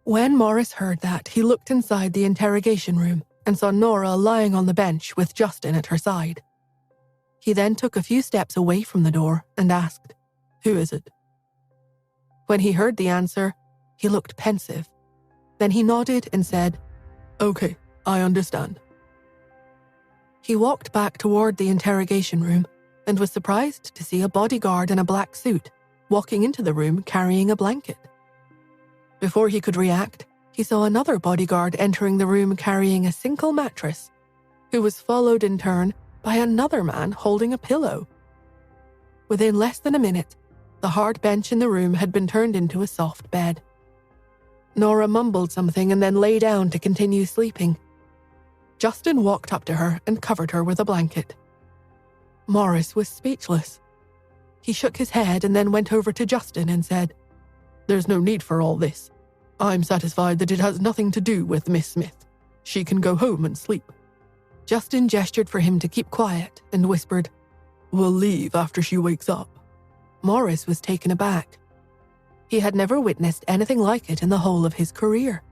When Morris heard that, he looked inside the interrogation room and saw Nora lying on the bench with Justin at her side. He then took a few steps away from the door and asked, "Who is it?" When he heard the answer, he looked pensive. Then he nodded and said, "Okay, I understand." He walked back toward the interrogation room and was surprised to see a bodyguard in a black suit walking into the room carrying a blanket. Before he could react, he saw another bodyguard entering the room carrying a single mattress, who was followed in turn by another man holding a pillow. Within less than a minute, the hard bench in the room had been turned into a soft bed. Nora mumbled something and then lay down to continue sleeping. Justin walked up to her and covered her with a blanket. Morris was speechless. He shook his head and then went over to Justin and said, "There's no need for all this. I'm satisfied that it has nothing to do with Miss Smith. She can go home and sleep." Justin gestured for him to keep quiet and whispered, "We'll leave after she wakes up." Morris was taken aback. He had never witnessed anything like it in the whole of his career.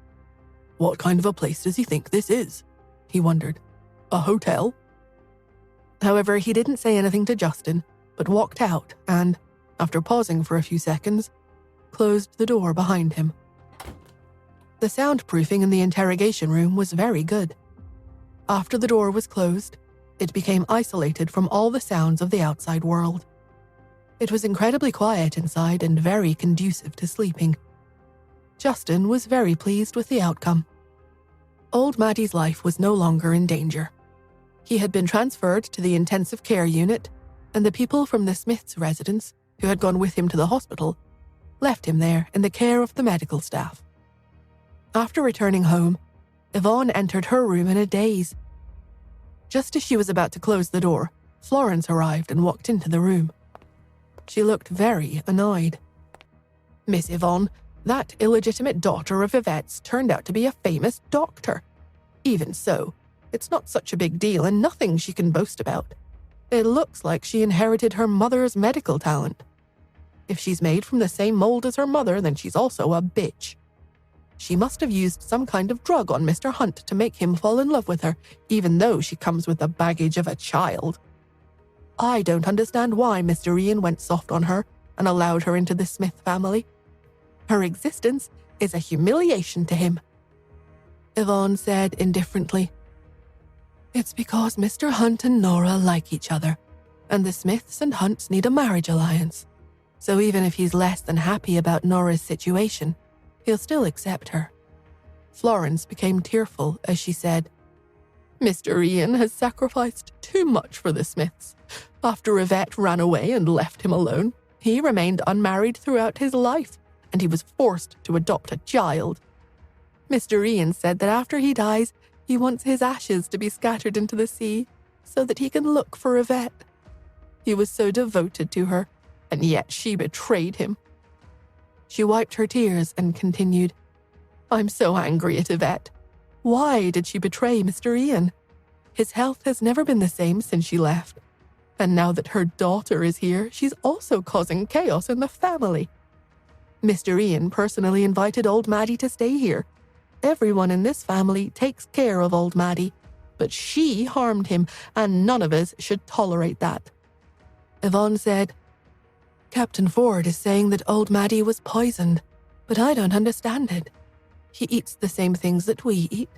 What kind of a place does he think this is? He wondered. A hotel? However, he didn't say anything to Justin, but walked out and, after pausing for a few seconds, closed the door behind him. The soundproofing in the interrogation room was very good. After the door was closed, it became isolated from all the sounds of the outside world. It was incredibly quiet inside and very conducive to sleeping. Justin was very pleased with the outcome. Old Maddie's life was no longer in danger. He had been transferred to the intensive care unit, and the people from the Smiths' residence, who had gone with him to the hospital, left him there in the care of the medical staff. After returning home, Yvonne entered her room in a daze. Just as she was about to close the door, Florence arrived and walked into the room. She looked very annoyed. "Miss Yvonne, that illegitimate daughter of Yvette's turned out to be a famous doctor. Even so, it's not such a big deal and nothing she can boast about. It looks like she inherited her mother's medical talent. If she's made from the same mold as her mother, then she's also a bitch. She must have used some kind of drug on Mr. Hunt to make him fall in love with her, even though she comes with the baggage of a child. I don't understand why Mr. Ian went soft on her and allowed her into the Smith family. Her existence is a humiliation to him." Yvonne said indifferently, "It's because Mr. Hunt and Nora like each other, and the Smiths and Hunts need a marriage alliance. So even if he's less than happy about Nora's situation, he'll still accept her." Florence became tearful as she said, "Mr. Ian has sacrificed too much for the Smiths. After Yvette ran away and left him alone, he remained unmarried throughout his life, and he was forced to adopt a child. Mr. Ian said that after he dies, he wants his ashes to be scattered into the sea so that he can look for Yvette. He was so devoted to her, and yet she betrayed him." She wiped her tears and continued, "I'm so angry at Yvette. Why did she betray Mr. Ian? His health has never been the same since she left. And now that her daughter is here, she's also causing chaos in the family. Mr. Ian personally invited old Maddie to stay here. Everyone in this family takes care of old Maddie, but she harmed him, and none of us should tolerate that." Yvonne said, "Captain Ford is saying that old Maddie was poisoned, but I don't understand it. He eats the same things that we eat,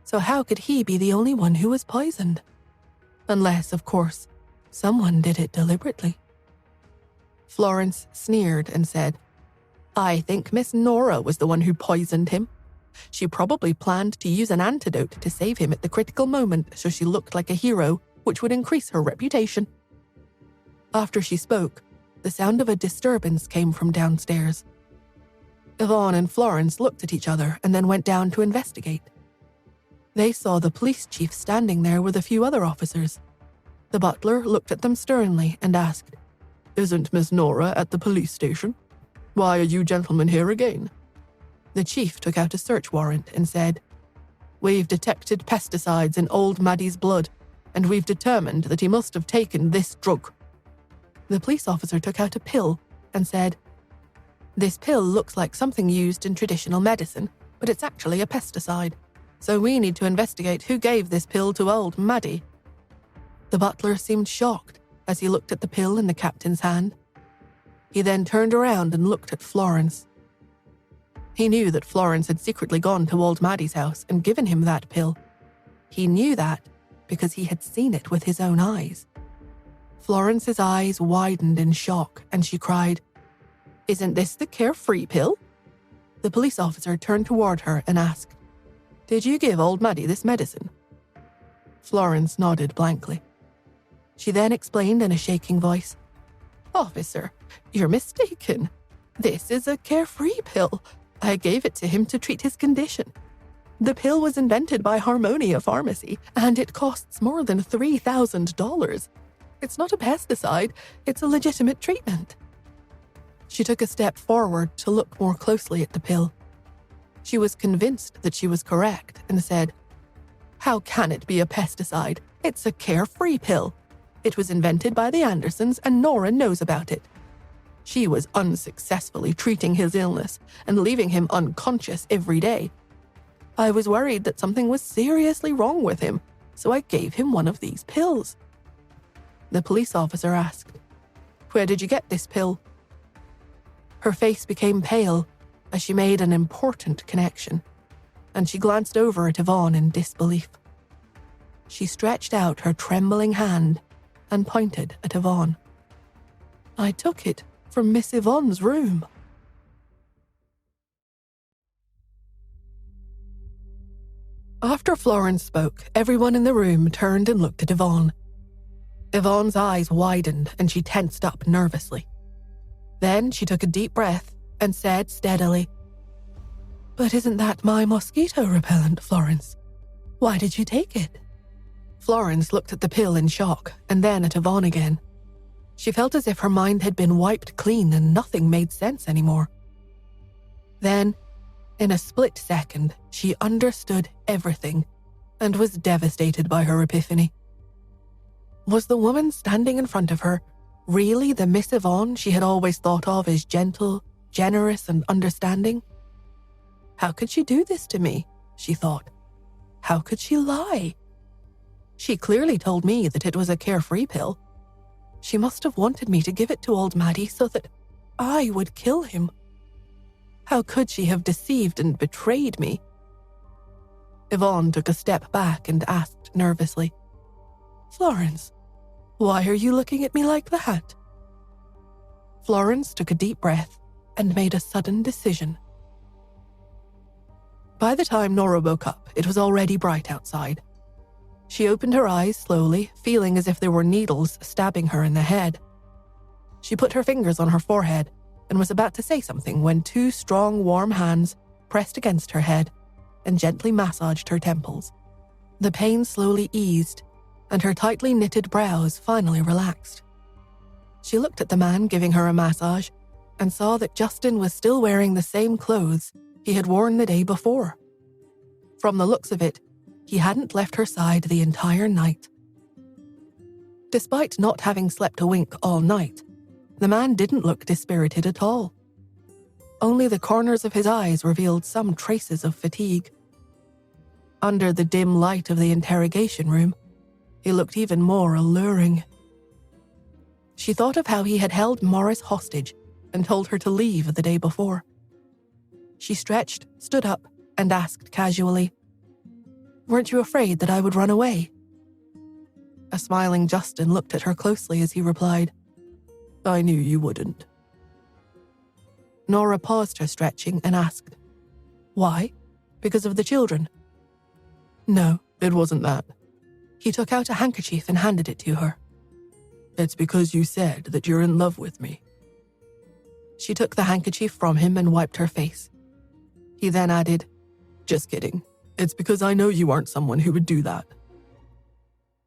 so how could he be the only one who was poisoned? Unless, of course, someone did it deliberately." Florence sneered and said, "I think Miss Nora was the one who poisoned him. She probably planned to use an antidote to save him at the critical moment so she looked like a hero, which would increase her reputation." After she spoke, the sound of a disturbance came from downstairs. Yvonne and Florence looked at each other and then went down to investigate. They saw the police chief standing there with a few other officers. The butler looked at them sternly and asked, "Isn't Miss Nora at the police station? Why are you gentlemen here again?" The chief took out a search warrant and said, "We've detected pesticides in old Maddie's blood, and we've determined that he must have taken this drug." The police officer took out a pill and said, "This pill looks like something used in traditional medicine, but it's actually a pesticide. So we need to investigate who gave this pill to old Maddie." The butler seemed shocked as he looked at the pill in the captain's hand. He then turned around and looked at Florence. He knew that Florence had secretly gone to old Maddie's house and given him that pill. He knew that because he had seen it with his own eyes. Florence's eyes widened in shock and she cried, "Isn't this the carefree pill?" The police officer turned toward her and asked, "Did you give old Maddie this medicine?" Florence nodded blankly. She then explained in a shaking voice, "Officer, you're mistaken. This is a carefree pill. I gave it to him to treat his condition. The pill was invented by Harmonia Pharmacy, and it costs more than $3,000. It's not a pesticide, it's a legitimate treatment." She took a step forward to look more closely at the pill. She was convinced that she was correct and said, "How can it be a pesticide? It's a carefree pill. It was invented by the Andersons and Nora knows about it. She was unsuccessfully treating his illness and leaving him unconscious every day. I was worried that something was seriously wrong with him, so I gave him one of these pills." The police officer asked, "Where did you get this pill?" Her face became pale as she made an important connection, and she glanced over at Yvonne in disbelief. She stretched out her trembling hand and pointed at Yvonne. "I took it from Miss Yvonne's room." After Florence spoke, everyone in the room turned and looked at Yvonne. Yvonne's eyes widened and she tensed up nervously. Then she took a deep breath and said steadily, "But isn't that my mosquito repellent, Florence? Why did you take it?" Florence looked at the pill in shock and then at Yvonne again. She felt as if her mind had been wiped clean and nothing made sense anymore. Then, in a split second, she understood everything and was devastated by her epiphany. Was the woman standing in front of her really the Miss Yvonne she had always thought of as gentle, generous, and understanding? How could she do this to me? She thought. How could she lie? She clearly told me that it was a carefree pill. She must have wanted me to give it to old Maddie so that I would kill him. How could she have deceived and betrayed me? Yvonne took a step back and asked nervously, "Florence, why are you looking at me like that?" Florence took a deep breath and made a sudden decision. By the time Nora woke up, it was already bright outside. She opened her eyes slowly, feeling as if there were needles stabbing her in the head. She put her fingers on her forehead and was about to say something when two strong, warm hands pressed against her head and gently massaged her temples. The pain slowly eased, and her tightly knitted brows finally relaxed. She looked at the man giving her a massage and saw that Justin was still wearing the same clothes he had worn the day before. From the looks of it, he hadn't left her side the entire night. Despite not having slept a wink all night, the man didn't look dispirited at all. Only the corners of his eyes revealed some traces of fatigue. Under the dim light of the interrogation room, he looked even more alluring. She thought of how he had held Morris hostage and told her to leave the day before. She stretched, stood up, and asked casually, "Weren't you afraid that I would run away?" A smiling Justin looked at her closely as he replied, "I knew you wouldn't." Nora paused her stretching and asked, "Why? Because of the children?" "No, it wasn't that." He took out a handkerchief and handed it to her. "It's because you said that you're in love with me." She took the handkerchief from him and wiped her face. He then added, "Just kidding. It's because I know you aren't someone who would do that."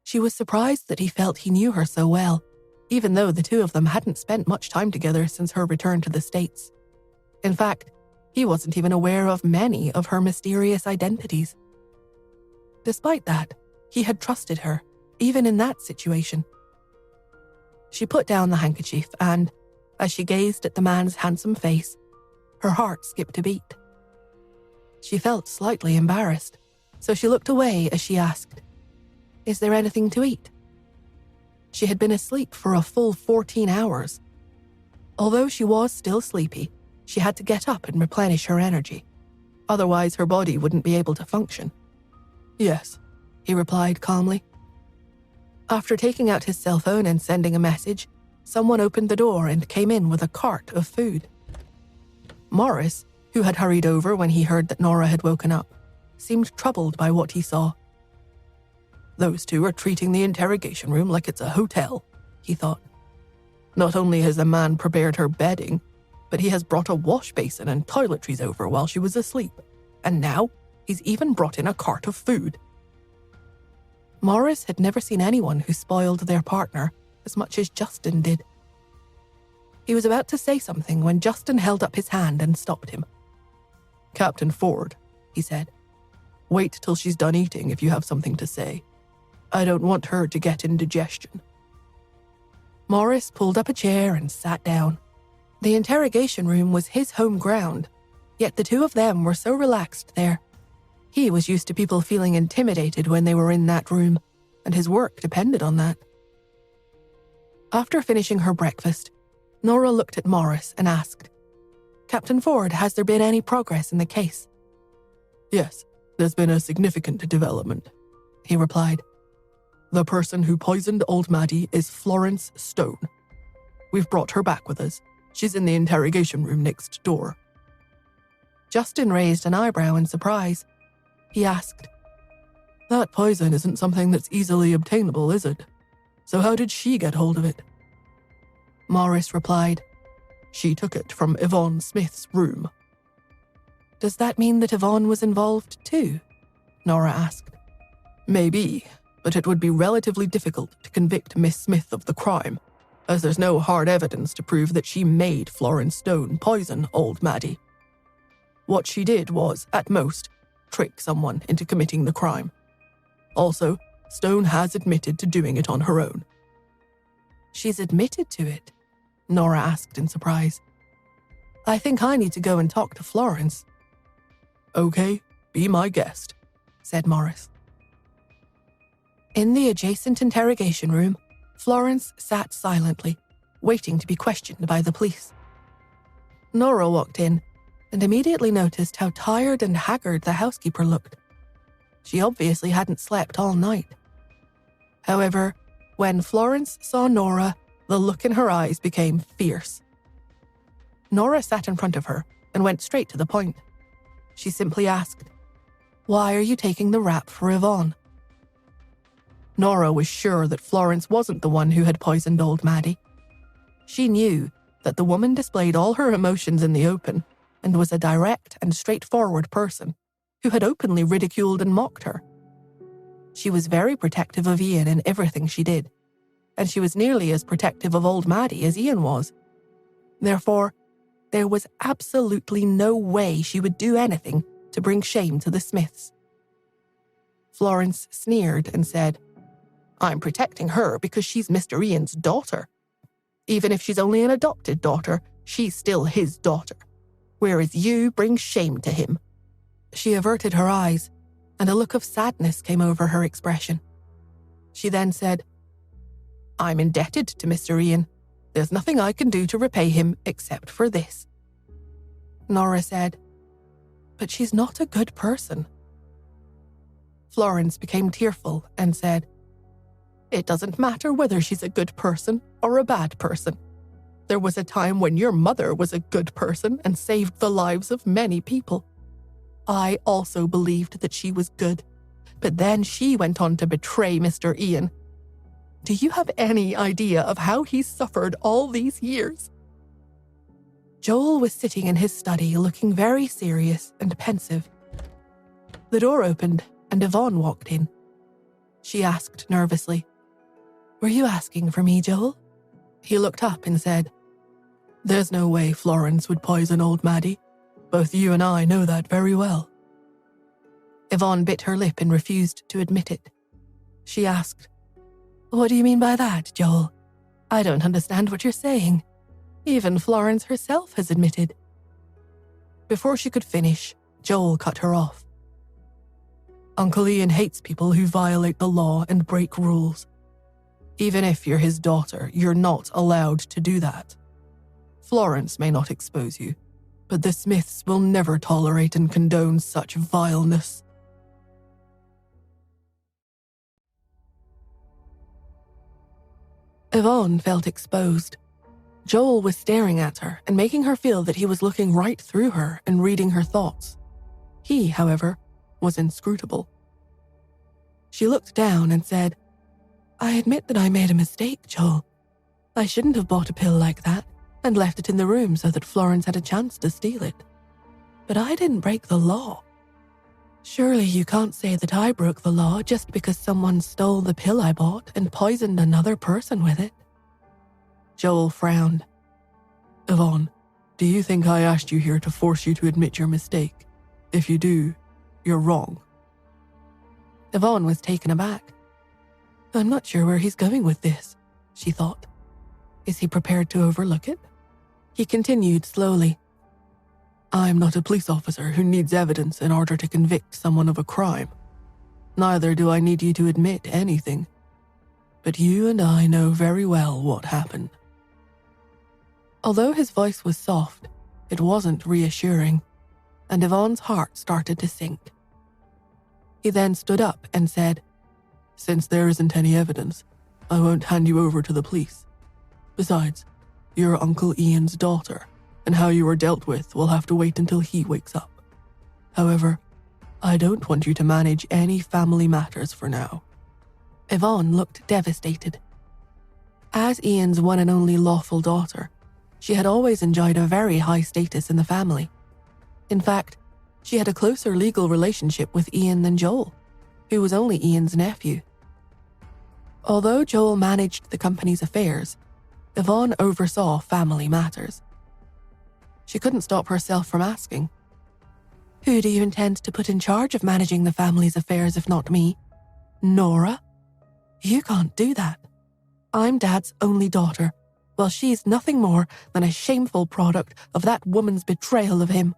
She was surprised that he felt he knew her so well, even though the two of them hadn't spent much time together since her return to the States. In fact, he wasn't even aware of many of her mysterious identities. Despite that, he had trusted her, even in that situation. She put down the handkerchief and, as she gazed at the man's handsome face, her heart skipped a beat. She felt slightly embarrassed, so she looked away as she asked, "Is there anything to eat?" She had been asleep for a full 14 hours. Although she was still sleepy, she had to get up and replenish her energy. Otherwise, her body wouldn't be able to function. "Yes," he replied calmly. After taking out his cell phone and sending a message, someone opened the door and came in with a cart of food. Morris, who had hurried over when he heard that Nora had woken up, seemed troubled by what he saw. "Those two are treating the interrogation room like it's a hotel," he thought. "Not only has the man prepared her bedding, but he has brought a wash basin and toiletries over while she was asleep, and now he's even brought in a cart of food." Morris had never seen anyone who spoiled their partner as much as Justin did. He was about to say something when Justin held up his hand and stopped him. "Captain Ford," he said, "wait till she's done eating if you have something to say. I don't want her to get indigestion." Morris pulled up a chair and sat down. The interrogation room was his home ground, yet the two of them were so relaxed there. He was used to people feeling intimidated when they were in that room, and his work depended on that. After finishing her breakfast, Nora looked at Morris and asked, "Captain Ford, has there been any progress in the case?" "Yes, there's been a significant development," he replied. "The person who poisoned old Maddie is Florence Stone. We've brought her back with us. She's in the interrogation room next door." Justin raised an eyebrow in surprise. He asked, "That poison isn't something that's easily obtainable, is it? So how did she get hold of it?" Morris replied, "She took it from Yvonne Smith's room." "Does that mean that Yvonne was involved too?" Nora asked. "Maybe, but it would be relatively difficult to convict Miss Smith of the crime, as there's no hard evidence to prove that she made Florence Stone poison old Maddie. What she did was, at most, trick someone into committing the crime. Also, Stone has admitted to doing it on her own." "She's admitted to it?" Nora asked in surprise. "I think I need to go and talk to Florence." "Okay, be my guest," said Morris. In the adjacent interrogation room, Florence sat silently, waiting to be questioned by the police. Nora walked in and immediately noticed how tired and haggard the housekeeper looked. She obviously hadn't slept all night. However, when Florence saw Nora, the look in her eyes became fierce. Nora sat in front of her and went straight to the point. She simply asked, "Why are you taking the rap for Yvonne?" Nora was sure that Florence wasn't the one who had poisoned old Maddie. She knew that the woman displayed all her emotions in the open and was a direct and straightforward person who had openly ridiculed and mocked her. She was very protective of Ian in everything she did, and she was nearly as protective of old Maddie as Ian was. Therefore, there was absolutely no way she would do anything to bring shame to the Smiths. Florence sneered and said, "I'm protecting her because she's Mr. Ian's daughter. Even if she's only an adopted daughter, she's still his daughter. Whereas you bring shame to him." She averted her eyes, and a look of sadness came over her expression. She then said, "I'm indebted to Mr. Ian. There's nothing I can do to repay him except for this." Nora said, "But she's not a good person." Florence became tearful and said, "It doesn't matter whether she's a good person or a bad person. There was a time when your mother was a good person and saved the lives of many people. I also believed that she was good, but then she went on to betray Mr. Ian. Do you have any idea of how he suffered all these years?" Joel was sitting in his study looking very serious and pensive. The door opened and Yvonne walked in. She asked nervously, "Were you asking for me, Joel?" He looked up and said, "There's no way Florence would poison old Maddie. Both you and I know that very well." Yvonne bit her lip and refused to admit it. She asked, "What do you mean by that, Joel? I don't understand what you're saying. Even Florence herself has admitted." Before she could finish, Joel cut her off. Uncle Ian hates people who violate the law and break rules. Even if you're his daughter, you're not allowed to do that. Florence may not expose you, but the Smiths will never tolerate and condone such vileness. Yvonne felt exposed. Joel was staring at her and making her feel that he was looking right through her and reading her thoughts. He, however, was inscrutable. She looked down and said, "I admit that I made a mistake, Joel. I shouldn't have bought a pill like that and left it in the room so that Florence had a chance to steal it. But I didn't break the law. Surely you can't say that I broke the law just because someone stole the pill I bought and poisoned another person with it." Joel frowned. "Yvonne, do you think I asked you here to force you to admit your mistake? If you do, you're wrong." Yvonne was taken aback. "I'm not sure where he's going with this," she thought. Is he prepared to overlook it? He continued slowly. "I'm not a police officer who needs evidence in order to convict someone of a crime. Neither do I need you to admit anything. But you and I know very well what happened." Although his voice was soft, it wasn't reassuring, and Yvonne's heart started to sink. He then stood up and said, "Since there isn't any evidence, I won't hand you over to the police. Besides, you're Uncle Ian's daughter, and how you were dealt with will have to wait until he wakes up. However, I don't want you to manage any family matters for now." Yvonne looked devastated. As Ian's one and only lawful daughter, she had always enjoyed a very high status in the family. In fact, she had a closer legal relationship with Ian than Joel, who was only Ian's nephew. Although Joel managed the company's affairs, Yvonne oversaw family matters. She couldn't stop herself from asking, "Who do you intend to put in charge of managing the family's affairs if not me? Nora? You can't do that. I'm Dad's only daughter, while she's nothing more than a shameful product of that woman's betrayal of him.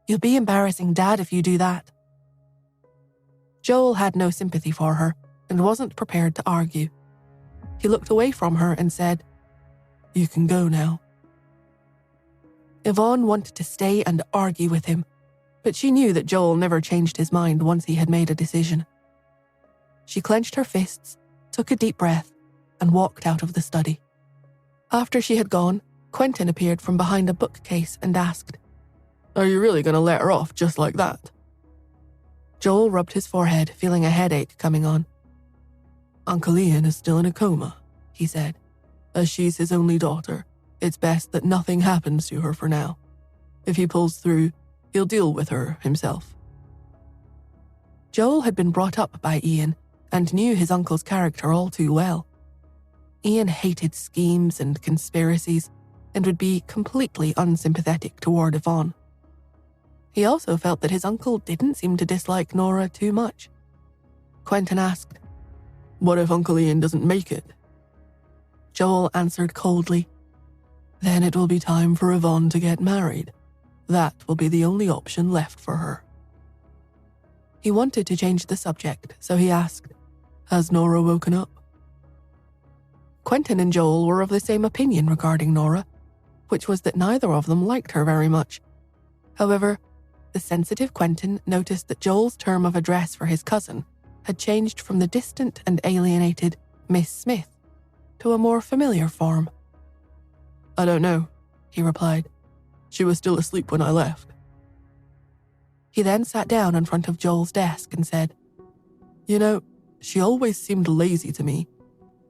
You'll be embarrassing Dad if you do that." Joel had no sympathy for her and wasn't prepared to argue. He looked away from her and said, "You can go now." Yvonne wanted to stay and argue with him, but she knew that Joel never changed his mind once he had made a decision. She clenched her fists, took a deep breath, and walked out of the study. After she had gone, Quentin appeared from behind a bookcase and asked, "Are you really going to let her off just like that?" Joel rubbed his forehead, feeling a headache coming on. "Uncle Ian is still in a coma," he said. "As she's his only daughter, it's best that nothing happens to her for now. If he pulls through, he'll deal with her himself." Joel had been brought up by Ian and knew his uncle's character all too well. Ian hated schemes and conspiracies and would be completely unsympathetic toward Yvonne. He also felt that his uncle didn't seem to dislike Nora too much. Quentin asked, "What if Uncle Ian doesn't make it?" Joel answered coldly, "Then it will be time for Yvonne to get married. That will be the only option left for her." He wanted to change the subject, so he asked, "Has Nora woken up?" Quentin and Joel were of the same opinion regarding Nora, which was that neither of them liked her very much. However, the sensitive Quentin noticed that Joel's term of address for his cousin had changed from the distant and alienated Miss Smith to a more familiar form. "I don't know," he replied. "She was still asleep when I left." He then sat down in front of Joel's desk and said, "You know, she always seemed lazy to me.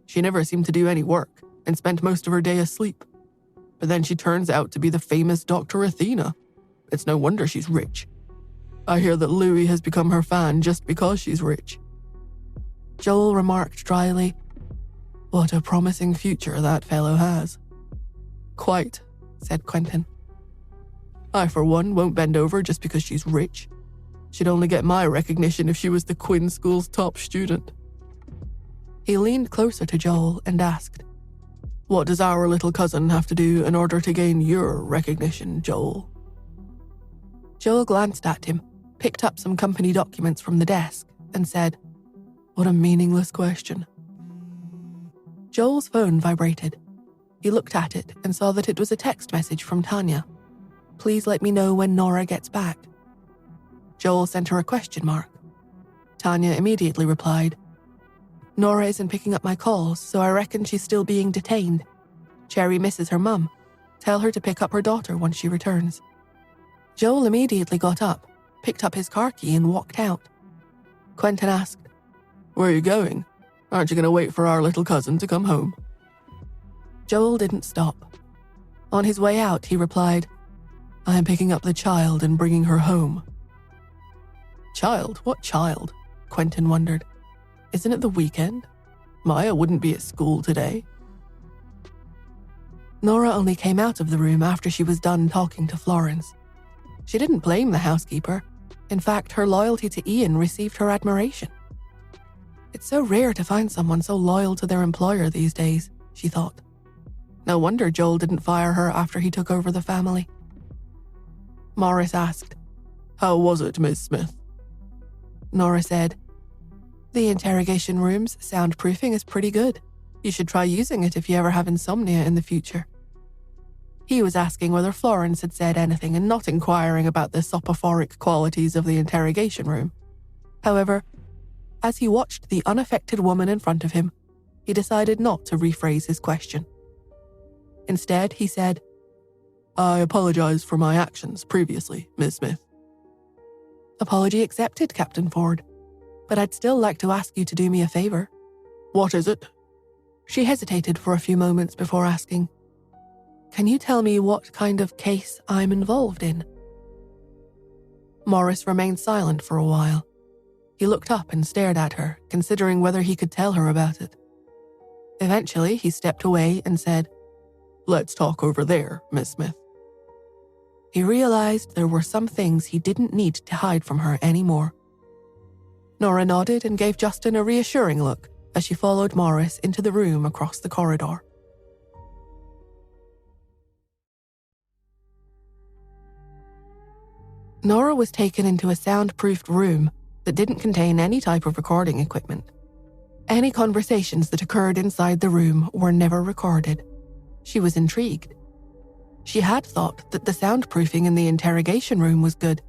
She never seemed to do any work and spent most of her day asleep. But then she turns out to be the famous Dr. Athena. It's no wonder she's rich. I hear that Louis has become her fan just because she's rich." Joel remarked dryly, "What a promising future that fellow has." "Quite," said Quentin. "I, for one, won't bend over just because she's rich. She'd only get my recognition if she was the Quinn School's top student." He leaned closer to Joel and asked, "What does our little cousin have to do in order to gain your recognition, Joel?" Joel glanced at him, picked up some company documents from the desk, and said, "What a meaningless question." Joel's phone vibrated. He looked at it and saw that it was a text message from Tanya. "Please let me know when Nora gets back." Joel sent her a question mark. Tanya immediately replied, "Nora isn't picking up my calls, so I reckon she's still being detained. Cherry misses her mum. Tell her to pick up her daughter once she returns." Joel immediately got up, picked up his car key and walked out. Quentin asked, "Where are you going? Aren't you going to wait for our little cousin to come home?" Joel didn't stop. On his way out, he replied, "I am picking up the child and bringing her home." "Child? What child?" Quentin wondered. "Isn't it the weekend? Maya wouldn't be at school today." Nora only came out of the room after she was done talking to Florence. She didn't blame the housekeeper. In fact, her loyalty to Ian received her admiration. It's so rare to find someone so loyal to their employer these days, she thought. No wonder Joel didn't fire her after he took over the family. Morris asked, "How was it, Miss Smith?" Nora said, "The interrogation room's soundproofing is pretty good. You should try using it if you ever have insomnia in the future." He was asking whether Florence had said anything and not inquiring about the soporific qualities of the interrogation room. However, as he watched the unaffected woman in front of him, he decided not to rephrase his question. Instead, he said, "I apologize for my actions previously, Miss Smith." "Apology accepted, Captain Ford. But I'd still like to ask you to do me a favor." "What is it?" She hesitated for a few moments before asking, "Can you tell me what kind of case I'm involved in?" Morris remained silent for a while. He looked up and stared at her, considering whether he could tell her about it. Eventually, he stepped away and said, "Let's talk over there, Miss Smith." He realized there were some things he didn't need to hide from her anymore. Nora nodded and gave Justin a reassuring look as she followed Morris into the room across the corridor. Nora was taken into a soundproofed room that didn't contain any type of recording equipment. Any conversations that occurred inside the room were never recorded. She was intrigued. She had thought that the soundproofing in the interrogation room was good,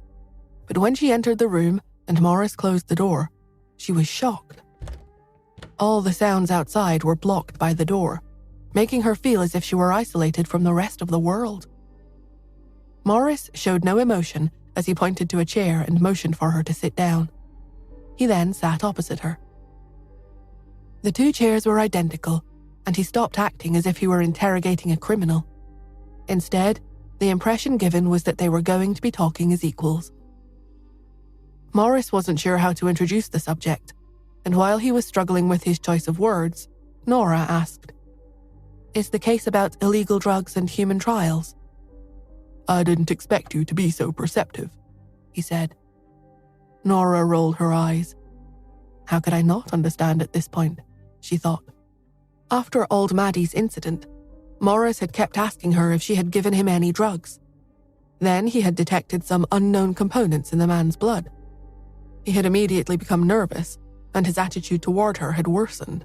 but when she entered the room and Morris closed the door, she was shocked. All the sounds outside were blocked by the door, making her feel as if she were isolated from the rest of the world. Morris showed no emotion as he pointed to a chair and motioned for her to sit down. He then sat opposite her. The two chairs were identical, and he stopped acting as if he were interrogating a criminal. Instead, the impression given was that they were going to be talking as equals. Morris wasn't sure how to introduce the subject, and while he was struggling with his choice of words, Nora asked, "Is the case about illegal drugs and human trials?" "I didn't expect you to be so perceptive," he said. Nora rolled her eyes. How could I not understand at this point, she thought. After old Maddie's incident, Morris had kept asking her if she had given him any drugs. Then he had detected some unknown components in the man's blood. He had immediately become nervous, and his attitude toward her had worsened.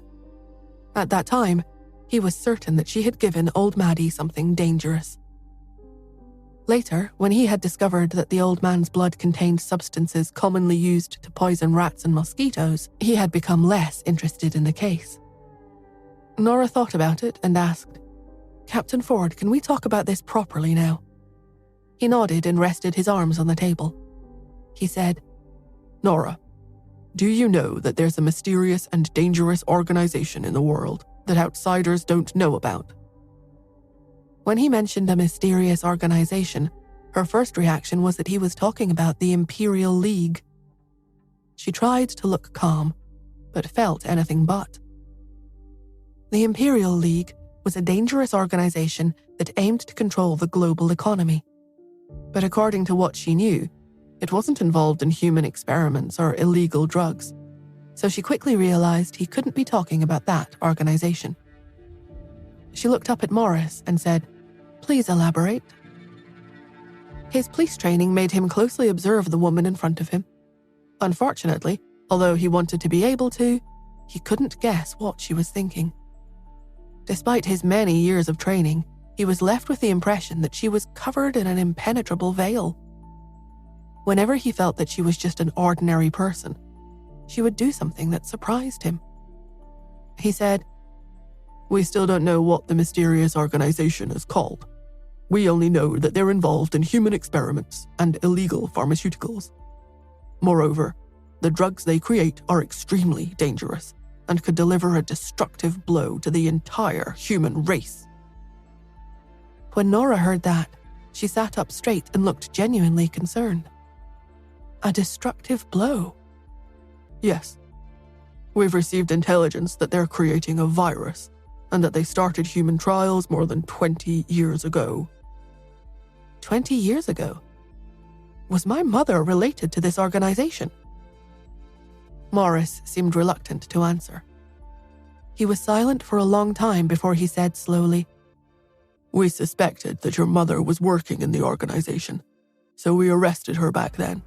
At that time, he was certain that she had given old Maddie something dangerous. Later, when he had discovered that the old man's blood contained substances commonly used to poison rats and mosquitoes, he had become less interested in the case. Nora thought about it and asked, "Captain Ford, can we talk about this properly now?" He nodded and rested his arms on the table. He said, "Nora, do you know that there's a mysterious and dangerous organization in the world that outsiders don't know about?" When he mentioned a mysterious organization, her first reaction was that he was talking about the Imperial League. She tried to look calm, but felt anything but. The Imperial League was a dangerous organization that aimed to control the global economy. But according to what she knew, it wasn't involved in human experiments or illegal drugs, so she quickly realized he couldn't be talking about that organization. She looked up at Morris and said, "Please elaborate." His police training made him closely observe the woman in front of him. Unfortunately, although he wanted to be able to, he couldn't guess what she was thinking. Despite his many years of training, he was left with the impression that she was covered in an impenetrable veil. Whenever he felt that she was just an ordinary person, she would do something that surprised him. He said, "We still don't know what the mysterious organization is called. We only know that they're involved in human experiments and illegal pharmaceuticals. Moreover, the drugs they create are extremely dangerous and could deliver a destructive blow to the entire human race." When Nora heard that, she sat up straight and looked genuinely concerned. A destructive blow? Yes. We've received intelligence that they're creating a virus and that they started human trials more than 20 years ago. 20 years ago? Was my mother related to this organization? Morris seemed reluctant to answer. He was silent for a long time before he said slowly, "We suspected that your mother was working in the organization, so we arrested her back then.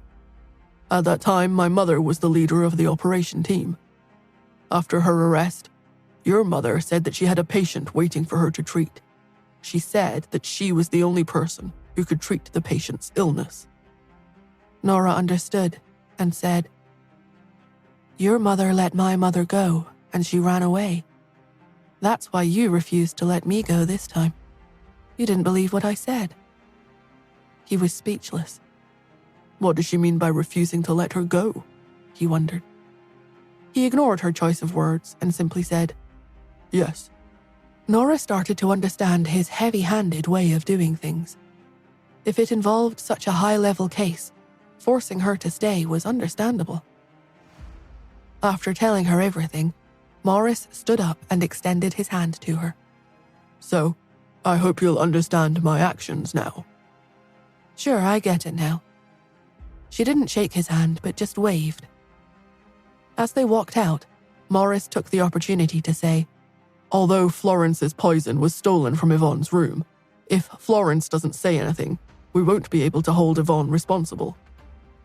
At that time, my mother was the leader of the operation team. After her arrest, your mother said that she had a patient waiting for her to treat. She said that she was the only person who could treat the patient's illness." Nora understood and said, "Your mother let my mother go, and she ran away. That's why you refused to let me go this time. You didn't believe what I said." He was speechless. What does she mean by refusing to let her go? He wondered. He ignored her choice of words and simply said, "Yes." Nora started to understand his heavy-handed way of doing things. If it involved such a high-level case, forcing her to stay was understandable. After telling her everything, Morris stood up and extended his hand to her. "So, I hope you'll understand my actions now." "Sure, I get it now." She didn't shake his hand, but just waved. As they walked out, Morris took the opportunity to say, "Although Florence's poison was stolen from Yvonne's room, if Florence doesn't say anything, we won't be able to hold Yvonne responsible.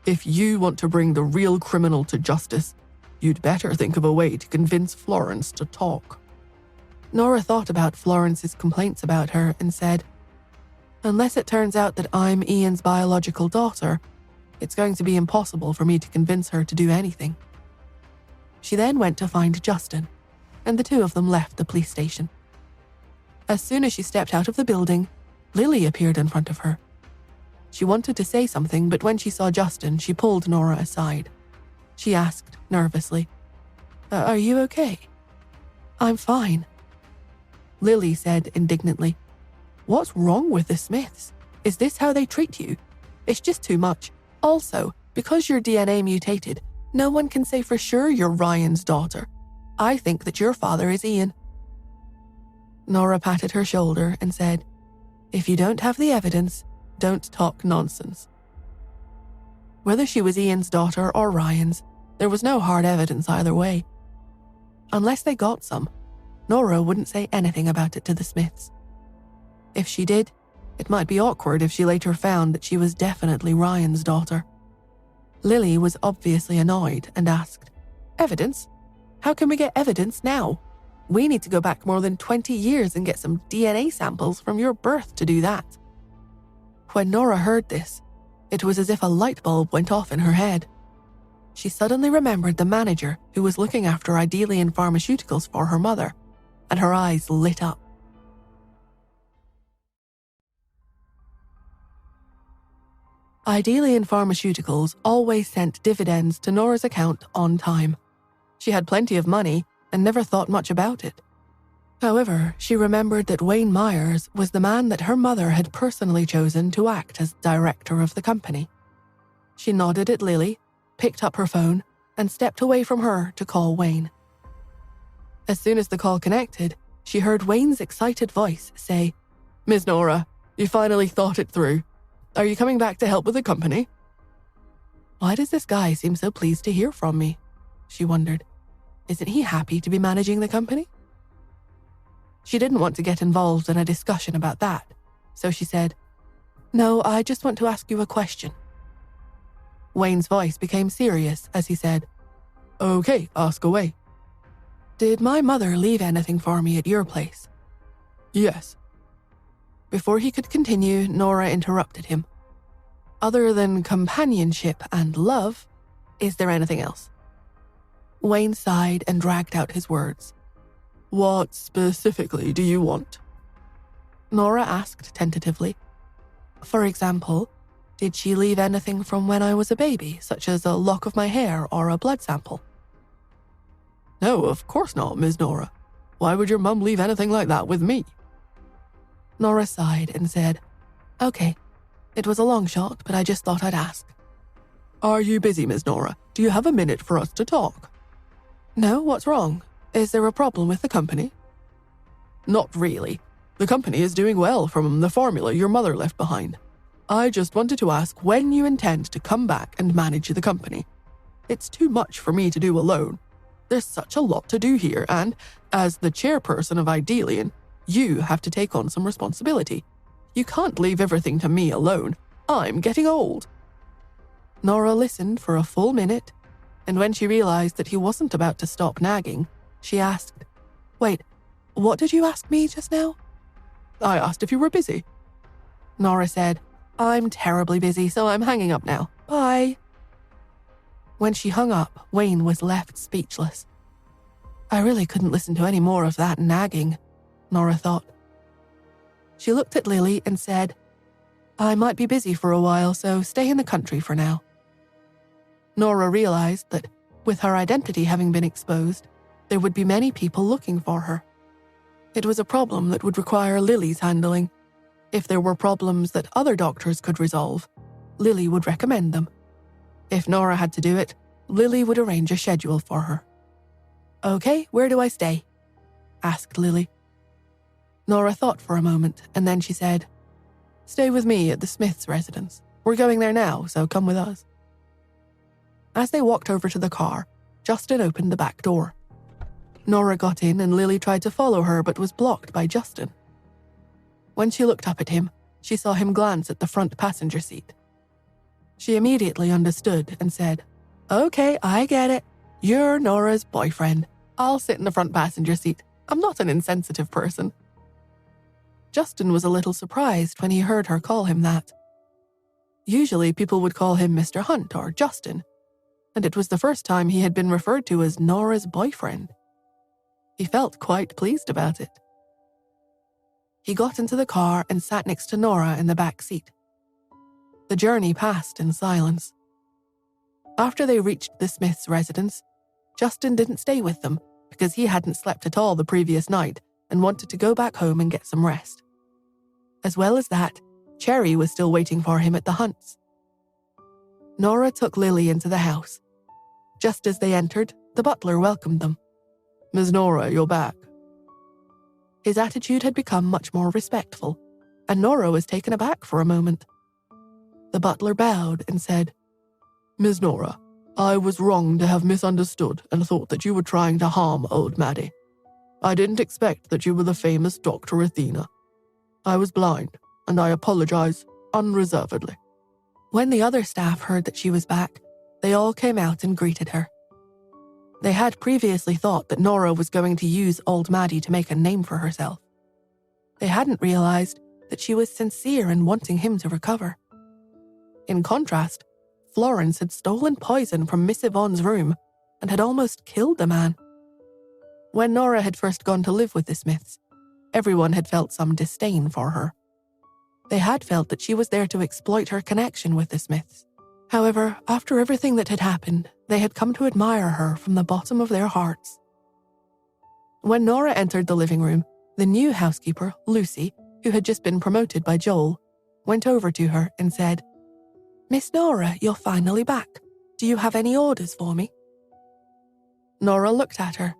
If you want to bring the real criminal to justice, you'd better think of a way to convince Florence to talk." Nora thought about Florence's complaints about her and said, "Unless it turns out that I'm Ian's biological daughter, it's going to be impossible for me to convince her to do anything." She then went to find Justin, and the two of them left the police station. As soon as she stepped out of the building, Lily appeared in front of her. She wanted to say something, but when she saw Justin, she pulled Nora aside. She asked nervously, "Are you okay?" "I'm fine." Lily said indignantly, "What's wrong with the Smiths? Is this how they treat you? It's just too much. Also, because your DNA mutated, no one can say for sure you're Ryan's daughter. I think that your father is Ian." Nora patted her shoulder and said, "If you don't have the evidence, don't talk nonsense." Whether she was Ian's daughter or Ryan's, there was no hard evidence either way. Unless they got some, Nora wouldn't say anything about it to the Smiths. If she did, it might be awkward if she later found that she was definitely Ryan's daughter. Lily was obviously annoyed and asked, "Evidence? How can we get evidence now? We need to go back more than 20 years and get some DNA samples from your birth to do that." When Nora heard this, it was as if a light bulb went off in her head. She suddenly remembered the manager who was looking after Idelian Pharmaceuticals for her mother, and her eyes lit up. Idelian Pharmaceuticals always sent dividends to Nora's account on time. She had plenty of money and never thought much about it. However, she remembered that Wayne Myers was the man that her mother had personally chosen to act as director of the company. She nodded at Lily, picked up her phone, and stepped away from her to call Wayne. As soon as the call connected, she heard Wayne's excited voice say, "Miss Nora, you finally thought it through. Are you coming back to help with the company?" Why does this guy seem so pleased to hear from me? She wondered. Isn't he happy to be managing the company? She didn't want to get involved in a discussion about that, so she said, No, I just want to ask you a question. Wayne's voice became serious as he said, Okay, ask away. Did my mother leave anything for me at your place? Yes. Before he could continue, Nora interrupted him. Other than companionship and love, is there anything else? Wayne sighed and dragged out his words. What specifically do you want? Nora asked tentatively. For example, did she leave anything from when I was a baby, such as a lock of my hair or a blood sample? No, of course not, Ms. Nora. Why would your mum leave anything like that with me? Nora sighed and said, Okay, it was a long shot, but I just thought I'd ask. Are you busy, Ms. Nora? Do you have a minute for us to talk? No, what's wrong? Is there a problem with the company? Not really. The company is doing well from the formula your mother left behind. I just wanted to ask when you intend to come back and manage the company. It's too much for me to do alone. There's such a lot to do here, and as the chairperson of Idelian, you have to take on some responsibility. You can't leave everything to me alone. I'm getting old. Nora listened for a full minute, and when she realized that he wasn't about to stop nagging, she asked, Wait, what did you ask me just now? I asked if you were busy. Nora said, I'm terribly busy, so I'm hanging up now. Bye. When she hung up, Wayne was left speechless. I really couldn't listen to any more of that nagging, Nora thought. She looked at Lily and said, I might be busy for a while, so stay in the country for now. Nora realized that, with her identity having been exposed, there would be many people looking for her. It was a problem that would require Lily's handling. If there were problems that other doctors could resolve, Lily would recommend them. If Nora had to do it, Lily would arrange a schedule for her. Okay, where do I stay? Asked Lily. Nora thought for a moment, and then she said, Stay with me at the Smith's residence. We're going there now, so come with us. As they walked over to the car, Justin opened the back door. Nora got in and Lily tried to follow her but was blocked by Justin. When she looked up at him, she saw him glance at the front passenger seat. She immediately understood and said, Okay, I get it. You're Nora's boyfriend. I'll sit in the front passenger seat. I'm not an insensitive person. Justin was a little surprised when he heard her call him that. Usually people would call him Mr. Hunt or Justin, and it was the first time he had been referred to as Nora's boyfriend. He felt quite pleased about it. He got into the car and sat next to Nora in the back seat. The journey passed in silence. After they reached the Smiths' residence, Justin didn't stay with them because he hadn't slept at all the previous night and wanted to go back home and get some rest. As well as that, Cherry was still waiting for him at the Hunts. Nora took Lily into the house. Just as they entered, the butler welcomed them. Ms. Nora, you're back. His attitude had become much more respectful, and Nora was taken aback for a moment. The butler bowed and said, Ms. Nora, I was wrong to have misunderstood and thought that you were trying to harm old Maddie. I didn't expect that you were the famous Dr. Athena. I was blind, and I apologize unreservedly. When the other staff heard that she was back, they all came out and greeted her. They had previously thought that Nora was going to use old Maddie to make a name for herself. They hadn't realized that she was sincere in wanting him to recover. In contrast, Florence had stolen poison from Miss Yvonne's room and had almost killed the man. When Nora had first gone to live with the Smiths, everyone had felt some disdain for her. They had felt that she was there to exploit her connection with the Smiths. However, after everything that had happened, they had come to admire her from the bottom of their hearts. When Nora entered the living room, the new housekeeper, Lucy, who had just been promoted by Joel, went over to her and said, Miss Nora, you're finally back. Do you have any orders for me? Nora looked at her.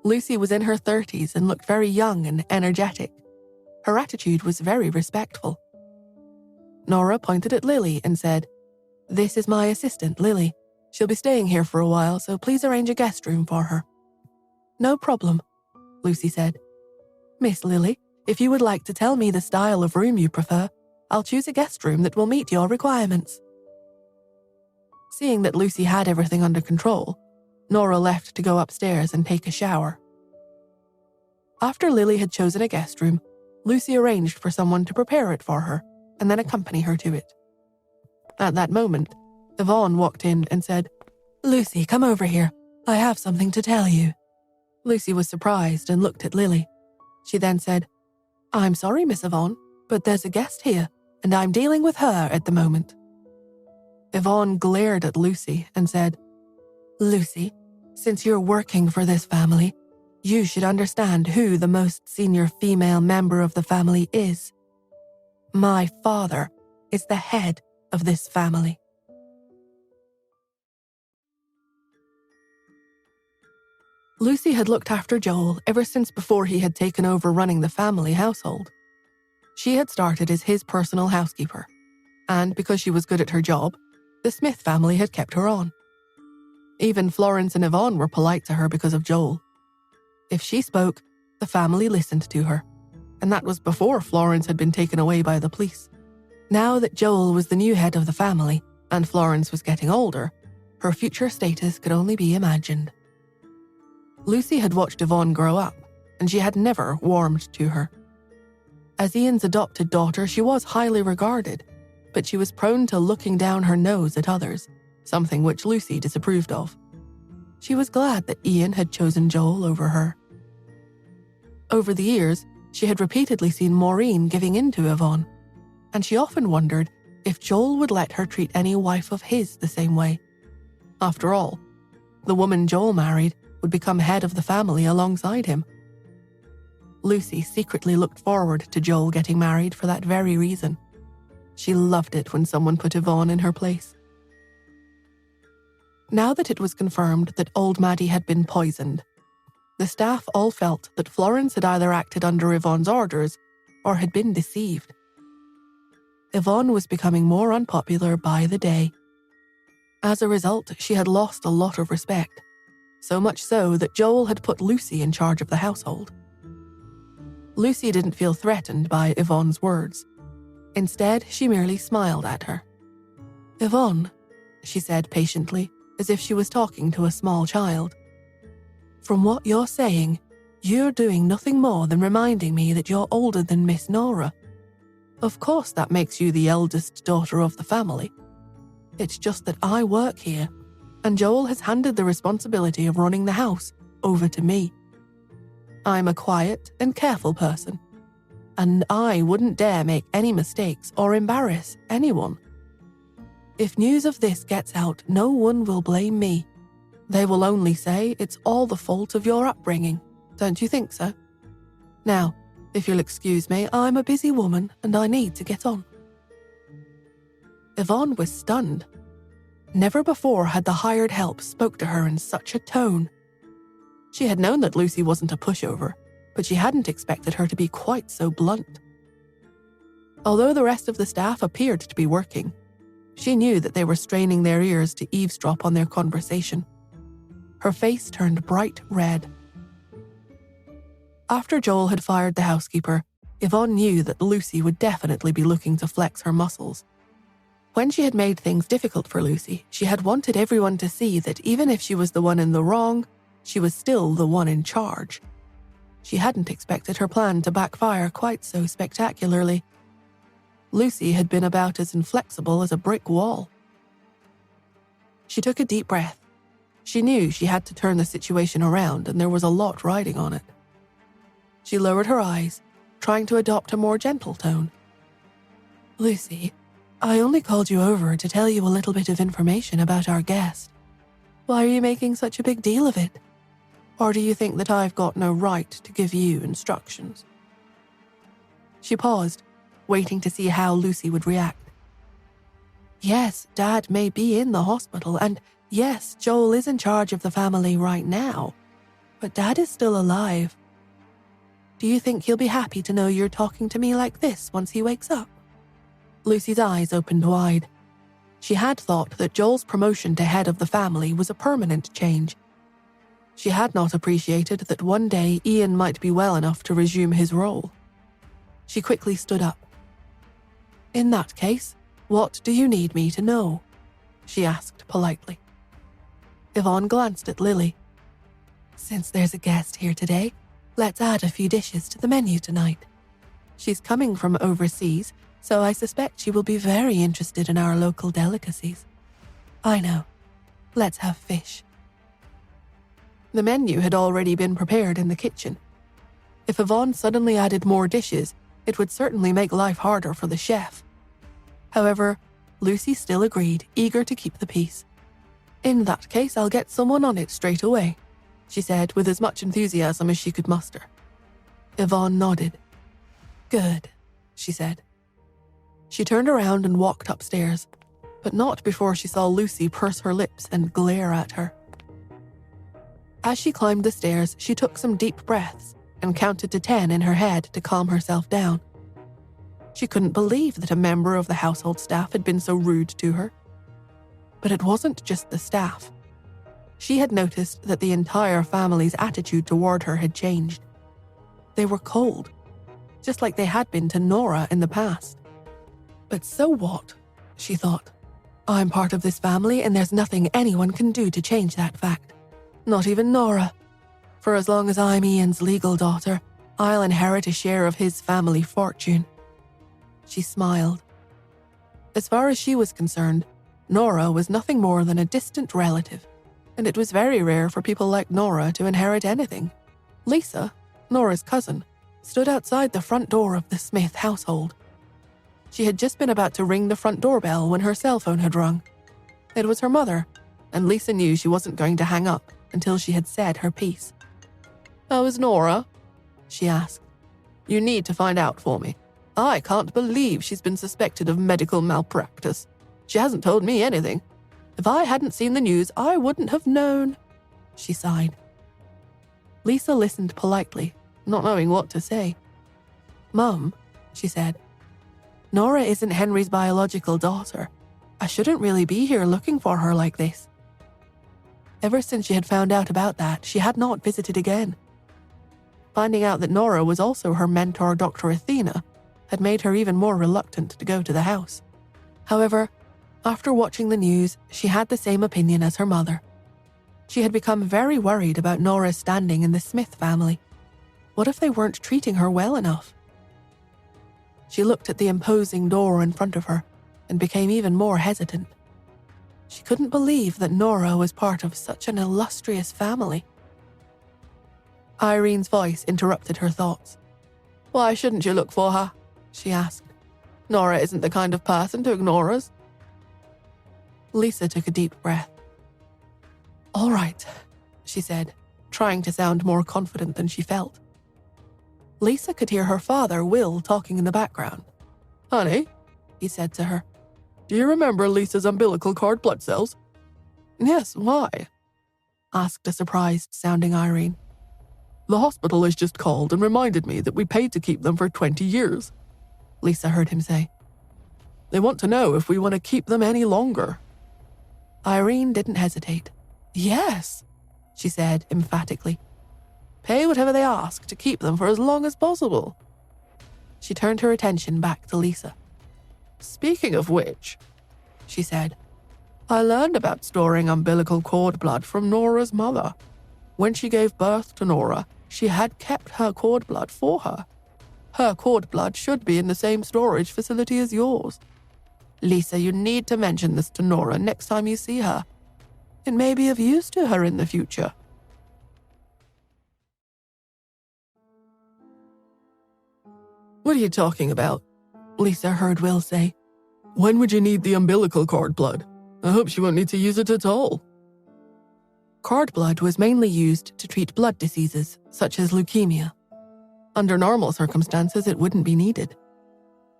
Lucy was in her 30s and looked very young and energetic. Her attitude was very respectful. Nora pointed at Lily and said, This is my assistant, Lily. She'll be staying here for a while, so please arrange a guest room for her. No problem, Lucy said. Miss Lily, if you would like to tell me the style of room you prefer, I'll choose a guest room that will meet your requirements." Seeing that Lucy had everything under control, Nora left to go upstairs and take a shower. After Lily had chosen a guest room, Lucy arranged for someone to prepare it for her and then accompany her to it. At that moment, Yvonne walked in and said, "Lucy, come over here. I have something to tell you." Lucy was surprised and looked at Lily. She then said, "I'm sorry, Miss Yvonne, but there's a guest here, and I'm dealing with her at the moment." Yvonne glared at Lucy and said, "Lucy, since you're working for this family, you should understand who the most senior female member of the family is. My father is the head of this family." Lucy had looked after Joel ever since before he had taken over running the family household. She had started as his personal housekeeper, and because she was good at her job, the Smith family had kept her on. Even Florence and Yvonne were polite to her because of Joel. If she spoke, the family listened to her, and that was before Florence had been taken away by the police. Now that Joel was the new head of the family, and Florence was getting older, her future status could only be imagined. Lucy had watched Yvonne grow up, and she had never warmed to her. As Ian's adopted daughter, she was highly regarded, but she was prone to looking down her nose at others, something which Lucy disapproved of. She was glad that Ian had chosen Joel over her. Over the years, she had repeatedly seen Maureen giving in to Yvonne, and she often wondered if Joel would let her treat any wife of his the same way. After all, the woman Joel married would become head of the family alongside him. Lucy secretly looked forward to Joel getting married for that very reason. She loved it when someone put Yvonne in her place. Now that it was confirmed that old Maddie had been poisoned, the staff all felt that Florence had either acted under Yvonne's orders or had been deceived. Yvonne was becoming more unpopular by the day. As a result, she had lost a lot of respect, so much so that Joel had put Lucy in charge of the household. Lucy didn't feel threatened by Yvonne's words. Instead, she merely smiled at her. "Yvonne," she said patiently, as if she was talking to a small child. "From what you're saying, you're doing nothing more than reminding me that you're older than Miss Nora. Of course that makes you the eldest daughter of the family. It's just that I work here, and Joel has handed the responsibility of running the house over to me. I'm a quiet and careful person, and I wouldn't dare make any mistakes or embarrass anyone. If news of this gets out, no one will blame me. They will only say it's all the fault of your upbringing. Don't you think so? Now, if you'll excuse me, I'm a busy woman and I need to get on." Yvonne was stunned. Never before had the hired help spoke to her in such a tone. She had known that Lucy wasn't a pushover, but she hadn't expected her to be quite so blunt. Although the rest of the staff appeared to be working, she knew that they were straining their ears to eavesdrop on their conversation. Her face turned bright red. After Joel had fired the housekeeper, Yvonne knew that Lucy would definitely be looking to flex her muscles. When she had made things difficult for Lucy, she had wanted everyone to see that even if she was the one in the wrong, she was still the one in charge. She hadn't expected her plan to backfire quite so spectacularly. Lucy had been about as inflexible as a brick wall. She took a deep breath. She knew she had to turn the situation around, and there was a lot riding on it. She lowered her eyes, trying to adopt a more gentle tone. "Lucy, I only called you over to tell you a little bit of information about our guest. Why are you making such a big deal of it? Or do you think that I've got no right to give you instructions?" She paused, waiting to see how Lucy would react. "Yes, Dad may be in the hospital, and yes, Joel is in charge of the family right now, but Dad is still alive. Do you think he'll be happy to know you're talking to me like this once he wakes up?" Lucy's eyes opened wide. She had thought that Joel's promotion to head of the family was a permanent change. She had not appreciated that one day Ian might be well enough to resume his role. She quickly stood up. "In that case, what do you need me to know?" she asked politely. Yvonne glanced at Lily. "Since there's a guest here today, let's add a few dishes to the menu tonight. She's coming from overseas, so I suspect she will be very interested in our local delicacies. I know. Let's have fish." The menu had already been prepared in the kitchen. If Yvonne suddenly added more dishes, it would certainly make life harder for the chef. However, Lucy still agreed, eager to keep the peace. "In that case, I'll get someone on it straight away," she said with as much enthusiasm as she could muster. Yvonne nodded. "Good," she said. She turned around and walked upstairs, but not before she saw Lucy purse her lips and glare at her. As she climbed the stairs, she took some deep breaths and counted to 10 in her head to calm herself down. She couldn't believe that a member of the household staff had been so rude to her. But it wasn't just the staff. She had noticed that the entire family's attitude toward her had changed. They were cold, just like they had been to Nora in the past. But so what? She thought. I'm part of this family and there's nothing anyone can do to change that fact. Not even Nora. For as long as I'm Ian's legal daughter, I'll inherit a share of his family fortune. She smiled. As far as she was concerned, Nora was nothing more than a distant relative, and it was very rare for people like Nora to inherit anything. Lisa, Nora's cousin, stood outside the front door of the Smith household. She had just been about to ring the front doorbell when her cell phone had rung. It was her mother, and Lisa knew she wasn't going to hang up until she had said her piece. "How is Nora?" she asked. "You need to find out for me. I can't believe she's been suspected of medical malpractice. She hasn't told me anything. If I hadn't seen the news, I wouldn't have known," she sighed. Lisa listened politely, not knowing what to say. "Mum," she said, "Nora isn't Henry's biological daughter. I shouldn't really be here looking for her like this." Ever since she had found out about that, she had not visited again. Finding out that Nora was also her mentor, Dr. Athena, had made her even more reluctant to go to the house. However, after watching the news, she had the same opinion as her mother. She had become very worried about Nora's standing in the Smith family. What if they weren't treating her well enough? She looked at the imposing door in front of her and became even more hesitant. She couldn't believe that Nora was part of such an illustrious family. Irene's voice interrupted her thoughts. "Why shouldn't you look for her?" she asked. "Nora isn't the kind of person to ignore us." Lisa took a deep breath. "All right," she said, trying to sound more confident than she felt. Lisa could hear her father, Will, talking in the background. "Honey," he said to her, "do you remember Lisa's umbilical cord blood cells?" "Yes, why?" asked a surprised-sounding Irene. "The hospital has just called and reminded me that we paid to keep them for 20 years, Lisa heard him say. "They want to know if we want to keep them any longer." Irene didn't hesitate. "Yes," she said emphatically. "Pay whatever they ask to keep them for as long as possible." She turned her attention back to Lisa. "Speaking of which," she said, "I learned about storing umbilical cord blood from Nora's mother. When she gave birth to Nora, she had kept her cord blood for her. Her cord blood should be in the same storage facility as yours. Lisa, you need to mention this to Nora next time you see her. It may be of use to her in the future." "What are you talking about?" Lisa heard Will say. "When would you need the umbilical cord blood? I hope she won't need to use it at all." Cord blood was mainly used to treat blood diseases, such as leukemia. Under normal circumstances, it wouldn't be needed.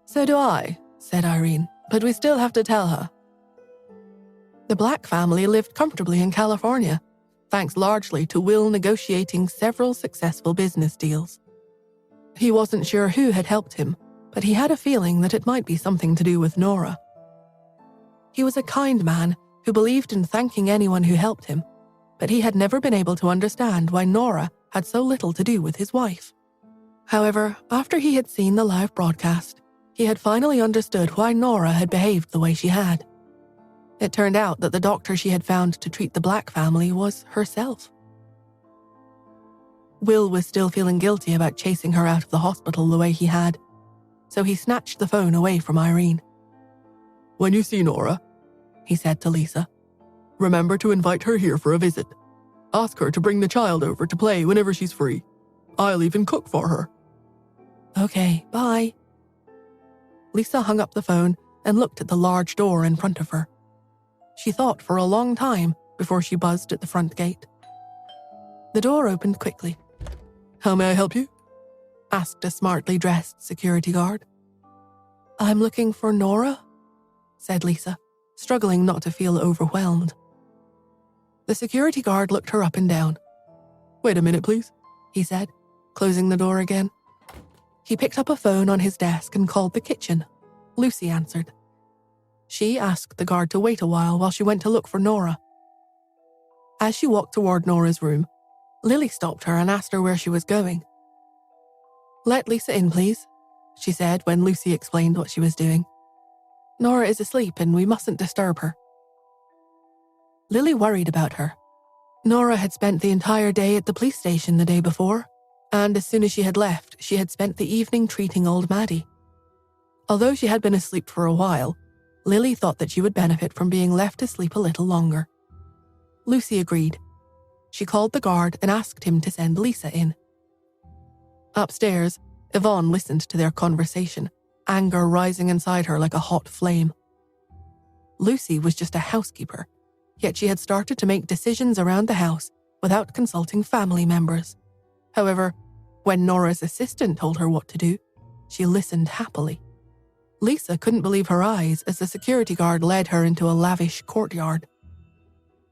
"So do I," said Irene, "but we still have to tell her." The Black family lived comfortably in California, thanks largely to Will negotiating several successful business deals. He wasn't sure who had helped him, but he had a feeling that it might be something to do with Nora. He was a kind man who believed in thanking anyone who helped him, but he had never been able to understand why Nora had so little to do with his wife. However, after he had seen the live broadcast, He had finally understood why Nora had behaved the way she had. It turned out that the doctor she had found to treat the Black family was herself. Will was still feeling guilty about chasing her out of the hospital the way he had, so he snatched the phone away from Irene. "When you see Nora," he said to Lisa, "remember to invite her here for a visit. Ask her to bring the child over to play whenever she's free. I'll even cook for her." "Okay, bye." Lisa hung up the phone and looked at the large door in front of her. She thought for a long time before she buzzed at the front gate. The door opened quickly. "How may I help you?" asked a smartly dressed security guard. "I'm looking for Nora," said Lisa, struggling not to feel overwhelmed. The security guard looked her up and down. "Wait a minute, please," he said, closing the door again. He picked up a phone on his desk and called the kitchen. Lucy answered. She asked the guard to wait a while she went to look for Nora. As she walked toward Nora's room, Lily stopped her and asked her where she was going. "Let Lisa in, please," she said when Lucy explained what she was doing. "Nora is asleep and we mustn't disturb her." Lily worried about her. Nora had spent the entire day at the police station the day before, and as soon as she had left, she had spent the evening treating old Maddie. Although she had been asleep for a while, Lily thought that she would benefit from being left asleep a little longer. Lucy agreed. She called the guard and asked him to send Lisa in. Upstairs, Yvonne listened to their conversation, anger rising inside her like a hot flame. Lucy was just a housekeeper, yet she had started to make decisions around the house without consulting family members. However, when Nora's assistant told her what to do, she listened happily. Lisa couldn't believe her eyes as the security guard led her into a lavish courtyard.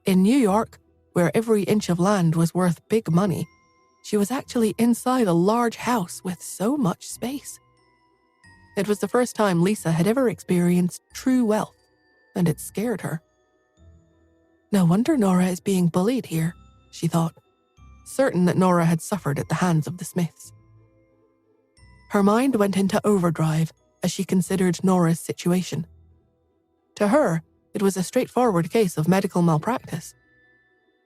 In New York, where every inch of land was worth big money, she was actually inside a large house with so much space. It was the first time Lisa had ever experienced true wealth, and it scared her. No wonder Nora is being bullied here, she thought, certain that Nora had suffered at the hands of the Smiths. Her mind went into overdrive as she considered Nora's situation. To her, it was a straightforward case of medical malpractice.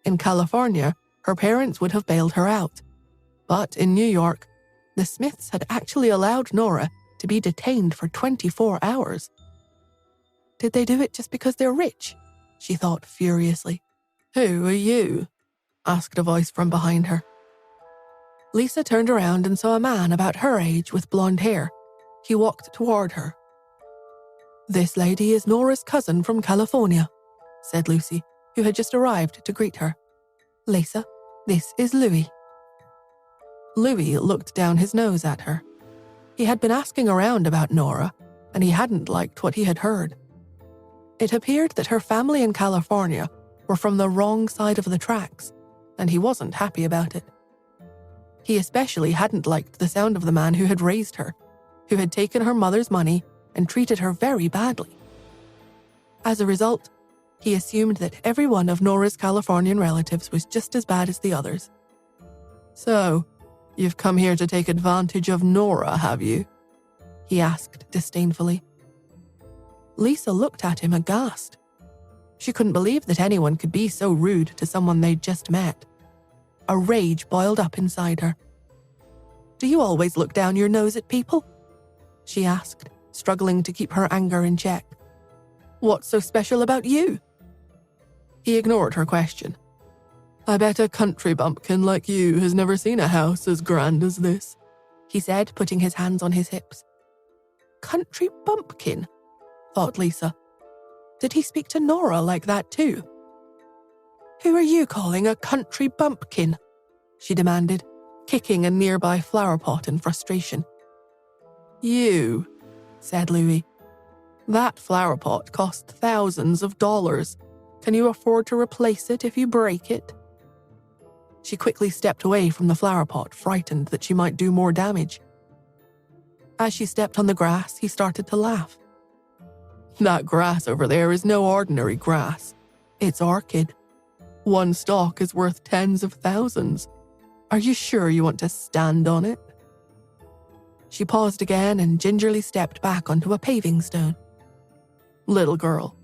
In California, her parents would have bailed her out. But in New York, the Smiths had actually allowed Nora to be detained for 24 hours. Did they do it just because they're rich? She thought furiously. "Who are you?" asked a voice from behind her. Lisa turned around and saw a man about her age with blonde hair. He walked toward her. "This lady is Nora's cousin from California," said Lucy, who had just arrived to greet her. "Lisa, this is Louis." Louis looked down his nose at her. He had been asking around about Nora, and he hadn't liked what he had heard. It appeared that her family in California were from the wrong side of the tracks, and he wasn't happy about it. He especially hadn't liked the sound of the man who had raised her, who had taken her mother's money and treated her very badly. As a result, he assumed that every one of Nora's Californian relatives was just as bad as the others. "So, you've come here to take advantage of Nora, have you?" he asked disdainfully. Lisa looked at him aghast. She couldn't believe that anyone could be so rude to someone they'd just met. A rage boiled up inside her. "Do you always look down your nose at people?" she asked, struggling to keep her anger in check. "What's so special about you?" He ignored her question. "I bet a country bumpkin like you has never seen a house as grand as this," he said, putting his hands on his hips. Country bumpkin, thought Lisa. Did he speak to Nora like that too? "Who are you calling a country bumpkin?" she demanded, kicking a nearby flower pot in frustration. "You," said Louis. "That flower pot cost thousands of dollars. Can you afford to replace it if you break it?" She quickly stepped away from the flower pot, frightened that she might do more damage. As she stepped on the grass, he started to laugh. "That grass over there is no ordinary grass. It's orchid. One stalk is worth tens of thousands. Are you sure you want to stand on it?" She paused again and gingerly stepped back onto a paving stone. "Little girl,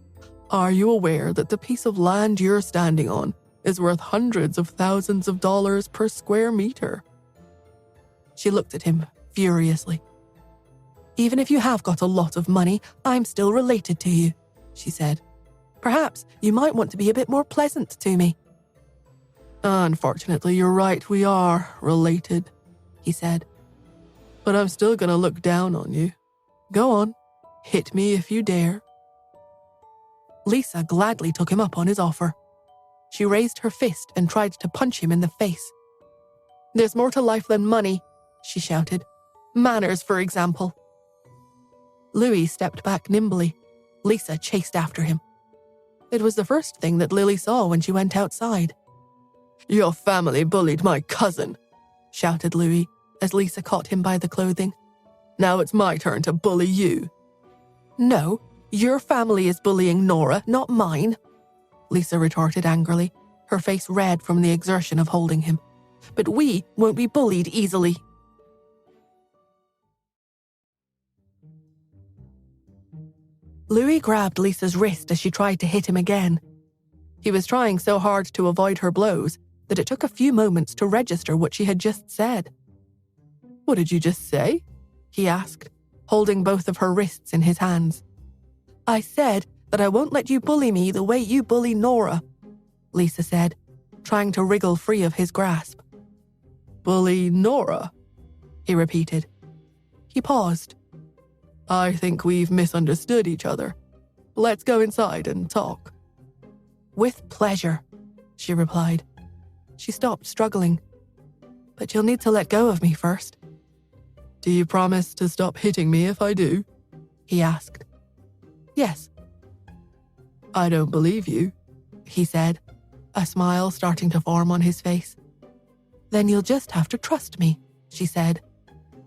are you aware that the piece of land you're standing on is worth hundreds of thousands of dollars per square meter?" She looked at him furiously. "Even if you have got a lot of money, I'm still related to you," she said. "Perhaps you might want to be a bit more pleasant to me." "Unfortunately, you're right, we are related," he said. "But I'm still gonna look down on you. Go on, hit me if you dare." Lisa gladly took him up on his offer. She raised her fist and tried to punch him in the face. "There's more to life than money," she shouted. "Manners, for example." Louis stepped back nimbly. Lisa chased after him. It was the first thing that Lily saw when she went outside. "Your family bullied my cousin," shouted Louis as Lisa caught him by the clothing. "Now it's my turn to bully you." "No, your family is bullying Nora, not mine," Lisa retorted angrily, her face red from the exertion of holding him. "But we won't be bullied easily." Louis grabbed Lisa's wrist as she tried to hit him again. He was trying so hard to avoid her blows that it took a few moments to register what she had just said. "What did you just say?" he asked, holding both of her wrists in his hands. "I said that I won't let you bully me the way you bully Nora," Lisa said, trying to wriggle free of his grasp. "Bully Nora?" he repeated. He paused. "I think we've misunderstood each other. Let's go inside and talk." "With pleasure," she replied. She stopped struggling. "But you'll need to let go of me first." "Do you promise to stop hitting me if I do?" he asked. "Yes." "I don't believe you," he said, a smile starting to form on his face. "Then you'll just have to trust me," she said.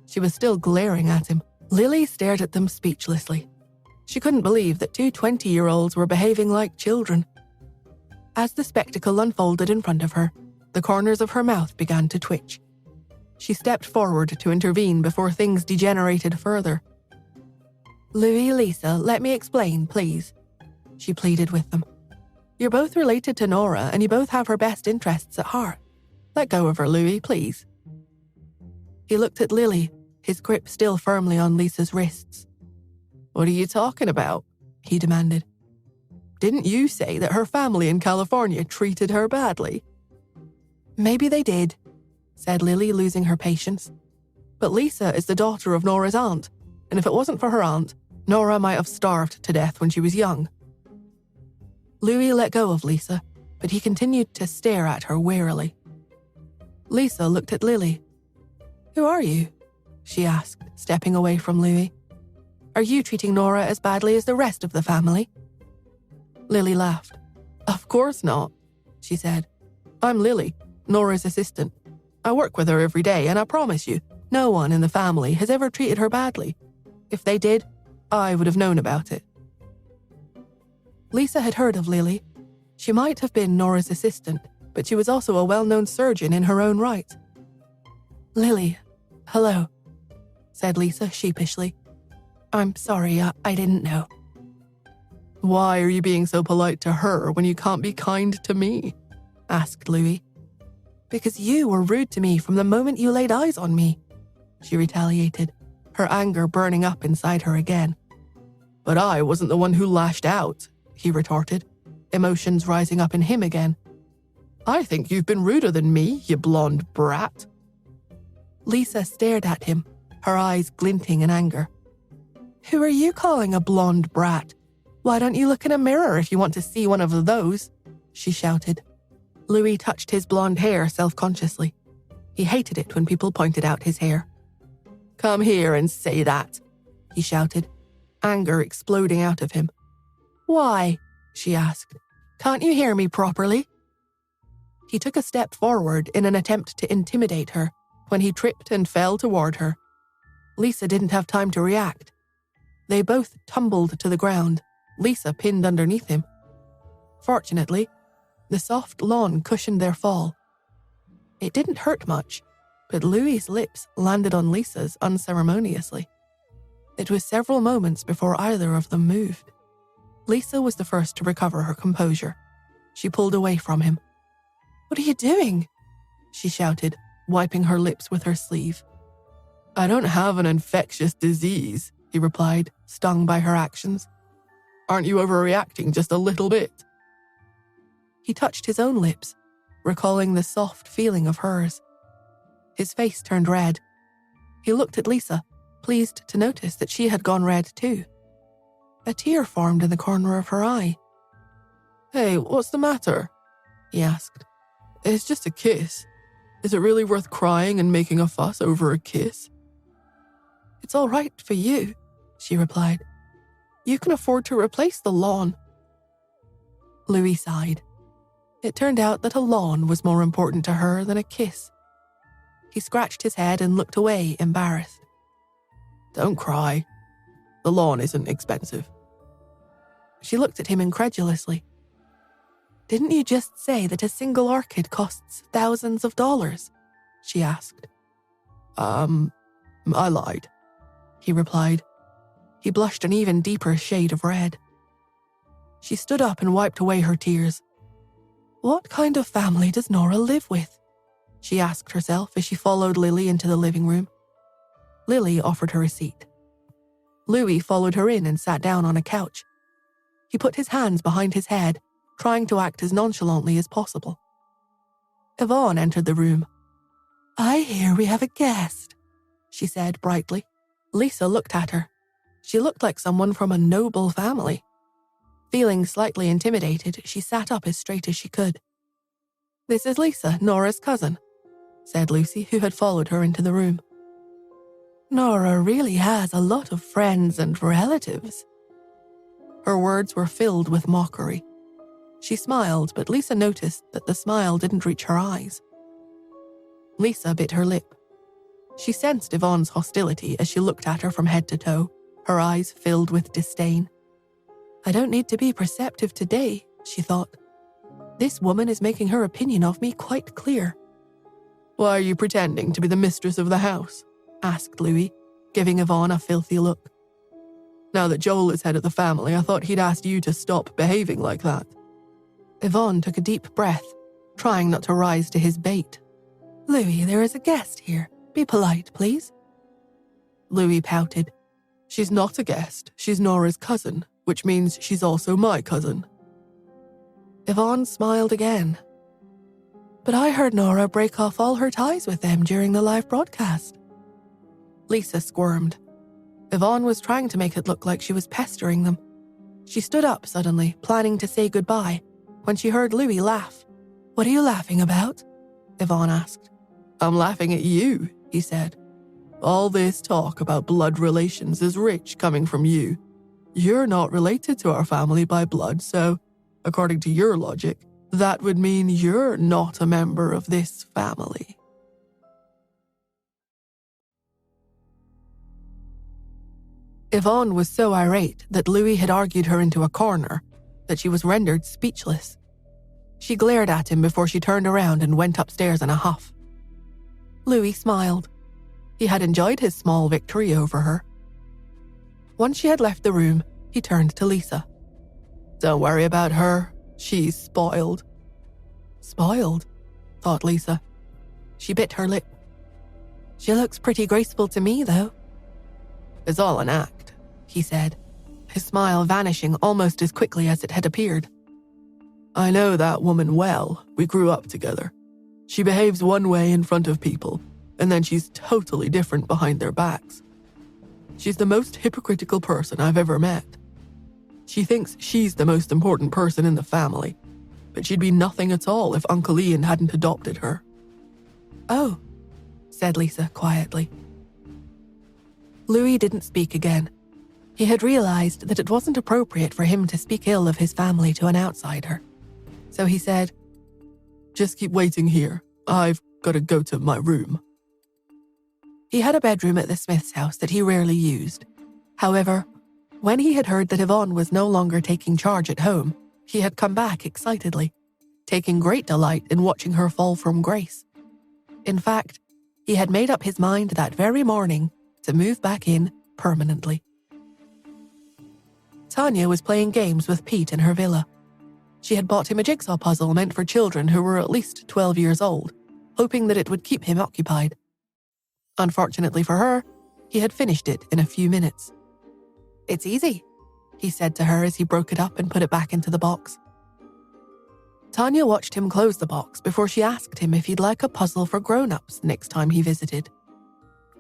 She was still glaring at him. Lily stared at them speechlessly. She couldn't believe that two 20-year-olds were behaving like children. As the spectacle unfolded in front of her, the corners of her mouth began to twitch. She stepped forward to intervene before things degenerated further. "Louis, Lisa, let me explain, please," she pleaded with them. "You're both related to Nora and you both have her best interests at heart. Let go of her, Louis, please." He looked at Lily, his grip still firmly on Lisa's wrists. "What are you talking about?" he demanded. "Didn't you say that her family in California treated her badly?" "Maybe they did," said Lily, losing her patience. "But Lisa is the daughter of Nora's aunt, and if it wasn't for her aunt, Nora might have starved to death when she was young." Louis let go of Lisa, but he continued to stare at her warily. Lisa looked at Lily. "Who are you?" she asked, stepping away from Louis. "Are you treating Nora as badly as the rest of the family?" Lily laughed. "Of course not," she said. "I'm Lily, Nora's assistant. I work with her every day, and I promise you, no one in the family has ever treated her badly. If they did, I would have known about it." Lisa had heard of Lily. She might have been Nora's assistant, but she was also a well-known surgeon in her own right. "Lily, hello," said Lisa sheepishly. "I'm sorry, I didn't know." "Why are you being so polite to her when you can't be kind to me?" asked Louis. "Because you were rude to me from the moment you laid eyes on me," she retaliated, her anger burning up inside her again. "But I wasn't the one who lashed out," he retorted, emotions rising up in him again. "I think you've been ruder than me, you blonde brat." Lisa stared at him, her eyes glinting in anger. "Who are you calling a blonde brat? Why don't you look in a mirror if you want to see one of those?" she shouted. Louis touched his blonde hair self-consciously. He hated it when people pointed out his hair. "Come here and say that," he shouted, anger exploding out of him. "Why?" she asked. "Can't you hear me properly?" He took a step forward in an attempt to intimidate her when he tripped and fell toward her. Lisa didn't have time to react. They both tumbled to the ground, Lisa pinned underneath him. Fortunately, the soft lawn cushioned their fall. It didn't hurt much, but Louis's lips landed on Lisa's unceremoniously. It was several moments before either of them moved. Lisa was the first to recover her composure. She pulled away from him. "What are you doing?" she shouted, wiping her lips with her sleeve. "I don't have an infectious disease," he replied, stung by her actions. "Aren't you overreacting just a little bit?" He touched his own lips, recalling the soft feeling of hers. His face turned red. He looked at Lisa, pleased to notice that she had gone red too. A tear formed in the corner of her eye. "Hey, what's the matter?" he asked. "It's just a kiss. Is it really worth crying and making a fuss over a kiss?" "It's all right for you," she replied. "You can afford to replace the lawn." Louis sighed. It turned out that a lawn was more important to her than a kiss. He scratched his head and looked away, embarrassed. "Don't cry. The lawn isn't expensive." She looked at him incredulously. "Didn't you just say that a single orchid costs thousands of dollars?" she asked. I lied," he replied. He blushed an even deeper shade of red. She stood up and wiped away her tears. What kind of family does Nora live with? She asked herself as she followed Lily into the living room. Lily offered her a seat. Louis followed her in and sat down on a couch. He put his hands behind his head, trying to act as nonchalantly as possible. Yvonne entered the room. "I hear we have a guest," she said brightly. Lisa looked at her. She looked like someone from a noble family. Feeling slightly intimidated, she sat up as straight as she could. "This is Lisa, Nora's cousin," said Lucy, who had followed her into the room. "Nora really has a lot of friends and relatives." Her words were filled with mockery. She smiled, but Lisa noticed that the smile didn't reach her eyes. Lisa bit her lip. She sensed Yvonne's hostility as she looked at her from head to toe, her eyes filled with disdain. "I don't need to be perceptive today," she thought. "This woman is making her opinion of me quite clear." "Why are you pretending to be the mistress of the house?" asked Louis, giving Yvonne a filthy look. "Now that Joel is head of the family, I thought he'd asked you to stop behaving like that." Yvonne took a deep breath, trying not to rise to his bait. "Louis, there is a guest here. Be polite, please." Louis pouted. "She's not a guest. She's Nora's cousin, which means she's also my cousin." Yvonne smiled again. "But I heard Nora break off all her ties with them during the live broadcast." Lisa squirmed. Yvonne was trying to make it look like she was pestering them. She stood up suddenly, planning to say goodbye, when she heard Louis laugh. "What are you laughing about?" Yvonne asked. "I'm laughing at you," he said. "All this talk about blood relations is rich coming from you. You're not related to our family by blood, so, according to your logic, that would mean you're not a member of this family." Yvonne was so irate that Louis had argued her into a corner that she was rendered speechless. She glared at him before she turned around and went upstairs in a huff. Louis smiled. He had enjoyed his small victory over her. Once she had left the room, he turned to Lisa. "Don't worry about her. She's spoiled." "Spoiled?" thought Lisa. She bit her lip. "She looks pretty graceful to me, though." "It's all an act," he said, his smile vanishing almost as quickly as it had appeared. "I know that woman well. We grew up together. She behaves one way in front of people, and then she's totally different behind their backs. She's the most hypocritical person I've ever met. She thinks she's the most important person in the family, but she'd be nothing at all if Uncle Ian hadn't adopted her." "Oh," said Lisa quietly. Louis didn't speak again. He had realized that it wasn't appropriate for him to speak ill of his family to an outsider. So he said, "Just keep waiting here. I've got to go to my room." He had a bedroom at the Smiths' house that he rarely used. However, when he had heard that Yvonne was no longer taking charge at home, he had come back excitedly, taking great delight in watching her fall from grace. In fact, He had made up his mind that very morning to move back in permanently. Tanya was playing games with Pete in her villa. She had bought him a jigsaw puzzle meant for children who were at least 12 years old, hoping that it would keep him occupied. Unfortunately for her, he had finished it in a few minutes. "It's easy," he said to her as he broke it up and put it back into the box. Tanya watched him close the box before she asked him if he'd like a puzzle for grown-ups next time he visited.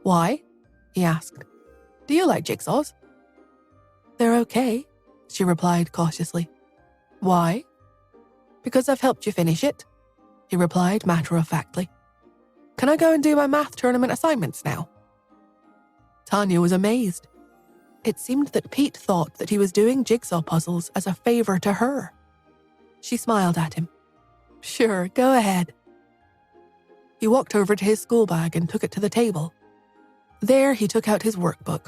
"Why?" he asked. "Do you like jigsaws?" "They're okay," she replied cautiously. "Why?" "Because I've helped you finish it," he replied matter-of-factly. "Can I go and do my math tournament assignments now?" Tanya was amazed. It seemed that Pete thought that he was doing jigsaw puzzles as a favor to her. She smiled at him. "Sure, go ahead." He walked over to his school bag and took it to the table. There he took out his workbook.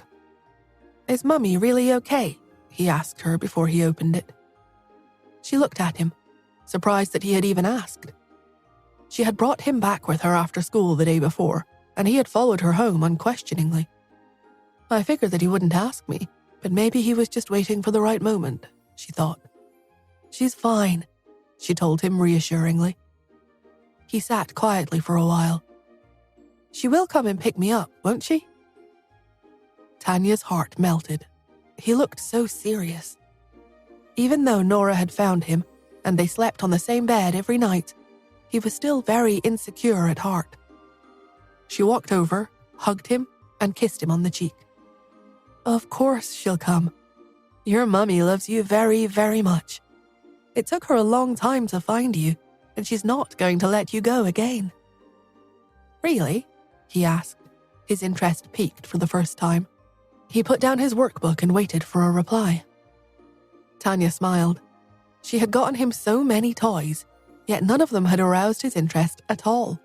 "Is Mummy really okay?" he asked her before he opened it. She looked at him, surprised that he had even asked. She had brought him back with her after school the day before, and he had followed her home unquestioningly. I figured that he wouldn't ask me, but maybe he was just waiting for the right moment, she thought. "She's fine," she told him reassuringly. He sat quietly for a while. "She will come and pick me up, won't she?" Tanya's heart melted. He looked so serious. Even though Nora had found him, and they slept on the same bed every night, he was still very insecure at heart. She walked over, hugged him, and kissed him on the cheek. "Of course she'll come. Your mummy loves you very, very much. It took her a long time to find you, and she's not going to let you go again." "Really?" he asked, his interest piqued for the first time. He put down his workbook and waited for a reply. Tanya smiled. She had gotten him so many toys, yet none of them had aroused his interest at all.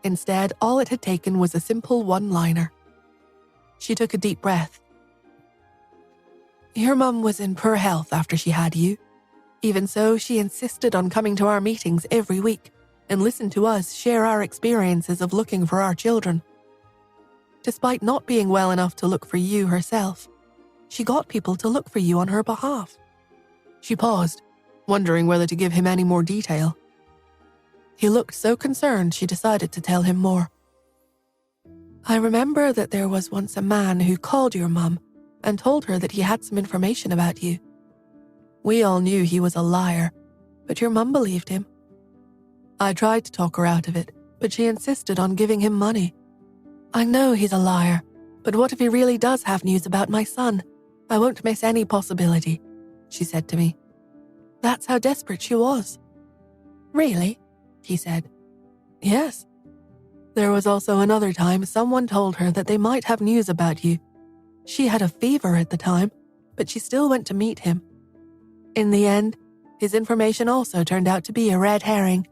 Instead, all it had taken was a simple one-liner. She took a deep breath. "Your mum was in poor health after she had you. Even so, she insisted on coming to our meetings every week and listened to us share our experiences of looking for our children. Despite not being well enough to look for you herself, she got people to look for you on her behalf." She paused, wondering whether to give him any more detail. He looked so concerned she decided to tell him more. "I remember that there was once a man who called your mum and told her that he had some information about you. We all knew he was a liar, but your mum believed him. I tried to talk her out of it, but she insisted on giving him money. I know he's a liar, but what if he really does have news about my son? I won't miss any possibility," she said to me. That's how desperate she was. "Really?" he said. "Yes. There was also another time someone told her that they might have news about you. She had a fever at the time, but she still went to meet him. In the end, his information also turned out to be a red herring,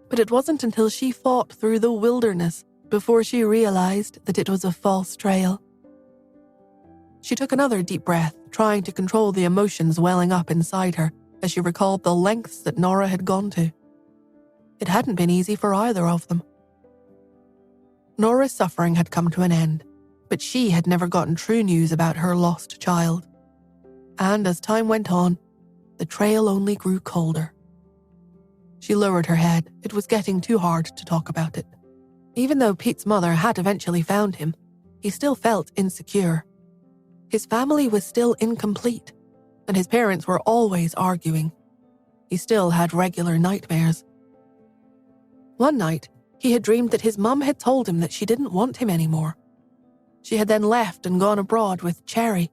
but it wasn't until she fought through the wilderness before she realized that it was a false trail." She took another deep breath, trying to control the emotions welling up inside her as she recalled the lengths that Nora had gone to. It hadn't been easy for either of them. Nora's suffering had come to an end, but she had never gotten true news about her lost child. And as time went on, the trail only grew colder. She lowered her head. It was getting too hard to talk about it. Even though Pete's mother had eventually found him, he still felt insecure. His family was still incomplete, and his parents were always arguing. He still had regular nightmares. One night, he had dreamed that his mum had told him that she didn't want him anymore. She had then left and gone abroad with Cherry.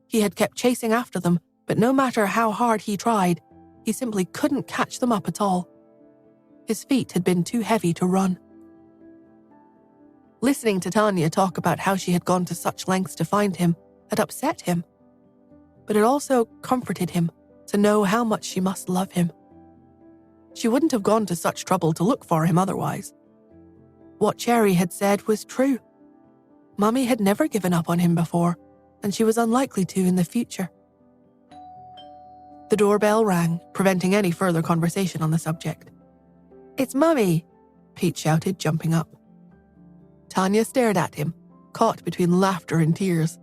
He had kept chasing after them, but no matter how hard he tried, he simply couldn't catch them up at all. His feet had been too heavy to run. Listening to Tanya talk about how she had gone to such lengths to find him had upset him, but it also comforted him to know how much she must love him. She wouldn't have gone to such trouble to look for him otherwise. What Cherry had said was true. Mummy had never given up on him before, and she was unlikely to in the future. The doorbell rang, preventing any further conversation on the subject. "It's Mummy," Pete shouted, jumping up. Tanya stared at him, caught between laughter and tears.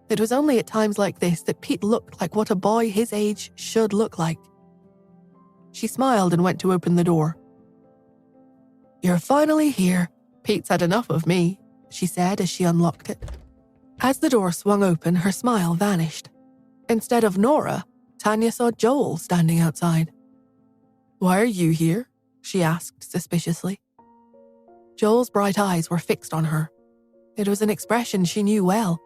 It was only at times like this that Pete looked like what a boy his age should look like. She smiled and went to open the door. "You're finally here. Pete's had enough of me," she said as she unlocked it. As the door swung open, her smile vanished. Instead of Nora, Tanya saw Joel standing outside. "Why are you here?" she asked suspiciously. Joel's bright eyes were fixed on her. It was an expression she knew well.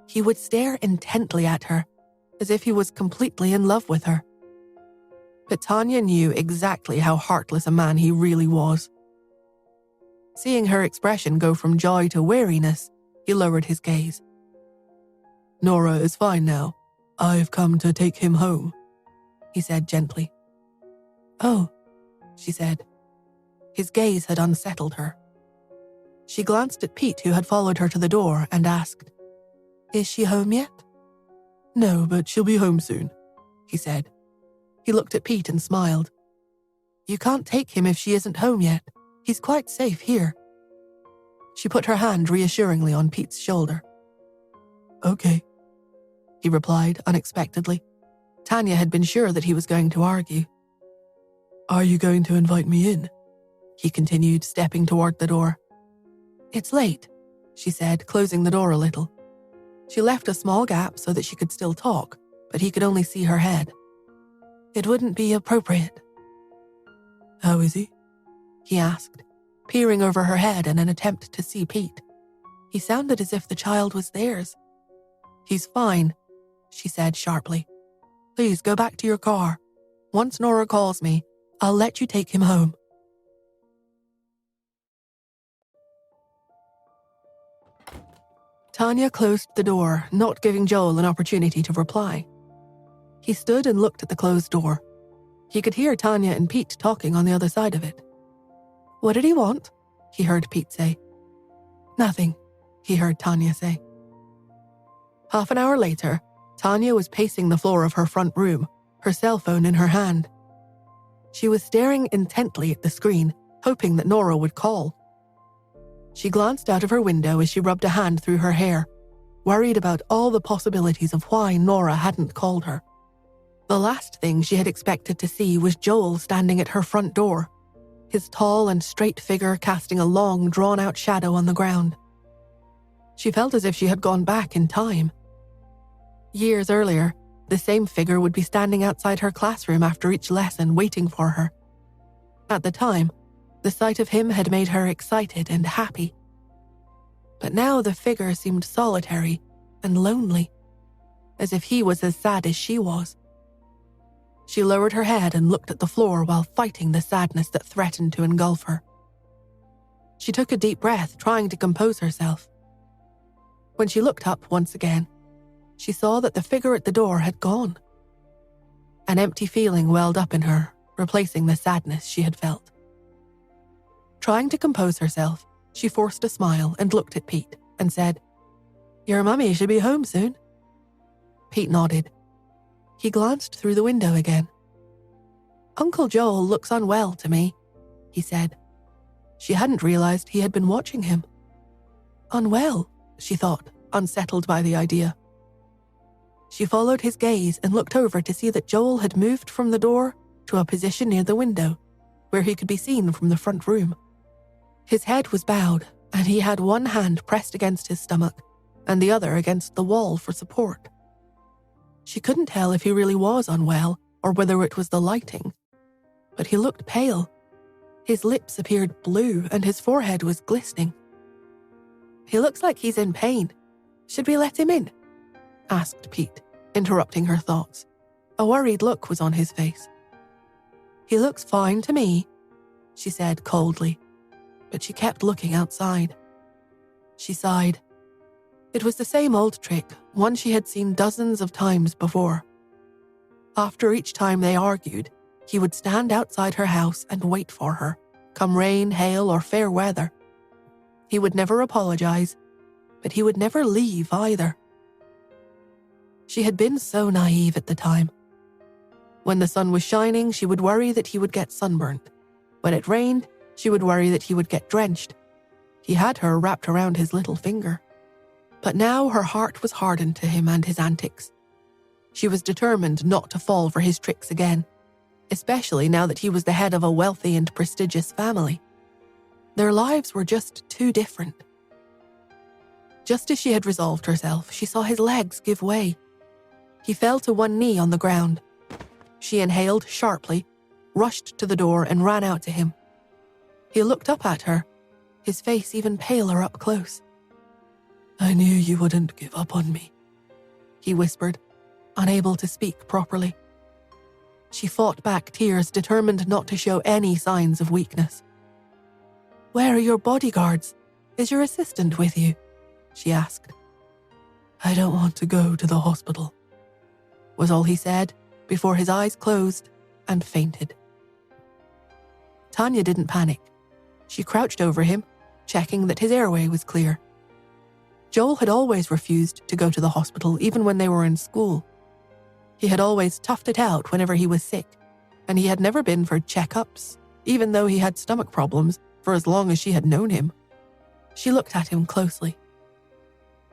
He would stare intently at her, as if he was completely in love with her. But Tanya knew exactly how heartless a man he really was. Seeing her expression go from joy to weariness, he lowered his gaze. "Nora is fine now. I've come to take him home," he said gently. "Oh," she said. His gaze had unsettled her. She glanced at Pete, who had followed her to the door, and asked, "Is she home yet?" "No, but she'll be home soon," he said. He looked at Pete and smiled. "You can't take him if she isn't home yet. He's quite safe here." She put her hand reassuringly on Pete's shoulder. "Okay," he replied unexpectedly. Tanya had been sure that he was going to argue. "Are you going to invite me in?" he continued, stepping toward the door. "It's late," she said, closing the door a little. She left a small gap so that she could still talk, but he could only see her head. "It wouldn't be appropriate." "How is he?" he asked, peering over her head in an attempt to see Pete. He sounded as if the child was theirs. "He's fine," she said sharply. "Please go back to your car. Once Nora calls me, I'll let you take him home." Tanya closed the door, not giving Joel an opportunity to reply. He stood and looked at the closed door. He could hear Tanya and Pete talking on the other side of it. "What did he want?" he heard Pete say. "Nothing," he heard Tanya say. Half an hour later, Tanya was pacing the floor of her front room, her cell phone in her hand. She was staring intently at the screen, hoping that Nora would call. She glanced out of her window as she rubbed a hand through her hair, worried about all the possibilities of why Nora hadn't called her. The last thing she had expected to see was Joel standing at her front door, his tall and straight figure casting a long, drawn-out shadow on the ground. She felt as if she had gone back in time. Years earlier, the same figure would be standing outside her classroom after each lesson waiting for her. At the time, the sight of him had made her excited and happy. But now the figure seemed solitary and lonely, as if he was as sad as she was. She lowered her head and looked at the floor while fighting the sadness that threatened to engulf her. She took a deep breath, trying to compose herself. When she looked up once again, she saw that the figure at the door had gone. An empty feeling welled up in her, replacing the sadness she had felt. Trying to compose herself, she forced a smile and looked at Pete and said, "Your mummy should be home soon." Pete nodded. He glanced through the window again. "Uncle Joel looks unwell to me," he said. She hadn't realized he had been watching him. Unwell, she thought, unsettled by the idea. She followed his gaze and looked over to see that Joel had moved from the door to a position near the window, where he could be seen from the front room. His head was bowed, and he had one hand pressed against his stomach and the other against the wall for support. She couldn't tell if he really was unwell or whether it was the lighting, but he looked pale. His lips appeared blue and his forehead was glistening. "He looks like he's in pain. Should we let him in?" asked Pete, interrupting her thoughts. A worried look was on his face. "He looks fine to me," she said coldly, but she kept looking outside. She sighed. It was the same old trick, one she had seen dozens of times before. After each time they argued, he would stand outside her house and wait for her, come rain, hail, or fair weather. He would never apologize, but he would never leave either. She had been so naive at the time. When the sun was shining, she would worry that he would get sunburnt. When it rained, she would worry that he would get drenched. He had her wrapped around his little finger. But now her heart was hardened to him and his antics. She was determined not to fall for his tricks again, especially now that he was the head of a wealthy and prestigious family. Their lives were just too different. Just as she had resolved herself, she saw his legs give way. He fell to one knee on the ground. She inhaled sharply, rushed to the door, and ran out to him. He looked up at her, his face even paler up close. "I knew you wouldn't give up on me," he whispered, unable to speak properly. She fought back tears, determined not to show any signs of weakness. "Where are your bodyguards? Is your assistant with you?" she asked. "I don't want to go to the hospital," was all he said before his eyes closed and fainted. Tanya didn't panic. She crouched over him, checking that his airway was clear. Joel had always refused to go to the hospital even when they were in school. He had always toughed it out whenever he was sick, and he had never been for checkups, even though he had stomach problems for as long as she had known him. She looked at him closely.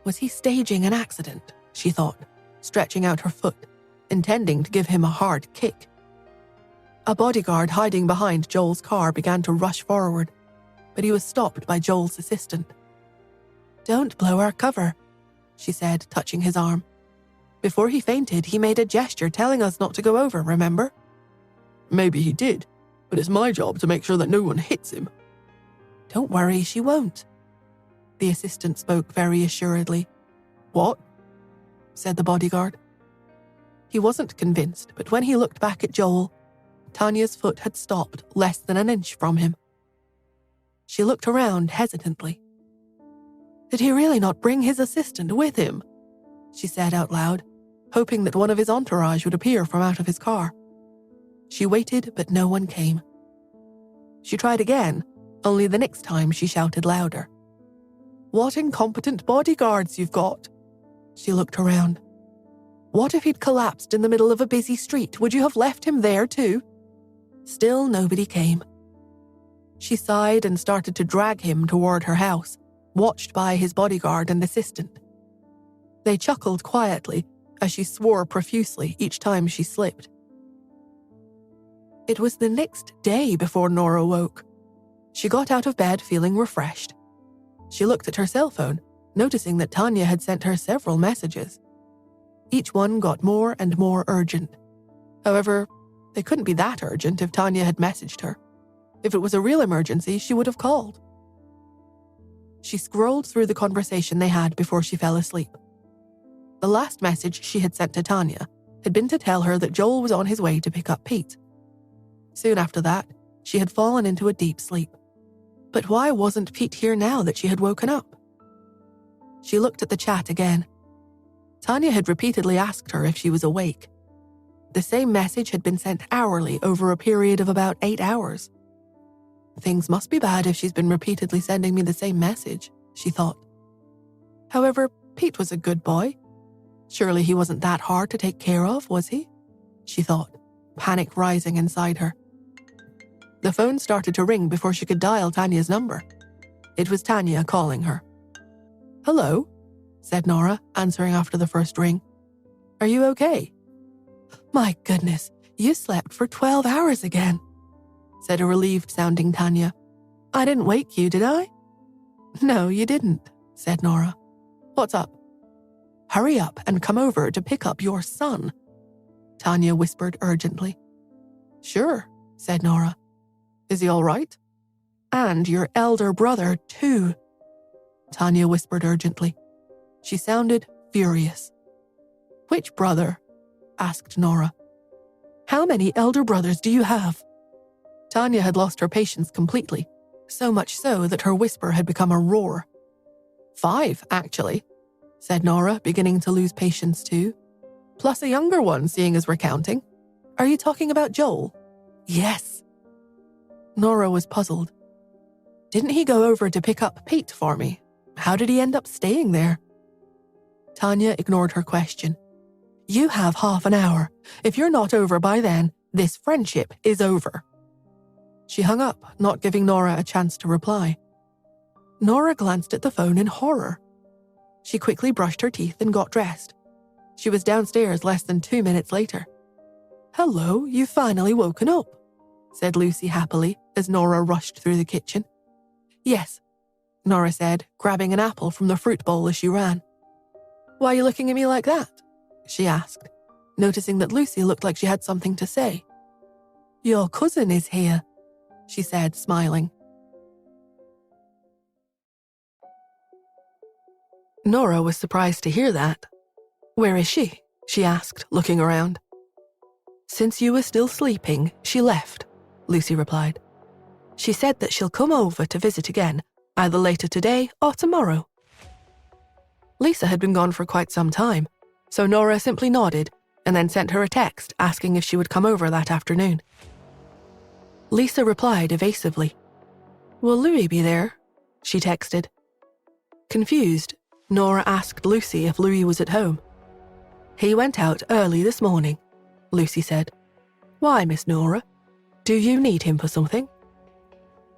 Was he staging an accident, she thought, stretching out her foot, intending to give him a hard kick. A bodyguard hiding behind Joel's car began to rush forward, but he was stopped by Joel's assistant. "Don't blow our cover," she said, touching his arm. "Before he fainted, he made a gesture telling us not to go over, remember?" "Maybe he did, but it's my job to make sure that no one hits him." "Don't worry, she won't." The assistant spoke very assuredly. "What?" said the bodyguard. He wasn't convinced, but when he looked back at Joel, Tanya's foot had stopped less than an inch from him. She looked around hesitantly. "Did he really not bring his assistant with him?" she said out loud, hoping that one of his entourage would appear from out of his car. She waited, but no one came. She tried again, only the next time she shouted louder. "What incompetent bodyguards you've got!" She looked around. "What if he'd collapsed in the middle of a busy street? Would you have left him there too?" Still nobody came. She sighed and started to drag him toward her house, watched by his bodyguard and assistant. They chuckled quietly as she swore profusely each time she slipped. It was the next day before Nora woke. She got out of bed feeling refreshed. She looked at her cell phone, noticing that Tanya had sent her several messages. Each one got more and more urgent. However, they couldn't be that urgent if Tanya had messaged her. If it was a real emergency, she would have called. She scrolled through the conversation they had before she fell asleep. The last message she had sent to Tanya had been to tell her that Joel was on his way to pick up Pete. Soon after that, she had fallen into a deep sleep. But why wasn't Pete here now that she had woken up? She looked at the chat again. Tanya had repeatedly asked her if she was awake. The same message had been sent hourly over a period of about 8 hours. Things must be bad if she's been repeatedly sending me the same message, she thought. However, Pete was a good boy. Surely he wasn't that hard to take care of, was he? She thought, panic rising inside her. The phone started to ring before she could dial Tanya's number. It was Tanya calling her. "Hello," said Nora, answering after the first ring. "Are you okay?" "My goodness, you slept for 12 hours again," said a relieved-sounding Tanya. "I didn't wake you, did I?" "No, you didn't," said Nora. "What's up?" "Hurry up and come over to pick up your son," Tanya whispered urgently. "Sure," said Nora. "Is he all right?" "And your elder brother, too," Tanya whispered urgently. She sounded furious. "Which brother?" asked Nora. "How many elder brothers do you have?" Tanya had lost her patience completely, so much so that her whisper had become a roar. "5, actually," said Nora, beginning to lose patience too. "Plus a younger one, seeing as we're counting. Are you talking about Joel?" "Yes." Nora was puzzled. "Didn't he go over to pick up Pete for me? How did he end up staying there?" Tanya ignored her question. "You have half an hour. If you're not over by then, this friendship is over." She hung up, not giving Nora a chance to reply. Nora glanced at the phone in horror. She quickly brushed her teeth and got dressed. She was downstairs less than 2 minutes later. "Hello, you've finally woken up," said Lucy happily as Nora rushed through the kitchen. "Yes," Nora said, grabbing an apple from the fruit bowl as she ran. "Why are you looking at me like that?" she asked, noticing that Lucy looked like she had something to say. "Your cousin is here," she said, smiling. Nora was surprised to hear that. "Where is she?" she asked, looking around. "Since you were still sleeping, she left," Lucy replied. "She said that she'll come over to visit again, either later today or tomorrow." Lisa had been gone for quite some time, so Nora simply nodded and then sent her a text asking if she would come over that afternoon. Lisa replied evasively. "Will Louis be there?" she texted. Confused, Nora asked Lucy if Louis was at home. "He went out early this morning," Lucy said. "Why, Miss Nora? Do you need him for something?"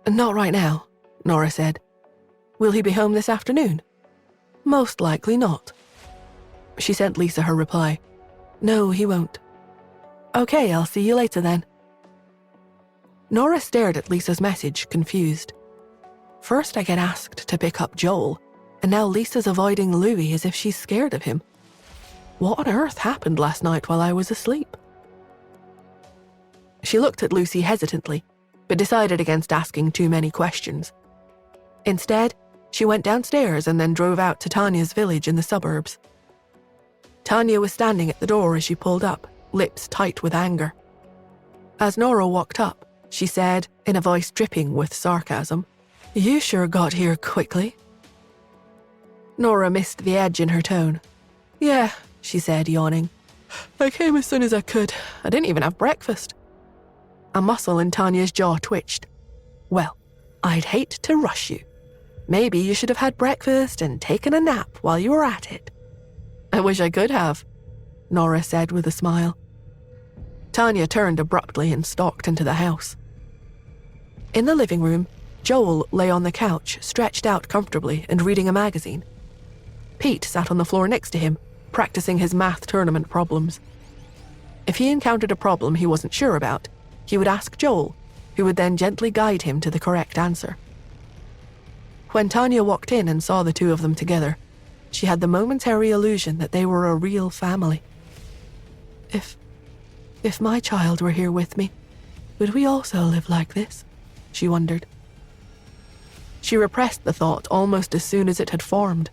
"Not right now," Nora said. "Will he be home this afternoon?" "Most likely not." She sent Lisa her reply. "No, he won't." "Okay, I'll see you later then." Nora stared at Lisa's message, confused. First I get asked to pick up Joel, and now Lisa's avoiding Louis as if she's scared of him. What on earth happened last night while I was asleep? She looked at Lucy hesitantly, but decided against asking too many questions. Instead, she went downstairs and then drove out to Tanya's village in the suburbs. Tanya was standing at the door as she pulled up, lips tight with anger. As Nora walked up, she said, in a voice dripping with sarcasm, "You sure got here quickly." Nora missed the edge in her tone. "Yeah," she said, yawning. "I came as soon as I could. I didn't even have breakfast." A muscle in Tanya's jaw twitched. "Well, I'd hate to rush you. Maybe you should have had breakfast and taken a nap while you were at it." "I wish I could have," Nora said with a smile. Tanya turned abruptly and stalked into the house. In the living room, Joel lay on the couch, stretched out comfortably and reading a magazine. Pete sat on the floor next to him, practicing his math tournament problems. If he encountered a problem he wasn't sure about, he would ask Joel, who would then gently guide him to the correct answer. When Tanya walked in and saw the two of them together, she had the momentary illusion that they were a real family. If my child were here with me, would we also live like this? She wondered. She repressed the thought almost as soon as it had formed.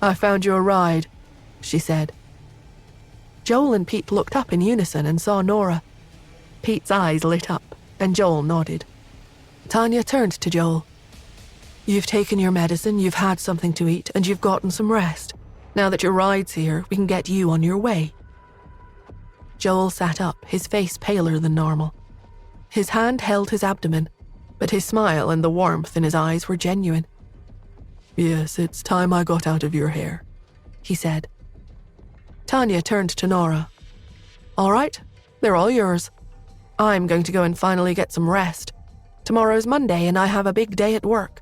"I found you a ride," she said. Joel and Pete looked up in unison and saw Nora. Pete's eyes lit up, and Joel nodded. Tanya turned to Joel. "You've taken your medicine, you've had something to eat, and you've gotten some rest. Now that your ride's here, we can get you on your way." Joel sat up, his face paler than normal. His hand held his abdomen, but his smile and the warmth in his eyes were genuine. "Yes, it's time I got out of your hair," he said. Tanya turned to Nora. "All right, they're all yours. I'm going to go and finally get some rest. Tomorrow's Monday and I have a big day at work.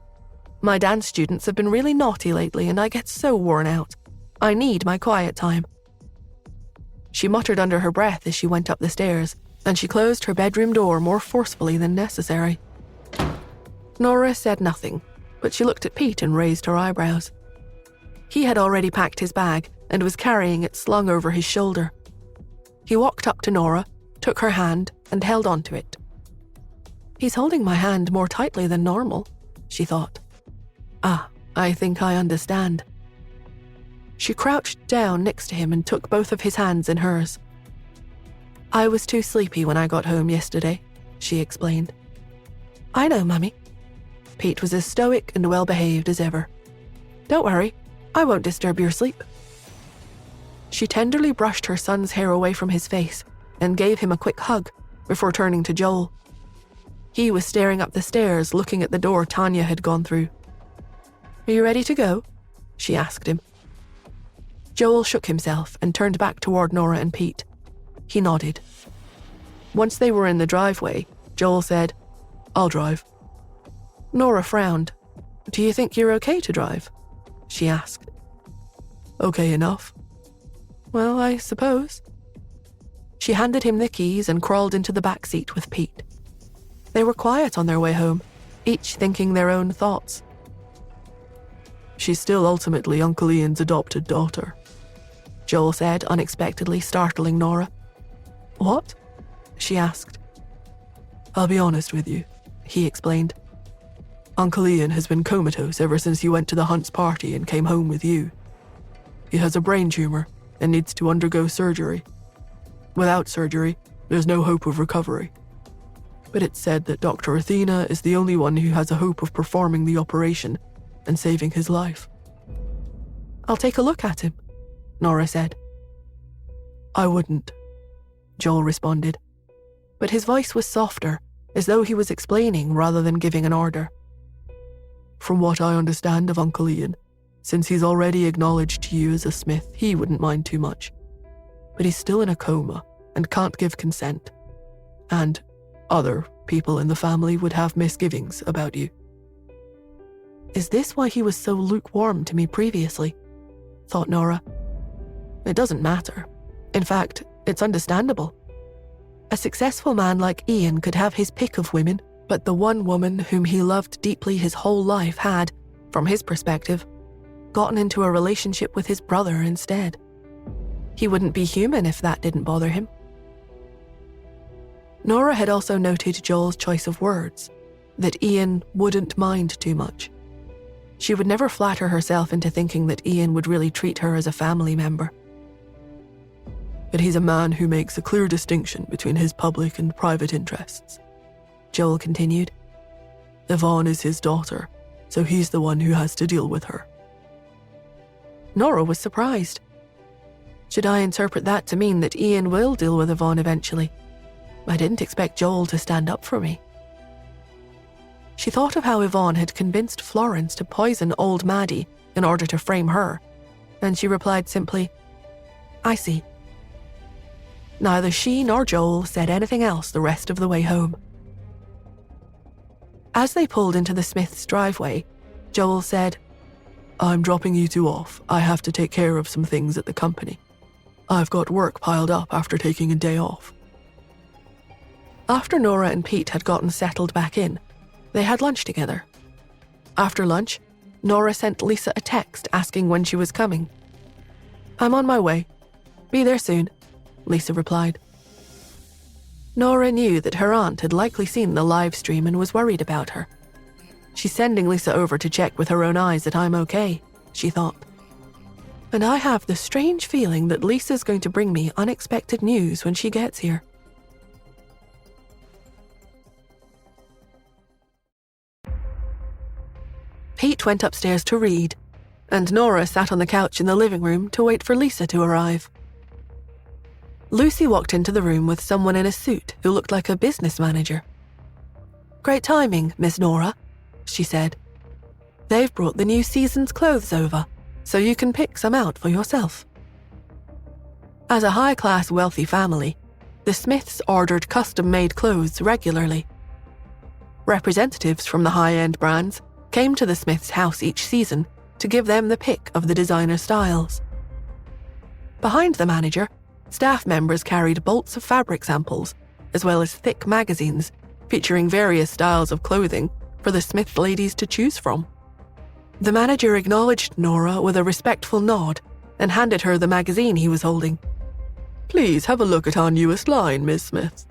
My dance students have been really naughty lately and I get so worn out. I need my quiet time." She muttered under her breath as she went up the stairs, and she closed her bedroom door more forcefully than necessary. Nora said nothing, but she looked at Pete and raised her eyebrows. He had already packed his bag and was carrying it slung over his shoulder. He walked up to Nora, took her hand, and held onto it. "He's holding my hand more tightly than normal," she thought. "Ah, I think I understand." She crouched down next to him and took both of his hands in hers. "I was too sleepy when I got home yesterday," she explained. "I know, Mummy." Pete was as stoic and well-behaved as ever. "Don't worry, I won't disturb your sleep." She tenderly brushed her son's hair away from his face and gave him a quick hug before turning to Joel. He was staring up the stairs, looking at the door Tanya had gone through. "Are you ready to go?" she asked him. Joel shook himself and turned back toward Nora and Pete. He nodded. Once they were in the driveway, Joel said, "I'll drive." Nora frowned. "Do you think you're okay to drive?" she asked. "Okay enough." "Well, I suppose." She handed him the keys and crawled into the back seat with Pete. They were quiet on their way home, each thinking their own thoughts. "She's still ultimately Uncle Ian's adopted daughter," Joel said, unexpectedly startling Nora. "What?" she asked. "I'll be honest with you," he explained. "Uncle Ian has been comatose ever since he went to the Hunt's party and came home with you. He has a brain tumor and needs to undergo surgery. Without surgery, there's no hope of recovery. But it's said that Dr. Athena is the only one who has a hope of performing the operation and saving his life." "I'll take a look at him," Nora said. "I wouldn't," Joel responded, but his voice was softer, as though he was explaining rather than giving an order. "From what I understand of Uncle Ian, since he's already acknowledged you as a Smith, he wouldn't mind too much. But he's still in a coma and can't give consent. And other people in the family would have misgivings about you." "Is this why he was so lukewarm to me previously?" thought Nora. It doesn't matter. In fact, it's understandable. A successful man like Ian could have his pick of women, but the one woman whom he loved deeply his whole life had, from his perspective, gotten into a relationship with his brother instead. He wouldn't be human if that didn't bother him. Nora had also noted Joel's choice of words, that Ian wouldn't mind too much. She would never flatter herself into thinking that Ian would really treat her as a family member. "But he's a man who makes a clear distinction between his public and private interests," Joel continued. "Yvonne is his daughter, so he's the one who has to deal with her." Nora was surprised. Should I interpret that to mean that Ian will deal with Yvonne eventually? I didn't expect Joel to stand up for me. She thought of how Yvonne had convinced Florence to poison old Maddie in order to frame her, and she replied simply, "I see." Neither she nor Joel said anything else the rest of the way home. As they pulled into the Smiths' driveway, Joel said, "I'm dropping you two off. I have to take care of some things at the company. I've got work piled up after taking a day off." After Nora and Pete had gotten settled back in, they had lunch together. After lunch, Nora sent Lisa a text asking when she was coming. "I'm on my way. Be there soon," Lisa replied. Nora knew that her aunt had likely seen the live stream and was worried about her. "She's sending Lisa over to check with her own eyes that I'm okay," she thought. "And I have the strange feeling that Lisa's going to bring me unexpected news when she gets here." Pete went upstairs to read, and Nora sat on the couch in the living room to wait for Lisa to arrive. Lucy walked into the room with someone in a suit who looked like a business manager. "Great timing, Miss Nora," she said. "They've brought the new season's clothes over, so you can pick some out for yourself." As a high-class wealthy family, the Smiths ordered custom-made clothes regularly. Representatives from the high-end brands came to the Smiths' house each season to give them the pick of the designer styles. Behind the manager, staff members carried bolts of fabric samples, as well as thick magazines featuring various styles of clothing for the Smith ladies to choose from. The manager acknowledged Nora with a respectful nod and handed her the magazine he was holding. "Please have a look at our newest line, Miss Smith."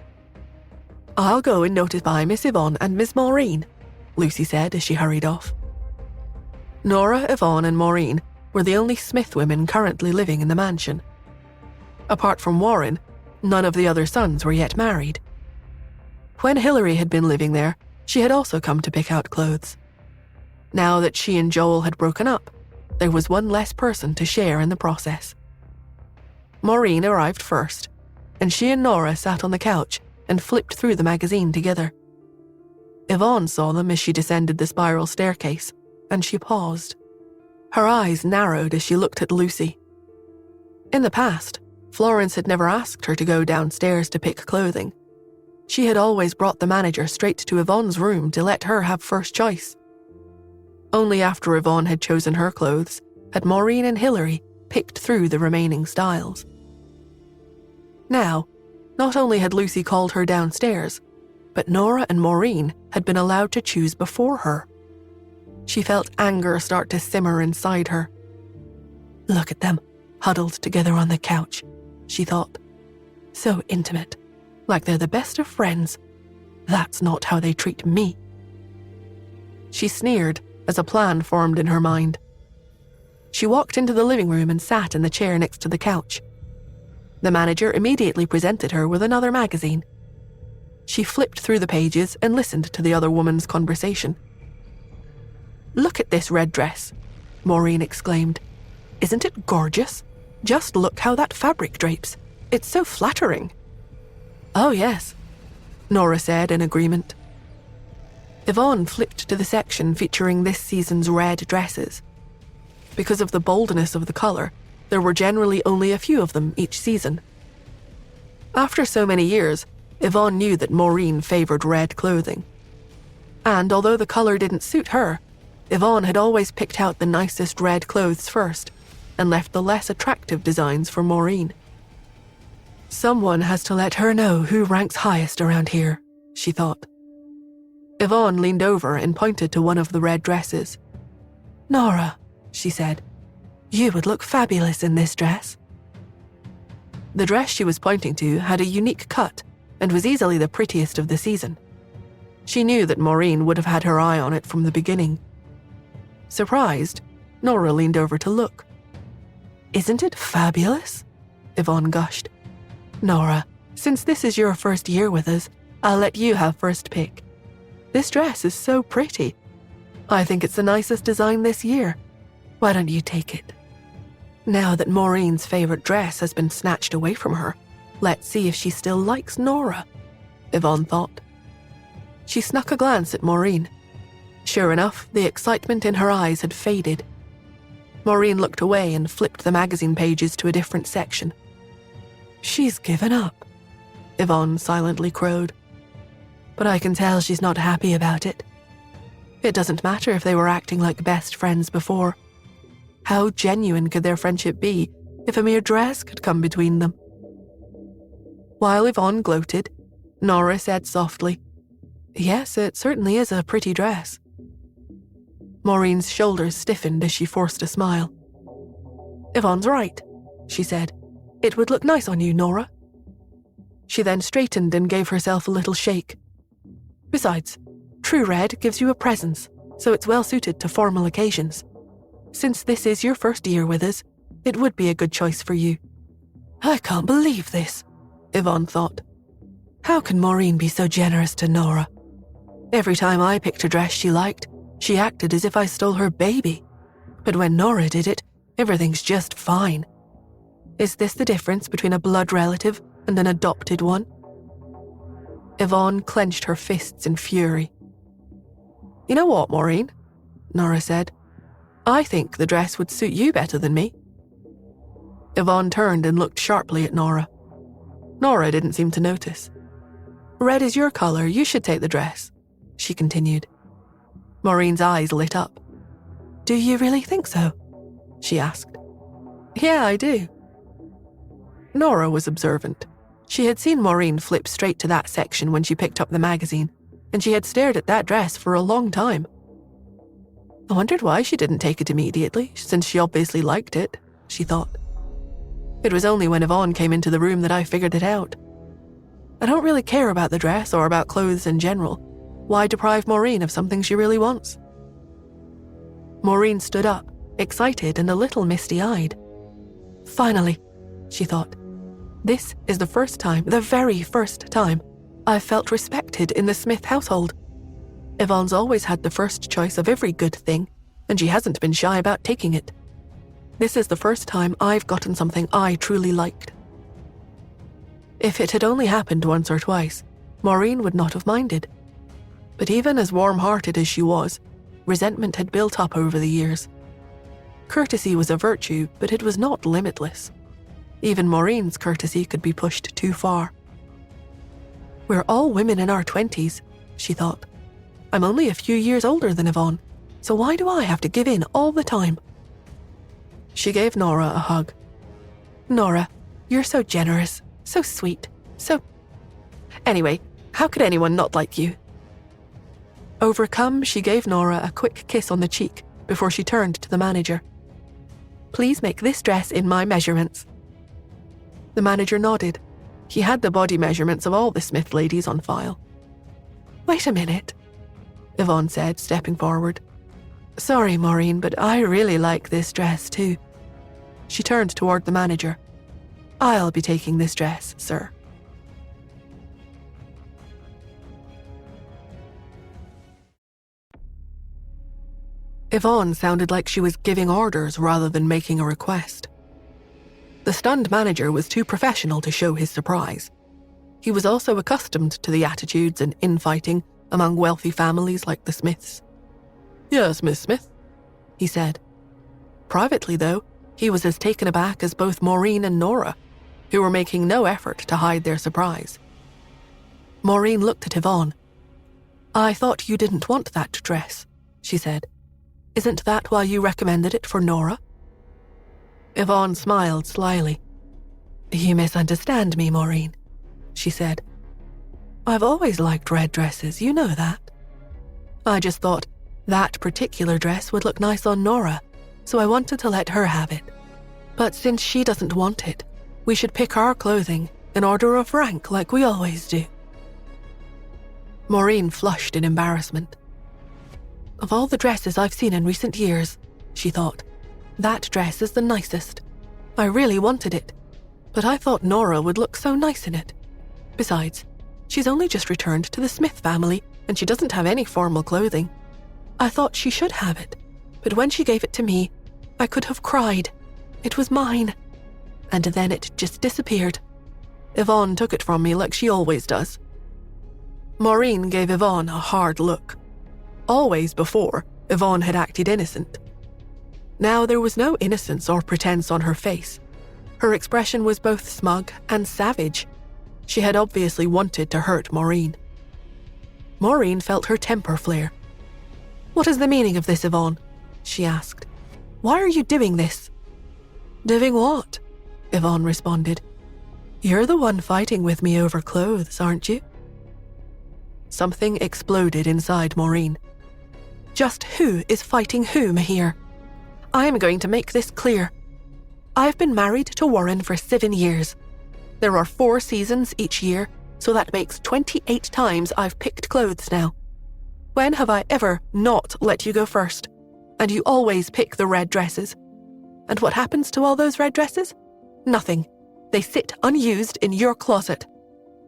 "I'll go and notify Miss Yvonne and Miss Maureen," Lucy said as she hurried off. Nora, Yvonne, and Maureen were the only Smith women currently living in the mansion. Apart from Warren, none of the other sons were yet married. When Hillary had been living there, she had also come to pick out clothes. Now that she and Joel had broken up, there was one less person to share in the process. Maureen arrived first, and she and Nora sat on the couch and flipped through the magazine together. Yvonne saw them as she descended the spiral staircase, and she paused. Her eyes narrowed as she looked at Lucy. In the past, Florence had never asked her to go downstairs to pick clothing. She had always brought the manager straight to Yvonne's room to let her have first choice. Only after Yvonne had chosen her clothes had Maureen and Hilary picked through the remaining styles. Now, not only had Lucy called her downstairs, but Nora and Maureen had been allowed to choose before her. She felt anger start to simmer inside her. Look at them, huddled together on the couch, she thought. So intimate, like they're the best of friends. That's not how they treat me. She sneered as a plan formed in her mind. She walked into the living room and sat in the chair next to the couch. The manager immediately presented her with another magazine. She flipped through the pages and listened to the other woman's conversation. Look at this red dress, Maureen exclaimed. Isn't it gorgeous? Just look how that fabric drapes. It's so flattering. Oh yes, Nora said in agreement. Yvonne flipped to the section featuring this season's red dresses. Because of the boldness of the color, there were generally only a few of them each season. After so many years, Yvonne knew that Maureen favored red clothing. And although the color didn't suit her, Yvonne had always picked out the nicest red clothes first and left the less attractive designs for Maureen. Someone has to let her know who ranks highest around here, she thought. Yvonne leaned over and pointed to one of the red dresses. Nora, she said, you would look fabulous in this dress. The dress she was pointing to had a unique cut and was easily the prettiest of the season. She knew that Maureen would have had her eye on it from the beginning. Surprised, Nora leaned over to look. Isn't it fabulous? Yvonne gushed. Nora, since this is your first year with us, I'll let you have first pick. This dress is so pretty. I think it's the nicest design this year. Why don't you take it? Now that Maureen's favorite dress has been snatched away from her, let's see if she still likes Nora, Yvonne thought. She snuck a glance at Maureen. Sure enough, the excitement in her eyes had faded. Maureen looked away and flipped the magazine pages to a different section. She's given up, Yvonne silently crowed. But I can tell she's not happy about it. It doesn't matter if they were acting like best friends before. How genuine could their friendship be if a mere dress could come between them? While Yvonne gloated, Nora said softly, Yes, it certainly is a pretty dress. Maureen's shoulders stiffened as she forced a smile. Yvonne's right, she said. It would look nice on you, Nora. She then straightened and gave herself a little shake. Besides, true red gives you a presence, so it's well suited to formal occasions. Since this is your first year with us, it would be a good choice for you. I can't believe this, Yvonne thought. How can Maureen be so generous to Nora? Every time I picked a dress she liked, she acted as if I stole her baby. But when Nora did it, everything's just fine. Is this the difference between a blood relative and an adopted one? Yvonne clenched her fists in fury. You know what, Maureen? Nora said. I think the dress would suit you better than me. Yvonne turned and looked sharply at Nora. Nora didn't seem to notice. Red is your color, you should take the dress, she continued. Maureen's eyes lit up. Do you really think so? She asked. Yeah, I do. Nora was observant. She had seen Maureen flip straight to that section when she picked up the magazine, and she had stared at that dress for a long time. I wondered why she didn't take it immediately, since she obviously liked it, she thought. It was only when Yvonne came into the room that I figured it out. I don't really care about the dress or about clothes in general. Why deprive Maureen of something she really wants? Maureen stood up, excited and a little misty-eyed. Finally, she thought. This is the first time, the very first time, I've felt respected in the Smith household. Yvonne's always had the first choice of every good thing, and she hasn't been shy about taking it. This is the first time I've gotten something I truly liked. If it had only happened once or twice, Maureen would not have minded. But even as warm-hearted as she was, resentment had built up over the years. Courtesy was a virtue, but it was not limitless. Even Maureen's courtesy could be pushed too far. We're all women in our 20s, she thought. I'm only a few years older than Yvonne. So why do I have to give in all the time? She gave Nora a hug. Nora, you're so generous, so sweet, so... Anyway, how could anyone not like you? Overcome, she gave Nora a quick kiss on the cheek before she turned to the manager. Please make this dress in my measurements. The manager nodded. He had the body measurements of all the Smith ladies on file. Wait a minute, Yvonne said, stepping forward. Sorry, Maureen, but I really like this dress too. She turned toward the manager. I'll be taking this dress, sir. Yvonne sounded like she was giving orders rather than making a request. The stunned manager was too professional to show his surprise. He was also accustomed to the attitudes and infighting among wealthy families like the Smiths. Yes, Miss Smith, he said. Privately, though, he was as taken aback as both Maureen and Nora, who were making no effort to hide their surprise. Maureen looked at Yvonne. I thought you didn't want that dress, she said. Isn't that why you recommended it for Nora? Yvonne smiled slyly. You misunderstand me, Maureen, she said. I've always liked red dresses, you know that. I just thought that particular dress would look nice on Nora, so I wanted to let her have it. But since she doesn't want it, we should pick our clothing in order of rank like we always do. Maureen flushed in embarrassment. Of all the dresses I've seen in recent years, she thought, that dress is the nicest. I really wanted it, but I thought Nora would look so nice in it. Besides, she's only just returned to the Smith family and she doesn't have any formal clothing. I thought she should have it, but when she gave it to me, I could have cried. It was mine. And then it just disappeared. Yvonne took it from me like she always does. Maureen gave Yvonne a hard look. Always before, Yvonne had acted innocent. Now there was no innocence or pretense on her face. Her expression was both smug and savage. She had obviously wanted to hurt Maureen. Maureen felt her temper flare. What is the meaning of this, Yvonne? She asked. Why are you doing this? Doing what? Yvonne responded. You're the one fighting with me over clothes, aren't you? Something exploded inside Maureen. Just who is fighting whom here? I am going to make this clear. I've been married to Warren for 7 years. There are 4 seasons each year, so that makes 28 times I've picked clothes now. When have I ever not let you go first? And you always pick the red dresses. And what happens to all those red dresses? Nothing. They sit unused in your closet.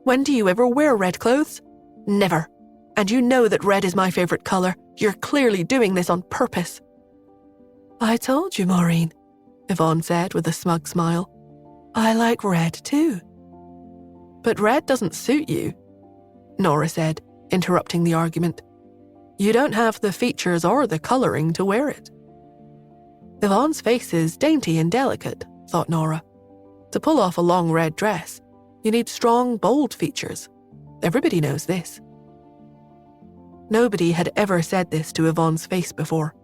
When do you ever wear red clothes? Never. And you know that red is my favorite color. You're clearly doing this on purpose. I told you, Maureen, Yvonne said with a smug smile. I like red too. But red doesn't suit you, Nora said, interrupting the argument. You don't have the features or the coloring to wear it. Yvonne's face is dainty and delicate, thought Nora. To pull off a long red dress, you need strong, bold features. Everybody knows this. Nobody had ever said this to Yvonne's face before.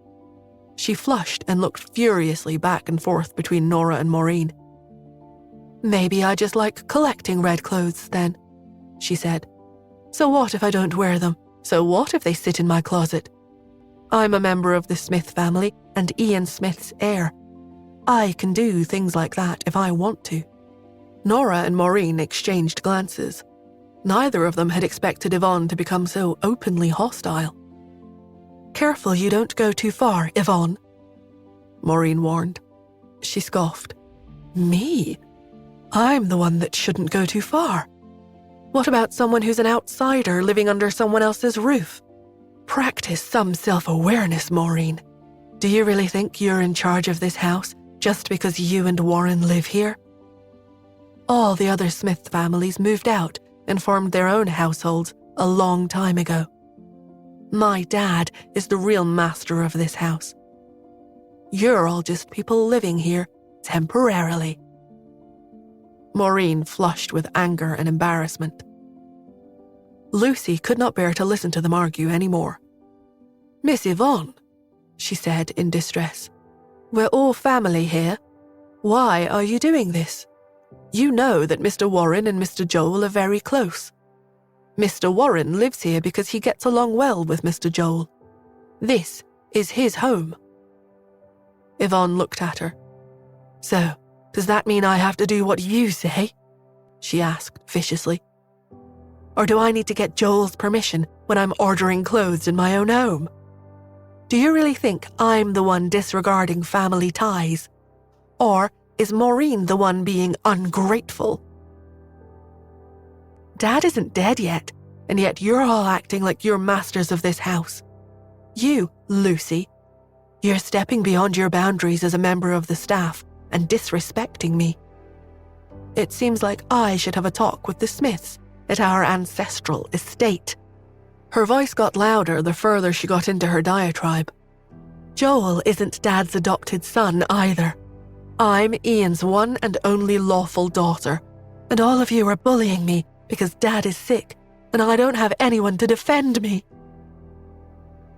She flushed and looked furiously back and forth between Nora and Maureen. Maybe I just like collecting red clothes then, she said. So what if I don't wear them? So what if they sit in my closet? I'm a member of the Smith family and Ian Smith's heir. I can do things like that if I want to. Nora and Maureen exchanged glances. Neither of them had expected Yvonne to become so openly hostile. Careful you don't go too far, Yvonne, Maureen warned. She scoffed. Me? I'm the one that shouldn't go too far. What about someone who's an outsider living under someone else's roof? Practice some self-awareness, Maureen. Do you really think you're in charge of this house just because you and Warren live here? All the other Smith families moved out and formed their own households a long time ago. My dad is the real master of this house. You're all just people living here temporarily. Maureen flushed with anger and embarrassment. Lucy could not bear to listen to them argue anymore. Miss Yvonne, she said in distress. "We're all family here. Why are you doing this? You know that Mr. Warren and Mr. Joel are very close. Mr. Warren lives here because he gets along well with Mr. Joel. This is his home." Yvonne looked at her. "So, does that mean I have to do what you say?" she asked viciously. "Or do I need to get Joel's permission when I'm ordering clothes in my own home? Do you really think I'm the one disregarding family ties? Or is Maureen the one being ungrateful? Dad isn't dead yet, and yet you're all acting like you're masters of this house. You, Lucy, you're stepping beyond your boundaries as a member of the staff and disrespecting me. It seems like I should have a talk with the Smiths at our ancestral estate." Her voice got louder the further she got into her diatribe. "Joel isn't Dad's adopted son either. I'm Ian's one and only lawful daughter, and all of you are bullying me because Dad is sick and I don't have anyone to defend me."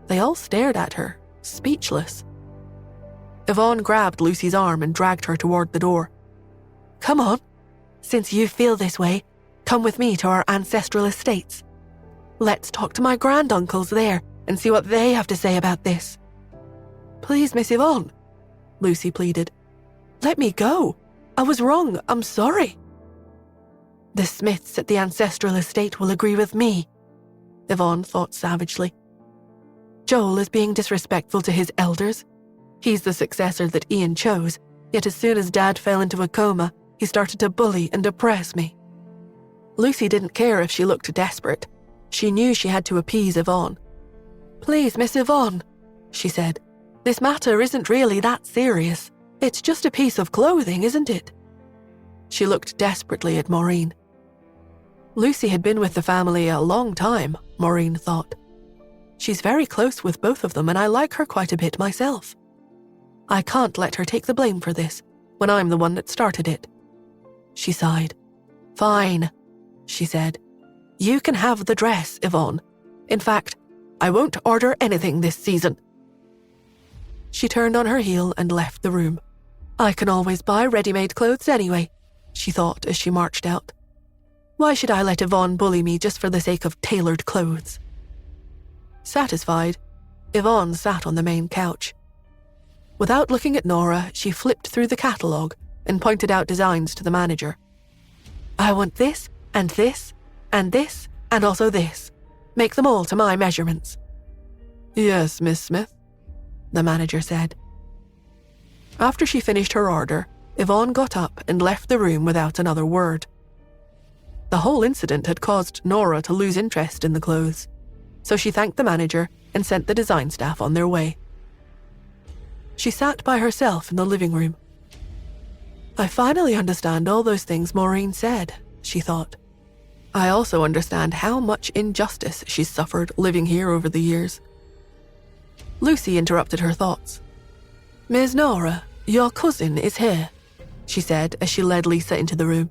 They all stared at her, speechless. Yvonne grabbed Lucy's arm and dragged her toward the door. "Come on. Since you feel this way, come with me to our ancestral estates. Let's talk to my granduncles there and see what they have to say about this." "Please, Miss Yvonne," Lucy pleaded. "Let me go. I was wrong. I'm sorry." "The Smiths at the ancestral estate will agree with me," Yvonne thought savagely. "Joel is being disrespectful to his elders. He's the successor that Ian chose, yet as soon as Dad fell into a coma, he started to bully and oppress me." Lucy didn't care if she looked desperate. She knew she had to appease Yvonne. "Please, Miss Yvonne," she said, "this matter isn't really that serious. It's just a piece of clothing, isn't it?" She looked desperately at Maureen. Lucy had been with the family a long time, Maureen thought. She's very close with both of them, and I like her quite a bit myself. I can't let her take the blame for this, when I'm the one that started it. She sighed. "Fine," she said. "You can have the dress, Yvonne. In fact, I won't order anything this season." She turned on her heel and left the room. "I can always buy ready-made clothes anyway," she thought as she marched out. "Why should I let Yvonne bully me just for the sake of tailored clothes?" Satisfied, Yvonne sat on the main couch. Without looking at Nora, she flipped through the catalogue and pointed out designs to the manager. "I want this, and this, and this, and also this. Make them all to my measurements." "Yes, Miss Smith," the manager said. After she finished her order, Yvonne got up and left the room without another word. The whole incident had caused Nora to lose interest in the clothes, so she thanked the manager and sent the design staff on their way. She sat by herself in the living room. "I finally understand all those things Maureen said," she thought. "I also understand how much injustice she's suffered living here over the years." Lucy interrupted her thoughts. "Miss Nora, your cousin is here," she said as she led Lisa into the room.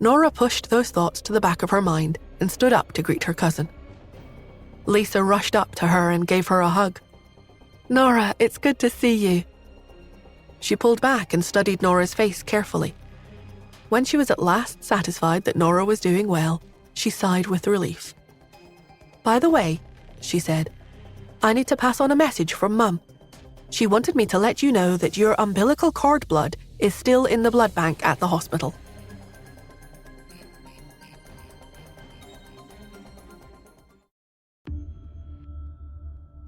Nora pushed those thoughts to the back of her mind and stood up to greet her cousin. Lisa rushed up to her and gave her a hug. "Nora, it's good to see you." She pulled back and studied Nora's face carefully. When she was at last satisfied that Nora was doing well, she sighed with relief. "By the way," she said, "I need to pass on a message from Mum. She wanted me to let you know that your umbilical cord blood is still in the blood bank at the hospital."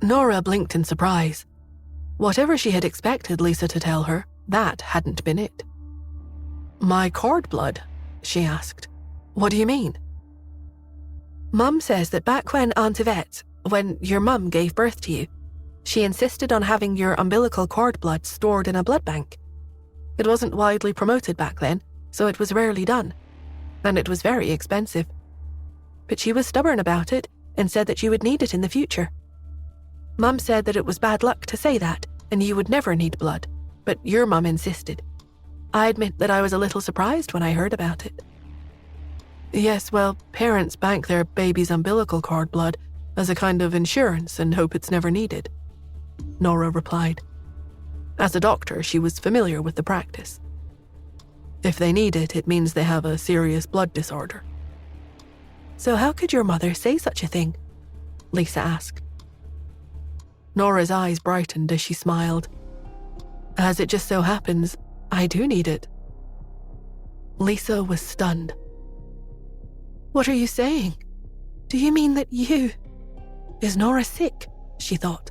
Nora blinked in surprise. Whatever she had expected Lisa to tell her, that hadn't been it. "My cord blood?" she asked. "What do you mean?" "Mum says that back when Aunt Yvette, when your mum gave birth to you, she insisted on having your umbilical cord blood stored in a blood bank. It wasn't widely promoted back then, so it was rarely done, and it was very expensive. But she was stubborn about it and said that you would need it in the future. Mum said that it was bad luck to say that, and you would never need blood, but your mum insisted. I admit that I was a little surprised when I heard about it." "Yes, well, parents bank their baby's umbilical cord blood as a kind of insurance and hope it's never needed," Nora replied. As a doctor, she was familiar with the practice. If they need it, it means they have a serious blood disorder. So how could your mother say such a thing? Lisa asked. Nora's eyes brightened as she smiled. As it just so happens, I do need it. Lisa was stunned. What are you saying? Do you mean that you... Is Nora sick? She thought.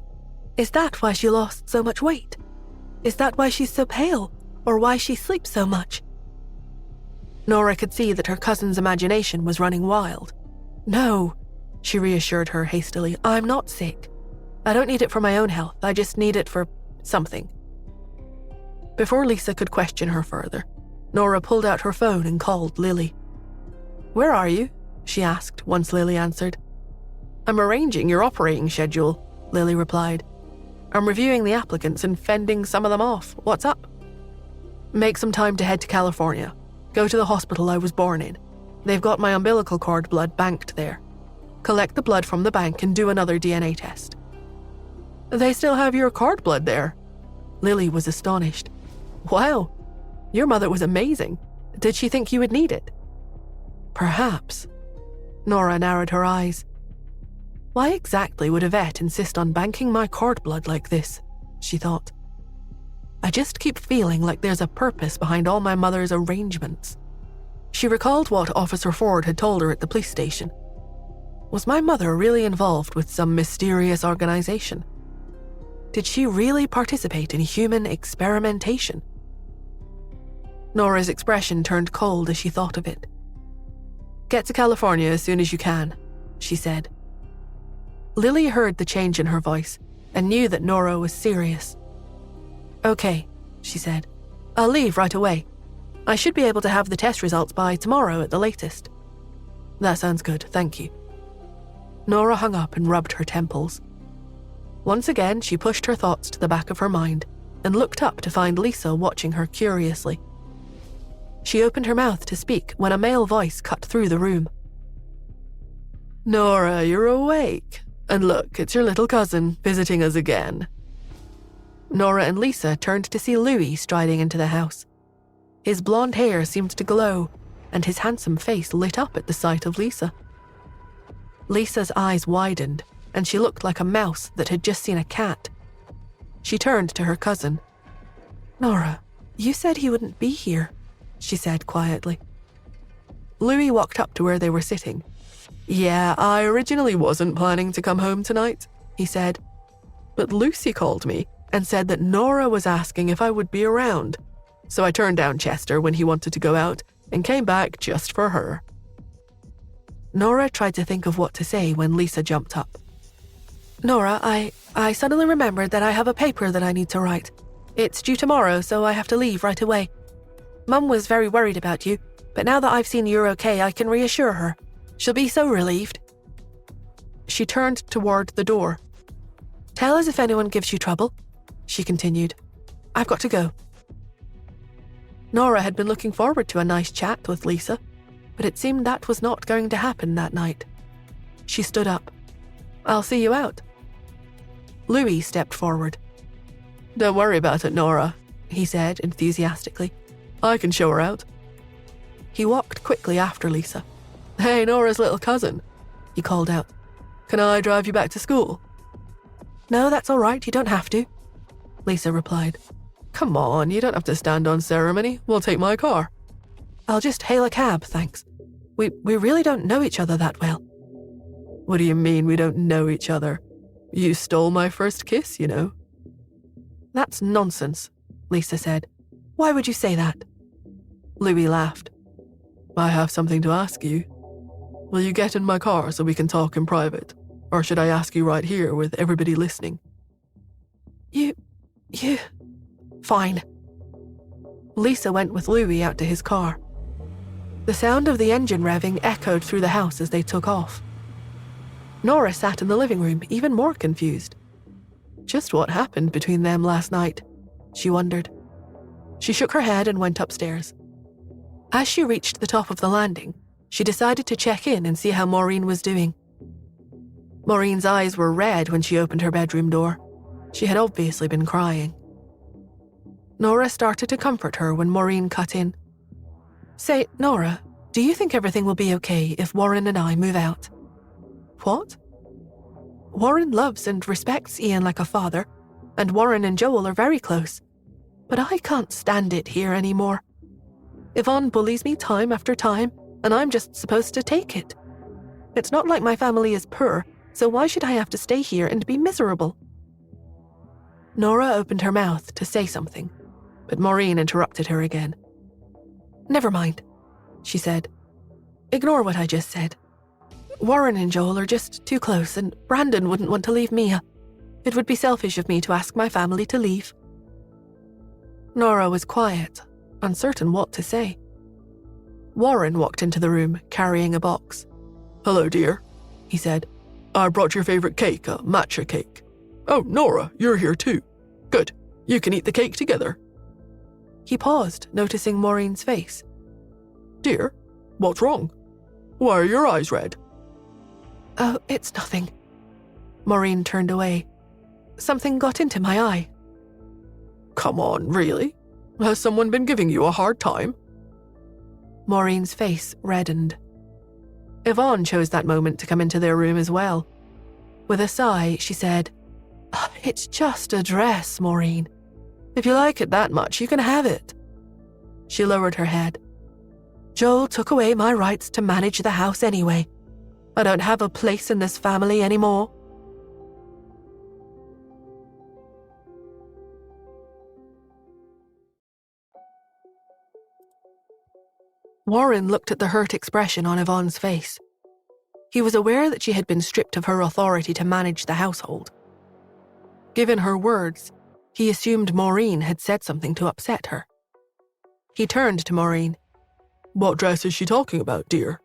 Is that why she lost so much weight? Is that why she's so pale? Or why she sleeps so much? Nora could see that her cousin's imagination was running wild. No, she reassured her hastily. I'm not sick. I don't need it for my own health. I just need it for something. Before Lisa could question her further, Nora pulled out her phone and called Lily. Where are you? She asked once Lily answered. I'm arranging your operating schedule, Lily replied. I'm reviewing the applicants and fending some of them off. What's up? Make some time to head to California. Go to the hospital I was born in. They've got my umbilical cord blood banked there. Collect the blood from the bank and do another DNA test. They still have your cord blood there? Lily was astonished. Wow, your mother was amazing. Did she think you would need it? Perhaps. Nora narrowed her eyes. Why exactly would a vet insist on banking my cord blood like this? She thought. I just keep feeling like there's a purpose behind all my mother's arrangements. She recalled what Officer Ford had told her at the police station. Was my mother really involved with some mysterious organization? Did she really participate in human experimentation? Nora's expression turned cold as she thought of it. Get to California as soon as you can, she said. Lily heard the change in her voice and knew that Nora was serious. Okay, she said. I'll leave right away. I should be able to have the test results by tomorrow at the latest. That sounds good, thank you. Nora hung up and rubbed her temples. Once again, she pushed her thoughts to the back of her mind and looked up to find Lisa watching her curiously. She opened her mouth to speak when a male voice cut through the room. Nora, you're awake. And look, it's your little cousin visiting us again. Nora and Lisa turned to see Louis striding into the house. His blonde hair seemed to glow, and his handsome face lit up at the sight of Lisa. Lisa's eyes widened, and she looked like a mouse that had just seen a cat. She turned to her cousin. Nora, you said he wouldn't be here, she said quietly. Louis walked up to where they were sitting. Yeah, I originally wasn't planning to come home tonight, he said. But Lucy called me and said that Nora was asking if I would be around. So I turned down Chester when he wanted to go out and came back just for her. Nora tried to think of what to say when Lisa jumped up. Nora, I suddenly remembered that I have a paper that I need to write. It's due tomorrow, so I have to leave right away. Mum was very worried about you, but now that I've seen you're okay, I can reassure her. She'll be so relieved. She turned toward the door. Tell us if anyone gives you trouble, she continued. I've got to go. Nora had been looking forward to a nice chat with Lisa, but it seemed that was not going to happen that night. She stood up. I'll see you out. Louis stepped forward. Don't worry about it, Nora, he said enthusiastically. I can show her out. He walked quickly after Lisa. Hey, Nora's little cousin, he called out. Can I drive you back to school? No, that's all right, you don't have to, Lisa replied. Come on, you don't have to stand on ceremony. We'll take my car. I'll just hail a cab, thanks. We really don't know each other that well. What do you mean we don't know each other? You stole my first kiss, you know. That's nonsense, Lisa said. Why would you say that? Louis laughed. I have something to ask you. Will you get in my car so we can talk in private? Or should I ask you right here with everybody listening? You... Fine. Lisa went with Louis out to his car. The sound of the engine revving echoed through the house as they took off. Nora sat in the living room, even more confused. Just what happened between them last night, she wondered. She shook her head and went upstairs. As she reached the top of the landing, she decided to check in and see how Maureen was doing. Maureen's eyes were red when she opened her bedroom door. She had obviously been crying. Nora started to comfort her when Maureen cut in. Say, Nora, do you think everything will be okay if Warren and I move out? What? Warren loves and respects Ian like a father, and Warren and Joel are very close. But I can't stand it here anymore. Yvonne bullies me time after time, and I'm just supposed to take it. It's not like my family is poor, so why should I have to stay here and be miserable? Nora opened her mouth to say something, but Maureen interrupted her again. Never mind, she said. Ignore what I just said. Warren and Joel are just too close, and Brandon wouldn't want to leave Mia. It would be selfish of me to ask my family to leave. Nora was quiet, uncertain what to say. Warren walked into the room, carrying a box. Hello, dear, he said. I brought your favorite cake, a matcha cake. Oh, Nora, you're here too. Good. You can eat the cake together. He paused, noticing Maureen's face. Dear, what's wrong? Why are your eyes red? Oh, it's nothing. Maureen turned away. Something got into my eye. Come on, really? Has someone been giving you a hard time? Maureen's face reddened. Yvonne chose that moment to come into their room as well. With a sigh, she said, It's just a dress, Maureen. If you like it that much, you can have it. She lowered her head. Joel took away my rights to manage the house anyway. I don't have a place in this family anymore. Warren looked at the hurt expression on Yvonne's face. He was aware that she had been stripped of her authority to manage the household. Given her words, he assumed Maureen had said something to upset her. He turned to Maureen. What dress is she talking about, dear?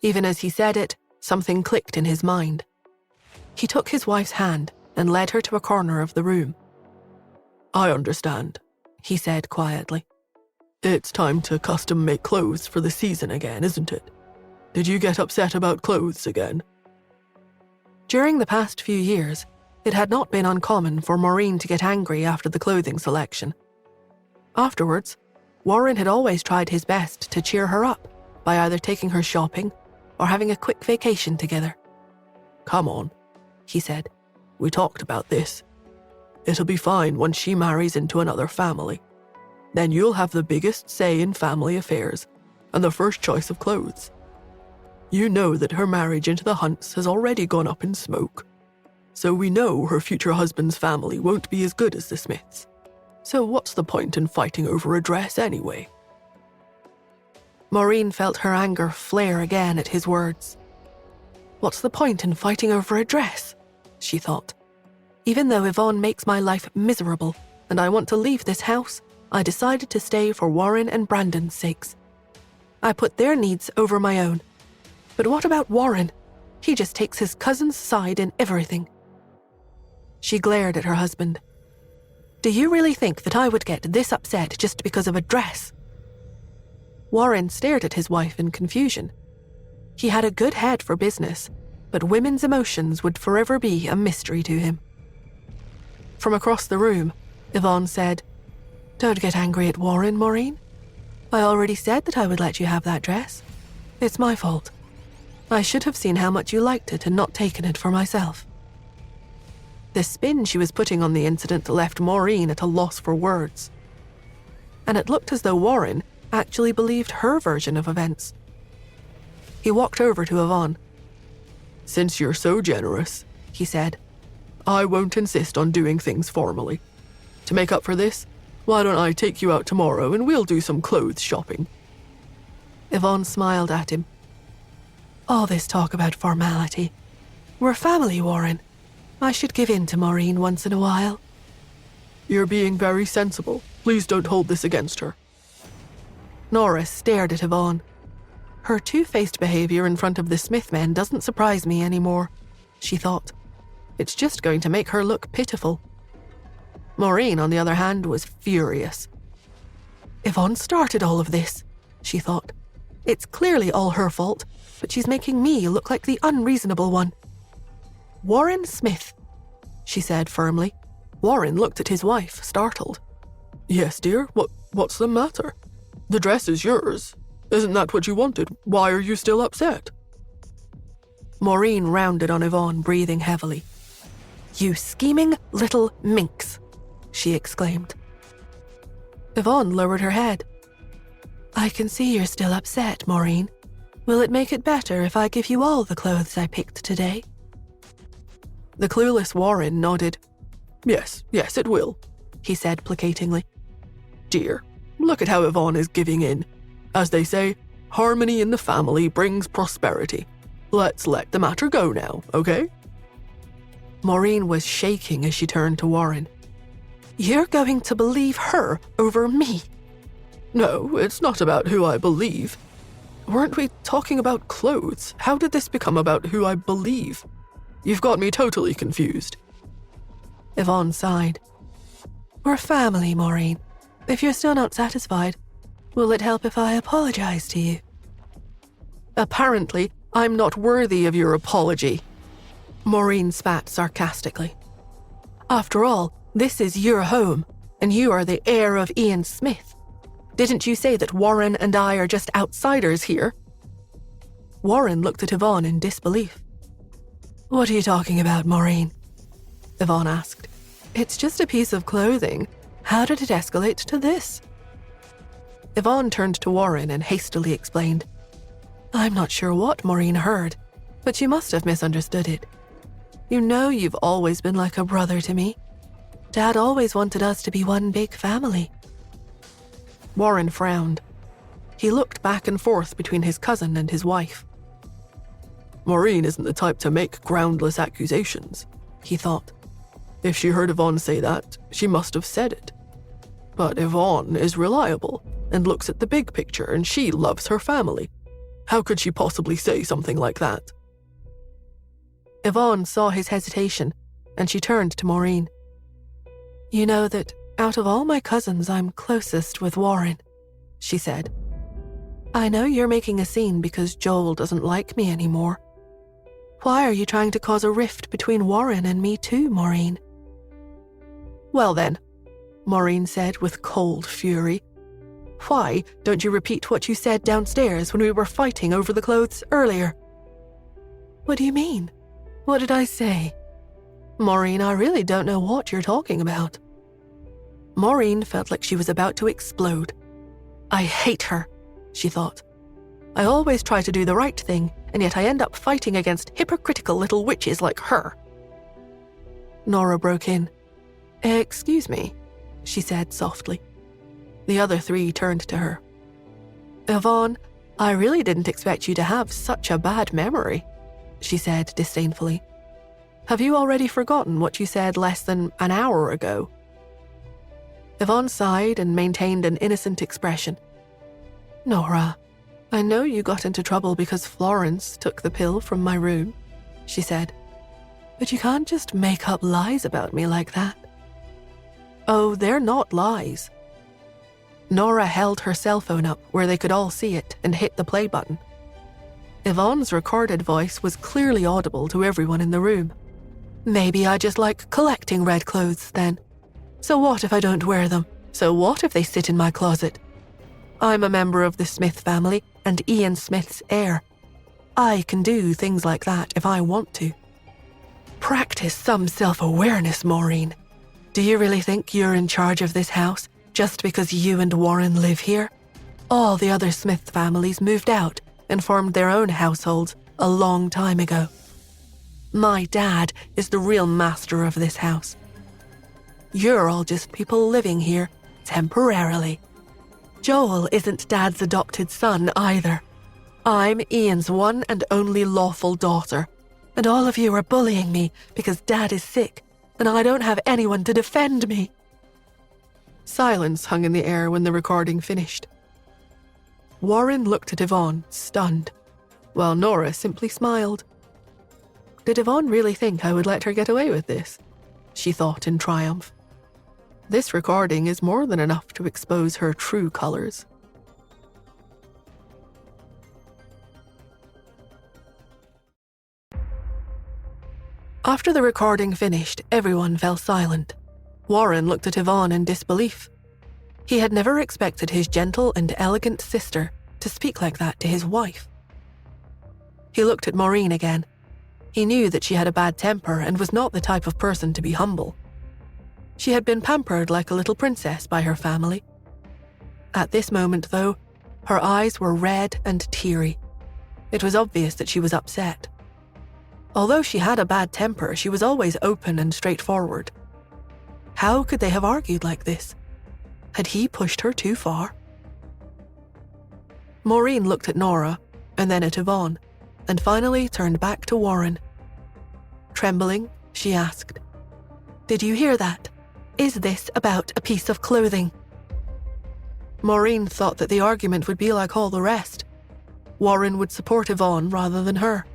Even as he said it, something clicked in his mind. He took his wife's hand and led her to a corner of the room. I understand, he said quietly. It's time to custom-make clothes for the season again, isn't it? Did you get upset about clothes again? During the past few years, it had not been uncommon for Maureen to get angry after the clothing selection. Afterwards, Warren had always tried his best to cheer her up by either taking her shopping or having a quick vacation together. Come on, he said. We talked about this. It'll be fine once she marries into another family. Then you'll have the biggest say in family affairs and the first choice of clothes. You know that her marriage into the Hunts has already gone up in smoke. So we know her future husband's family won't be as good as the Smiths. So what's the point in fighting over a dress anyway? Maureen felt her anger flare again at his words. What's the point in fighting over a dress? She thought. Even though Yvonne makes my life miserable and I want to leave this house, I decided to stay for Warren and Brandon's sakes. I put their needs over my own. But what about Warren? He just takes his cousin's side in everything. She glared at her husband. Do you really think that I would get this upset just because of a dress? Warren stared at his wife in confusion. He had a good head for business, but women's emotions would forever be a mystery to him. From across the room, Yvonne said, Don't get angry at Warren, Maureen. I already said that I would let you have that dress. It's my fault. I should have seen how much you liked it and not taken it for myself. The spin she was putting on the incident left Maureen at a loss for words. And it looked as though Warren actually believed her version of events. He walked over to Yvonne. Since you're so generous, he said, I won't insist on doing things formally. To make up for this, why don't I take you out tomorrow and we'll do some clothes shopping? Yvonne smiled at him. All this talk about formality. We're family, Warren. I should give in to Maureen once in a while. You're being very sensible. Please don't hold this against her. Nora stared at Yvonne. Her two-faced behavior in front of the Smith men doesn't surprise me anymore, she thought. It's just going to make her look pitiful. Maureen, on the other hand, was furious. Yvonne started all of this, she thought. It's clearly all her fault, but she's making me look like the unreasonable one. Warren Smith. she said firmly. Warren looked at his wife, startled. Yes, dear, what's the matter? The dress is yours. Isn't that what you wanted? Why are you still upset? Maureen rounded on Yvonne, breathing heavily. You scheming little minx, she exclaimed. Yvonne lowered her head. I can see you're still upset, Maureen. Will it make it better if I give you all the clothes I picked today? The clueless Warren nodded. Yes, it will, he said placatingly. Dear, look at how Yvonne is giving in. As they say, harmony in the family brings prosperity. Let's let the matter go now, okay? Maureen was shaking as she turned to Warren. You're going to believe her over me? No, it's not about who I believe. Weren't we talking about clothes? How did this become about who I believe? You've got me totally confused. Yvonne sighed. We're family, Maureen. If you're still not satisfied, will it help if I apologize to you? Apparently, I'm not worthy of your apology. Maureen spat sarcastically. After all, this is your home, and you are the heir of Ian Smith. Didn't you say that Warren and I are just outsiders here? Warren looked at Yvonne in disbelief. What are you talking about, Maureen? Yvonne asked. It's just a piece of clothing. How did it escalate to this? Yvonne turned to Warren and hastily explained. I'm not sure what Maureen heard, but you must have misunderstood it. You know you've always been like a brother to me. Dad always wanted us to be one big family. Warren frowned. He looked back and forth between his cousin and his wife. Maureen isn't the type to make groundless accusations, he thought. If she heard Yvonne say that, she must have said it. But Yvonne is reliable and looks at the big picture, and she loves her family. How could she possibly say something like that? Yvonne saw his hesitation, and she turned to Maureen. You know that out of all my cousins, I'm closest with Warren, she said. I know you're making a scene because Joel doesn't like me anymore. Why are you trying to cause a rift between Warren and me too, Maureen? Well then, Maureen said with cold fury. Why don't you repeat what you said downstairs when we were fighting over the clothes earlier? What do you mean? What did I say? Maureen, I really don't know what you're talking about. Maureen felt like she was about to explode. I hate her, she thought. I always try to do the right thing, and yet I end up fighting against hypocritical little witches like her. Nora broke in. Excuse me, she said softly. The other three turned to her. Yvonne, I really didn't expect you to have such a bad memory, she said disdainfully. Have you already forgotten what you said less than an hour ago? Yvonne sighed and maintained an innocent expression. Nora, I know you got into trouble because Florence took the pill from my room, she said. But you can't just make up lies about me like that. Oh, they're not lies. Nora held her cell phone up where they could all see it and hit the play button. Yvonne's recorded voice was clearly audible to everyone in the room. Maybe I just like collecting red clothes then. So what if I don't wear them? So what if they sit in my closet? I'm a member of the Smith family and Ian Smith's heir. I can do things like that if I want to. Practice some self-awareness, Maureen. Do you really think you're in charge of this house just because you and Warren live here? All the other Smith families moved out and formed their own households a long time ago. My dad is the real master of this house. You're all just people living here, temporarily. Joel isn't Dad's adopted son either. I'm Ian's one and only lawful daughter, and all of you are bullying me because Dad is sick, and I don't have anyone to defend me. Silence hung in the air when the recording finished. Warren looked at Yvonne, stunned, while Nora simply smiled. Did Yvonne really think I would let her get away with this? She thought in triumph. This recording is more than enough to expose her true colors. After the recording finished, everyone fell silent. Warren looked at Yvonne in disbelief. He had never expected his gentle and elegant sister to speak like that to his wife. He looked at Maureen again. He knew that she had a bad temper and was not the type of person to be humble. She had been pampered like a little princess by her family. At this moment, though, her eyes were red and teary. It was obvious that she was upset. Although she had a bad temper, she was always open and straightforward. How could they have argued like this? Had he pushed her too far? Maureen looked at Nora, and then at Yvonne, and finally turned back to Warren. Trembling, she asked, "Did you hear that? Is this about a piece of clothing?" Maureen thought that the argument would be like all the rest. Warren would support Yvonne rather than her.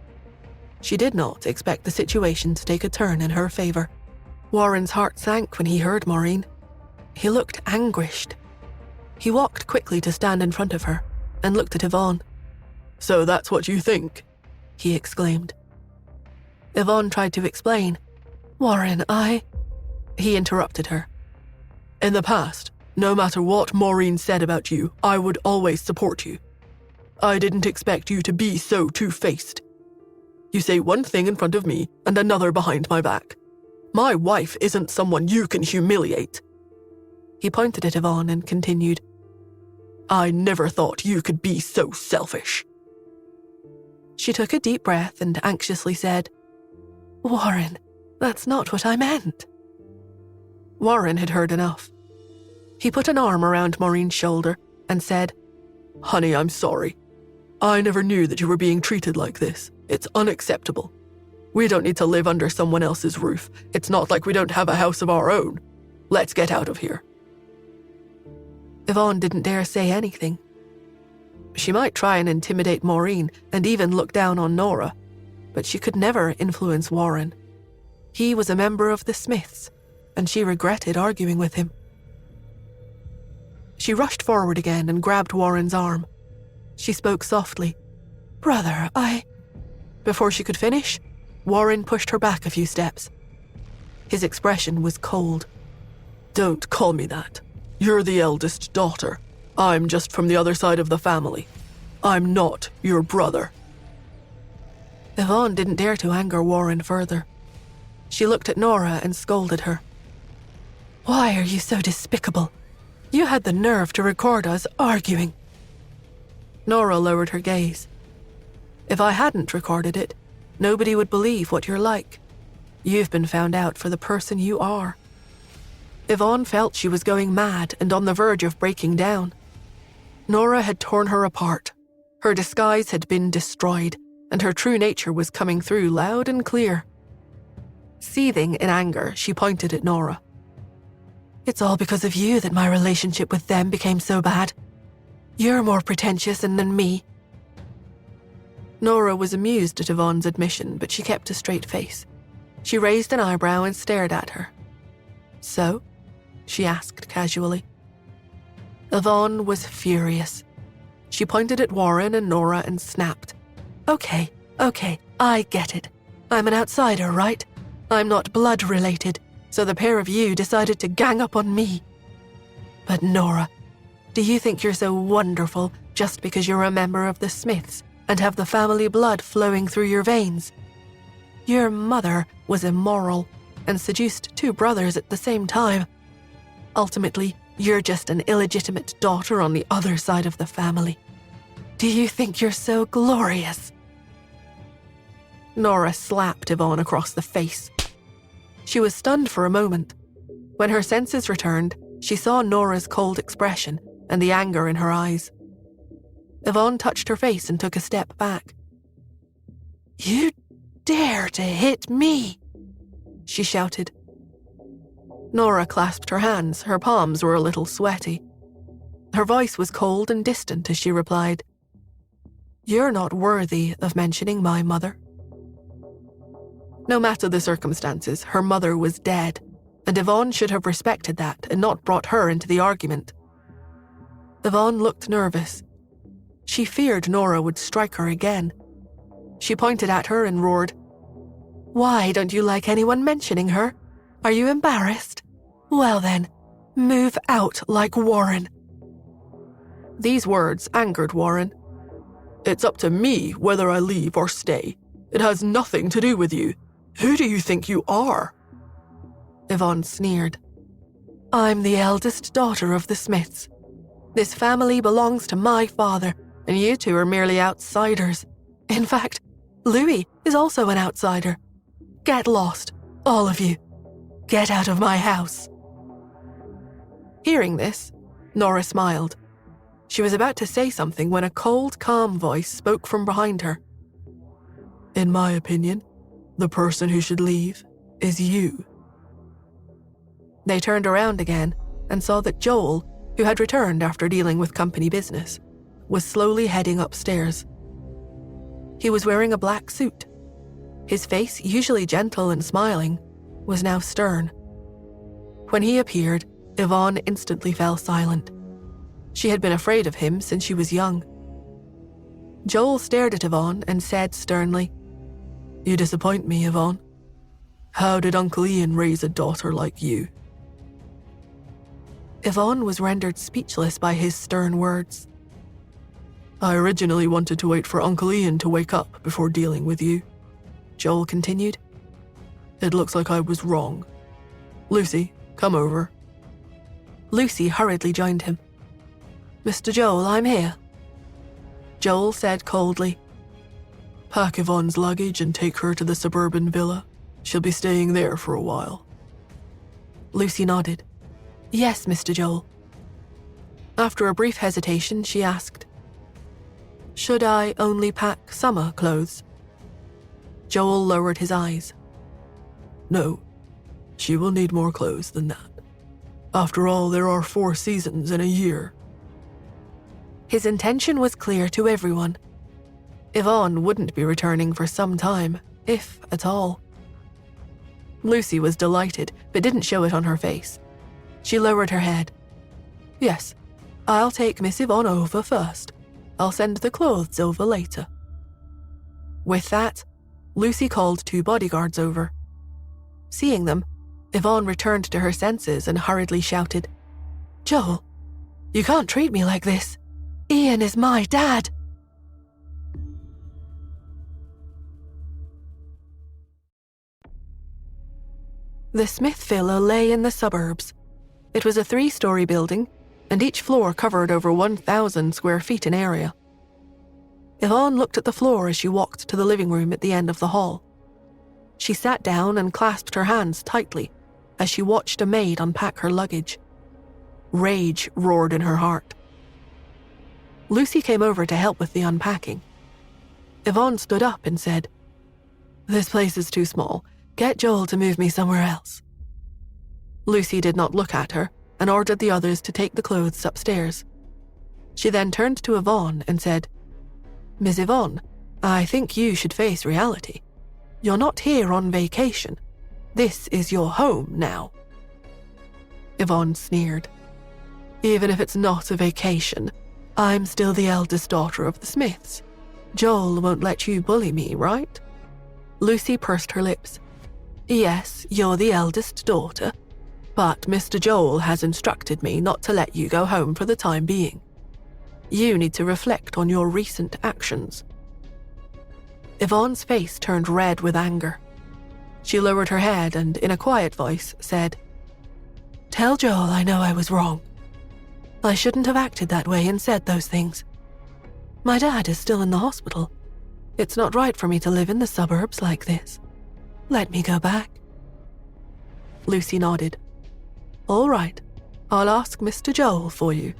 She did not expect the situation to take a turn in her favor. Warren's heart sank when he heard Maureen. He looked anguished. He walked quickly to stand in front of her and looked at Yvonne. "So that's what you think?" he exclaimed. Yvonne tried to explain. "Warren, He interrupted her. "In the past, no matter what Maureen said about you, I would always support you. I didn't expect you to be so two-faced. You say one thing in front of me and another behind my back. My wife isn't someone you can humiliate." He pointed at Yvonne and continued, "I never thought you could be so selfish." She took a deep breath and anxiously said, "Warren, that's not what I meant." Warren had heard enough. He put an arm around Maureen's shoulder and said, "Honey, I'm sorry. I never knew that you were being treated like this. It's unacceptable. We don't need to live under someone else's roof. It's not like we don't have a house of our own. Let's get out of here." Yvonne didn't dare say anything. She might try and intimidate Maureen and even look down on Nora, but she could never influence Warren. He was a member of the Smiths, and she regretted arguing with him. She rushed forward again and grabbed Warren's arm. She spoke softly. "Brother, Before she could finish, Warren pushed her back a few steps. His expression was cold. "Don't call me that. You're the eldest daughter. I'm just from the other side of the family. I'm not your brother." Yvonne didn't dare to anger Warren further. She looked at Nora and scolded her. "Why are you so despicable? You had the nerve to record us arguing." Nora lowered her gaze. "If I hadn't recorded it, nobody would believe what you're like. You've been found out for the person you are." Yvonne felt she was going mad and on the verge of breaking down. Nora had torn her apart. Her disguise had been destroyed, and her true nature was coming through loud and clear. Seething in anger, she pointed at Nora. "It's all because of you that my relationship with them became so bad. You're more pretentious than me." Nora was amused at Yvonne's admission, but she kept a straight face. She raised an eyebrow and stared at her. "So?" she asked casually. Yvonne was furious. She pointed at Warren and Nora and snapped. Okay, I get it. I'm an outsider, right? I'm not blood-related, so the pair of you decided to gang up on me. But Nora, do you think you're so wonderful just because you're a member of the Smiths and have the family blood flowing through your veins? Your mother was immoral and seduced two brothers at the same time. Ultimately, you're just an illegitimate daughter on the other side of the family. Do you think you're so glorious?" Nora slapped Yvonne across the face. She was stunned for a moment. When her senses returned, she saw Nora's cold expression and the anger in her eyes. Yvonne touched her face and took a step back. "You dare to hit me!" she shouted. Nora clasped her hands. Her palms were a little sweaty. Her voice was cold and distant as she replied, "You're not worthy of mentioning my mother." No matter the circumstances, her mother was dead, and Yvonne should have respected that and not brought her into the argument. Yvonne looked nervous. She feared Nora would strike her again. She pointed at her and roared, Why don't you like anyone mentioning her? Are you embarrassed? Well then, move out like Warren." These words angered Warren. "It's up to me whether I leave or stay. It has nothing to do with you. Who do you think you are?" Yvonne sneered. "I'm the eldest daughter of the Smiths. This family belongs to my father, and you two are merely outsiders. In fact, Louis is also an outsider. Get lost, all of you. Get out of my house." Hearing this, Nora smiled. She was about to say something when a cold, calm voice spoke from behind her. "In my opinion, the person who should leave is you." They turned around again and saw that Joel, who had returned after dealing with company business, was slowly heading upstairs. He was wearing a black suit. His face, usually gentle and smiling, was now stern. When he appeared, Yvonne instantly fell silent. She had been afraid of him since she was young. Joel stared at Yvonne and said sternly, "You disappoint me, Yvonne. How did Uncle Ian raise a daughter like you?" Yvonne was rendered speechless by his stern words. "I originally wanted to wait for Uncle Ian to wake up before dealing with you," Joel continued. "It looks like I was wrong. Lucy, come over." Lucy hurriedly joined him. "Mr. Joel, I'm here." Joel said coldly, "Pack Yvonne's luggage and take her to the suburban villa. She'll be staying there for a while." Lucy nodded. "Yes, Mr. Joel." After a brief hesitation, she asked, "Should I only pack summer clothes?" Joel lowered his eyes. "No, she will need more clothes than that. After all, there are 4 seasons in a year." His intention was clear to everyone. Yvonne wouldn't be returning for some time, if at all. Lucy was delighted, but didn't show it on her face. She lowered her head. "Yes, I'll take Miss Yvonne over first. I'll send the clothes over later." With that, Lucy called 2 bodyguards over. Seeing them, Yvonne returned to her senses and hurriedly shouted, "Joel, you can't treat me like this. Ian is my dad." The Smith villa lay in the suburbs. It was a 3-story building, and each floor covered over 1,000 square feet in area. Yvonne looked at the floor as she walked to the living room at the end of the hall. She sat down and clasped her hands tightly as she watched a maid unpack her luggage. Rage roared in her heart. Lucy came over to help with the unpacking. Yvonne stood up and said, "This place is too small. Get Joel to move me somewhere else." Lucy did not look at her and ordered the others to take the clothes upstairs. She then turned to Yvonne and said, "Miss Yvonne, I think you should face reality. You're not here on vacation. This is your home now." Yvonne sneered. "Even if it's not a vacation, I'm still the eldest daughter of the Smiths. Joel won't let you bully me, right?" Lucy pursed her lips. "Yes, you're the eldest daughter, but Mr. Joel has instructed me not to let you go home for the time being. You need to reflect on your recent actions." Yvonne's face turned red with anger. She lowered her head and, in a quiet voice, said, "Tell Joel I know I was wrong. I shouldn't have acted that way and said those things. My dad is still in the hospital. It's not right for me to live in the suburbs like this. Let me go back." Lucy nodded. "All right, I'll ask Mr. Joel for you,"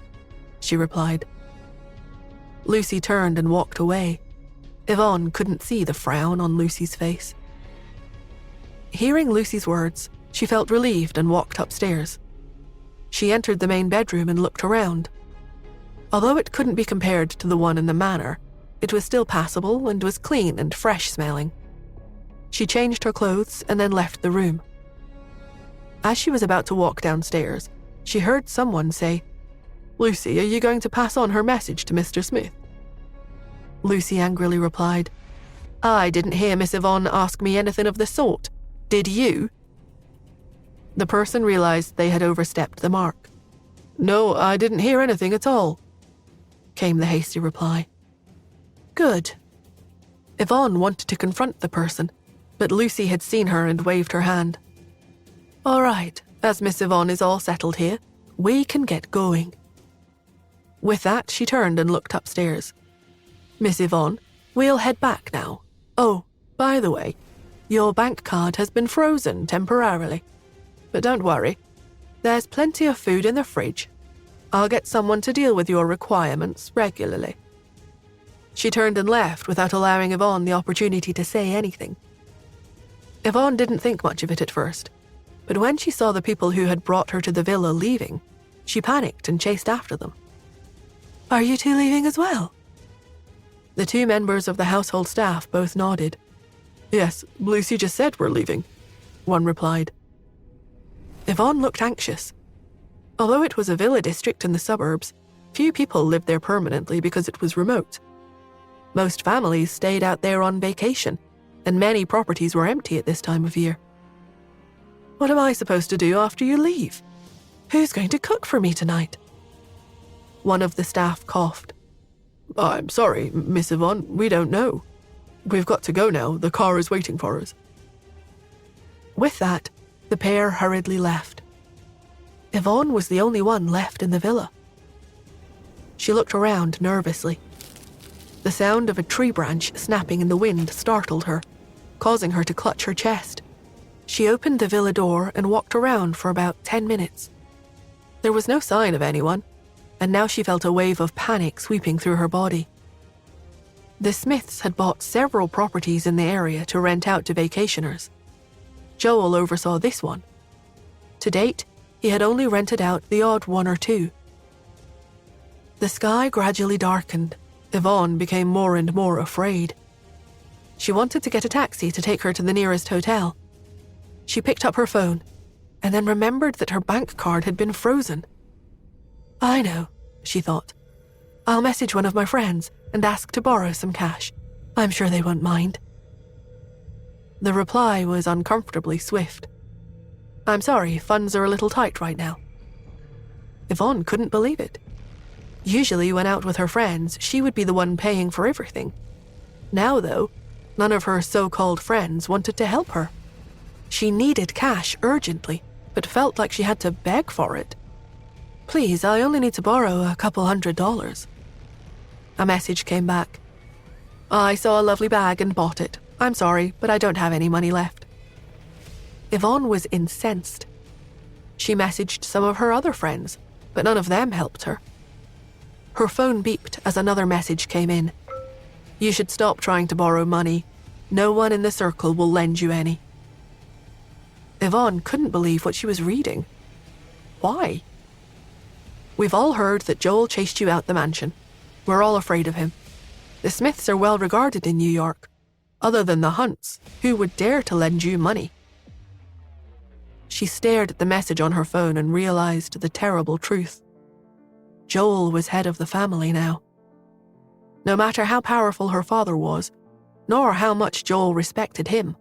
she replied. Lucy turned and walked away. Yvonne couldn't see the frown on Lucy's face. Hearing Lucy's words, she felt relieved and walked upstairs. She entered the main bedroom and looked around. Although it couldn't be compared to the one in the manor, it was still passable and was clean and fresh-smelling. She changed her clothes and then left the room. As she was about to walk downstairs, she heard someone say, "Lucy, are you going to pass on her message to Mr. Smith?" Lucy angrily replied, I didn't hear Miss Yvonne ask me anything of the sort. Did you? The person realized they had overstepped the mark. No, I didn't hear anything at all, came the hasty reply. Good. Yvonne wanted to confront the person, but Lucy had seen her and waved her hand. All right, as Miss Yvonne is all settled here, we can get going. With that, she turned and looked upstairs. Miss Yvonne, we'll head back now. Oh, by the way, your bank card has been frozen temporarily. But don't worry, there's plenty of food in the fridge. I'll get someone to deal with your requirements regularly. She turned and left without allowing Yvonne the opportunity to say anything. Yvonne didn't think much of it at first, but when she saw the people who had brought her to the villa leaving, she panicked and chased after them. Are you two leaving as well? The two members of the household staff both nodded. Yes, Lucy just said we're leaving, one replied. Yvonne looked anxious. Although it was a villa district in the suburbs, few people lived there permanently because it was remote. Most families stayed out there on vacation, and many properties were empty at this time of year. What am I supposed to do after you leave? Who's going to cook for me tonight? One of the staff coughed. I'm sorry, Miss Yvonne, we don't know. We've got to go now, the car is waiting for us. With that, the pair hurriedly left. Yvonne was the only one left in the villa. She looked around nervously. The sound of a tree branch snapping in the wind startled her, causing her to clutch her chest. She opened the villa door and walked around for about 10 minutes. There was no sign of anyone, and now she felt a wave of panic sweeping through her body. The Smiths had bought several properties in the area to rent out to vacationers. Joel oversaw this one. To date, he had only rented out the odd one or two. The sky gradually darkened. Yvonne became more and more afraid. She wanted to get a taxi to take her to the nearest hotel. She picked up her phone and then remembered that her bank card had been frozen. I know, she thought. I'll message one of my friends and ask to borrow some cash. I'm sure they won't mind. The reply was uncomfortably swift. I'm sorry, funds are a little tight right now. Yvonne couldn't believe it. Usually when out with her friends, she would be the one paying for everything. Now, though, none of her so-called friends wanted to help her. She needed cash urgently, but felt like she had to beg for it. Please, I only need to borrow a couple $100. A message came back. I saw a lovely bag and bought it. I'm sorry, but I don't have any money left. Yvonne was incensed. She messaged some of her other friends, but none of them helped her. Her phone beeped as another message came in. You should stop trying to borrow money. No one in the circle will lend you any. Yvonne couldn't believe what she was reading. Why? We've all heard that Joel chased you out the mansion. We're all afraid of him. The Smiths are well regarded in New York. Other than the Hunts, who would dare to lend you money? She stared at the message on her phone and realized the terrible truth. Joel was head of the family now. No matter how powerful her father was, nor how much Joel respected him,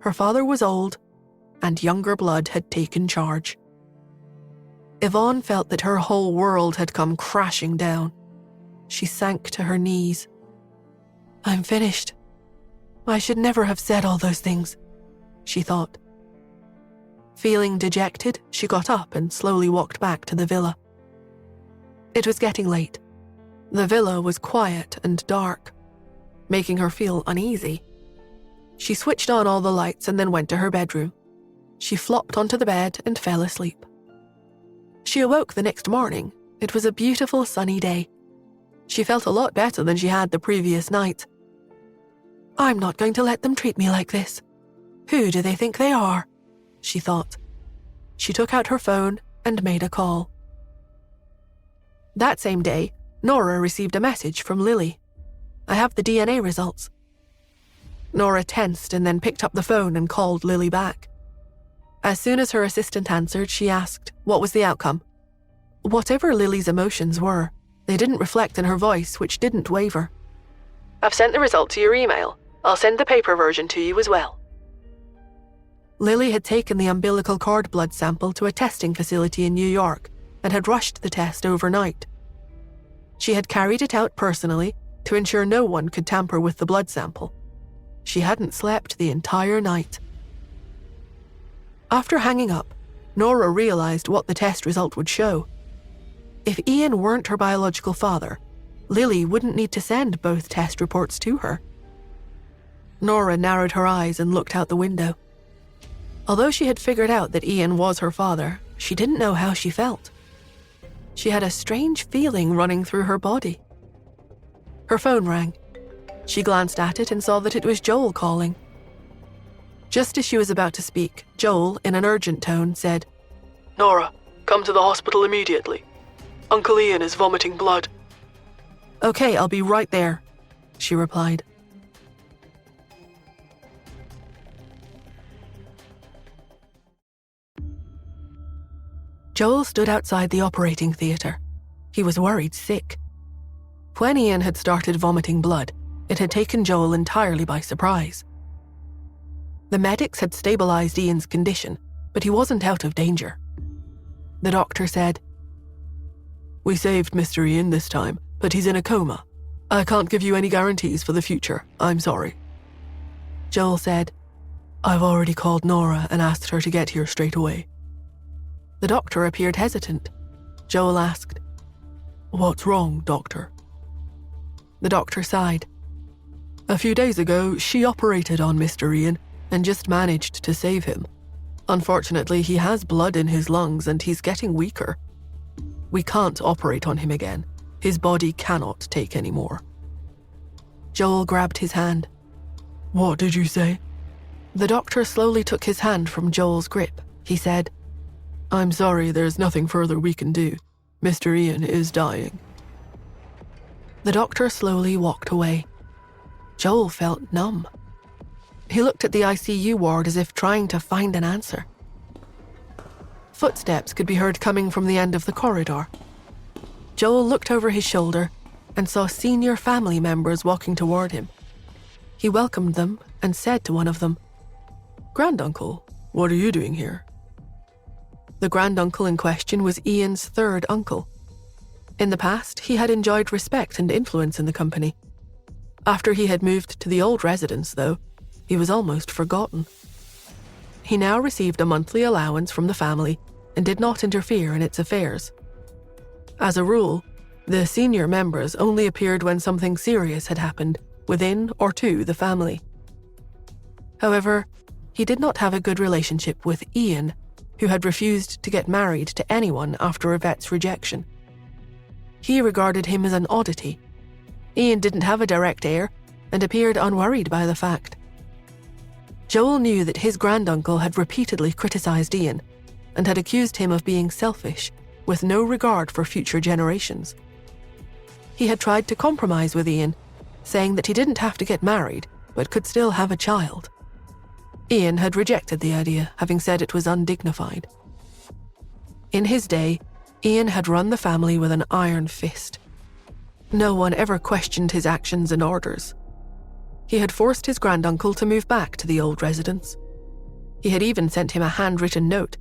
her father was old, and younger blood had taken charge. Yvonne felt that her whole world had come crashing down. She sank to her knees. I'm finished. I should never have said all those things, she thought. Feeling dejected, she got up and slowly walked back to the villa. It was getting late. The villa was quiet and dark, making her feel uneasy. She switched on all the lights and then went to her bedroom. She flopped onto the bed and fell asleep. She awoke the next morning. It was a beautiful sunny day. She felt a lot better than she had the previous night. I'm not going to let them treat me like this. Who do they think they are? She thought. She took out her phone and made a call. That same day, Nora received a message from Lily. I have the DNA results. Nora tensed and then picked up the phone and called Lily back. As soon as her assistant answered, she asked, what was the outcome? Whatever Lily's emotions were, they didn't reflect in her voice, which didn't waver. I've sent the result to your email. I'll send the paper version to you as well. Lily had taken the umbilical cord blood sample to a testing facility in New York and had rushed the test overnight. She had carried it out personally to ensure no one could tamper with the blood sample. She hadn't slept the entire night. After hanging up, Nora realized what the test result would show. If Ian weren't her biological father, Lily wouldn't need to send both test reports to her. Nora narrowed her eyes and looked out the window. Although she had figured out that Ian was her father, she didn't know how she felt. She had a strange feeling running through her body. Her phone rang. She glanced at it and saw that it was Joel calling. Just as she was about to speak, Joel, in an urgent tone, said, "Nora, come to the hospital immediately. Uncle Ian is vomiting blood." "Okay, I'll be right there," she replied. Joel stood outside the operating theatre. He was worried sick. When Ian had started vomiting blood, it had taken Joel entirely by surprise. The medics had stabilized Ian's condition, but he wasn't out of danger. The doctor said, "We saved Mr. Ian this time, but he's in a coma. I can't give you any guarantees for the future. I'm sorry." Joel said, "I've already called Nora and asked her to get here straight away." The doctor appeared hesitant. Joel asked, "What's wrong, doctor?" The doctor sighed. "A few days ago, she operated on Mr. Ian and just managed to save him. Unfortunately, he has blood in his lungs and he's getting weaker. We can't operate on him again. His body cannot take any more." Joel grabbed his hand. "What did you say?" The doctor slowly took his hand from Joel's grip. He said, "I'm sorry, there's nothing further we can do. Mr. Ian is dying." The doctor slowly walked away. Joel felt numb. He looked at the ICU ward as if trying to find an answer. Footsteps could be heard coming from the end of the corridor. Joel looked over his shoulder and saw senior family members walking toward him. He welcomed them and said to one of them, "Granduncle, what are you doing here?" The granduncle in question was Ian's third uncle. In the past, he had enjoyed respect and influence in the company. After he had moved to the old residence, though, he was almost forgotten. He now received a monthly allowance from the family and did not interfere in its affairs. As a rule, the senior members only appeared when something serious had happened within or to the family. However, he did not have a good relationship with Ian, who had refused to get married to anyone after Yvette's rejection. He regarded him as an oddity. Ian didn't have a direct heir and appeared unworried by the fact. Joel knew that his granduncle had repeatedly criticized Ian and had accused him of being selfish, with no regard for future generations. He had tried to compromise with Ian, saying that he didn't have to get married, but could still have a child. Ian had rejected the idea, having said it was undignified. In his day, Ian had run the family with an iron fist. No one ever questioned his actions and orders. He had forced his granduncle to move back to the old residence. He had even sent him a handwritten note,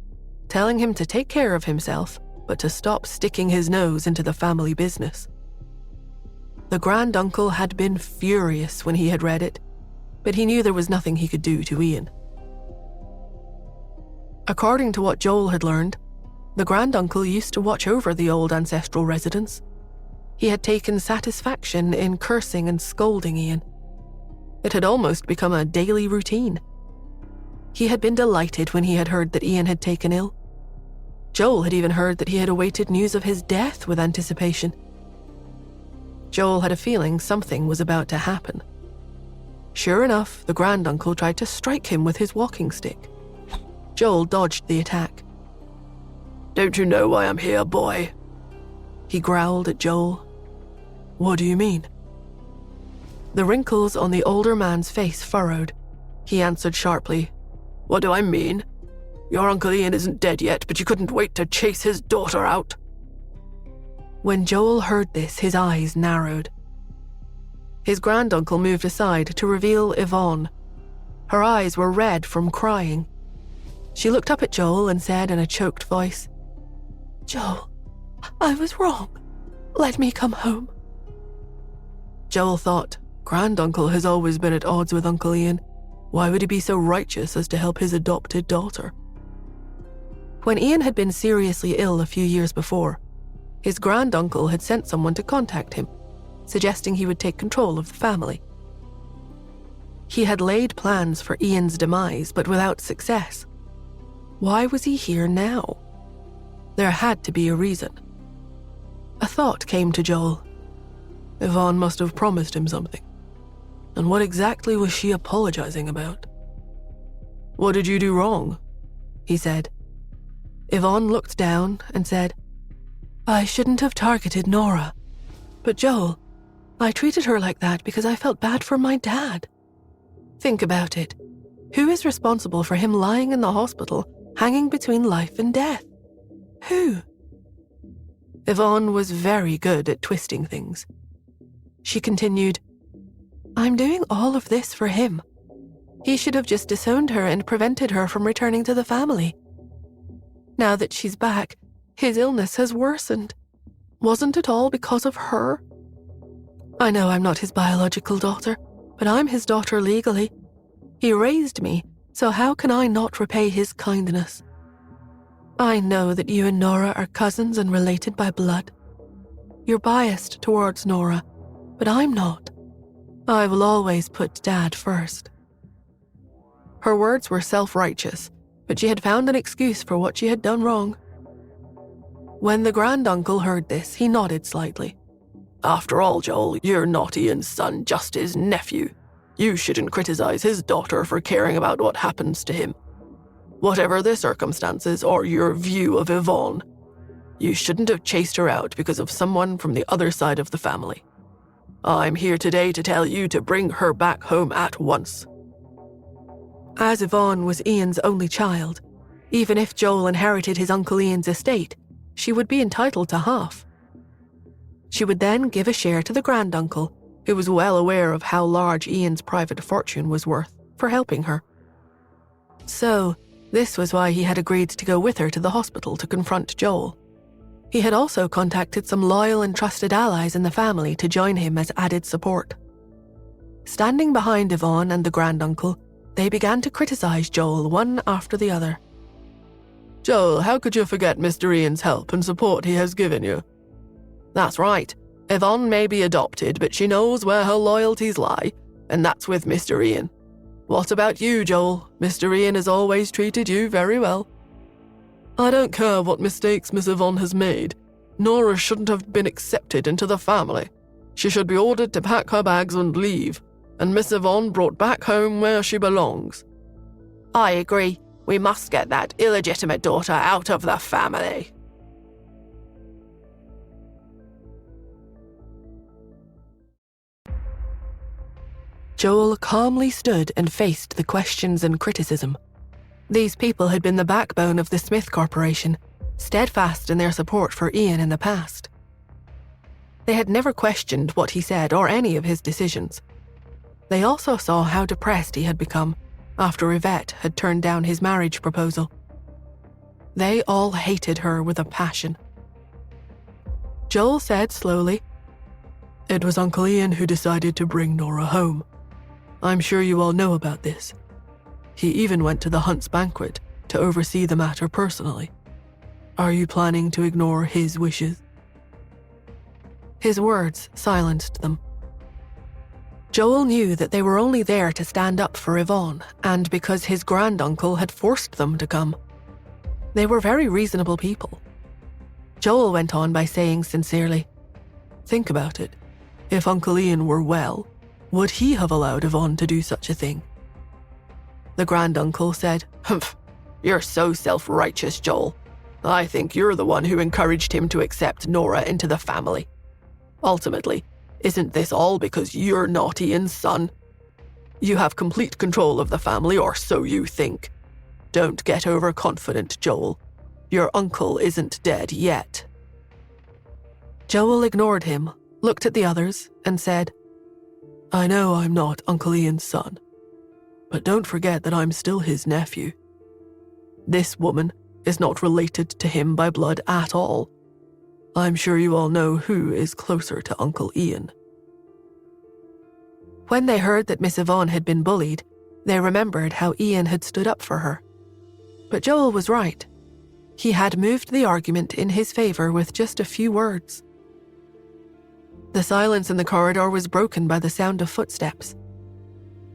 telling him to take care of himself, but to stop sticking his nose into the family business. The granduncle had been furious when he had read it, but he knew there was nothing he could do to Ian. According to what Joel had learned, the granduncle used to watch over the old ancestral residence. He had taken satisfaction in cursing and scolding Ian. It had almost become a daily routine. He had been delighted when he had heard that Ian had taken ill. Joel had even heard that he had awaited news of his death with anticipation. Joel had a feeling something was about to happen. Sure enough, the granduncle tried to strike him with his walking stick. Joel dodged the attack. "Don't you know why I'm here, boy?" He growled at Joel. "What do you mean?" The wrinkles on the older man's face furrowed. He answered sharply, "What do I mean? Your Uncle Ian isn't dead yet, but you couldn't wait to chase his daughter out." When Joel heard this, his eyes narrowed. His granduncle moved aside to reveal Yvonne. Her eyes were red from crying. She looked up at Joel and said in a choked voice, "Joel, I was wrong. Let me come home." Joel thought, granduncle has always been at odds with Uncle Ian. Why would he be so righteous as to help his adopted daughter? When Ian had been seriously ill a few years before, his granduncle had sent someone to contact him, suggesting he would take control of the family. He had laid plans for Ian's demise, but without success. Why was he here now? There had to be a reason. A thought came to Joel. Yvonne must have promised him something. And what exactly was she apologizing about? "What did you do wrong?" he said. Yvonne looked down and said, "I shouldn't have targeted Nora. But Joel, I treated her like that because I felt bad for my dad. Think about it. Who is responsible for him lying in the hospital, hanging between life and death? Who?" Yvonne was very good at twisting things. She continued, "I'm doing all of this for him. He should have just disowned her and prevented her from returning to the family. Now that she's back, his illness has worsened. Wasn't it all because of her? I know I'm not his biological daughter, but I'm his daughter legally. He raised me, so how can I not repay his kindness? I know that you and Nora are cousins and related by blood. You're biased towards Nora, but I'm not. I will always put Dad first." Her words were self-righteous, but she had found an excuse for what she had done wrong. When the granduncle heard this, he nodded slightly. "After all, Joel, you're not Ian's son, just his nephew. You shouldn't criticize his daughter for caring about what happens to him. Whatever the circumstances or your view of Yvonne, you shouldn't have chased her out because of someone from the other side of the family. I'm here today to tell you to bring her back home at once." As Yvonne was Ian's only child, even if Joel inherited his Uncle Ian's estate, she would be entitled to half. She would then give a share to the granduncle, who was well aware of how large Ian's private fortune was worth, for helping her. So, this was why he had agreed to go with her to the hospital to confront Joel. He had also contacted some loyal and trusted allies in the family to join him as added support. Standing behind Yvonne and the granduncle, they began to criticize Joel one after the other. "Joel, how could you forget Mr. Ian's help and support he has given you? That's right, Yvonne may be adopted, but she knows where her loyalties lie, and that's with Mr. Ian. What about you, Joel? Mr. Ian has always treated you very well." "I don't care what mistakes Miss Yvonne has made. Nora shouldn't have been accepted into the family. She should be ordered to pack her bags and leave, and Miss Yvonne brought back home where she belongs." "I agree. We must get that illegitimate daughter out of the family." Joel calmly stood and faced the questions and criticism. These people had been the backbone of the Smith Corporation, steadfast in their support for Ian in the past. They had never questioned what he said or any of his decisions. They also saw how depressed he had become after Yvette had turned down his marriage proposal. They all hated her with a passion. Joel said slowly, "It was Uncle Ian who decided to bring Nora home. I'm sure you all know about this. He even went to the Hunt's banquet to oversee the matter personally. Are you planning to ignore his wishes?" His words silenced them. Joel knew that they were only there to stand up for Yvonne, and because his granduncle had forced them to come. They were very reasonable people. Joel went on by saying sincerely, "Think about it. If Uncle Ian were well, would he have allowed Yvonne to do such a thing?" The granduncle said, "Humph, you're so self-righteous, Joel. I think you're the one who encouraged him to accept Nora into the family. Ultimately, isn't this all because you're not Ian's son? You have complete control of the family, or so you think. Don't get overconfident, Joel. Your uncle isn't dead yet." Joel ignored him, looked at the others, and said, I know I'm not Uncle Ian's son, but don't forget that I'm still his nephew. This woman is not related to him by blood at all. I'm sure you all know who is closer to Uncle Ian." When they heard that Miss Yvonne had been bullied, they remembered how Ian had stood up for her. But Joel was right. He had moved the argument in his favor with just a few words. The silence in the corridor was broken by the sound of footsteps.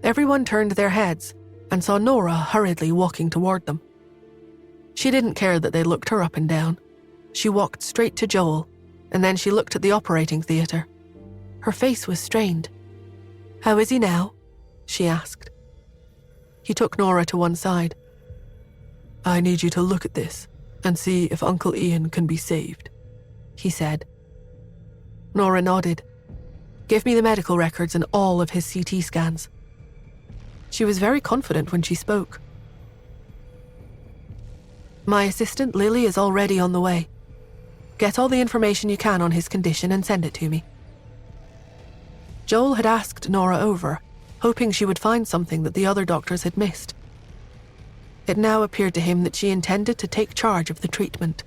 Everyone turned their heads and saw Nora hurriedly walking toward them. She didn't care that they looked her up and down. She walked straight to Joel, and then she looked at the operating theater. Her face was strained. "How is he now?" she asked. He took Nora to one side. "I need you to look at this and see if Uncle Ian can be saved," he said. Nora nodded. "Give me the medical records and all of his CT scans." She was very confident when she spoke. "My assistant Lily is already on the way. Get all the information you can on his condition and send it to me." Joel had asked Nora over, hoping she would find something that the other doctors had missed. It now appeared to him that she intended to take charge of the treatment.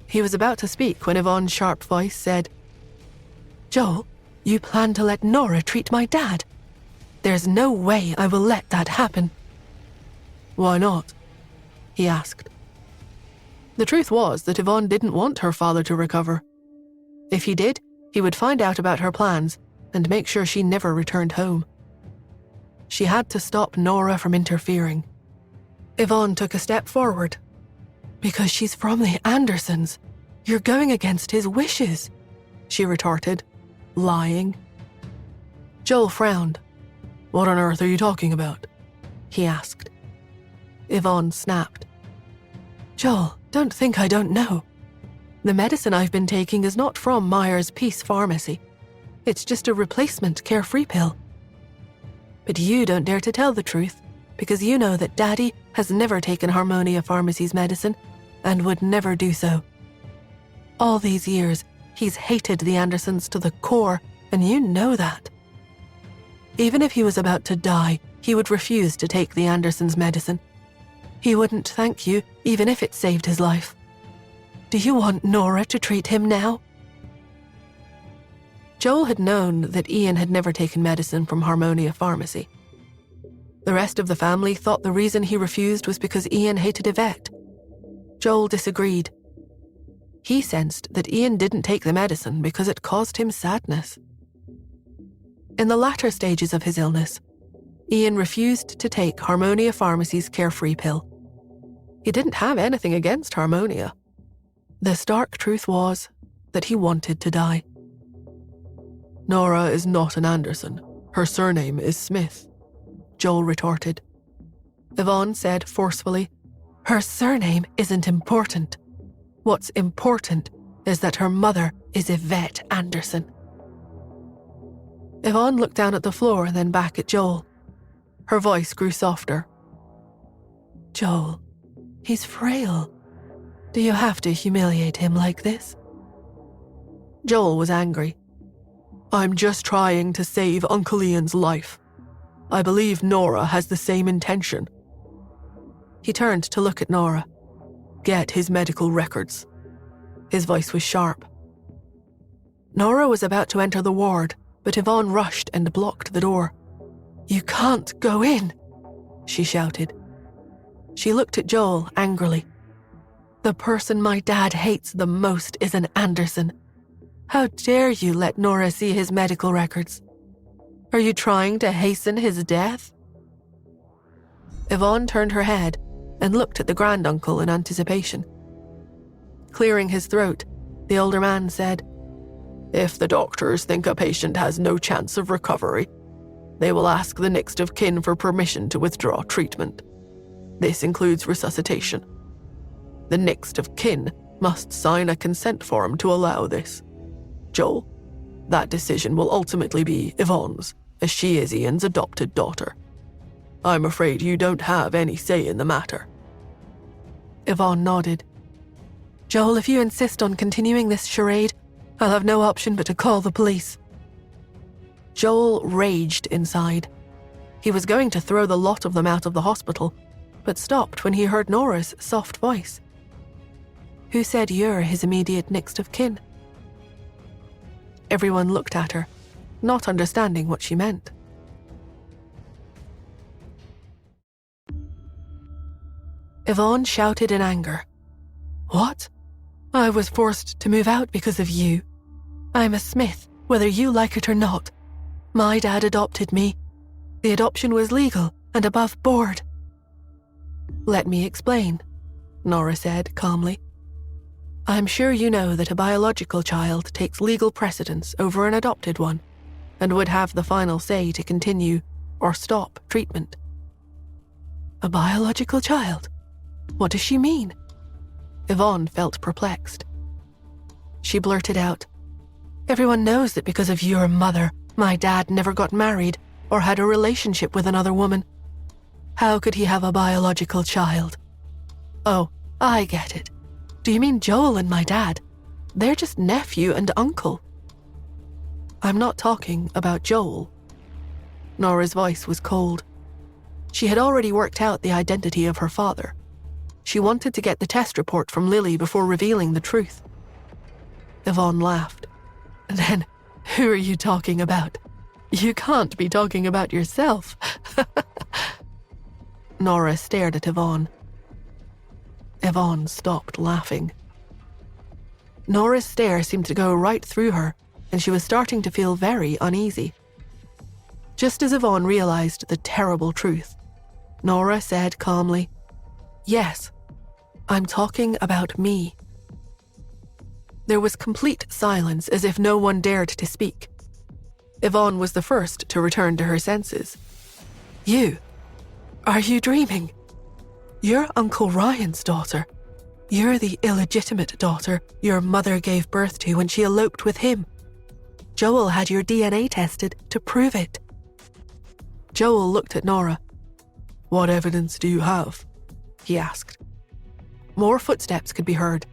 He was about to speak when Yvonne's sharp voice said, "Joel, you plan to let Nora treat my dad? There's no way I will let that happen." "Why not?" he asked. The truth was that Yvonne didn't want her father to recover. If he did, he would find out about her plans and make sure she never returned home. She had to stop Nora from interfering. Yvonne took a step forward. "Because she's from the Andersons. You're going against his wishes," she retorted, lying. Joel frowned. "What on earth are you talking about?" he asked. Yvonne snapped. "Joel, don't think I don't know. The medicine I've been taking is not from Myers Peace Pharmacy. It's just a replacement carefree pill. But you don't dare to tell the truth, because you know that Daddy has never taken Harmonia Pharmacy's medicine and would never do so. All these years, he's hated the Andersons to the core, and you know that. Even if he was about to die, he would refuse to take the Andersons' medicine. He wouldn't thank you, even if it saved his life. Do you want Nora to treat him now?" Joel had known that Ian had never taken medicine from Harmonia Pharmacy. The rest of the family thought the reason he refused was because Ian hated Yvette. Joel disagreed. He sensed that Ian didn't take the medicine because it caused him sadness. In the latter stages of his illness, Ian refused to take Harmonia Pharmacy's carefree pill. He didn't have anything against Harmonia. The stark truth was that he wanted to die. "Nora is not an Anderson. Her surname is Smith," Joel retorted. Yvonne said forcefully, "Her surname isn't important. What's important is that her mother is Yvette Anderson." Yvonne looked down at the floor and then back at Joel. Her voice grew softer. "Joel, he's frail. Do you have to humiliate him like this?" Joel was angry. "I'm just trying to save Uncle Ian's life. I believe Nora has the same intention." He turned to look at Nora. "Get his medical records." His voice was sharp. Nora was about to enter the ward, but Yvonne rushed and blocked the door. "You can't go in," she shouted. She looked at Joel angrily. "The person my dad hates the most is an Anderson. How dare you let Nora see his medical records? Are you trying to hasten his death?" Yvonne turned her head and looked at the granduncle in anticipation. Clearing his throat, the older man said, "If the doctors think a patient has no chance of recovery, they will ask the next of kin for permission to withdraw treatment. This includes resuscitation. The next of kin must sign a consent form to allow this. Joel, that decision will ultimately be Yvonne's, as she is Ian's adopted daughter. I'm afraid you don't have any say in the matter." Yvonne nodded. "Joel, if you insist on continuing this charade, I'll have no option but to call the police." Joel raged inside. He was going to throw the lot of them out of the hospital, but stopped when he heard Nora's soft voice. "Who said you're his immediate next of kin?" Everyone looked at her, not understanding what she meant. Yvonne shouted in anger. "What? I was forced to move out because of you. I'm a Smith, whether you like it or not. My dad adopted me. The adoption was legal and above board." "Let me explain," Nora said calmly. "I'm sure you know that a biological child takes legal precedence over an adopted one and would have the final say to continue or stop treatment." "A biological child? What does she mean?" Yvonne felt perplexed. She blurted out, "Everyone knows that because of your mother, my dad never got married or had a relationship with another woman. How could he have a biological child? Oh, I get it. Do you mean Joel and my dad? They're just nephew and uncle." "I'm not talking about Joel." Nora's voice was cold. She had already worked out the identity of her father. She wanted to get the test report from Lily before revealing the truth. Yvonne laughed. "Then who are you talking about? You can't be talking about yourself." Nora stared at Yvonne. Yvonne stopped laughing. Nora's stare seemed to go right through her, and she was starting to feel very uneasy. Just as Yvonne realized the terrible truth, Nora said calmly, "Yes, I'm talking about me." There was complete silence, as if no one dared to speak. Yvonne was the first to return to her senses. "You? Are you dreaming? You're Uncle Ryan's daughter. You're the illegitimate daughter your mother gave birth to when she eloped with him. Joel had your DNA tested to prove it." Joel looked at Nora. "What evidence do you have?" he asked. More footsteps could be heard.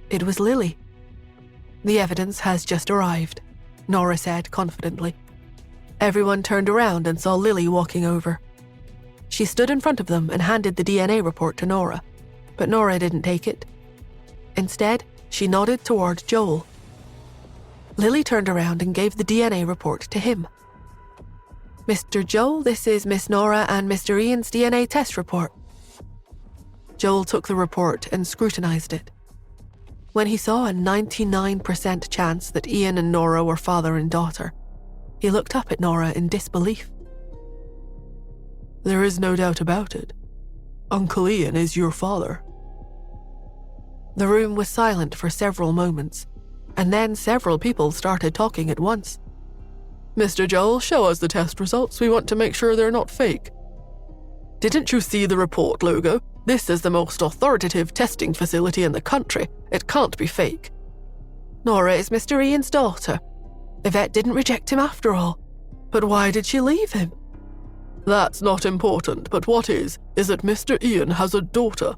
It was Lily. "The evidence has just arrived," Nora said confidently. Everyone turned around and saw Lily walking over. She stood in front of them and handed the DNA report to Nora, but Nora didn't take it. Instead, she nodded toward Joel. Lily turned around and gave the DNA report to him. "Mr. Joel, this is Miss Nora and Mr. Ian's DNA test report." Joel took the report and scrutinized it. When he saw a 99% chance that Ian and Nora were father and daughter, he looked up at Nora in disbelief. "There is no doubt about it. Uncle Ian is your father." The room was silent for several moments, and then several people started talking at once. "Mr. Joel, show us the test results. We want to make sure they're not fake." "Didn't you see the report logo? This is the most authoritative testing facility in the country. It can't be fake." "Nora is Mr. Ian's daughter. Yvette didn't reject him after all. But why did she leave him?" "That's not important, but what is that Mr. Ian has a daughter."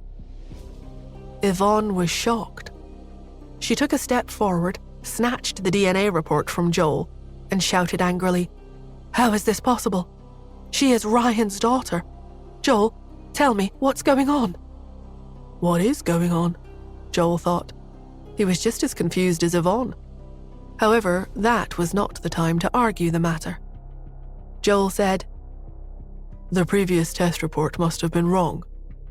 Yvonne was shocked. She took a step forward, snatched the DNA report from Joel, and shouted angrily, "How is this possible? She is Ryan's daughter. Joel, tell me, what's going on?" What is going on? Joel thought. He was just as confused as Yvonne. However, that was not the time to argue the matter. Joel said, "The previous test report must have been wrong,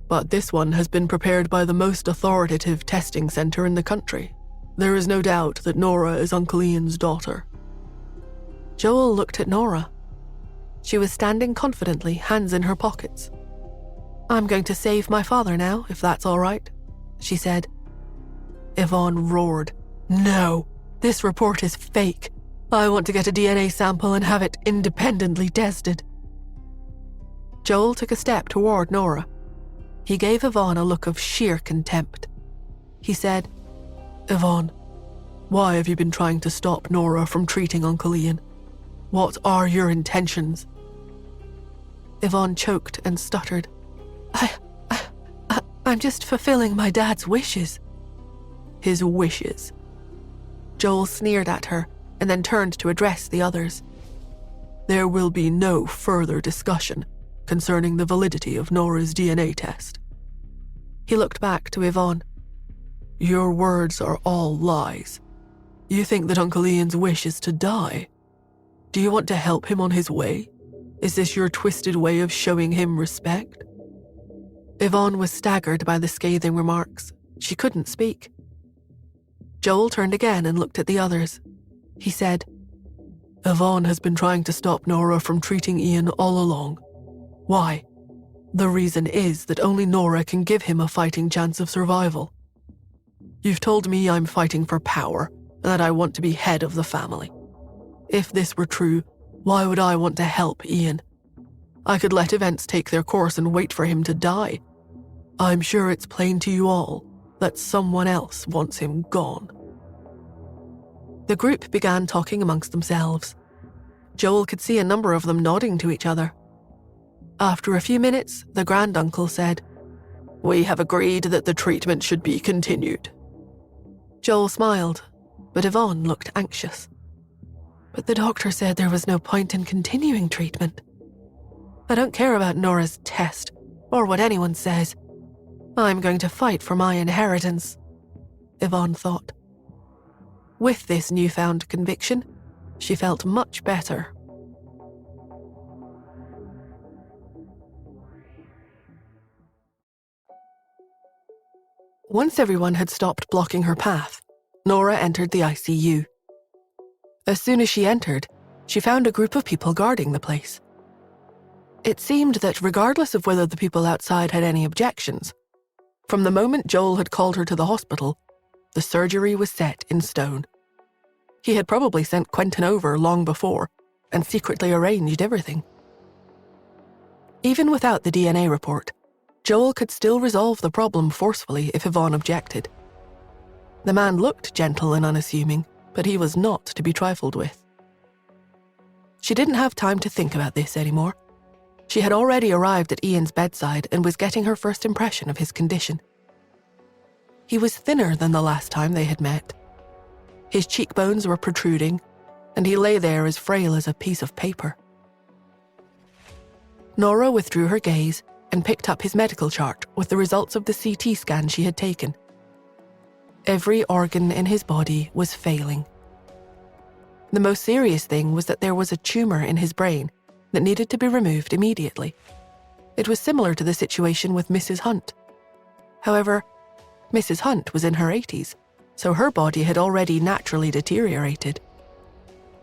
but this one has been prepared by the most authoritative testing center in the country. There is no doubt that Nora is Uncle Ian's daughter." Joel looked at Nora. She was standing confidently, hands in her pockets. "I'm going to save my father now, if that's all right," she said. Yvonne roared, "No, this report is fake. I want to get a DNA sample and have it independently tested." Joel took a step toward Nora. He gave Yvonne a look of sheer contempt. He said, "Yvonne, why have you been trying to stop Nora from treating Uncle Ian? What are your intentions?" Yvonne choked and stuttered. I'm just fulfilling my dad's wishes." "His wishes?" Joel sneered at her and then turned to address the others. There will be no further discussion concerning the validity of Nora's DNA test. He looked back to Yvonne. Your words are all lies. You think that Uncle Ian's wish is to die? Do you want to help him on his way? Is this your twisted way of showing him respect? Yvonne was staggered by the scathing remarks. She couldn't speak. Joel turned again and looked at the others. He said, Yvonne has been trying to stop Nora from treating Ian all along. Why? The reason is that only Nora can give him a fighting chance of survival. You've told me I'm fighting for power and that I want to be head of the family. If this were true, why would I want to help Ian? I could let events take their course and wait for him to die. I'm sure it's plain to you all that someone else wants him gone. The group began talking amongst themselves. Joel could see a number of them nodding to each other. After a few minutes, the granduncle said, We have agreed that the treatment should be continued. Joel smiled, but Yvonne looked anxious. But the doctor said there was no point in continuing treatment. I don't care about Nora's test, or what anyone says. I'm going to fight for my inheritance, Yvonne thought. With this newfound conviction, she felt much better. Once everyone had stopped blocking her path, Nora entered the ICU. As soon as she entered, she found a group of people guarding the place. It seemed that regardless of whether the people outside had any objections, from the moment Joel had called her to the hospital, the surgery was set in stone. He had probably sent Quentin over long before and secretly arranged everything. Even without the DNA report, Joel could still resolve the problem forcefully if Yvonne objected. The man looked gentle and unassuming, but he was not to be trifled with. She didn't have time to think about this anymore. She had already arrived at Ian's bedside and was getting her first impression of his condition. He was thinner than the last time they had met. His cheekbones were protruding, and he lay there as frail as a piece of paper. Nora withdrew her gaze and picked up his medical chart with the results of the CT scan she had taken. Every organ in his body was failing. The most serious thing was that there was a tumor in his brain that needed to be removed immediately. It was similar to the situation with Mrs. Hunt. However, Mrs. Hunt was in her 80s, so her body had already naturally deteriorated.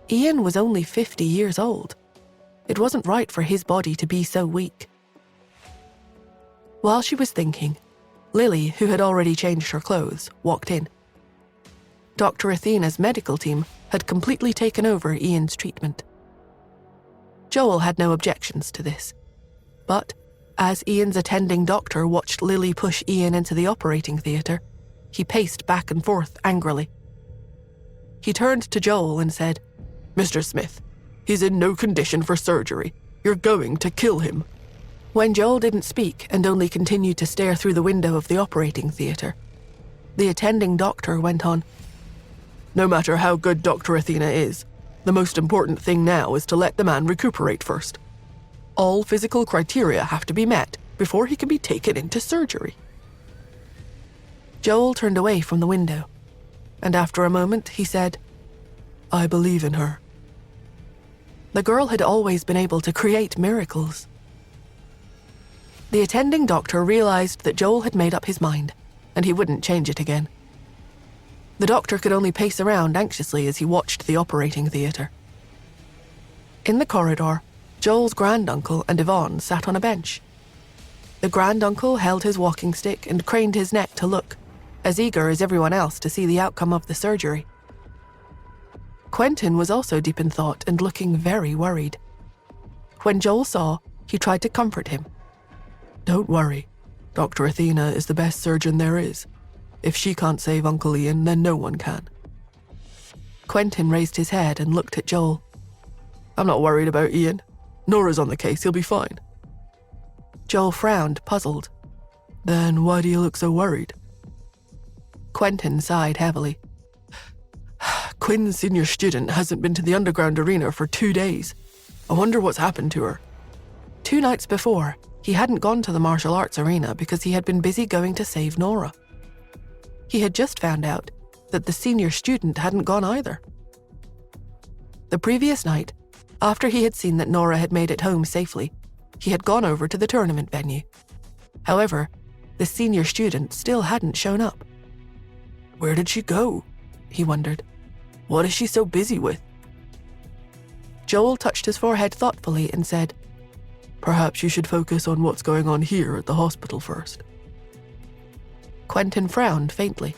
Ian was only 50 years old. It wasn't right for his body to be so weak. While she was thinking, Lily, who had already changed her clothes, walked in. Dr. Athena's medical team had completely taken over Ian's treatment. Joel had no objections to this. But, as Ian's attending doctor watched Lily push Ian into the operating theatre, he paced back and forth angrily. He turned to Joel and said, Mr. Smith, he's in no condition for surgery. You're going to kill him. When Joel didn't speak and only continued to stare through the window of the operating theatre, the attending doctor went on, No matter how good Dr. Athena is, the most important thing now is to let the man recuperate first. All physical criteria have to be met before he can be taken into surgery. Joel turned away from the window, and after a moment he said, I believe in her. The girl had always been able to create miracles. The attending doctor realized that Joel had made up his mind, and he wouldn't change it again. The doctor could only pace around anxiously as he watched the operating theatre. In the corridor, Joel's granduncle and Yvonne sat on a bench. The granduncle held his walking stick and craned his neck to look, as eager as everyone else to see the outcome of the surgery. Quentin was also deep in thought and looking very worried. When Joel saw, he tried to comfort him. Don't worry. Dr. Athena is the best surgeon there is. If she can't save Uncle Ian, then no one can. Quentin raised his head and looked at Joel. I'm not worried about Ian. Nora's on the case, he'll be fine. Joel frowned, puzzled. Then why do you look so worried? Quentin sighed heavily. Quinn's senior student hasn't been to the underground arena for 2 days. I wonder what's happened to her. 2 nights before, he hadn't gone to the martial arts arena because he had been busy going to save Nora. He had just found out that the senior student hadn't gone either. The previous night, after he had seen that Nora had made it home safely, he had gone over to the tournament venue. However, the senior student still hadn't shown up. Where did she go? He wondered. What is she so busy with? Joel touched his forehead thoughtfully and said, Perhaps you should focus on what's going on here at the hospital first. Quentin frowned faintly.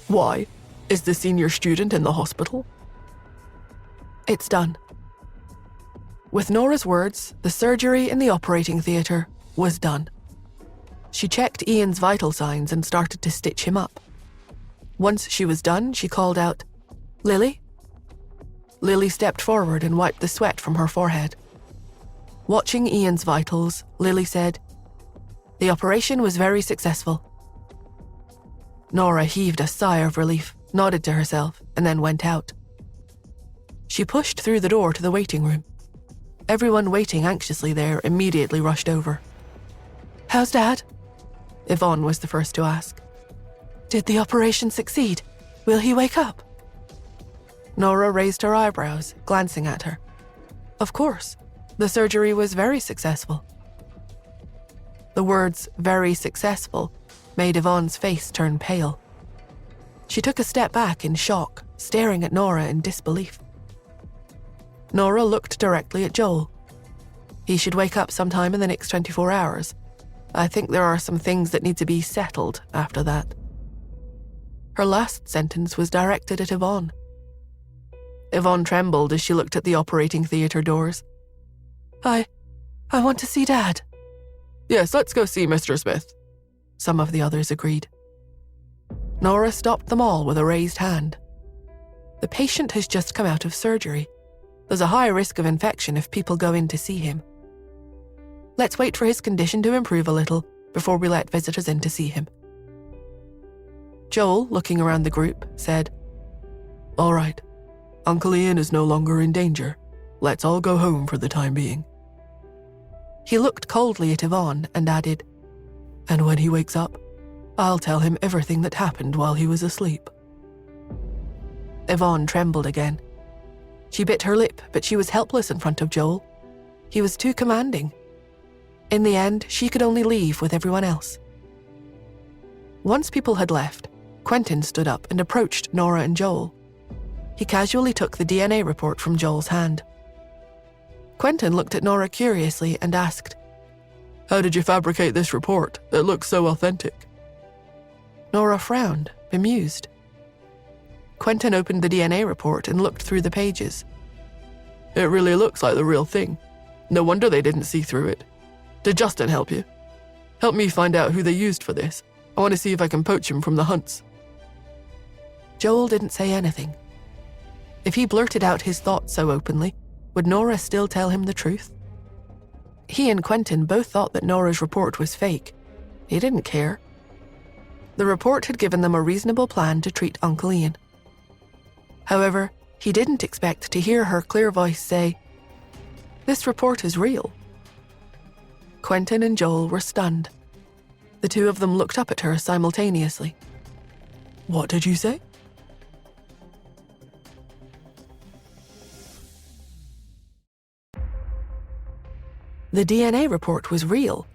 Why? Is the senior student in the hospital? It's done. With Nora's words, the surgery in the operating theatre was done. She checked Ian's vital signs and started to stitch him up. Once she was done, she called out, Lily? Lily stepped forward and wiped the sweat from her forehead. Watching Ian's vitals, Lily said, The operation was very successful. Nora heaved a sigh of relief, nodded to herself, and then went out. She pushed through the door to the waiting room. Everyone waiting anxiously there immediately rushed over. How's Dad? Yvonne was the first to ask. Did the operation succeed? Will he wake up? Nora raised her eyebrows, glancing at her. Of course, the surgery was very successful. The words very successful made Yvonne's face turn pale. She took a step back in shock, staring at Nora in disbelief. Nora looked directly at Joel. He should wake up sometime in the next 24 hours. I think there are some things that need to be settled after that. Her last sentence was directed at Yvonne. Yvonne trembled as she looked at the operating theatre doors. I want to see Dad. Yes, let's go see Mr. Smith, some of the others agreed. Nora stopped them all with a raised hand. The patient has just come out of surgery. There's a high risk of infection if people go in to see him. Let's wait for his condition to improve a little before we let visitors in to see him. Joel, looking around the group, said, All right, Uncle Ian is no longer in danger. Let's all go home for the time being. He looked coldly at Yvonne and added, And when he wakes up, I'll tell him everything that happened while he was asleep. Yvonne trembled again. She bit her lip, but she was helpless in front of Joel. He was too commanding. In the end, she could only leave with everyone else. Once people had left, Quentin stood up and approached Nora and Joel. He casually took the DNA report from Joel's hand. Quentin looked at Nora curiously and asked, How did you fabricate this report? It looks so authentic. Nora frowned, bemused. Quentin opened the DNA report and looked through the pages. It really looks like the real thing. No wonder they didn't see through it. Did Justin help you? Help me find out who they used for this. I want to see if I can poach him from the hunts. Joel didn't say anything. If he blurted out his thoughts so openly, would Nora still tell him the truth? He and Quentin both thought that Nora's report was fake. He didn't care. The report had given them a reasonable plan to treat Uncle Ian. However, he didn't expect to hear her clear voice say, This report is real. Quentin and Joel were stunned. The two of them looked up at her simultaneously. What did you say? The DNA report was real.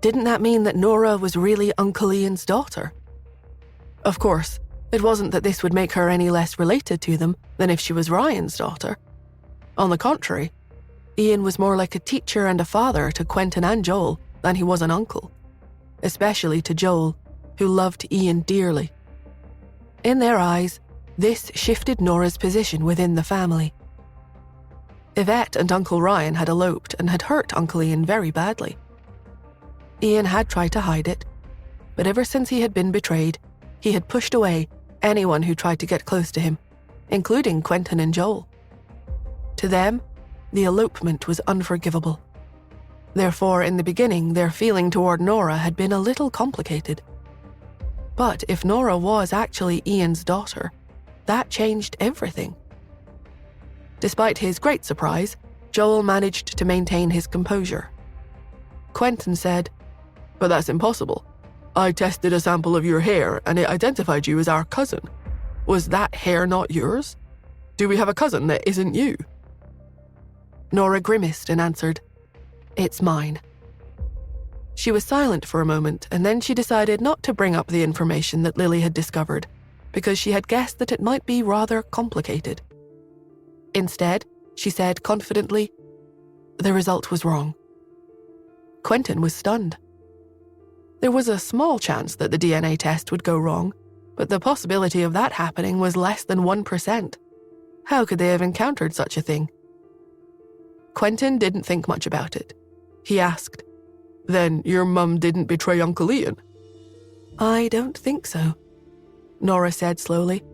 Didn't that mean that Nora was really Uncle Ian's daughter? Of course, it wasn't that this would make her any less related to them than if she was Ryan's daughter. On the contrary, Ian was more like a teacher and a father to Quentin and Joel than he was an uncle, especially to Joel, who loved Ian dearly. In their eyes, this shifted Nora's position within the family. Yvette and Uncle Ryan had eloped and had hurt Uncle Ian very badly. Ian had tried to hide it, but ever since he had been betrayed, he had pushed away anyone who tried to get close to him, including Quentin and Joel. To them, the elopement was unforgivable. Therefore, in the beginning, their feeling toward Nora had been a little complicated. But if Nora was actually Ian's daughter, that changed everything. Despite his great surprise, Joel managed to maintain his composure. Quentin said, "But that's impossible. I tested a sample of your hair and it identified you as our cousin. Was that hair not yours? Do we have a cousin that isn't you?" Nora grimaced and answered, "It's mine." She was silent for a moment, and then she decided not to bring up the information that Lily had discovered, because she had guessed that it might be rather complicated. Instead, she said confidently, "The result was wrong." Quentin was stunned. There was a small chance that the DNA test would go wrong, but the possibility of that happening was less than 1%. How could they have encountered such a thing? Quentin didn't think much about it. He asked, "Then your mum didn't betray Uncle Ian?" "I don't think so," Nora said slowly.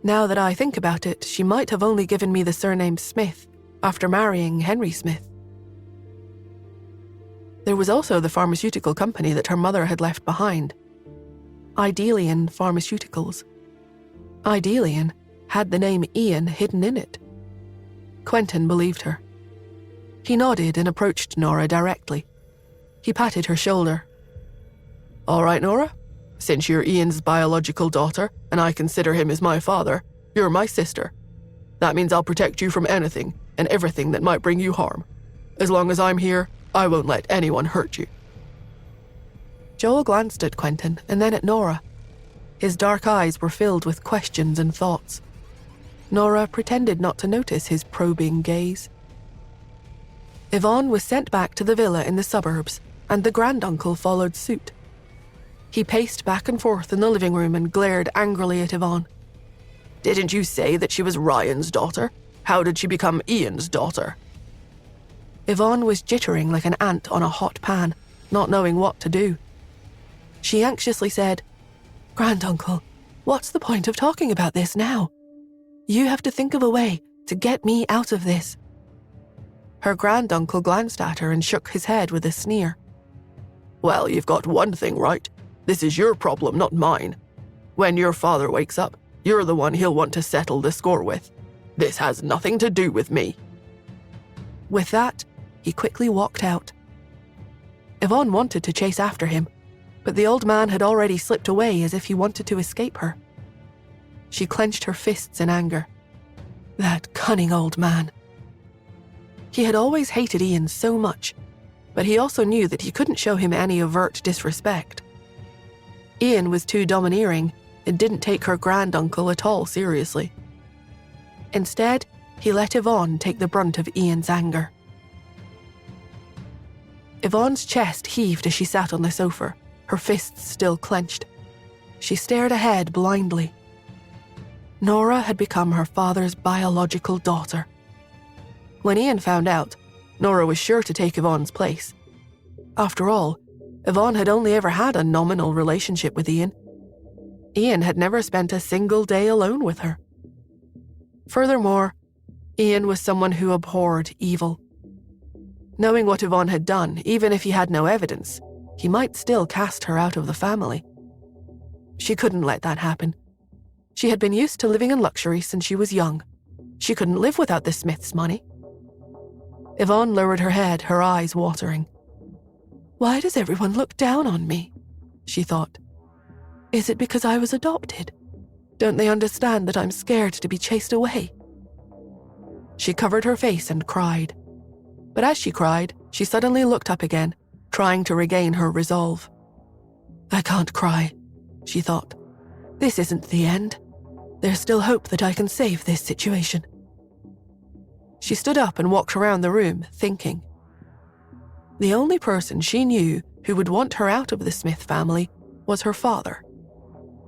"Now that I think about it, she might have only given me the surname Smith after marrying Henry Smith." There was also the pharmaceutical company that her mother had left behind, Idelian Pharmaceuticals. Idelian had the name Ian hidden in it. Quentin believed her. He nodded and approached Nora directly. He patted her shoulder. "All right, Nora. Since you're Ian's biological daughter and I consider him as my father, you're my sister. That means I'll protect you from anything and everything that might bring you harm. As long as I'm here, I won't let anyone hurt you." Joel glanced at Quentin and then at Nora. His dark eyes were filled with questions and thoughts. Nora pretended not to notice his probing gaze. Yvonne was sent back to the villa in the suburbs, and the granduncle followed suit. He paced back and forth in the living room and glared angrily at Yvonne. "Didn't you say that she was Ryan's daughter? How did she become Ian's daughter?" Yvonne was jittering like an ant on a hot pan, not knowing what to do. She anxiously said, "Granduncle, what's the point of talking about this now? You have to think of a way to get me out of this." Her granduncle glanced at her and shook his head with a sneer. "Well, you've got one thing right. This is your problem, not mine. When your father wakes up, you're the one he'll want to settle the score with. This has nothing to do with me." With that, he quickly walked out. Yvonne wanted to chase after him, but the old man had already slipped away as if he wanted to escape her. She clenched her fists in anger. That cunning old man. He had always hated Ian so much, but he also knew that he couldn't show him any overt disrespect. Ian was too domineering and didn't take her granduncle at all seriously. Instead, he let Yvonne take the brunt of Ian's anger. Yvonne's chest heaved as she sat on the sofa, her fists still clenched. She stared ahead blindly. Nora had become her father's biological daughter. When Ian found out, Nora was sure to take Yvonne's place. After all, Yvonne had only ever had a nominal relationship with Ian. Ian had never spent a single day alone with her. Furthermore, Ian was someone who abhorred evil. Knowing what Yvonne had done, even if he had no evidence, he might still cast her out of the family. She couldn't let that happen. She had been used to living in luxury since she was young. She couldn't live without the Smiths' money. Yvonne lowered her head, her eyes watering. "Why does everyone look down on me?" she thought. "Is it because I was adopted? Don't they understand that I'm scared to be chased away?" She covered her face and cried. But as she cried, she suddenly looked up again, trying to regain her resolve. "I can't cry," she thought. "This isn't the end. There's still hope that I can save this situation." She stood up and walked around the room, thinking. The only person she knew who would want her out of the Smith family was her father.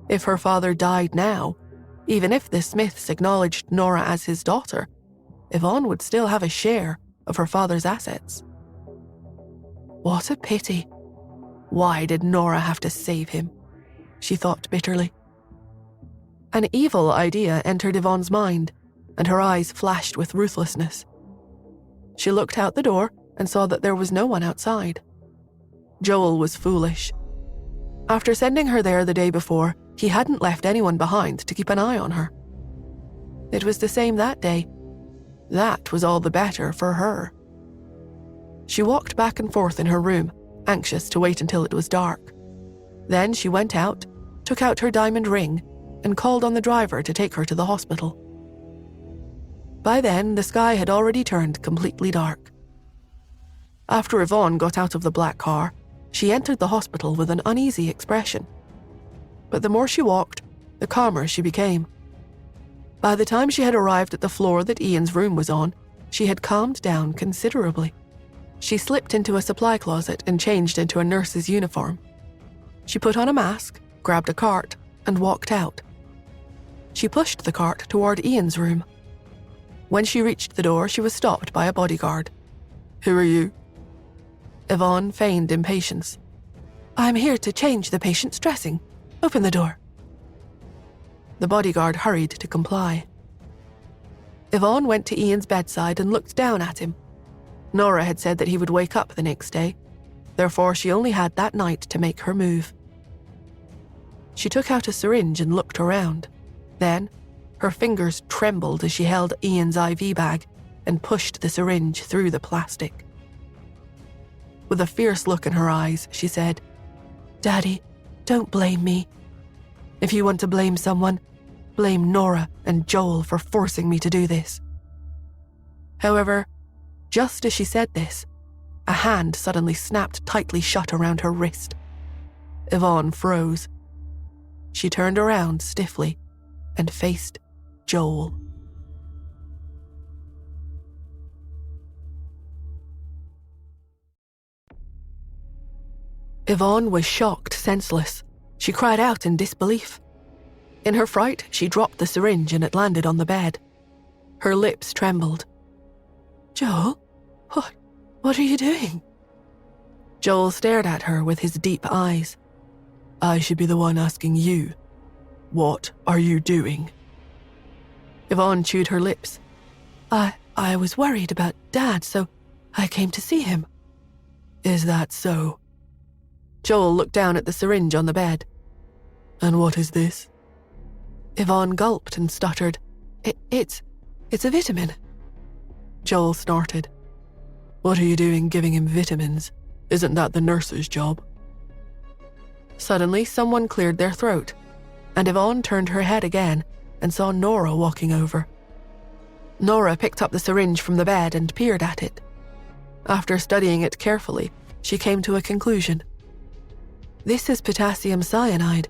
If her father died now, even if the Smiths acknowledged Nora as his daughter, Yvonne would still have a share of her father's assets. What a pity. Why did Nora have to save him? She thought bitterly. An evil idea entered Yvonne's mind, and her eyes flashed with ruthlessness. She looked out the door and saw that there was no one outside. Joel was foolish. After sending her there the day before, he hadn't left anyone behind to keep an eye on her. It was the same that day. That was all the better for her. She walked back and forth in her room, anxious to wait until it was dark. Then she went out, took out her diamond ring, and called on the driver to take her to the hospital. By then, the sky had already turned completely dark. After Yvonne got out of the black car, she entered the hospital with an uneasy expression. But the more she walked, the calmer she became. By the time she had arrived at the floor that Ian's room was on, she had calmed down considerably. She slipped into a supply closet and changed into a nurse's uniform. She put on a mask, grabbed a cart, and walked out. She pushed the cart toward Ian's room. When she reached the door, she was stopped by a bodyguard. "Who are you?" Yvonne feigned impatience. "I'm here to change the patient's dressing. Open the door." The bodyguard hurried to comply. Yvonne went to Ian's bedside and looked down at him. Nora had said that he would wake up the next day. Therefore, she only had that night to make her move. She took out a syringe and looked around. Then, her fingers trembled as she held Ian's IV bag and pushed the syringe through the plastic. With a fierce look in her eyes, she said, "Daddy, don't blame me. If you want to blame someone, blame Nora and Joel for forcing me to do this." However, just as she said this, a hand suddenly snapped tightly shut around her wrist. Yvonne froze. She turned around stiffly and faced Joel. Yvonne was shocked senseless. She cried out in disbelief. In her fright, she dropped the syringe and it landed on the bed. Her lips trembled. "Joel? What are you doing?" Joel stared at her with his deep eyes. "I should be the one asking you. What are you doing?" Yvonne chewed her lips. I was worried about Dad, so I came to see him." "Is that so?" Joel looked down at the syringe on the bed. "And what is this?" Yvonne gulped and stuttered. It's a vitamin." Joel snorted. "What are you doing giving him vitamins? Isn't that the nurse's job?" Suddenly, someone cleared their throat, and Yvonne turned her head again and saw Nora walking over. Nora picked up the syringe from the bed and peered at it. After studying it carefully, she came to a conclusion. This is potassium cyanide.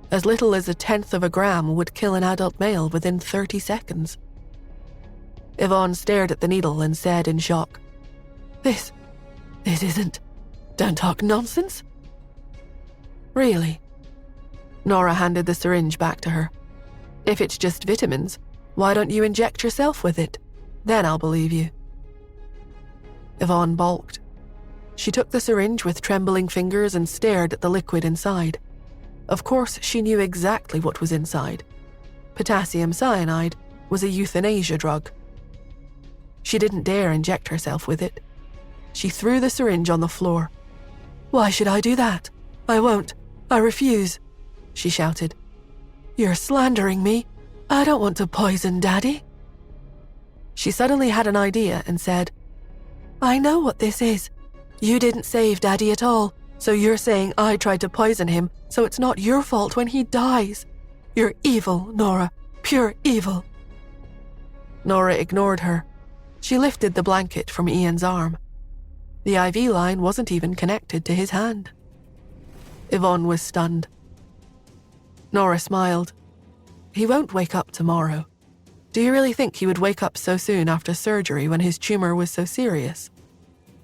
As little as 1/10 of a gram would kill an adult male within 30 seconds. Yvonne stared at the needle and said in shock, This isn't... Don't talk nonsense." "Really?" Nora handed the syringe back to her. "If it's just vitamins, why don't you inject yourself with it? Then I'll believe you." Yvonne balked. She took the syringe with trembling fingers and stared at the liquid inside. Of course, she knew exactly what was inside. Potassium cyanide was a euthanasia drug. She didn't dare inject herself with it. She threw the syringe on the floor. "Why should I do that? I won't. I refuse," she shouted. "You're slandering me. I don't want to poison Daddy." She suddenly had an idea and said, "I know what this is. You didn't save Daddy at all, so you're saying I tried to poison him, so it's not your fault when he dies. You're evil, Nora. Pure evil." Nora ignored her. She lifted the blanket from Ian's arm. The IV line wasn't even connected to his hand. Yvonne was stunned. Nora smiled. "He won't wake up tomorrow. Do you really think he would wake up so soon after surgery when his tumor was so serious?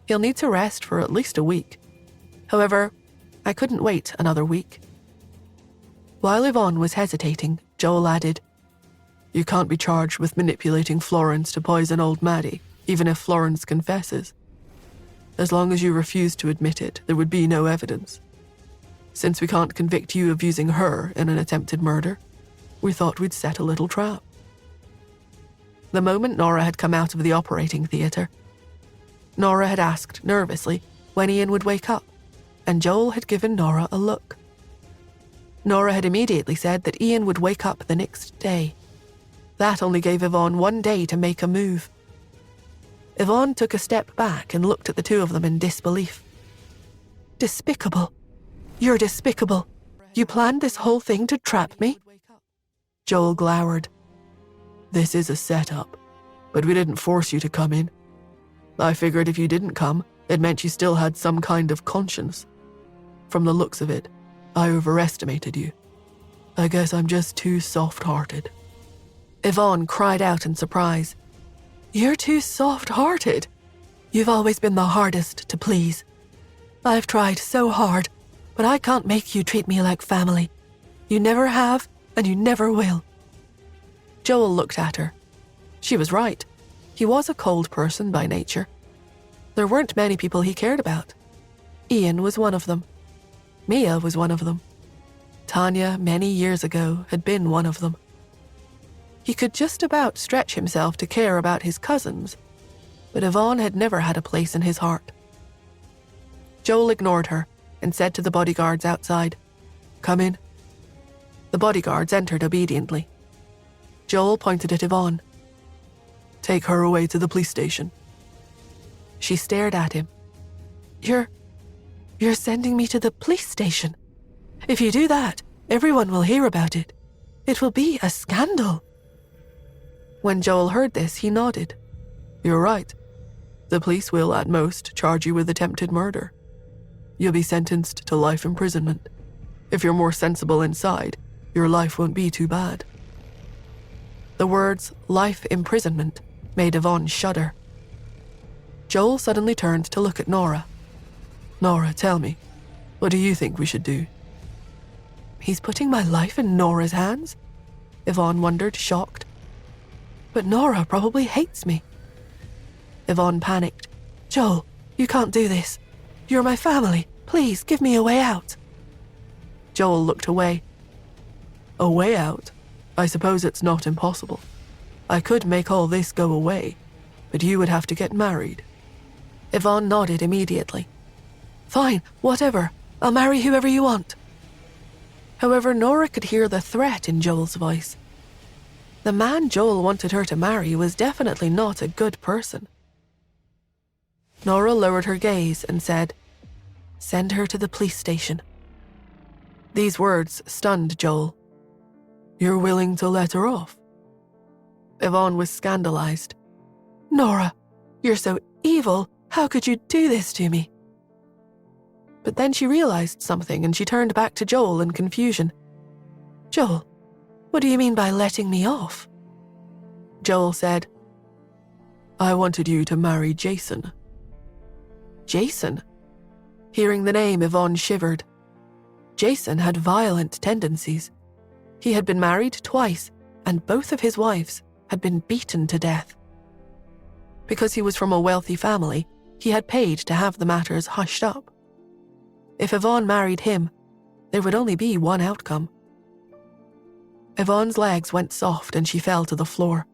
He'll need to rest for at least a week. However, I couldn't wait another week." While Yvonne was hesitating, Joel added, "You can't be charged with manipulating Florence to poison old Maddie, even if Florence confesses. As long as you refuse to admit it, there would be no evidence. Since we can't convict you of using her in an attempted murder, we thought we'd set a little trap." The moment Nora had come out of the operating theater, Nora had asked nervously when Ian would wake up, and Joel had given Nora a look. Nora had immediately said that Ian would wake up the next day. That only gave Yvonne one day to make a move. Yvonne took a step back and looked at the two of them in disbelief. Despicable. You're despicable. You planned this whole thing to trap me? Joel glowered. This is a setup, but we didn't force you to come in. I figured if you didn't come, it meant you still had some kind of conscience. From the looks of it, I overestimated you. I guess I'm just too soft-hearted. Yvonne cried out in surprise. You're too soft-hearted. You've always been the hardest to please. I've tried so hard, but I can't make you treat me like family. You never have, and you never will. Joel looked at her. She was right. He was a cold person by nature. There weren't many people he cared about. Ian was one of them. Mia was one of them. Tanya, many years ago, had been one of them. He could just about stretch himself to care about his cousins, but Yvonne had never had a place in his heart. Joel ignored her and said to the bodyguards outside, Come in. The bodyguards entered obediently. Joel pointed at Yvonne. Take her away to the police station. She stared at him. You're sending me to the police station? If you do that, everyone will hear about it. It will be a scandal. When Joel heard this, he nodded. You're right. The police will, at most, charge you with attempted murder. You'll be sentenced to life imprisonment. If you're more sensible inside, your life won't be too bad. The words, life imprisonment, made Yvonne shudder. Joel suddenly turned to look at Nora. Nora, tell me, what do you think we should do? He's putting my life in Nora's hands? Yvonne wondered, shocked. But Nora probably hates me. Yvonne panicked. Joel, you can't do this. You're my family. Please, give me a way out. Joel looked away. A way out? I suppose it's not impossible. I could make all this go away, but you would have to get married. Yvonne nodded immediately. Fine, whatever. I'll marry whoever you want. However, Nora could hear the threat in Joel's voice. The man Joel wanted her to marry was definitely not a good person. Nora lowered her gaze and said, Send her to the police station. These words stunned Joel. You're willing to let her off? Yvonne was scandalized. Nora, you're so evil. How could you do this to me? But then she realized something and she turned back to Joel in confusion. Joel, what do you mean by letting me off? Joel said, I wanted you to marry Jason. Jason? Hearing the name, Yvonne shivered. Jason had violent tendencies. He had been married twice, and both of his wives had been beaten to death. Because he was from a wealthy family, he had paid to have the matters hushed up. If Yvonne married him, there would only be one outcome. Yvonne's legs went soft and she fell to the floor.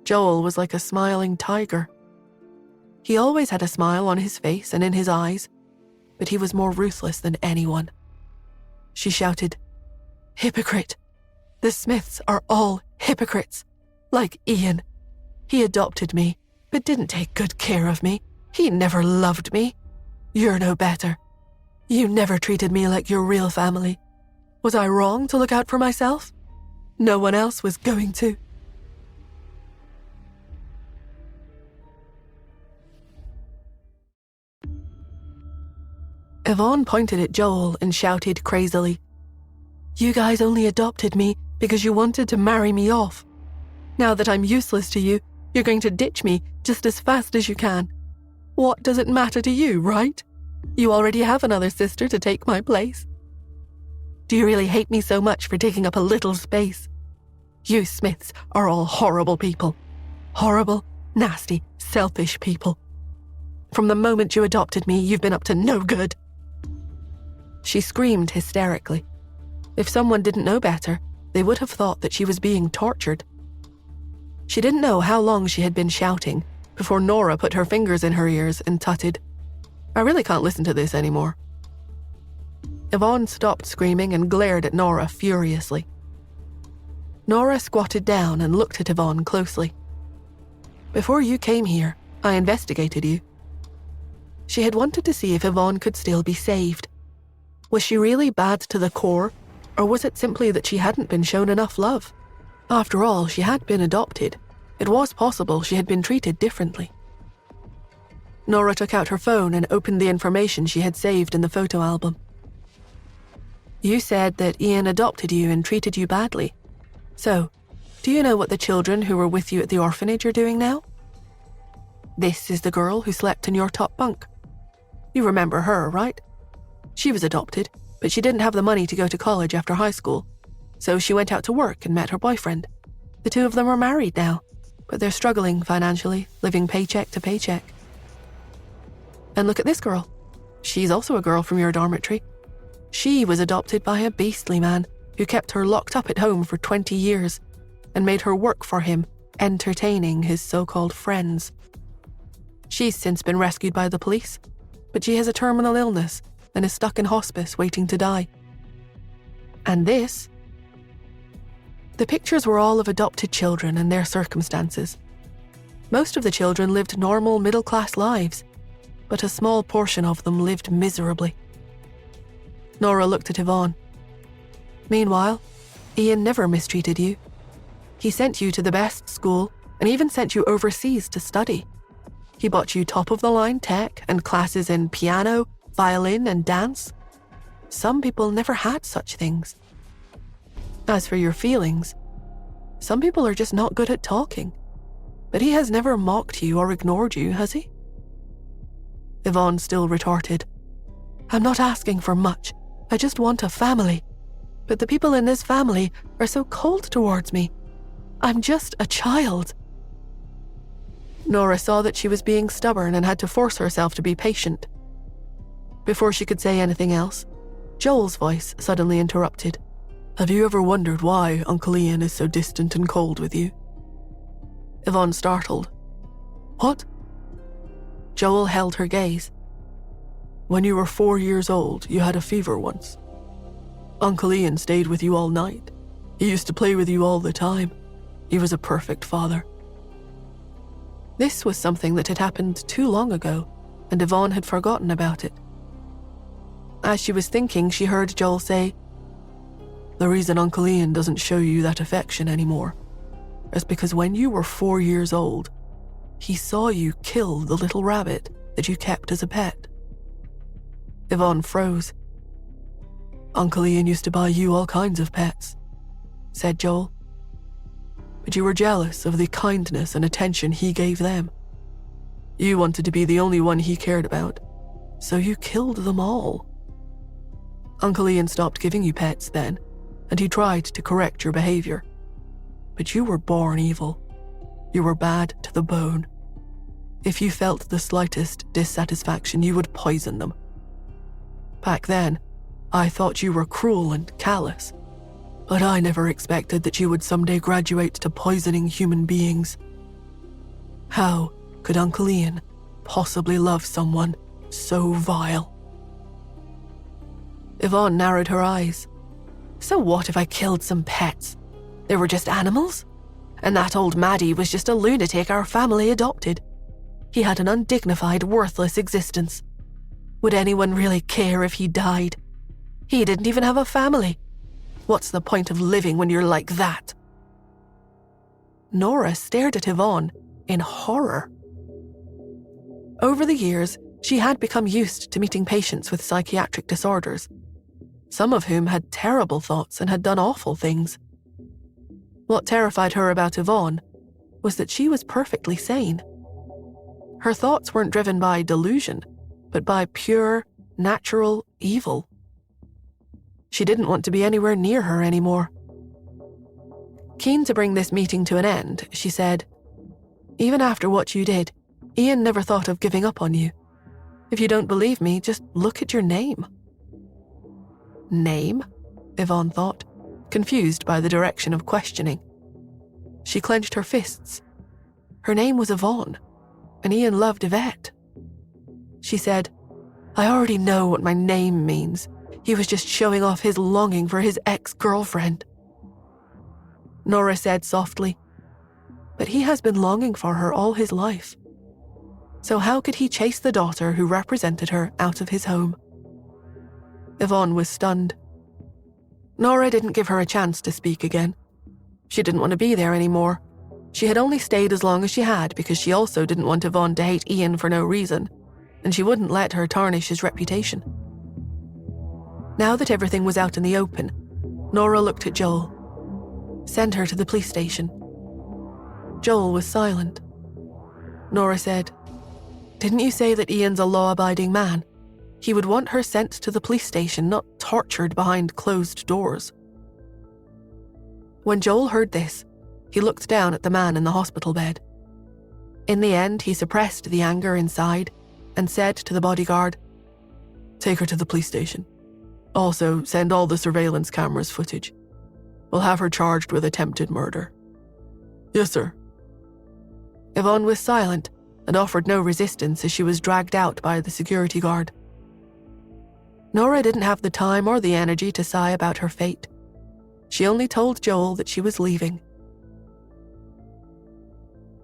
Joel was like a smiling tiger. He always had a smile on his face and in his eyes, but he was more ruthless than anyone. She shouted, Hypocrite! The Smiths are all hypocrites, like Ian. He adopted me, but didn't take good care of me. He never loved me. You're no better. You never treated me like your real family. Was I wrong to look out for myself? No one else was going to. Yvonne pointed at Joel and shouted crazily, You guys only adopted me because you wanted to marry me off. Now that I'm useless to you, you're going to ditch me just as fast as you can. What does it matter to you, right? You already have another sister to take my place. Do you really hate me so much for taking up a little space? You Smiths are all horrible people. Horrible, nasty, selfish people. From the moment you adopted me, you've been up to no good. She screamed hysterically. If someone didn't know better, they would have thought that she was being tortured. She didn't know how long she had been shouting before Nora put her fingers in her ears and tutted, I really can't listen to this anymore. Yvonne stopped screaming and glared at Nora furiously. Nora squatted down and looked at Yvonne closely. Before you came here, I investigated you. She had wanted to see if Yvonne could still be saved. Was she really bad to the core, or was it simply that she hadn't been shown enough love? After all, she had been adopted. It was possible she had been treated differently. Nora took out her phone and opened the information she had saved in the photo album. You said that Ian adopted you and treated you badly. So, do you know what the children who were with you at the orphanage are doing now? This is the girl who slept in your top bunk. You remember her, right? She was adopted, but she didn't have the money to go to college after high school. So she went out to work and met her boyfriend. The two of them are married now, but they're struggling financially, living paycheck to paycheck. And look at this girl. She's also a girl from your dormitory. She was adopted by a beastly man who kept her locked up at home for 20 years and made her work for him, entertaining his so-called friends. She's since been rescued by the police, but she has a terminal illness and is stuck in hospice waiting to die. And this? The pictures were all of adopted children and their circumstances. Most of the children lived normal middle-class lives, but a small portion of them lived miserably. Nora looked at Yvonne. Meanwhile, Ian never mistreated you. He sent you to the best school and even sent you overseas to study. He bought you top-of-the-line tech and classes in piano, violin, and dance. Some people never had such things. As for your feelings, some people are just not good at talking. But he has never mocked you or ignored you, has he? Yvonne still retorted. I'm not asking for much. I just want a family. But the people in this family are so cold towards me. I'm just a child. Nora saw that she was being stubborn and had to force herself to be patient. Before she could say anything else, Joel's voice suddenly interrupted. Have you ever wondered why Uncle Ian is so distant and cold with you? Yvonne startled. What? Joel held her gaze. When you were 4 years old, you had a fever once. Uncle Ian stayed with you all night. He used to play with you all the time. He was a perfect father. This was something that had happened too long ago, and Yvonne had forgotten about it. As she was thinking, she heard Joel say, The reason Uncle Ian doesn't show you that affection anymore is because when you were 4 years old, he saw you kill the little rabbit that you kept as a pet. Yvonne froze. Uncle Ian used to buy you all kinds of pets, said Joel. But you were jealous of the kindness and attention he gave them. You wanted to be the only one he cared about, so you killed them all. Uncle Ian stopped giving you pets then, and he tried to correct your behavior. But you were born evil. You were bad to the bone. If you felt the slightest dissatisfaction, you would poison them. Back then, I thought you were cruel and callous, but I never expected that you would someday graduate to poisoning human beings. How could Uncle Ian possibly love someone so vile? Yvonne narrowed her eyes. So what if I killed some pets? They were just animals? And that old Maddie was just a lunatic our family adopted. He had an undignified, worthless existence. Would anyone really care if he died? He didn't even have a family. What's the point of living when you're like that? Nora stared at Yvonne in horror. Over the years, she had become used to meeting patients with psychiatric disorders, some of whom had terrible thoughts and had done awful things. What terrified her about Yvonne was that she was perfectly sane. Her thoughts weren't driven by delusion, but by pure, natural evil. She didn't want to be anywhere near her anymore. Keen to bring this meeting to an end, she said, Even after what you did, Ian never thought of giving up on you. If you don't believe me, just look at your name. Name? Yvonne thought, confused by the direction of questioning. She clenched her fists. Her name was Yvonne, and Ian loved Yvette. She said, I already know what my name means. He was just showing off his longing for his ex-girlfriend. Nora said softly. But he has been longing for her all his life. So how could he chase the daughter who represented her out of his home? Yvonne was stunned. Nora didn't give her a chance to speak again. She didn't want to be there anymore. She had only stayed as long as she had because she also didn't want Yvonne to hate Ian for no reason, and she wouldn't let her tarnish his reputation. Now that everything was out in the open, Nora looked at Joel. Send her to the police station. Joel was silent. Nora said, "Didn't you say that Ian's a law-abiding man? He would want her sent to the police station, not tortured behind closed doors." When Joel heard this, he looked down at the man in the hospital bed. In the end, he suppressed the anger inside and said to the bodyguard, "Take her to the police station. Also, send all the surveillance cameras footage. We'll have her charged with attempted murder." "Yes, sir." Yvonne was silent and offered no resistance as she was dragged out by the security guard. Nora didn't have the time or the energy to sigh about her fate. She only told Joel that she was leaving.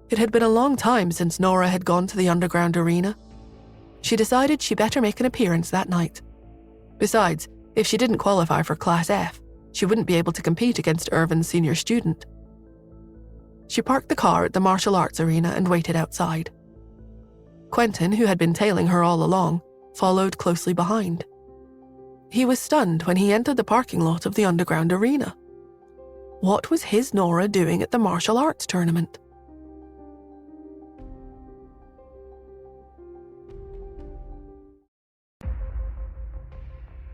It had been a long time since Nora had gone to the underground arena. She decided she better make an appearance that night. Besides, if she didn't qualify for Class F, she wouldn't be able to compete against Irvin's senior student. She parked the car at the martial arts arena and waited outside. Quentin, who had been tailing her all along, followed closely behind. He was stunned when he entered the parking lot of the underground arena. What was his Nora doing at the martial arts tournament?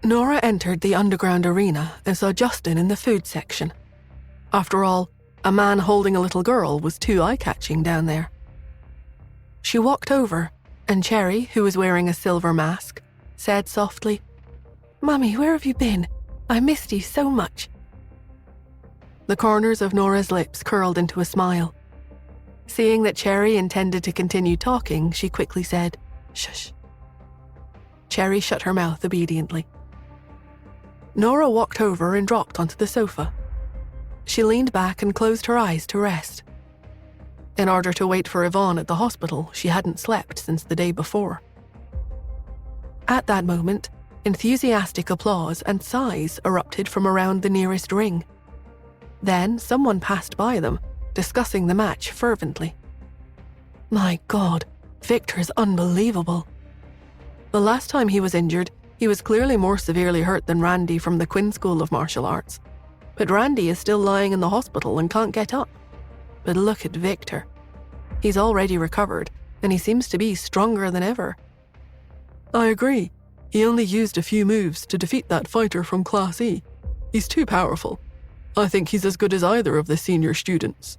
Nora entered the underground arena and saw Justin in the food section. After all, a man holding a little girl was too eye-catching down there. She walked over, and Cherry, who was wearing a silver mask, said softly, "Mummy, where have you been? I missed you so much." The corners of Nora's lips curled into a smile. Seeing that Cherry intended to continue talking, she quickly said, "Shush." Cherry shut her mouth obediently. Nora walked over and dropped onto the sofa. She leaned back and closed her eyes to rest. In order to wait for Yvonne at the hospital, she hadn't slept since the day before. At that moment, enthusiastic applause and sighs erupted from around the nearest ring. Then someone passed by them, discussing the match fervently. My God, Victor's unbelievable. The last time he was injured, he was clearly more severely hurt than Randy from the Quinn School of Martial Arts. But Randy is still lying in the hospital and can't get up. But look at Victor. He's already recovered, and he seems to be stronger than ever. I agree. He only used a few moves to defeat that fighter from Class E. He's too powerful. I think he's as good as either of the senior students.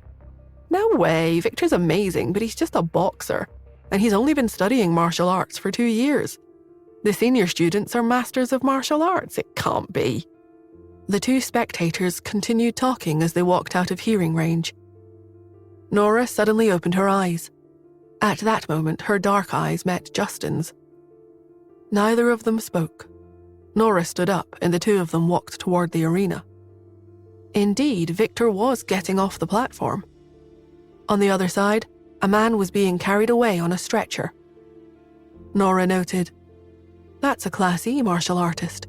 No way, Victor's amazing, but he's just a boxer. And he's only been studying martial arts for 2 years. The senior students are masters of martial arts. It can't be. The two spectators continued talking as they walked out of hearing range. Nora suddenly opened her eyes. At that moment, her dark eyes met Justin's. Neither of them spoke. Nora stood up, and the two of them walked toward the arena. Indeed, Victor was getting off the platform. On the other side, a man was being carried away on a stretcher. Nora noted, "That's a Class E martial artist.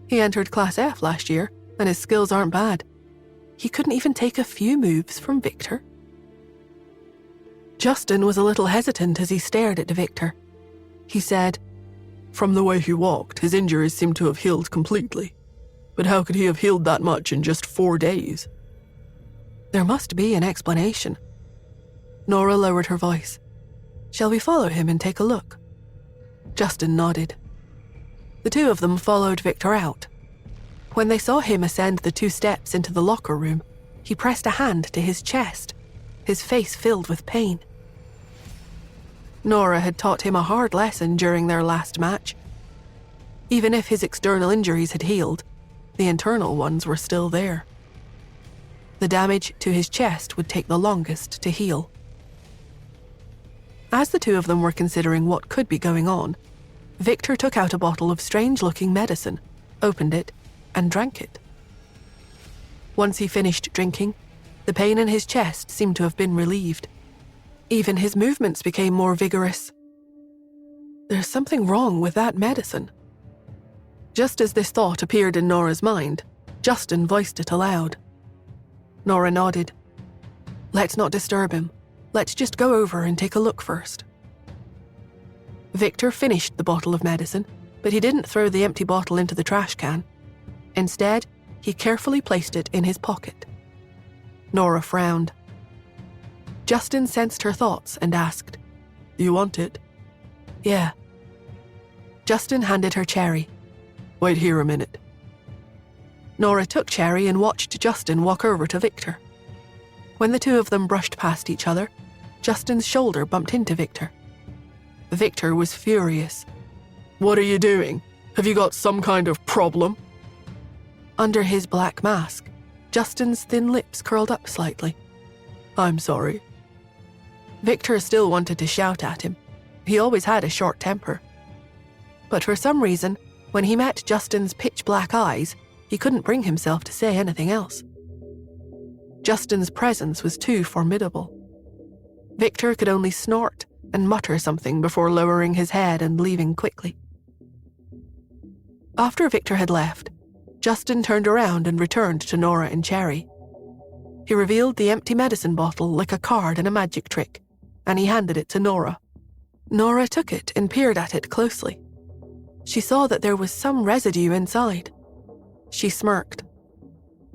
He entered Class F last year, and his skills aren't bad. He couldn't even take a few moves from Victor." Justin was a little hesitant as he stared at Victor. He said, "From the way he walked, his injuries seemed to have healed completely. But how could he have healed that much in just 4 days?" There must be an explanation. Nora lowered her voice. "Shall we follow him and take a look?" Justin nodded. The two of them followed Victor out. When they saw him ascend the 2 steps into the locker room, he pressed a hand to his chest, his face filled with pain. Nora had taught him a hard lesson during their last match. Even if his external injuries had healed, the internal ones were still there. The damage to his chest would take the longest to heal. As the two of them were considering what could be going on, Victor took out a bottle of strange-looking medicine, opened it, and drank it. Once he finished drinking, The pain in his chest seemed to have been relieved. Even his movements became more vigorous. There's something wrong with that medicine. Just as this thought appeared in Nora's mind, Justin voiced it aloud. Nora nodded. Let's not disturb him. Let's just go over and take a look first. Victor finished the bottle of medicine, but he didn't throw the empty bottle into the trash can. Instead, he carefully placed it in his pocket. Nora frowned. Justin sensed her thoughts and asked, You want it? Yeah. Justin handed her Cherry. Wait here a minute. Nora took Cherry and watched Justin walk over to Victor. When the two of them brushed past each other, Justin's shoulder bumped into Victor. Victor was furious. What are you doing? Have you got some kind of problem? Under his black mask, Justin's thin lips curled up slightly. I'm sorry. Victor still wanted to shout at him. He always had a short temper. But for some reason, when he met Justin's pitch-black eyes, he couldn't bring himself to say anything else. Justin's presence was too formidable. Victor could only snort and mutter something before lowering his head and leaving quickly. After Victor had left, Justin turned around and returned to Nora and Cherry. He revealed the empty medicine bottle like a card in a magic trick, and he handed it to Nora. Nora took it and peered at it closely. She saw that there was some residue inside. She smirked.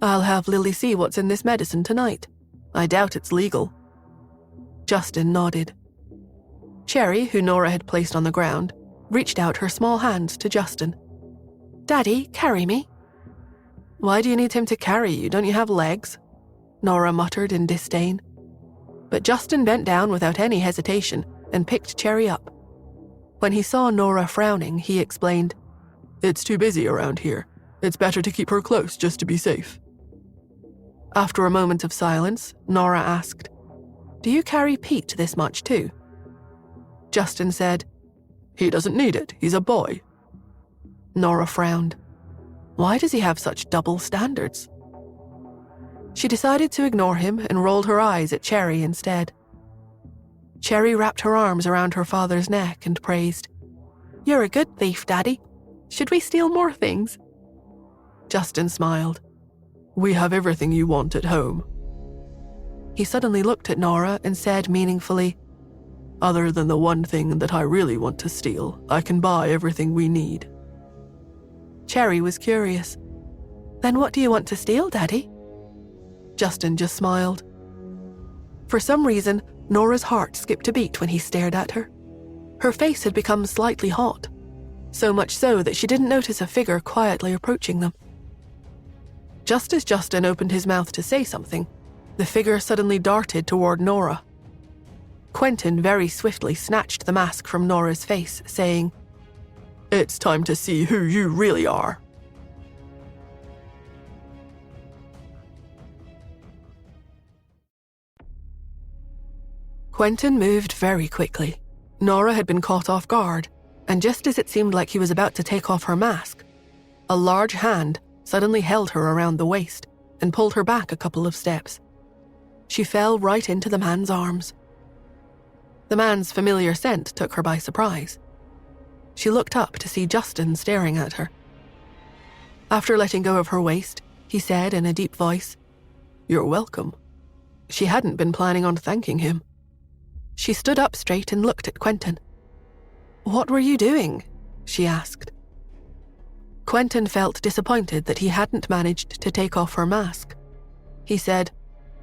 I'll have Lily see what's in this medicine tonight. I doubt it's legal. Justin nodded. Cherry, who Nora had placed on the ground, reached out her small hand to Justin. Daddy, carry me. Why do you need him to carry you? Don't you have legs? Nora muttered in disdain. But Justin bent down without any hesitation and picked Cherry up. When he saw Nora frowning, he explained, It's too busy around here. It's better to keep her close just to be safe. After a moment of silence, Nora asked, Do you carry Pete this much too? Justin said, He doesn't need it. He's a boy. Nora frowned. Why does he have such double standards? She decided to ignore him and rolled her eyes at Cherry instead. Cherry wrapped her arms around her father's neck and praised, You're a good thief, Daddy. Should we steal more things? Justin smiled. We have everything you want at home. He suddenly looked at Nora and said meaningfully, Other than the one thing that I really want to steal, I can buy everything we need. Cherry was curious. Then what do you want to steal, Daddy? Justin just smiled. For some reason, Nora's heart skipped a beat when he stared at her. Her face had become slightly hot, so much so that she didn't notice a figure quietly approaching them. Just as Justin opened his mouth to say something, the figure suddenly darted toward Nora. Quentin very swiftly snatched the mask from Nora's face, saying, It's time to see who you really are. Quentin moved very quickly. Nora had been caught off guard, and just as it seemed like he was about to take off her mask, a large hand suddenly held her around the waist and pulled her back a couple of steps. She fell right into the man's arms. The man's familiar scent took her by surprise. She looked up to see Justin staring at her. After letting go of her waist, he said in a deep voice, You're welcome. She hadn't been planning on thanking him. She stood up straight and looked at Quentin. What were you doing? She asked. Quentin felt disappointed that he hadn't managed to take off her mask. He said,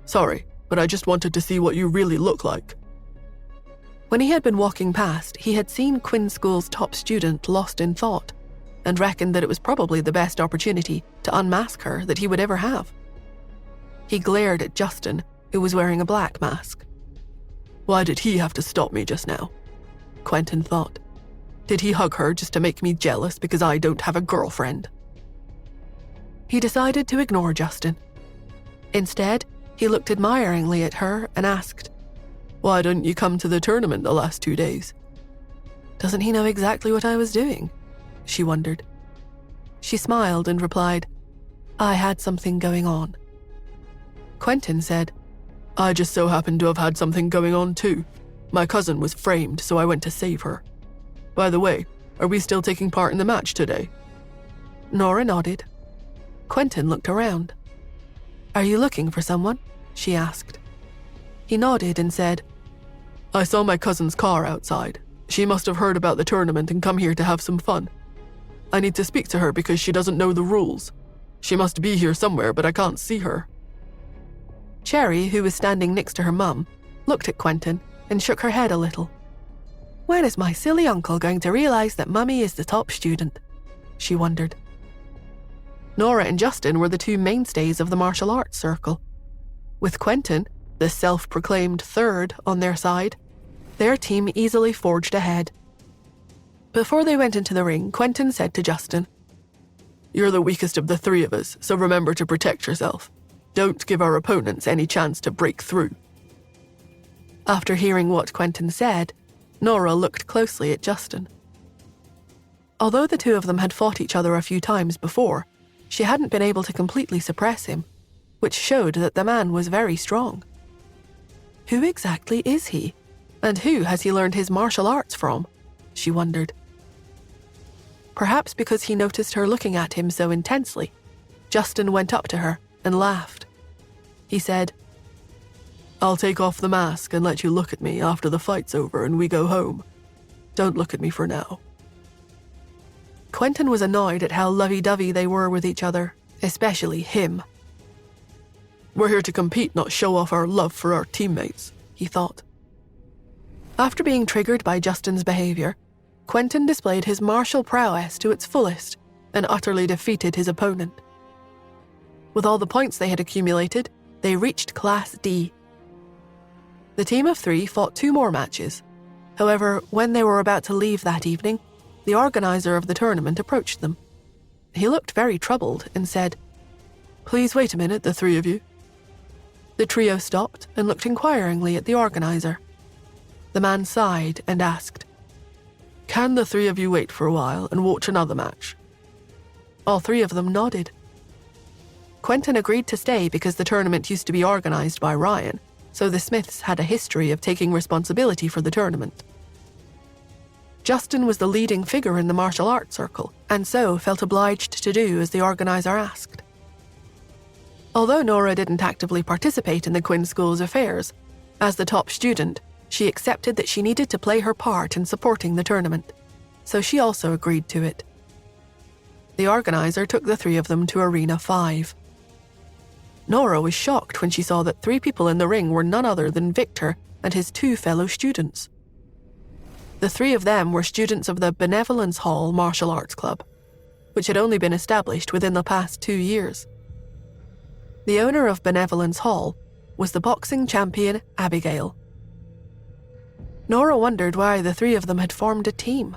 Sorry, but I just wanted to see what you really look like. When he had been walking past, he had seen Quinn School's top student lost in thought and reckoned that it was probably the best opportunity to unmask her that he would ever have. He glared at Justin, who was wearing a black mask. Why did he have to stop me just now? Quentin thought. Did he hug her just to make me jealous because I don't have a girlfriend? He decided to ignore Justin. Instead, he looked admiringly at her and asked, Why didn't you come to the tournament the last 2 days? Doesn't he know exactly what I was doing? She wondered. She smiled and replied, I had something going on. Quentin said, I just so happened to have had something going on too. My cousin was framed, so I went to save her. By the way, are we still taking part in the match today? Nora nodded. Quentin looked around. Are you looking for someone? She asked. He nodded and said, I saw my cousin's car outside. She must have heard about the tournament and come here to have some fun. I need to speak to her because she doesn't know the rules. She must be here somewhere, but I can't see her. Cherry, who was standing next to her mum, looked at Quentin and shook her head a little. When is my silly uncle going to realize that Mummy is the top student? She wondered. Nora and Justin were the two mainstays of the martial arts circle. With Quentin, the self-proclaimed third, on their side, their team easily forged ahead. Before they went into the ring, Quentin said to Justin, You're the weakest of the three of us, so remember to protect yourself. Don't give our opponents any chance to break through. After hearing what Quentin said, Nora looked closely at Justin. Although the two of them had fought each other a few times before, she hadn't been able to completely suppress him, which showed that the man was very strong. Who exactly is he? And who has he learned his martial arts from? She wondered. Perhaps because he noticed her looking at him so intensely, Justin went up to her and laughed. He said, I'll take off the mask and let you look at me after the fight's over and we go home. Don't look at me for now. Quentin was annoyed at how lovey-dovey they were with each other, especially him. We're here to compete, not show off our love for our teammates, he thought. After being triggered by Justin's behavior, Quentin displayed his martial prowess to its fullest and utterly defeated his opponent. With all the points they had accumulated, they reached Class D. The team of three fought 2 more matches. However, when they were about to leave that evening, the organizer of the tournament approached them. He looked very troubled and said, Please wait a minute, the three of you. The trio stopped and looked inquiringly at the organizer. The man sighed and asked, Can the three of you wait for a while and watch another match? All 3 of them nodded. Quentin agreed to stay because the tournament used to be organized by Ryan, so the Smiths had a history of taking responsibility for the tournament. Justin was the leading figure in the martial arts circle, and so felt obliged to do as the organizer asked. Although Nora didn't actively participate in the Quinn School's affairs, as the top student, she accepted that she needed to play her part in supporting the tournament, so she also agreed to it. The organizer took the 3 of them to Arena 5. Nora was shocked when she saw that 3 people in the ring were none other than Victor and his 2 fellow students. The 3 of them were students of the Benevolence Hall Martial Arts Club, which had only been established within the past 2 years. The owner of Benevolence Hall was the boxing champion Abigail. Nora wondered why the 3 of them had formed a team.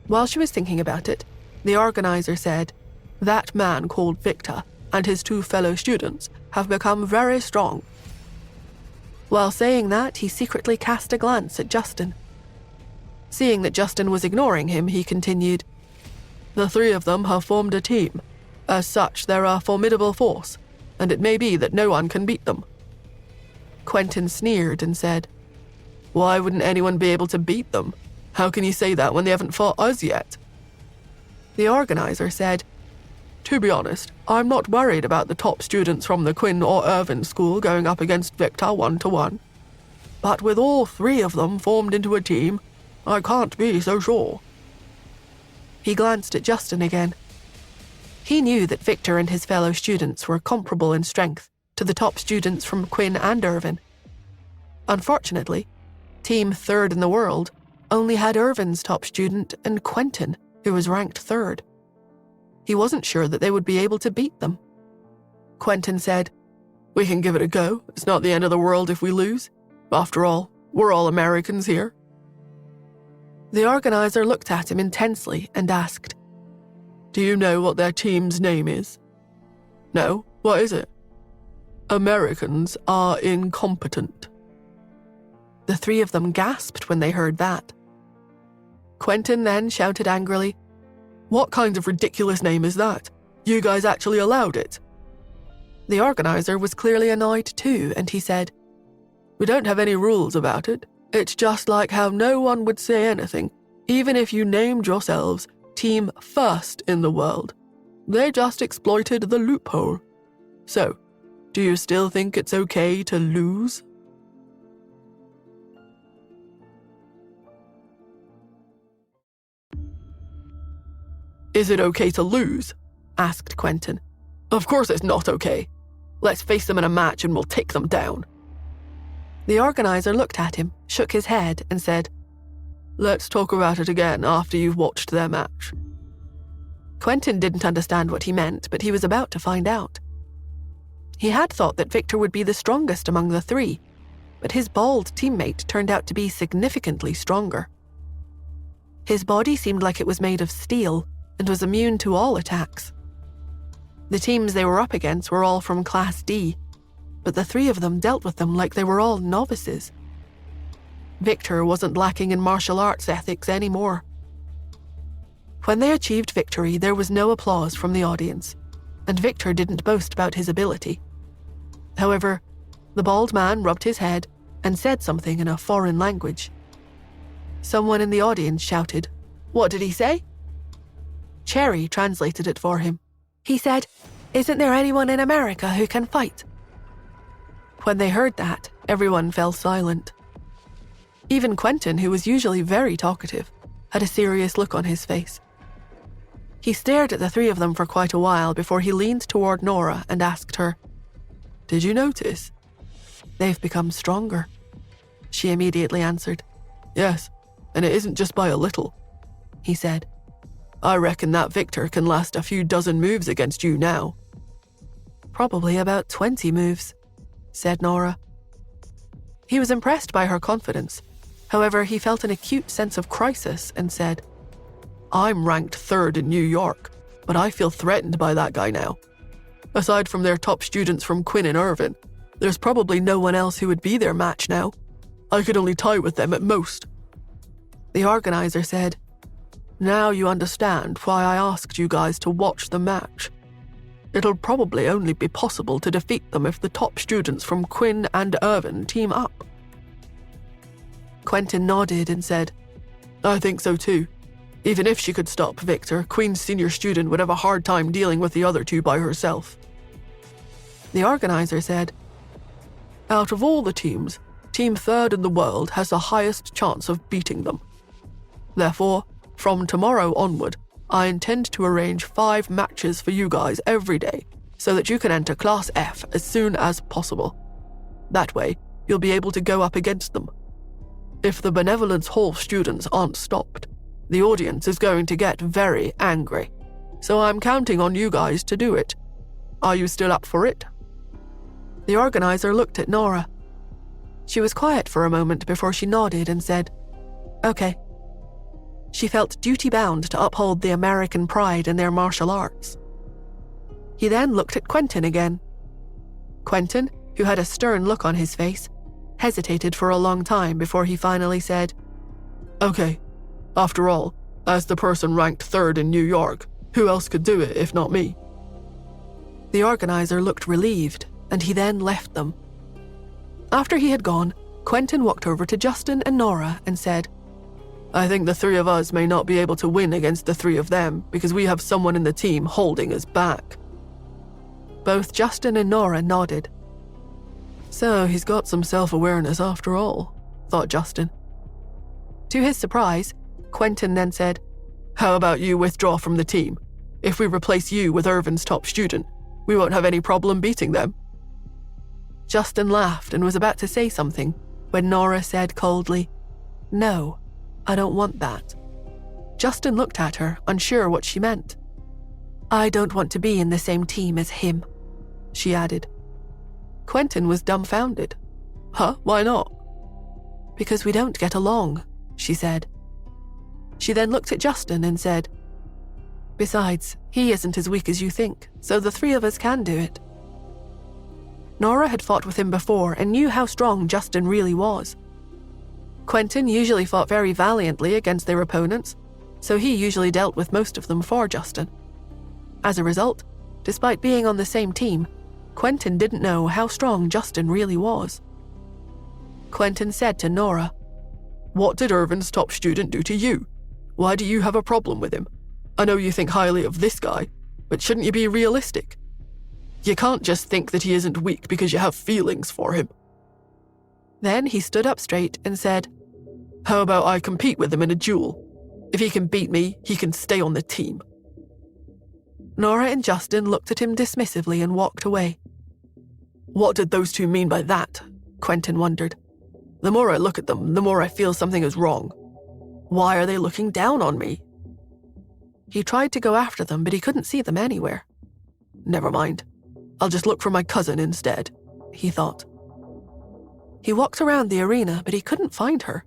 While she was thinking about it, the organizer said, That man called Victor and his 2 fellow students have become very strong. While saying that, he secretly cast a glance at Justin. Seeing that Justin was ignoring him, he continued, The 3 of them have formed a team. As such, they're a formidable force, and it may be that no one can beat them. Quentin sneered and said, Why wouldn't anyone be able to beat them? How can you say that when they haven't fought us yet? The organizer said, To be honest, I'm not worried about the top students from the Quinn or Irvin school going up against Victor 1-1. But with all 3 of them formed into a team, I can't be so sure. He glanced at Justin again. He knew that Victor and his fellow students were comparable in strength to the top students from Quinn and Irvin. Unfortunately, Team 3rd in the world only had Irvin's top student and Quentin, who was ranked 3rd. He wasn't sure that they would be able to beat them. Quentin said, We can give it a go. It's not the end of the world if we lose. After all, we're all Americans here. The organizer looked at him intensely and asked, Do you know what their team's name is? No, what is it? Americans are incompetent. The 3 of them gasped when they heard that. Quentin then shouted angrily, What kind of ridiculous name is that? You guys actually allowed it? The organizer was clearly annoyed too, and he said, "We don't have any rules about it. It's just like how no one would say anything, even if you named yourselves Team First in the world. They just exploited the loophole. So, do you still think it's okay to lose?" "Is it okay to lose?" asked Quentin. "Of course it's not okay. Let's face them in a match and we'll take them down." The organizer looked at him, shook his head, and said, "Let's talk about it again after you've watched their match." Quentin didn't understand what he meant, but he was about to find out. He had thought that Victor would be the strongest among the three, but his bald teammate turned out to be significantly stronger. His body seemed like it was made of steel and was immune to all attacks. The teams they were up against were all from Class D, but the three of them dealt with them like they were all novices. Victor wasn't lacking in martial arts ethics anymore. When they achieved victory, there was no applause from the audience, and Victor didn't boast about his ability. However, the bald man rubbed his head and said something in a foreign language. Someone in the audience shouted, "What did he say?" Cherry translated it for him. He said, "Isn't there anyone in America who can fight?" When they heard that, everyone fell silent. Even Quentin, who was usually very talkative, had a serious look on his face. He stared at the three of them for quite a while before he leaned toward Nora and asked her, "Did you notice?" "They've become stronger," she immediately answered. "Yes, and it isn't just by a little," he said. "I reckon that Victor can last a few dozen moves against you now." "Probably about 20 moves," said Nora. He was impressed by her confidence. However, he felt an acute sense of crisis and said, "I'm ranked 3rd in New York, but I feel threatened by that guy now. Aside from their top students from Quinn and Irvin, there's probably no one else who would be their match now. I could only tie with them at most." The organizer said, "Now you understand why I asked you guys to watch the match. It'll probably only be possible to defeat them if the top students from Quinn and Irvin team up." Quentin nodded and said, "I think so too. Even if she could stop Victor, Queen's senior student would have a hard time dealing with the other two by herself." The organizer said, "Out of all the teams, Team 3rd in the world has the highest chance of beating them. Therefore, from tomorrow onward, I intend to arrange 5 matches for you guys every day so that you can enter Class F as soon as possible. That way, you'll be able to go up against them. If the Benevolence Hall students aren't stopped, the audience is going to get very angry, so I'm counting on you guys to do it. Are you still up for it?" The organizer looked at Nora. She was quiet for a moment before she nodded and said, "Okay." She felt duty-bound to uphold the American pride in their martial arts. He then looked at Quentin again. Quentin, who had a stern look on his face, hesitated for a long time before he finally said, "Okay. After all, as the person ranked 3rd in New York, who else could do it if not me?" The organizer looked relieved, and he then left them. After he had gone, Quentin walked over to Justin and Nora and said, "I think the 3 of us may not be able to win against the 3 of them because we have someone in the team holding us back." Both Justin and Nora nodded. "So he's got some self-awareness after all," thought Justin. To his surprise, Quentin then said, "How about you withdraw from the team? If we replace you with Irvin's top student, we won't have any problem beating them." Justin laughed and was about to say something when Nora said coldly, "No, I don't want that." Justin looked at her, unsure what she meant. "I don't want to be in the same team as him," she added. Quentin was dumbfounded. "Huh? Why not?" "Because we don't get along," she said. She then looked at Justin and said, "Besides, he isn't as weak as you think, so the 3 of us can do it." Nora had fought with him before and knew how strong Justin really was. Quentin usually fought very valiantly against their opponents, so he usually dealt with most of them for Justin. As a result, despite being on the same team, Quentin didn't know how strong Justin really was. Quentin said to Nora, "What did Irvin's top student do to you? Why do you have a problem with him? I know you think highly of this guy, but shouldn't you be realistic? You can't just think that he isn't weak because you have feelings for him." Then he stood up straight and said, "How about I compete with him in a duel? If he can beat me, he can stay on the team." Nora and Justin looked at him dismissively and walked away. What did those two mean by that? Quentin wondered. The more I look at them, the more I feel something is wrong. Why are they looking down on me? He tried to go after them, but he couldn't see them anywhere. Never mind. I'll just look for my cousin instead, he thought. He walked around the arena, but he couldn't find her.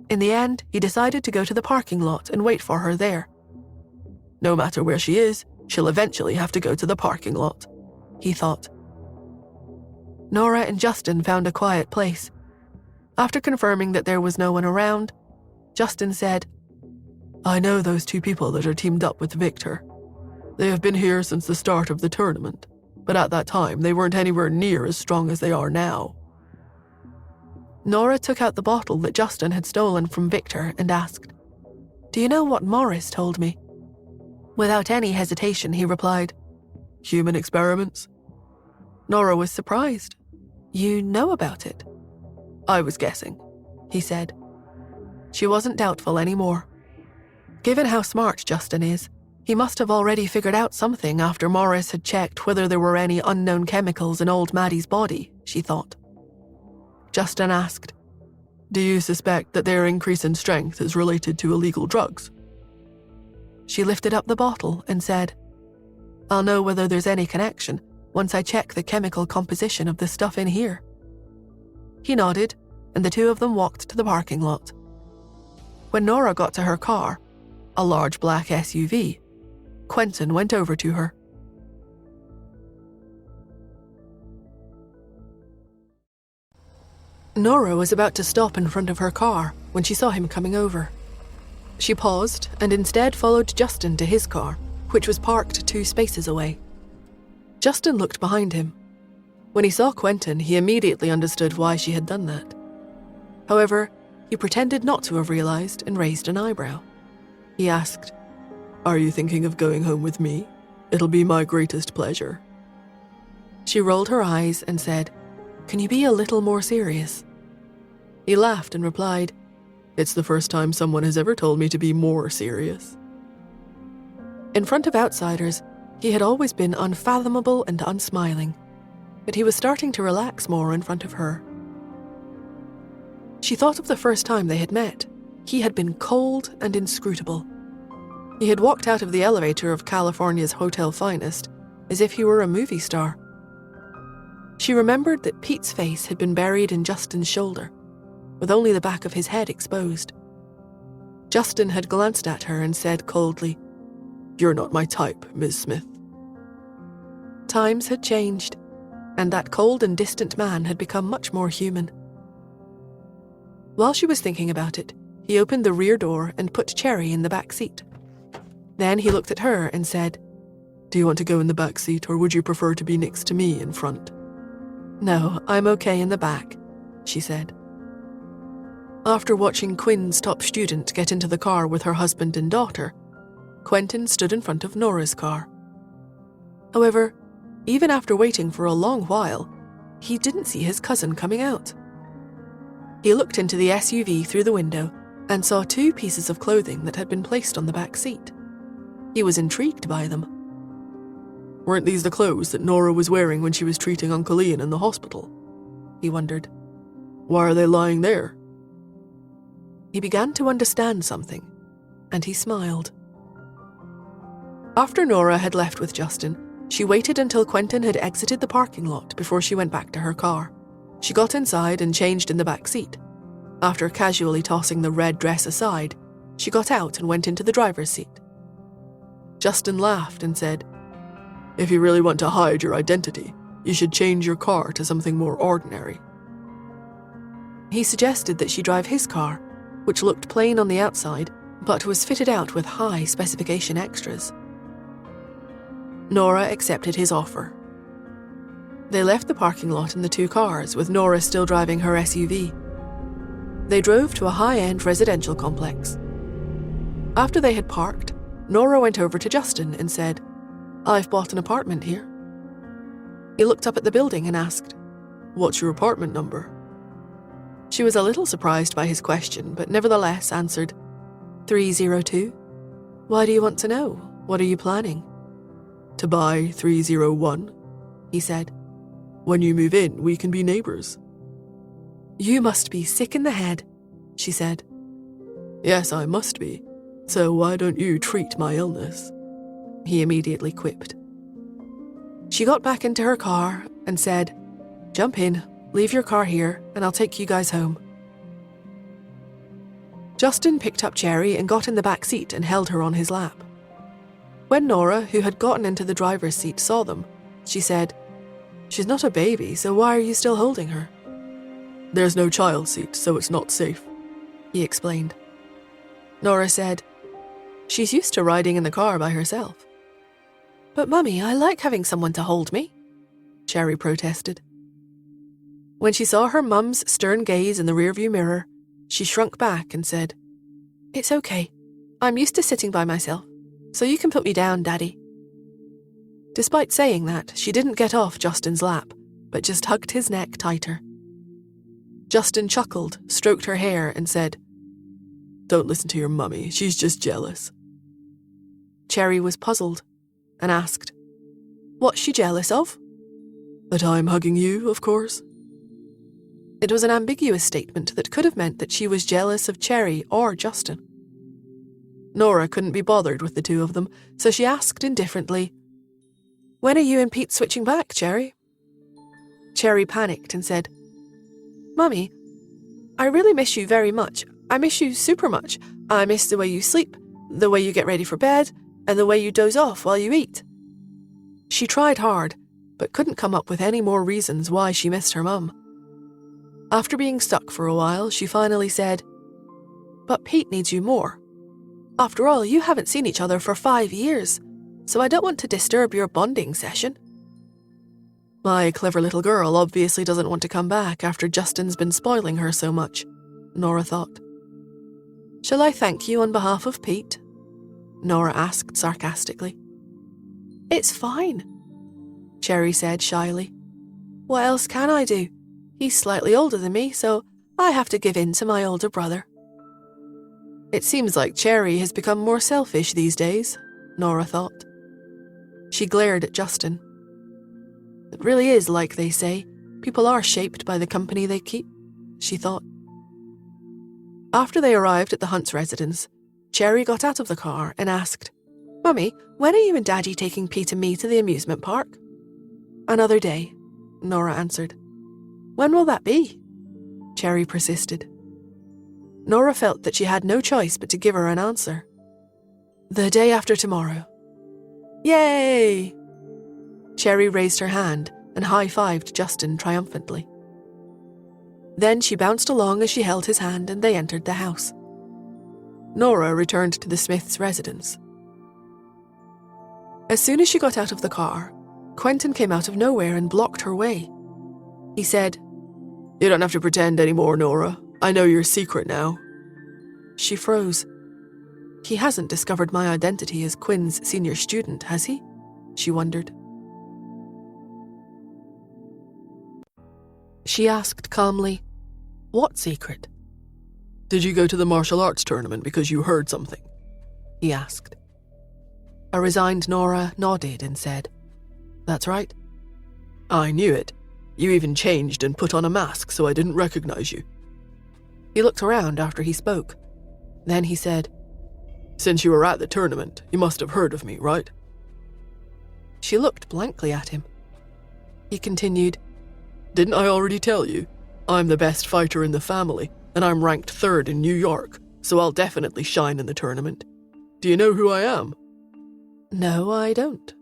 In the end, he decided to go to the parking lot and wait for her there. No matter where she is, she'll eventually have to go to the parking lot, he thought. Nora and Justin found a quiet place. After confirming that there was no one around, Justin said, "I know those two people that are teamed up with Victor. They have been here since the start of the tournament, but at that time they weren't anywhere near as strong as they are now." Nora took out the bottle that Justin had stolen from Victor and asked, "Do you know what Morris told me?" Without any hesitation, he replied, "Human experiments?" Nora was surprised. "You know about it?" "I was guessing," he said. She wasn't doubtful anymore. Given how smart Justin is, he must have already figured out something after Morris had checked whether there were any unknown chemicals in old Maddie's body, she thought. Justin asked, "Do you suspect that their increase in strength is related to illegal drugs?" She lifted up the bottle and said, "I'll know whether there's any connection once I check the chemical composition of the stuff in here." He nodded, and the two of them walked to the parking lot. When Nora got to her car, a large black SUV, Quentin went over to her. Nora was about to stop in front of her car when she saw him coming over. She paused and instead followed Justin to his car, which was parked 2 spaces away. Justin looked behind him. When he saw Quentin, he immediately understood why she had done that. However, he pretended not to have realized and raised an eyebrow. He asked, "Are you thinking of going home with me? It'll be my greatest pleasure." She rolled her eyes and said, "Can you be a little more serious?" He laughed and replied, "It's the first time someone has ever told me to be more serious." In front of outsiders, he had always been unfathomable and unsmiling, but he was starting to relax more in front of her. She thought of the first time they had met. He had been cold and inscrutable. He had walked out of the elevator of California's hotel finest as if he were a movie star. She remembered that Pete's face had been buried in Justin's shoulder, with only the back of his head exposed. Justin had glanced at her and said coldly, "You're not my type, Ms. Smith." Times had changed, and that cold and distant man had become much more human. While she was thinking about it, he opened the rear door and put Cherry in the back seat. Then he looked at her and said, "Do you want to go in the back seat, or would you prefer to be next to me in front?" "No, I'm okay in the back," she said. After watching Quinn's top student get into the car with her husband and daughter, Quentin stood in front of Nora's car. However, even after waiting for a long while, he didn't see his cousin coming out. He looked into the SUV through the window and saw 2 pieces of clothing that had been placed on the back seat. He was intrigued by them. Weren't these the clothes that Nora was wearing when she was treating Uncle Ian in the hospital? He wondered. Why are they lying there? He began to understand something, and he smiled. After Nora had left with Justin, she waited until Quentin had exited the parking lot before she went back to her car. She got inside and changed in the back seat. After casually tossing the red dress aside, she got out and went into the driver's seat. Justin laughed and said, "If you really want to hide your identity, you should change your car to something more ordinary." He suggested that she drive his car, which looked plain on the outside, but was fitted out with high specification extras. Nora accepted his offer. They left the parking lot in the two cars, with Nora still driving her SUV. They drove to a high-end residential complex. After they had parked, Nora went over to Justin and said, "I've bought an apartment here." He looked up at the building and asked, "What's your apartment number?" She was a little surprised by his question, but nevertheless answered, 302. "Why do you want to know? What are you planning?" "To buy 301, he said. "When you move in, we can be neighbours." "You must be sick in the head," she said. "Yes, I must be. So why don't you treat my illness?" he immediately quipped. She got back into her car and said, "Jump in, leave your car here, and I'll take you guys home." Justin picked up Cherry and got in the back seat and held her on his lap. When Nora, who had gotten into the driver's seat, saw them, she said, "She's not a baby, so why are you still holding her?" "There's no child seat, so it's not safe," he explained. Nora said, "She's used to riding in the car by herself." "But Mummy, I like having someone to hold me," Cherry protested. When she saw her mum's stern gaze in the rearview mirror, she shrunk back and said, "It's okay. I'm used to sitting by myself, so you can put me down, Daddy." Despite saying that, she didn't get off Justin's lap, but just hugged his neck tighter. Justin chuckled, stroked her hair, and said, "Don't listen to your mummy, she's just jealous." Cherry was puzzled and asked, "What's she jealous of?" "That I'm hugging you, of course." It was an ambiguous statement that could have meant that she was jealous of Cherry or Justin. Nora couldn't be bothered with the two of them, so she asked indifferently, "When are you and Pete switching back, Cherry?" Cherry panicked and said, "Mummy, I really miss you very much. I miss you super much. I miss the way you sleep, the way you get ready for bed, and the way you doze off while you eat." She tried hard, but couldn't come up with any more reasons why she missed her mum. After being stuck for a while, she finally said, "But Pete needs you more. After all, you haven't seen each other for 5 years, so I don't want to disturb your bonding session." My clever little girl obviously doesn't want to come back after Justin's been spoiling her so much, Nora thought. "Shall I thank you on behalf of Pete?" Nora asked sarcastically. "It's fine," Cherry said shyly. "What else can I do? He's slightly older than me, so I have to give in to my older brother." It seems like Cherry has become more selfish these days, Nora thought. She glared at Justin. It really is like they say, people are shaped by the company they keep, she thought. After they arrived at the Hunt's residence, Cherry got out of the car and asked, "Mummy, when are you and Daddy taking Pete and me to the amusement park?" "Another day," Nora answered. "When will that be?" Cherry persisted. Nora felt that she had no choice but to give her an answer. "The day after tomorrow." "Yay!" Cherry raised her hand and high-fived Justin triumphantly. Then she bounced along as she held his hand and they entered the house. Nora returned to the Smiths' residence. As soon as she got out of the car, Quentin came out of nowhere and blocked her way. He said, "You don't have to pretend anymore, Nora. I know your secret now." She froze. He hasn't discovered my identity as Quinn's senior student, has he? She wondered. She asked calmly, "What secret?" "Did you go to the martial arts tournament because you heard something?" he asked. A resigned Nora nodded and said, "That's right." "I knew it. You even changed and put on a mask so I didn't recognize you." He looked around after he spoke. Then he said, "Since you were at the tournament, you must have heard of me, right?" She looked blankly at him. He continued, "Didn't I already tell you? I'm the best fighter in the family, and I'm ranked 3rd in New York, so I'll definitely shine in the tournament. Do you know who I am?" "No, I don't."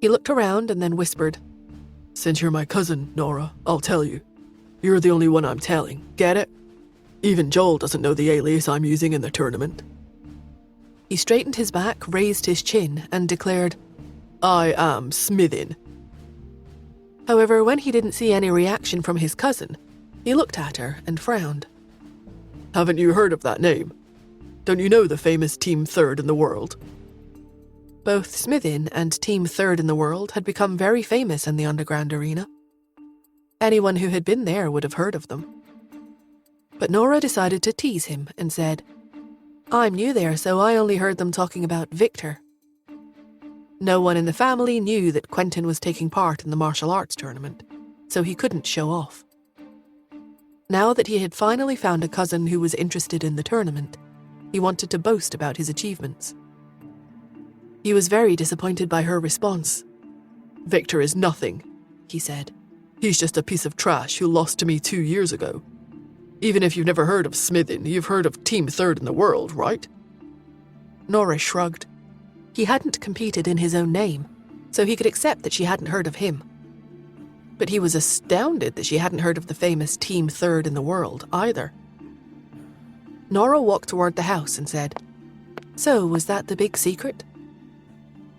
He looked around and then whispered, "Since you're my cousin, Nora, I'll tell you. You're the only one I'm telling, get it? Even Joel doesn't know the alias I'm using in the tournament." He straightened his back, raised his chin, and declared, "I am Smithin." However, when he didn't see any reaction from his cousin, he looked at her and frowned. Haven't you heard of that name? Don't you know the famous Team Third in the world? Both Smithin and Team Third in the world had become very famous in the underground arena. Anyone who had been there would have heard of them. But Nora decided to tease him and said, I'm new there, so I only heard them talking about Victor. No one in the family knew that Quentin was taking part in the martial arts tournament, so he couldn't show off. Now that he had finally found a cousin who was interested in the tournament, he wanted to boast about his achievements. He was very disappointed by her response. Victor is nothing, he said. He's just a piece of trash who lost to me 2 years ago. Even if you've never heard of Smithin, you've heard of Team Third in the world, right? Nora shrugged. He hadn't competed in his own name, so he could accept that she hadn't heard of him. But he was astounded that she hadn't heard of the famous Team Third in the world either. Nora walked toward the house and said, So, was that the big secret?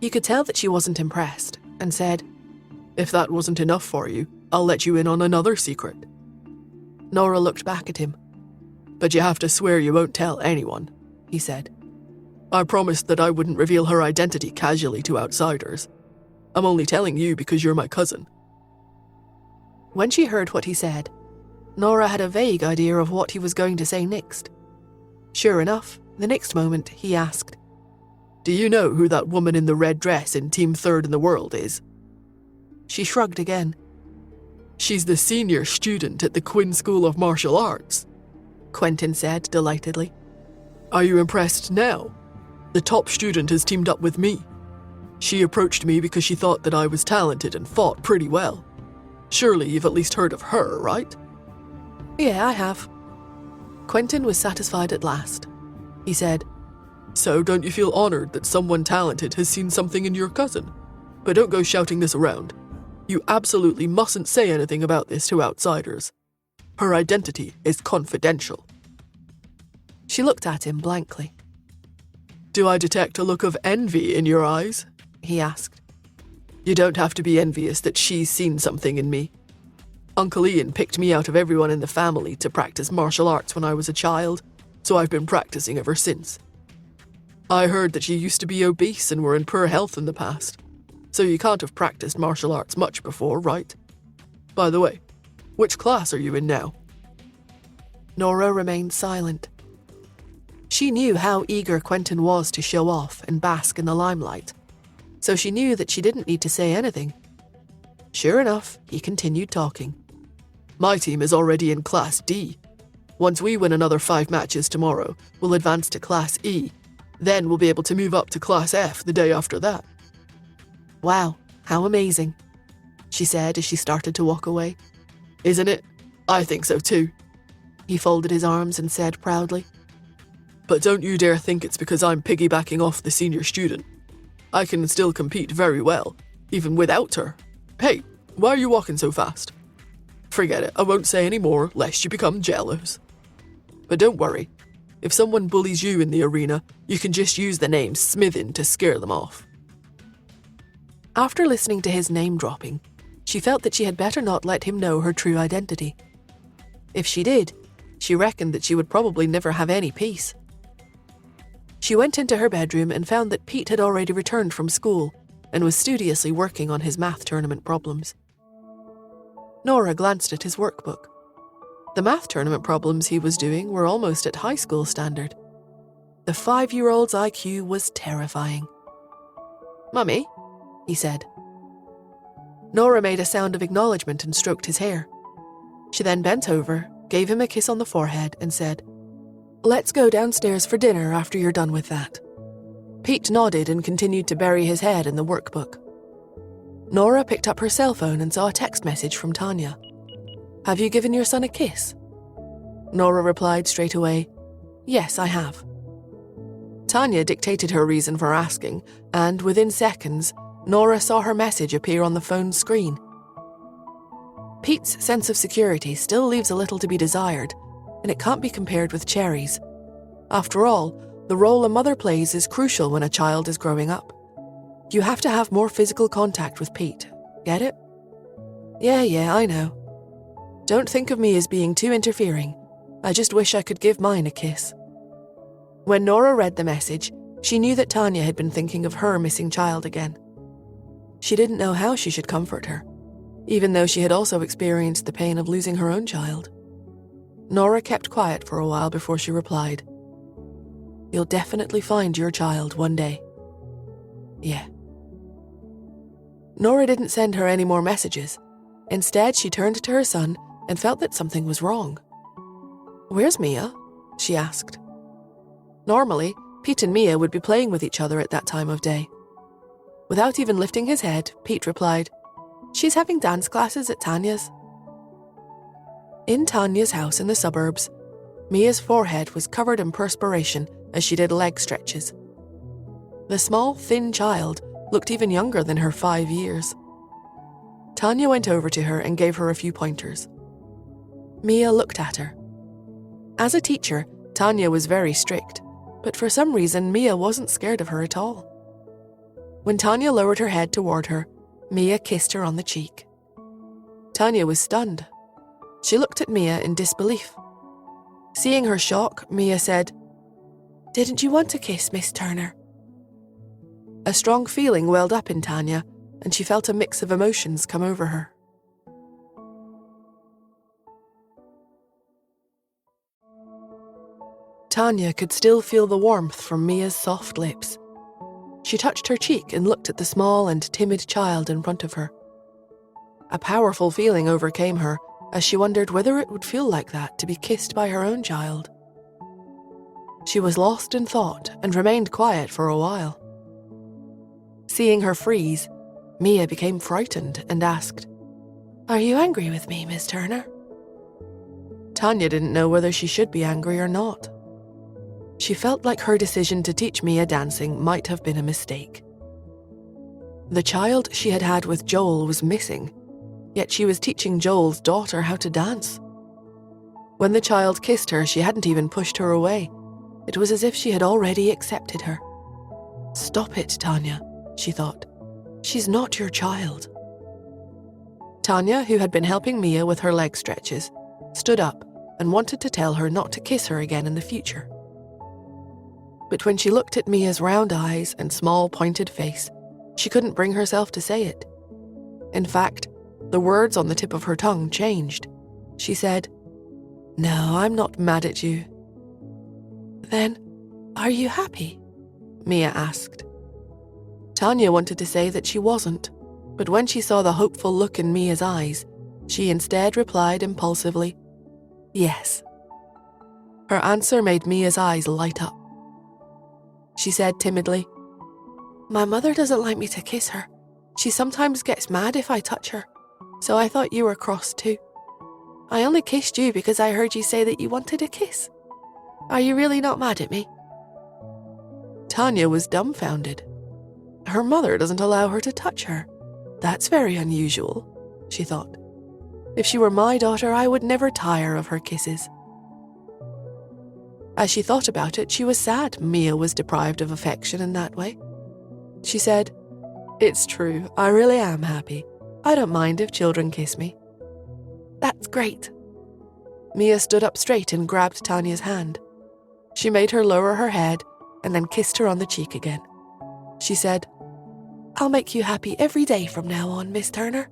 You could tell that she wasn't impressed, and said, If that wasn't enough for you, I'll let you in on another secret. Nora looked back at him. But you have to swear you won't tell anyone, he said. I promised that I wouldn't reveal her identity casually to outsiders. I'm only telling you because you're my cousin. When she heard what he said, Nora had a vague idea of what he was going to say next. Sure enough, the next moment he asked, Do you know who that woman in the red dress in Team Third in the world is? She shrugged again. She's the senior student at the Quinn School of Martial Arts, Quentin said delightedly. Are you impressed now? The top student has teamed up with me. She approached me because she thought that I was talented and fought pretty well. Surely you've at least heard of her, right? Yeah, I have. Quentin was satisfied at last. He said, So don't you feel honored that someone talented has seen something in your cousin? But don't go shouting this around. You absolutely mustn't say anything about this to outsiders. Her identity is confidential. She looked at him blankly. Do I detect a look of envy in your eyes? He asked. You don't have to be envious that she's seen something in me. Uncle Ian picked me out of everyone in the family to practice martial arts when I was a child, so I've been practicing ever since. I heard that you used to be obese and were in poor health in the past, so you can't have practiced martial arts much before, right? By the way, which class are you in now? Nora remained silent. She knew how eager Quentin was to show off and bask in the limelight, so she knew that she didn't need to say anything. Sure enough, he continued talking. My team is already in Class D. Once we win another 5 matches tomorrow, we'll advance to Class E. Then we'll be able to move up to Class F the day after that. Wow, how amazing, she said as she started to walk away. Isn't it? I think so too. He folded his arms and said proudly. But don't you dare think it's because I'm piggybacking off the senior student. I can still compete very well, even without her. Hey, why are you walking so fast? Forget it, I won't say any more, lest you become jealous. But don't worry, if someone bullies you in the arena, you can just use the name Smithin to scare them off. After listening to his name-dropping, she felt that she had better not let him know her true identity. If she did, she reckoned that she would probably never have any peace. She went into her bedroom and found that Pete had already returned from school and was studiously working on his math tournament problems. Nora glanced at his workbook. The math tournament problems he was doing were almost at high school standard. The 5-year-old's IQ was terrifying. "Mummy," he said. Nora made a sound of acknowledgement and stroked his hair. She then bent over, gave him a kiss on the forehead and said, "Let's go downstairs for dinner after you're done with that." Pete nodded and continued to bury his head in the workbook. Nora picked up her cell phone and saw a text message from Tanya. "Have you given your son a kiss?" Nora replied straight away, "Yes, I have." Tanya dictated her reason for asking, and within seconds, Nora saw her message appear on the phone's screen. Pete's sense of security still leaves a little to be desired, and it can't be compared with Cherry's. After all, the role a mother plays is crucial when a child is growing up. You have to have more physical contact with Pete. Get it? Yeah, I know. Don't think of me as being too interfering. I just wish I could give mine a kiss. When Nora read the message, she knew that Tanya had been thinking of her missing child again. She didn't know how she should comfort her, even though she had also experienced the pain of losing her own child. Nora kept quiet for a while before she replied, "You'll definitely find your child one day." Yeah. Nora didn't send her any more messages. Instead, she turned to her son and felt that something was wrong. "Where's Mia?" she asked. Normally, Pete and Mia would be playing with each other at that time of day. Without even lifting his head, Pete replied, "She's having dance classes at Tanya's." In Tanya's house in the suburbs, Mia's forehead was covered in perspiration as she did leg stretches. The small, thin child looked even younger than her 5 years. Tanya went over to her and gave her a few pointers. Mia looked at her. As a teacher, Tanya was very strict, but for some reason Mia wasn't scared of her at all. When Tanya lowered her head toward her, Mia kissed her on the cheek. Tanya was stunned. She looked at Mia in disbelief. Seeing her shock, Mia said, "Didn't you want a kiss, Miss Turner?" A strong feeling welled up in Tanya, and she felt a mix of emotions come over her. Tanya could still feel the warmth from Mia's soft lips. She touched her cheek and looked at the small and timid child in front of her. A powerful feeling overcame her as she wondered whether it would feel like that to be kissed by her own child. She was lost in thought and remained quiet for a while. Seeing her freeze, Mia became frightened and asked, "Are you angry with me, Miss Turner?" Tanya didn't know whether she should be angry or not. She felt like her decision to teach Mia dancing might have been a mistake. The child she had had with Joel was missing, yet she was teaching Joel's daughter how to dance. When the child kissed her, she hadn't even pushed her away. It was as if she had already accepted her. "Stop it, Tanya," she thought. "She's not your child." Tanya, who had been helping Mia with her leg stretches, stood up and wanted to tell her not to kiss her again in the future. But when she looked at Mia's round eyes and small pointed face, she couldn't bring herself to say it. In fact, the words on the tip of her tongue changed. She said, "No, I'm not mad at you." "Then, are you happy?" Mia asked. Tanya wanted to say that she wasn't, but when she saw the hopeful look in Mia's eyes, she instead replied impulsively, "Yes." Her answer made Mia's eyes light up. She said timidly, "My mother doesn't like me to kiss her. She sometimes gets mad if I touch her, so I thought you were cross too. I only kissed you because I heard you say that you wanted a kiss. Are you really not mad at me?" Tanya was dumbfounded. Her mother doesn't allow her to touch her. That's very unusual, she thought. If she were my daughter, I would never tire of her kisses. As she thought about it, she was sad Mia was deprived of affection in that way. She said, "It's true, I really am happy. I don't mind if children kiss me." "That's great." Mia stood up straight and grabbed Tanya's hand. She made her lower her head and then kissed her on the cheek again. She said, "I'll make you happy every day from now on, Miss Turner."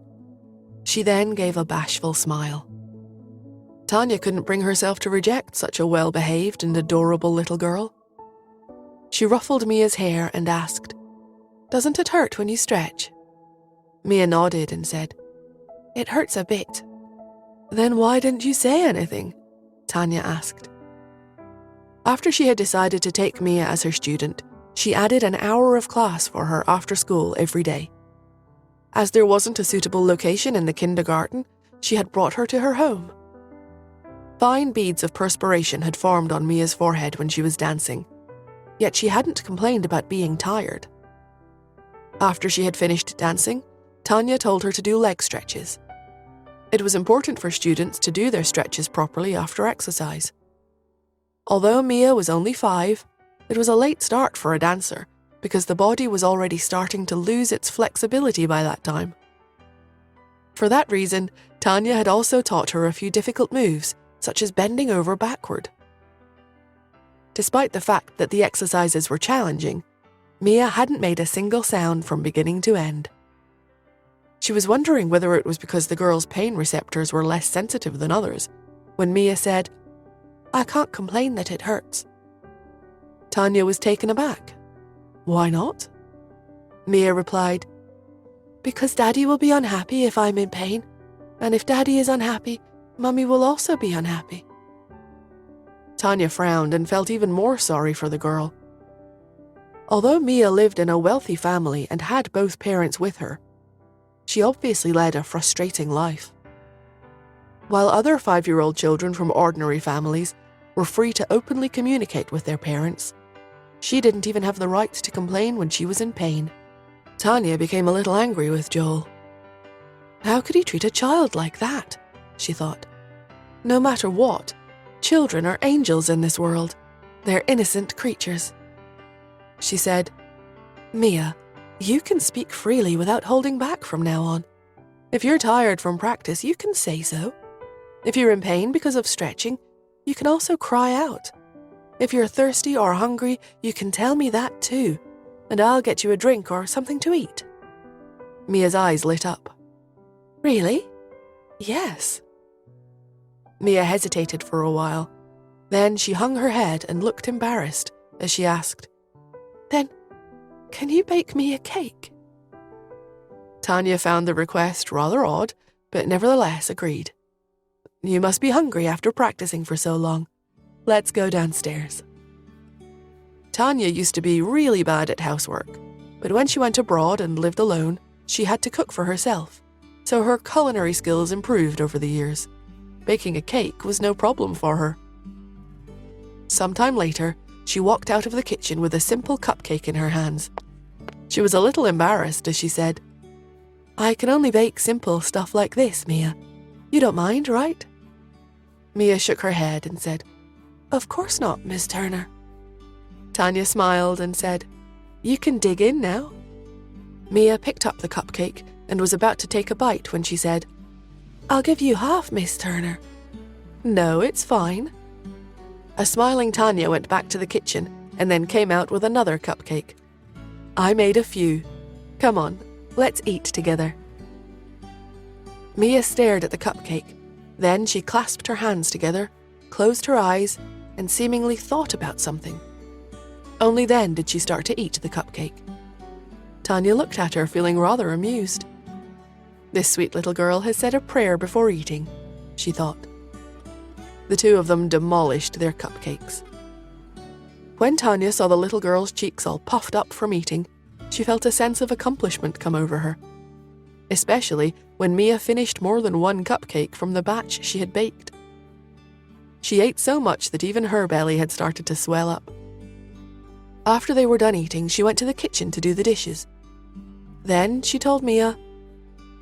She then gave a bashful smile. Tanya couldn't bring herself to reject such a well-behaved and adorable little girl. She ruffled Mia's hair and asked, "Doesn't it hurt when you stretch?" Mia nodded and said, "It hurts a bit." "Then why didn't you say anything?" Tanya asked. After she had decided to take Mia as her student, she added an hour of class for her after school every day. As there wasn't a suitable location in the kindergarten, she had brought her to her home. Fine beads of perspiration had formed on Mia's forehead when she was dancing, yet she hadn't complained about being tired. After she had finished dancing, Tanya told her to do leg stretches. It was important for students to do their stretches properly after exercise. Although Mia was only 5, it was a late start for a dancer because the body was already starting to lose its flexibility by that time. For that reason, Tanya had also taught her a few difficult moves, such as bending over backward. Despite the fact that the exercises were challenging, Mia hadn't made a single sound from beginning to end. She was wondering whether it was because the girl's pain receptors were less sensitive than others, when Mia said, "I can't complain that it hurts." Tanya was taken aback. "Why not?" Mia replied, "Because Daddy will be unhappy if I'm in pain, and if Daddy is unhappy, Mummy will also be unhappy." Tanya frowned and felt even more sorry for the girl. Although Mia lived in a wealthy family and had both parents with her, she obviously led a frustrating life. While other 5-year-old children from ordinary families were free to openly communicate with their parents, she didn't even have the right to complain when she was in pain. Tanya became a little angry with Joel. How could he treat a child like that? She thought. No matter what, children are angels in this world. They're innocent creatures. She said, "Mia, you can speak freely without holding back from now on. If you're tired from practice, you can say so. If you're in pain because of stretching, you can also cry out. If you're thirsty or hungry, you can tell me that too, and I'll get you a drink or something to eat." Mia's eyes lit up. "Really?" "Yes." Mia hesitated for a while. Then she hung her head and looked embarrassed as she asked, "Then, can you bake me a cake?" Tanya found the request rather odd, but nevertheless agreed. "You must be hungry after practicing for so long. Let's go downstairs." Tanya used to be really bad at housework, but when she went abroad and lived alone, she had to cook for herself, so her culinary skills improved over the years. Baking a cake was no problem for her. Sometime later, she walked out of the kitchen with a simple cupcake in her hands. She was a little embarrassed as she said, "I can only bake simple stuff like this, Mia. You don't mind, right?" Mia shook her head and said, "Of course not, Miss Turner." Tanya smiled and said, "You can dig in now." Mia picked up the cupcake and was about to take a bite when she said, "I'll give you half, Miss Turner." "No, it's fine." A smiling Tanya went back to the kitchen and then came out with another cupcake. "I made a few. Come on, let's eat together." Mia stared at the cupcake. Then she clasped her hands together, closed her eyes, and seemingly thought about something. Only then did she start to eat the cupcake. Tanya looked at her, feeling rather amused. This sweet little girl has said a prayer before eating, she thought. The two of them demolished their cupcakes. When Tanya saw the little girl's cheeks all puffed up from eating, she felt a sense of accomplishment come over her, especially when Mia finished more than one cupcake from the batch she had baked. She ate so much that even her belly had started to swell up. After they were done eating, she went to the kitchen to do the dishes. Then she told Mia,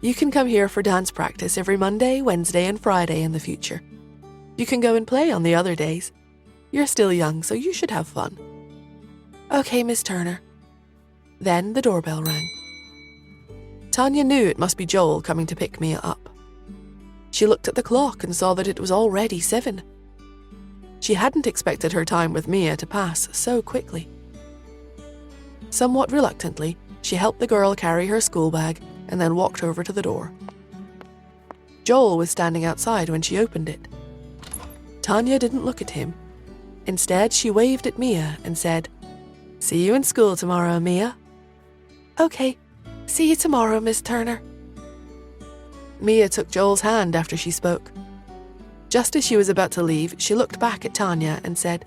"You can come here for dance practice every Monday, Wednesday, and Friday in the future. You can go and play on the other days. You're still young, so you should have fun." "Okay, Miss Turner." Then the doorbell rang. Tanya knew it must be Joel coming to pick Mia up. She looked at the clock and saw that it was already 7. She hadn't expected her time with Mia to pass so quickly. Somewhat reluctantly, she helped the girl carry her school bag and then walked over to the door. Joel was standing outside when she opened it. Tanya didn't look at him. Instead, she waved at Mia and said, "See you in school tomorrow, Mia." "Okay, see you tomorrow, Miss Turner." Mia took Joel's hand after she spoke. Just as she was about to leave, she looked back at Tanya and said,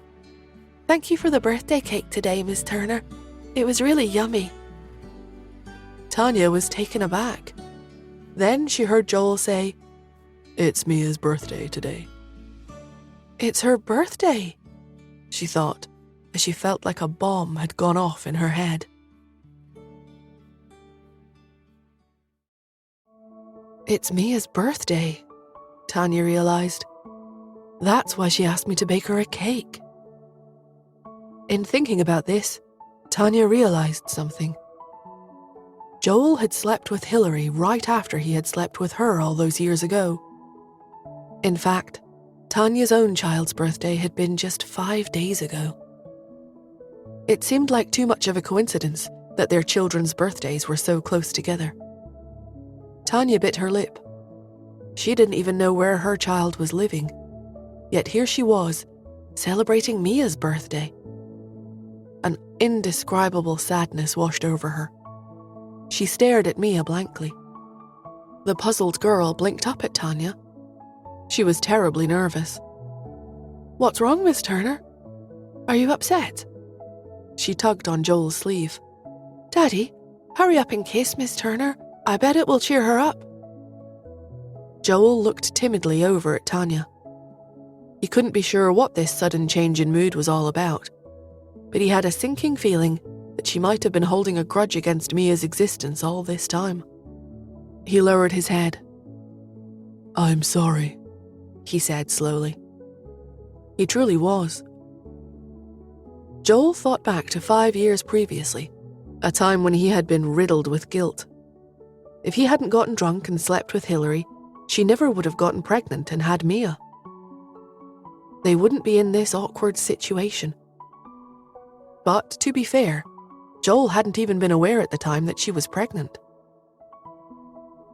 "Thank you for the birthday cake today, Miss Turner. It was really yummy." Tanya was taken aback. Then she heard Joel say, "It's Mia's birthday today." It's her birthday, she thought, as she felt like a bomb had gone off in her head. It's Mia's birthday, Tanya realized. That's why she asked me to bake her a cake. In thinking about this, Tanya realized something. Joel had slept with Hillary right after he had slept with her all those years ago. In fact, Tanya's own child's birthday had been just 5 days ago. It seemed like too much of a coincidence that their children's birthdays were so close together. Tanya bit her lip. She didn't even know where her child was living, yet here she was, celebrating Mia's birthday. An indescribable sadness washed over her. She stared at Mia blankly. The puzzled girl blinked up at Tanya. She was terribly nervous. "What's wrong, Miss Turner? Are you upset?" She tugged on Joel's sleeve. "Daddy, hurry up and kiss Miss Turner. I bet it will cheer her up." Joel looked timidly over at Tanya. He couldn't be sure what this sudden change in mood was all about, but he had a sinking feeling that she might have been holding a grudge against Mia's existence all this time. He lowered his head. "I'm sorry," he said slowly. He truly was. Joel thought back to 5 years previously, a time when he had been riddled with guilt. If he hadn't gotten drunk and slept with Hillary, she never would have gotten pregnant and had Mia. They wouldn't be in this awkward situation. But, to be fair, Joel hadn't even been aware at the time that she was pregnant.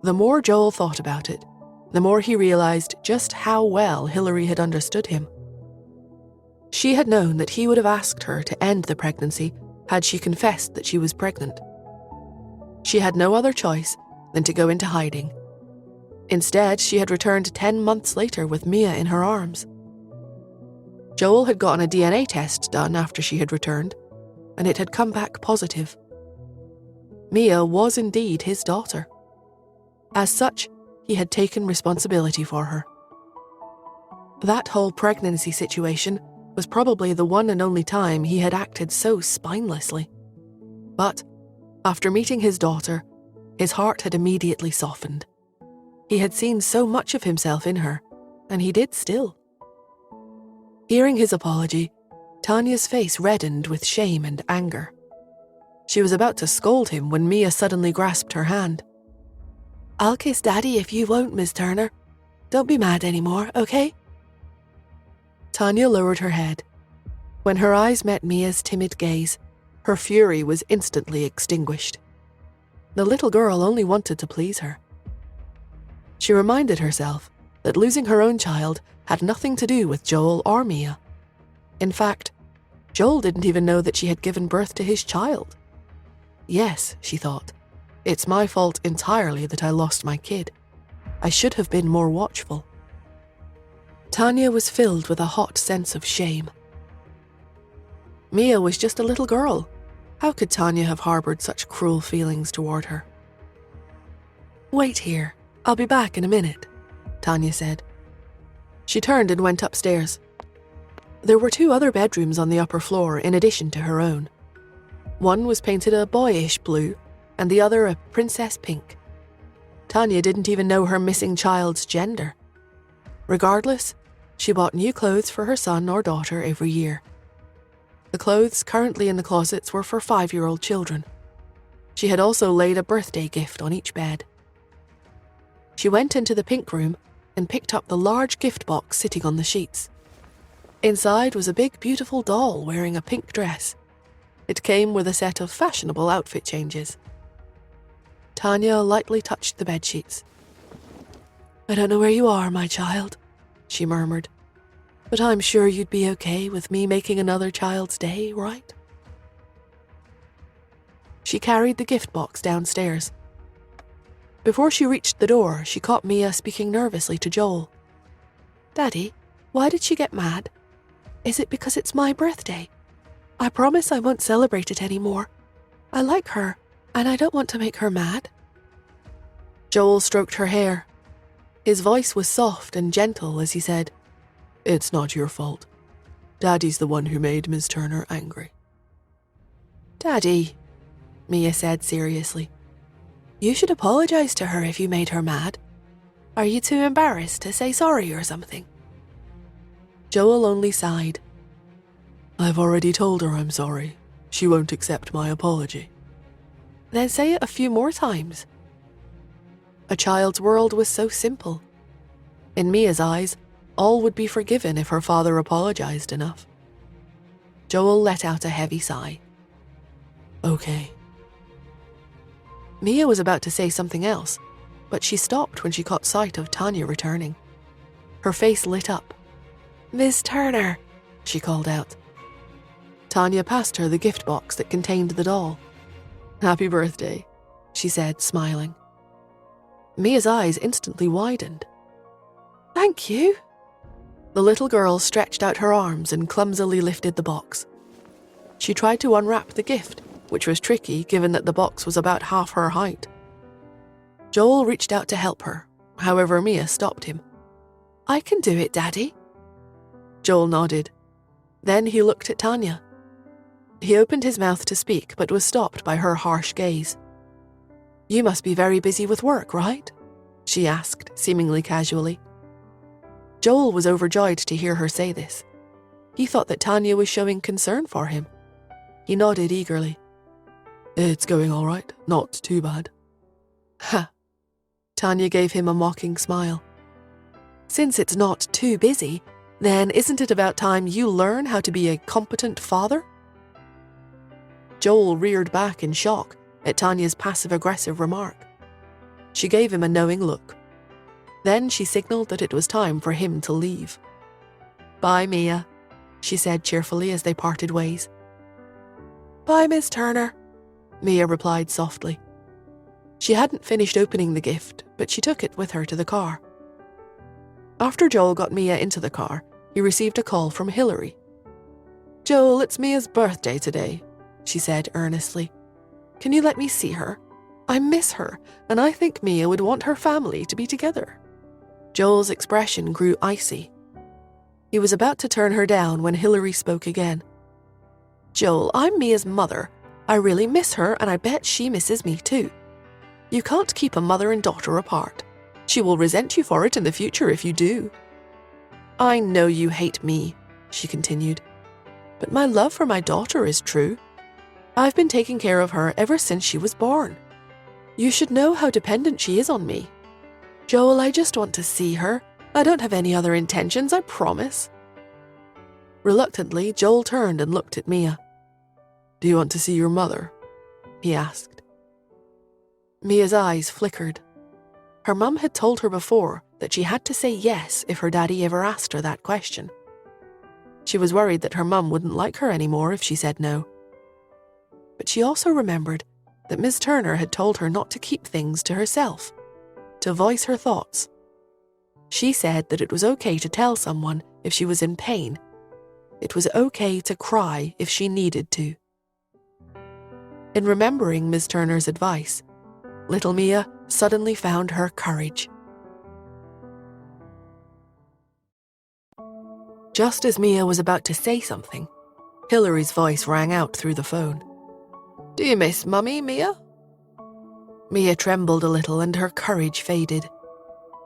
The more Joel thought about it, the more he realized just how well Hillary had understood him. She had known that he would have asked her to end the pregnancy had she confessed that she was pregnant. She had no other choice than to go into hiding. Instead, she had returned 10 months later with Mia in her arms. Joel had gotten a DNA test done after she had returned, and it had come back positive. Mia was indeed his daughter. As such, he had taken responsibility for her. That whole pregnancy situation was probably the one and only time he had acted so spinelessly. But, after meeting his daughter, his heart had immediately softened. He had seen so much of himself in her, and he did still. Hearing his apology, Tanya's face reddened with shame and anger. She was about to scold him when Mia suddenly grasped her hand. "I'll kiss Daddy if you won't, Miss Turner. Don't be mad anymore, okay?" Tanya lowered her head. When her eyes met Mia's timid gaze, her fury was instantly extinguished. The little girl only wanted to please her. She reminded herself that losing her own child had nothing to do with Joel or Mia. In fact, Joel didn't even know that she had given birth to his child. Yes, she thought, it's my fault entirely that I lost my kid. I should have been more watchful. Tanya was filled with a hot sense of shame. Mia was just a little girl. How could Tanya have harbored such cruel feelings toward her? "Wait here. I'll be back in a minute," Tanya said. She turned and went upstairs. There were 2 other bedrooms on the upper floor in addition to her own. One was painted a boyish blue, and the other a princess pink. Tanya didn't even know her missing child's gender. Regardless, she bought new clothes for her son or daughter every year. The clothes currently in the closets were for 5-year-old children. She had also laid a birthday gift on each bed. She went into the pink room and picked up the large gift box sitting on the sheets. Inside was a big, beautiful doll wearing a pink dress. It came with a set of fashionable outfit changes. Tanya lightly touched the bedsheets. "I don't know where you are, my child," she murmured, "but I'm sure you'd be okay with me making another child's day, right?" She carried the gift box downstairs. Before she reached the door, she caught Mia speaking nervously to Joel. "Daddy, why did she get mad? Is it because it's my birthday? I promise I won't celebrate it anymore. I like her, and I don't want to make her mad." Joel stroked her hair. His voice was soft and gentle as he said, "It's not your fault. Daddy's the one who made Miss Turner angry." "Daddy," Mia said seriously, "you should apologize to her if you made her mad. Are you too embarrassed to say sorry or something?" Joel only sighed. "I've already told her I'm sorry. She won't accept my apology." Then say it a few more times. A child's world was so simple. In Mia's eyes, all would be forgiven if her father apologized enough. Joel let out a heavy sigh. Okay. Mia was about to say something else, but she stopped when she caught sight of Tanya returning. Her face lit up. "Miss Turner," she called out. Tanya passed her the gift box that contained the doll. "Happy birthday," she said, smiling. Mia's eyes instantly widened. "Thank you." The little girl stretched out her arms and clumsily lifted the box. She tried to unwrap the gift, which was tricky given that the box was about half her height. Joel reached out to help her, however Mia stopped him. "I can do it, Daddy." Joel nodded. Then he looked at Tanya. He opened his mouth to speak but was stopped by her harsh gaze. "You must be very busy with work, right?" she asked, seemingly casually. Joel was overjoyed to hear her say this. He thought that Tanya was showing concern for him. He nodded eagerly. "It's going all right, not too bad." "Ha." Tanya gave him a mocking smile. "Since it's not too busy, then isn't it about time you learn how to be a competent father?" Joel reared back in shock at Tanya's passive-aggressive remark. She gave him a knowing look. Then she signaled that it was time for him to leave. "Bye, Mia," she said cheerfully as they parted ways. "Bye, Miss Turner," Mia replied softly. She hadn't finished opening the gift, but she took it with her to the car. After Joel got Mia into the car, he received a call from Hillary. "Joel, it's Mia's birthday today," she said earnestly. "Can you let me see her? I miss her, and I think Mia would want her family to be together." Joel's expression grew icy. He was about to turn her down when Hillary spoke again. "Joel, I'm Mia's mother. I really miss her, and I bet she misses me too. You can't keep a mother and daughter apart. She will resent you for it in the future if you do." "I know you hate me," she continued, "but my love for my daughter is true. I've been taking care of her ever since she was born. You should know how dependent she is on me. Joel, I just want to see her. I don't have any other intentions, I promise." Reluctantly, Joel turned and looked at Mia. "Do you want to see your mother?" he asked. Mia's eyes flickered. Her mum had told her before that she had to say yes if her daddy ever asked her that question. She was worried that her mum wouldn't like her anymore if she said no. But she also remembered that Miss Turner had told her not to keep things to herself, to voice her thoughts. She said that it was okay to tell someone if she was in pain. It was okay to cry if she needed to. In remembering Miss Turner's advice, little Mia suddenly found her courage. Just as Mia was about to say something, Hillary's voice rang out through the phone. "Do you miss Mummy, Mia?" Mia trembled a little and her courage faded.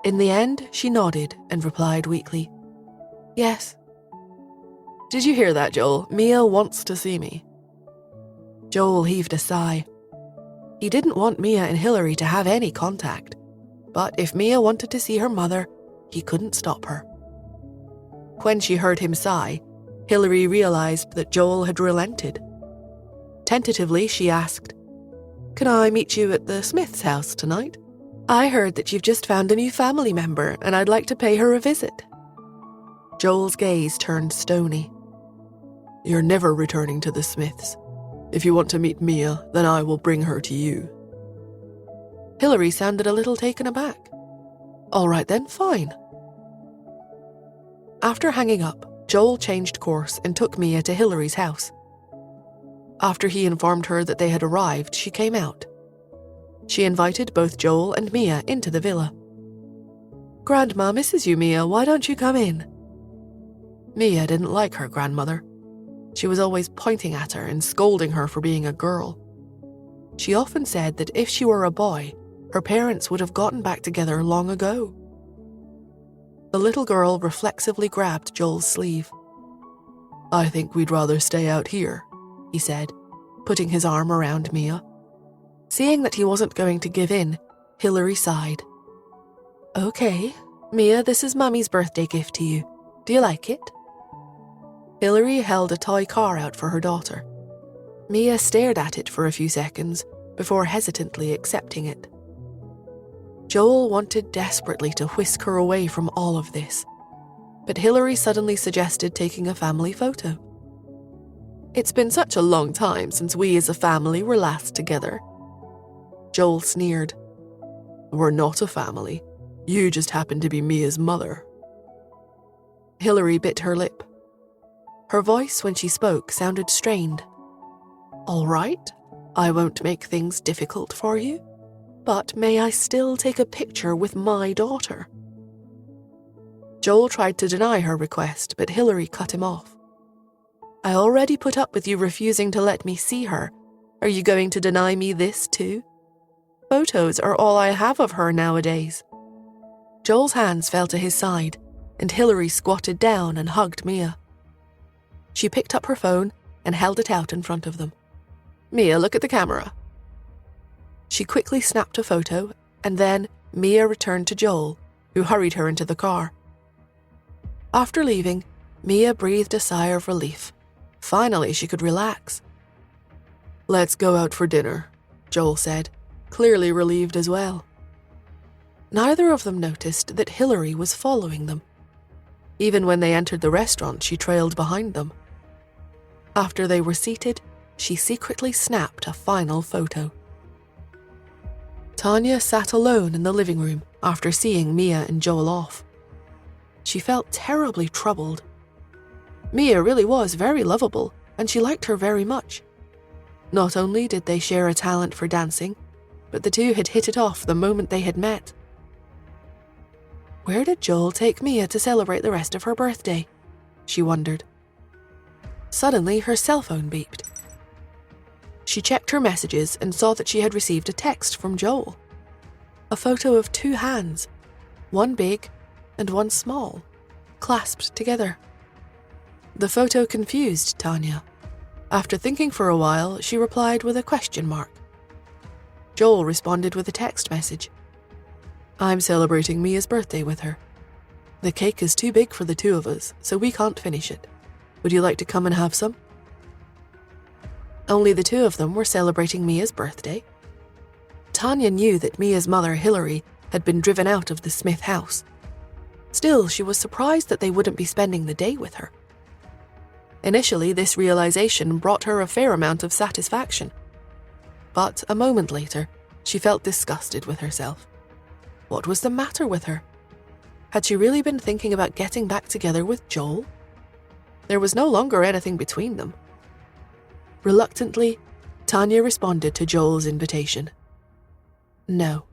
In the end, she nodded and replied weakly, "Yes." "Did you hear that, Joel? Mia wants to see me." Joel heaved a sigh. He didn't want Mia and Hillary to have any contact, but if Mia wanted to see her mother, he couldn't stop her. When she heard him sigh, Hillary realized that Joel had relented. Tentatively, she asked, "Can I meet you at the Smith's house tonight? I heard that you've just found a new family member and I'd like to pay her a visit." Joel's gaze turned stony. "You're never returning to the Smiths. If you want to meet Mia, then I will bring her to you." Hillary sounded a little taken aback. "All right then, fine." After hanging up, Joel changed course and took Mia to Hillary's house. After he informed her that they had arrived, she came out. She invited both Joel and Mia into the villa. "Grandma misses you, Mia. Why don't you come in?" Mia didn't like her grandmother. She was always pointing at her and scolding her for being a girl. She often said that if she were a boy, her parents would have gotten back together long ago. The little girl reflexively grabbed Joel's sleeve. "I think we'd rather stay out here," he said, putting his arm around Mia. Seeing that he wasn't going to give in, Hillary sighed. Okay, Mia, this is Mummy's birthday gift to you. Do you like it? Hillary held a toy car out for her daughter. Mia stared at it for a few seconds before hesitantly accepting it. Joel wanted desperately to whisk her away from all of this, but Hillary suddenly suggested taking a family photo. It's been such a long time since we as a family were last together. Joel sneered. We're not a family. You just happen to be Mia's mother. Hillary bit her lip. Her voice when she spoke sounded strained. All right, I won't make things difficult for you, but may I still take a picture with my daughter? Joel tried to deny her request, but Hillary cut him off. I already put up with you refusing to let me see her. Are you going to deny me this too? Photos are all I have of her nowadays. Joel's hands fell to his side, and Hillary squatted down and hugged Mia. She picked up her phone and held it out in front of them. Mia, look at the camera. She quickly snapped a photo, and then Mia returned to Joel, who hurried her into the car. After leaving, Mia breathed a sigh of relief. Finally, she could relax. Let's go out for dinner, Joel said, clearly relieved as well. Neither of them noticed that Hillary was following them. Even when they entered the restaurant, she trailed behind them. After they were seated, she secretly snapped a final photo. Tanya sat alone in the living room after seeing Mia and Joel off. She felt terribly troubled. Mia really was very lovable, and she liked her very much. Not only did they share a talent for dancing, but the two had hit it off the moment they had met. Where did Joel take Mia to celebrate the rest of her birthday? She wondered. Suddenly, her cell phone beeped. She checked her messages and saw that she had received a text from Joel. A photo of two hands, one big and one small, clasped together. The photo confused Tanya. After thinking for a while, she replied with a question mark. Joel responded with a text message. I'm celebrating Mia's birthday with her. The cake is too big for the two of us, so we can't finish it. Would you like to come and have some? Only the two of them were celebrating Mia's birthday. Tanya knew that Mia's mother, Hillary, had been driven out of the Smith house. Still, she was surprised that they wouldn't be spending the day with her. Initially, this realization brought her a fair amount of satisfaction. But a moment later, she felt disgusted with herself. What was the matter with her? Had she really been thinking about getting back together with Joel? There was no longer anything between them. Reluctantly, Tanya responded to Joel's invitation. No.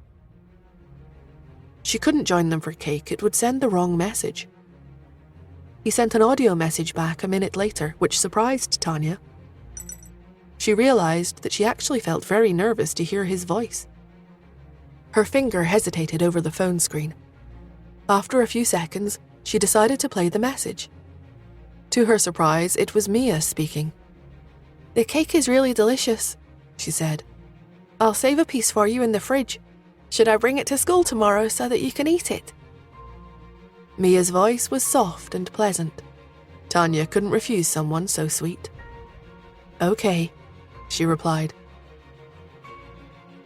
She couldn't join them for cake, it would send the wrong message. He sent an audio message back a minute later, which surprised Tanya. She realized that she actually felt very nervous to hear his voice. Her finger hesitated over the phone screen. After a few seconds, she decided to play the message. To her surprise, it was Mia speaking. The cake is really delicious, she said. I'll save a piece for you in the fridge. Should I bring it to school tomorrow so that you can eat it? Mia's voice was soft and pleasant. Tanya couldn't refuse someone so sweet. Okay, she replied.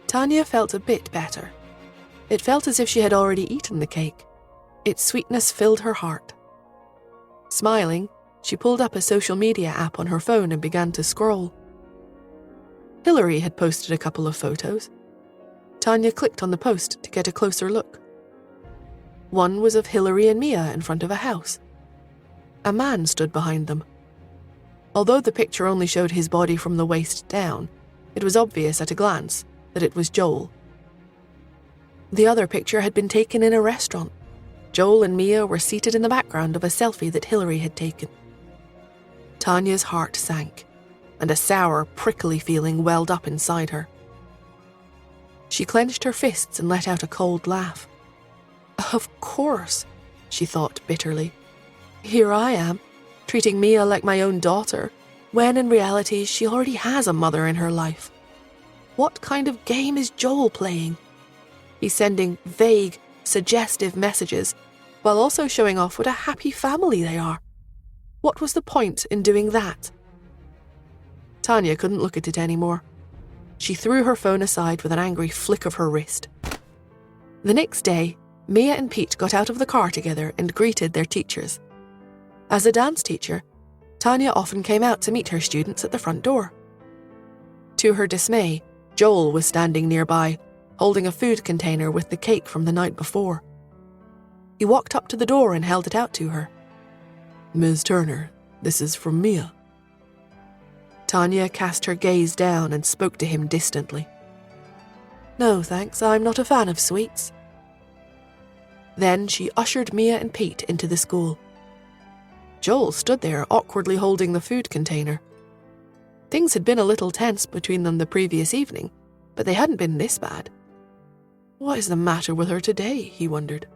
Tanya felt a bit better. It felt as if she had already eaten the cake. Its sweetness filled her heart. Smiling, she pulled up a social media app on her phone and began to scroll. Hillary had posted a couple of photos. Tanya clicked on the post to get a closer look. One was of Hillary and Mia in front of a house. A man stood behind them. Although the picture only showed his body from the waist down, it was obvious at a glance that it was Joel. The other picture had been taken in a restaurant. Joel and Mia were seated in the background of a selfie that Hillary had taken. Tanya's heart sank, and a sour, prickly feeling welled up inside her. She clenched her fists and let out a cold laugh. Of course, she thought bitterly. Here I am, treating Mia like my own daughter, when in reality she already has a mother in her life. What kind of game is Joel playing? He's sending vague, suggestive messages while also showing off what a happy family they are. What was the point in doing that? Tanya couldn't look at it anymore. She threw her phone aside with an angry flick of her wrist. The next day, Mia and Pete got out of the car together and greeted their teachers. As a dance teacher, Tanya often came out to meet her students at the front door. To her dismay, Joel was standing nearby, holding a food container with the cake from the night before. He walked up to the door and held it out to her. Ms. Turner, this is from Mia. Tanya cast her gaze down and spoke to him distantly. No, thanks, I'm not a fan of sweets. Then she ushered Mia and Pete into the school. Joel stood there awkwardly holding the food container. Things had been a little tense between them the previous evening, but they hadn't been this bad. What is the matter with her today, he wondered.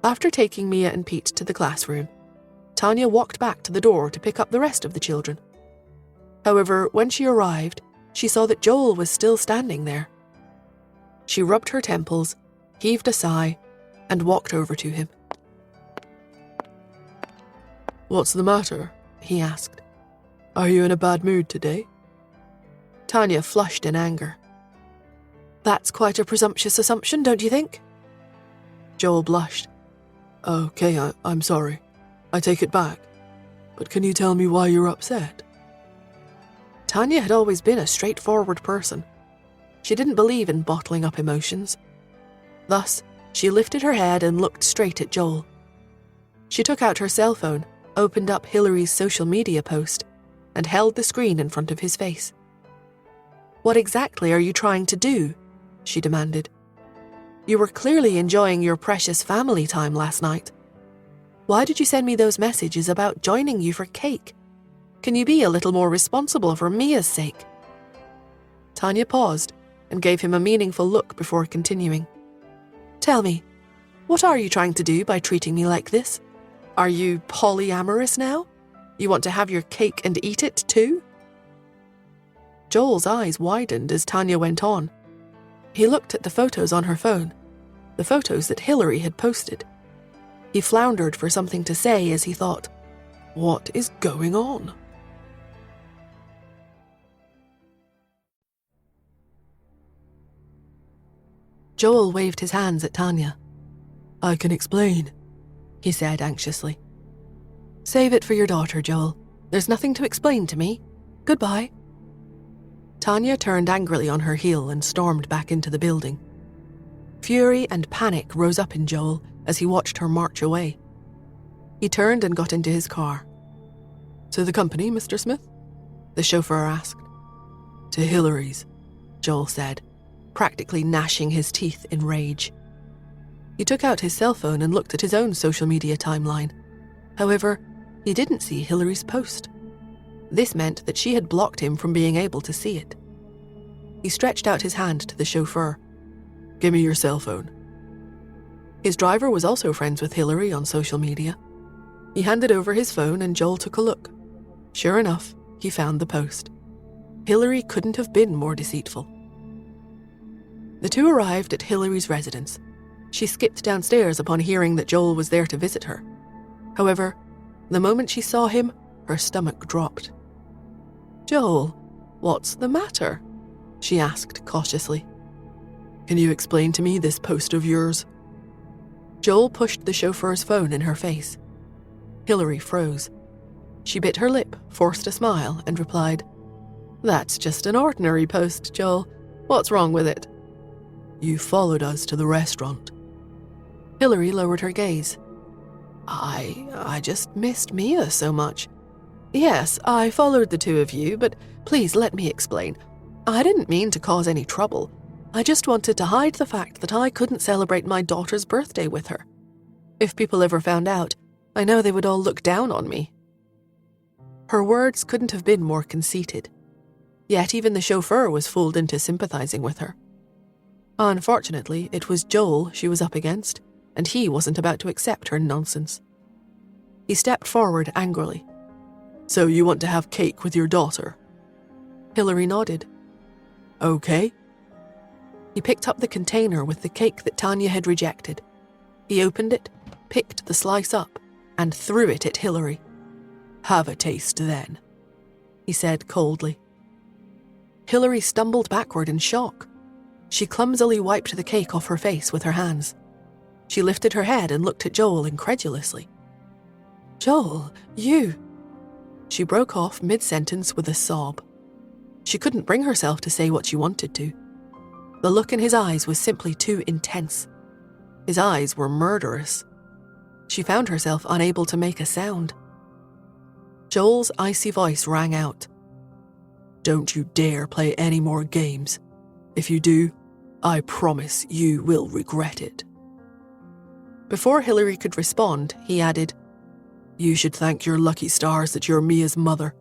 After taking Mia and Pete to the classroom, Tanya walked back to the door to pick up the rest of the children. However, when she arrived, she saw that Joel was still standing there. She rubbed her temples, heaved a sigh, and walked over to him. What's the matter? He asked. Are you in a bad mood today? Tanya flushed in anger. That's quite a presumptuous assumption, don't you think? Joel blushed. Okay, I'm sorry. I take it back. But can you tell me why you're upset? Tanya had always been a straightforward person. She didn't believe in bottling up emotions. Thus, she lifted her head and looked straight at Joel. She took out her cell phone, opened up Hillary's social media post, and held the screen in front of his face. What exactly are you trying to do? She demanded. You were clearly enjoying your precious family time last night. Why did you send me those messages about joining you for cake? Can you be a little more responsible for Mia's sake? Tanya paused and gave him a meaningful look before continuing. Tell me, what are you trying to do by treating me like this? Are you polyamorous now? You want to have your cake and eat it too? Joel's eyes widened as Tanya went on. He looked at the photos on her phone, the photos that Hillary had posted. He floundered for something to say as he thought, what is going on? Joel waved his hands at Tanya. I can explain, he said anxiously. Save it for your daughter, Joel. There's nothing to explain to me. Goodbye. Tanya turned angrily on her heel and stormed back into the building. Fury and panic rose up in Joel as he watched her march away. He turned and got into his car. To the company, Mr. Smith? The chauffeur asked. To Hillary's, Joel said, practically gnashing his teeth in rage. He took out his cell phone and looked at his own social media timeline. However, he didn't see Hillary's post. This meant that she had blocked him from being able to see it. He stretched out his hand to the chauffeur. Give me your cell phone. His driver was also friends with Hillary on social media. He handed over his phone and Joel took a look. Sure enough, he found the post. Hillary couldn't have been more deceitful. The two arrived at Hillary's residence. She skipped downstairs upon hearing that Joel was there to visit her. However, the moment she saw him, her stomach dropped. Joel, what's the matter? She asked cautiously. Can you explain to me this post of yours? Joel pushed the chauffeur's phone in her face. Hillary froze. She bit her lip, forced a smile, and replied, That's just an ordinary post, Joel. What's wrong with it? You followed us to the restaurant. Hillary lowered her gaze. I just missed Mia so much. Yes, I followed the two of you, but please let me explain. I didn't mean to cause any trouble. I just wanted to hide the fact that I couldn't celebrate my daughter's birthday with her. If people ever found out, I know they would all look down on me. Her words couldn't have been more conceited. Yet even the chauffeur was fooled into sympathizing with her. Unfortunately, it was Joel she was up against, and he wasn't about to accept her nonsense. He stepped forward angrily. So you want to have cake with your daughter? Hillary nodded, Okay. He picked up the container with the cake that Tanya had rejected. He opened it, picked the slice up, and threw it at Hilary. Have a taste then, he said coldly. Hilary stumbled backward in shock. She clumsily wiped the cake off her face with her hands. She lifted her head and looked at Joel incredulously. Joel, you... She broke off mid-sentence with a sob. She couldn't bring herself to say what she wanted to. The look in his eyes was simply too intense. His eyes were murderous. She found herself unable to make a sound. Joel's icy voice rang out. Don't you dare play any more games. If you do, I promise you will regret it. Before Hilary could respond, he added, You should thank your lucky stars that you're Mia's mother.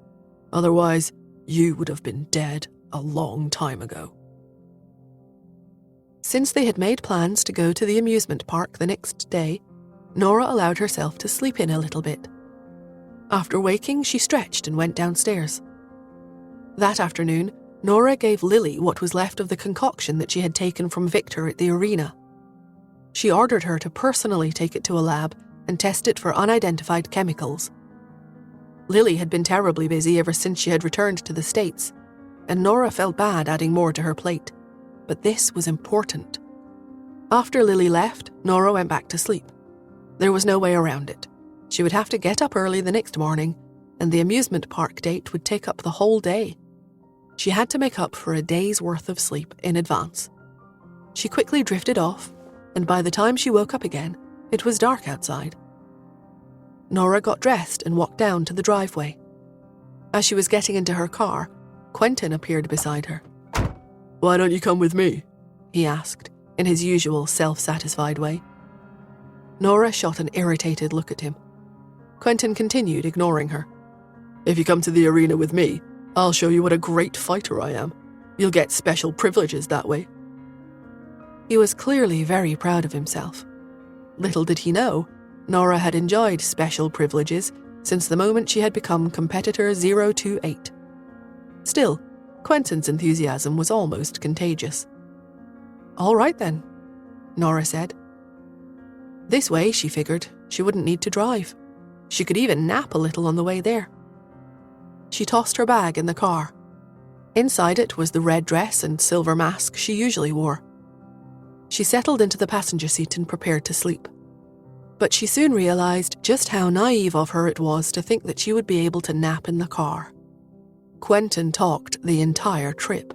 Otherwise, you would have been dead a long time ago. Since they had made plans to go to the amusement park the next day, Nora allowed herself to sleep in a little bit. After waking, she stretched and went downstairs. That afternoon, Nora gave Lily what was left of the concoction that she had taken from Victor at the arena. She ordered her to personally take it to a lab and test it for unidentified chemicals. Lily had been terribly busy ever since she had returned to the States, and Nora felt bad adding more to her plate. But this was important. After Lily left, Nora went back to sleep. There was no way around it. She would have to get up early the next morning, and the amusement park date would take up the whole day. She had to make up for a day's worth of sleep in advance. She quickly drifted off, and by the time she woke up again, it was dark outside. Nora got dressed and walked down to the driveway. As she was getting into her car, Quentin appeared beside her. Why don't you come with me? He asked, in his usual self-satisfied way. Nora shot an irritated look at him. Quentin continued, ignoring her. If you come to the arena with me, I'll show you what a great fighter I am. You'll get special privileges that way. He was clearly very proud of himself. Little did he know, Nora had enjoyed special privileges since the moment she had become competitor 028. Still, Quentin's enthusiasm was almost contagious. All right then, Nora said. This way, she figured, she wouldn't need to drive. She could even nap a little on the way there. She tossed her bag in the car. Inside it was the red dress and silver mask she usually wore. She settled into the passenger seat and prepared to sleep. But she soon realized just how naive of her it was to think that she would be able to nap in the car. Quentin talked the entire trip.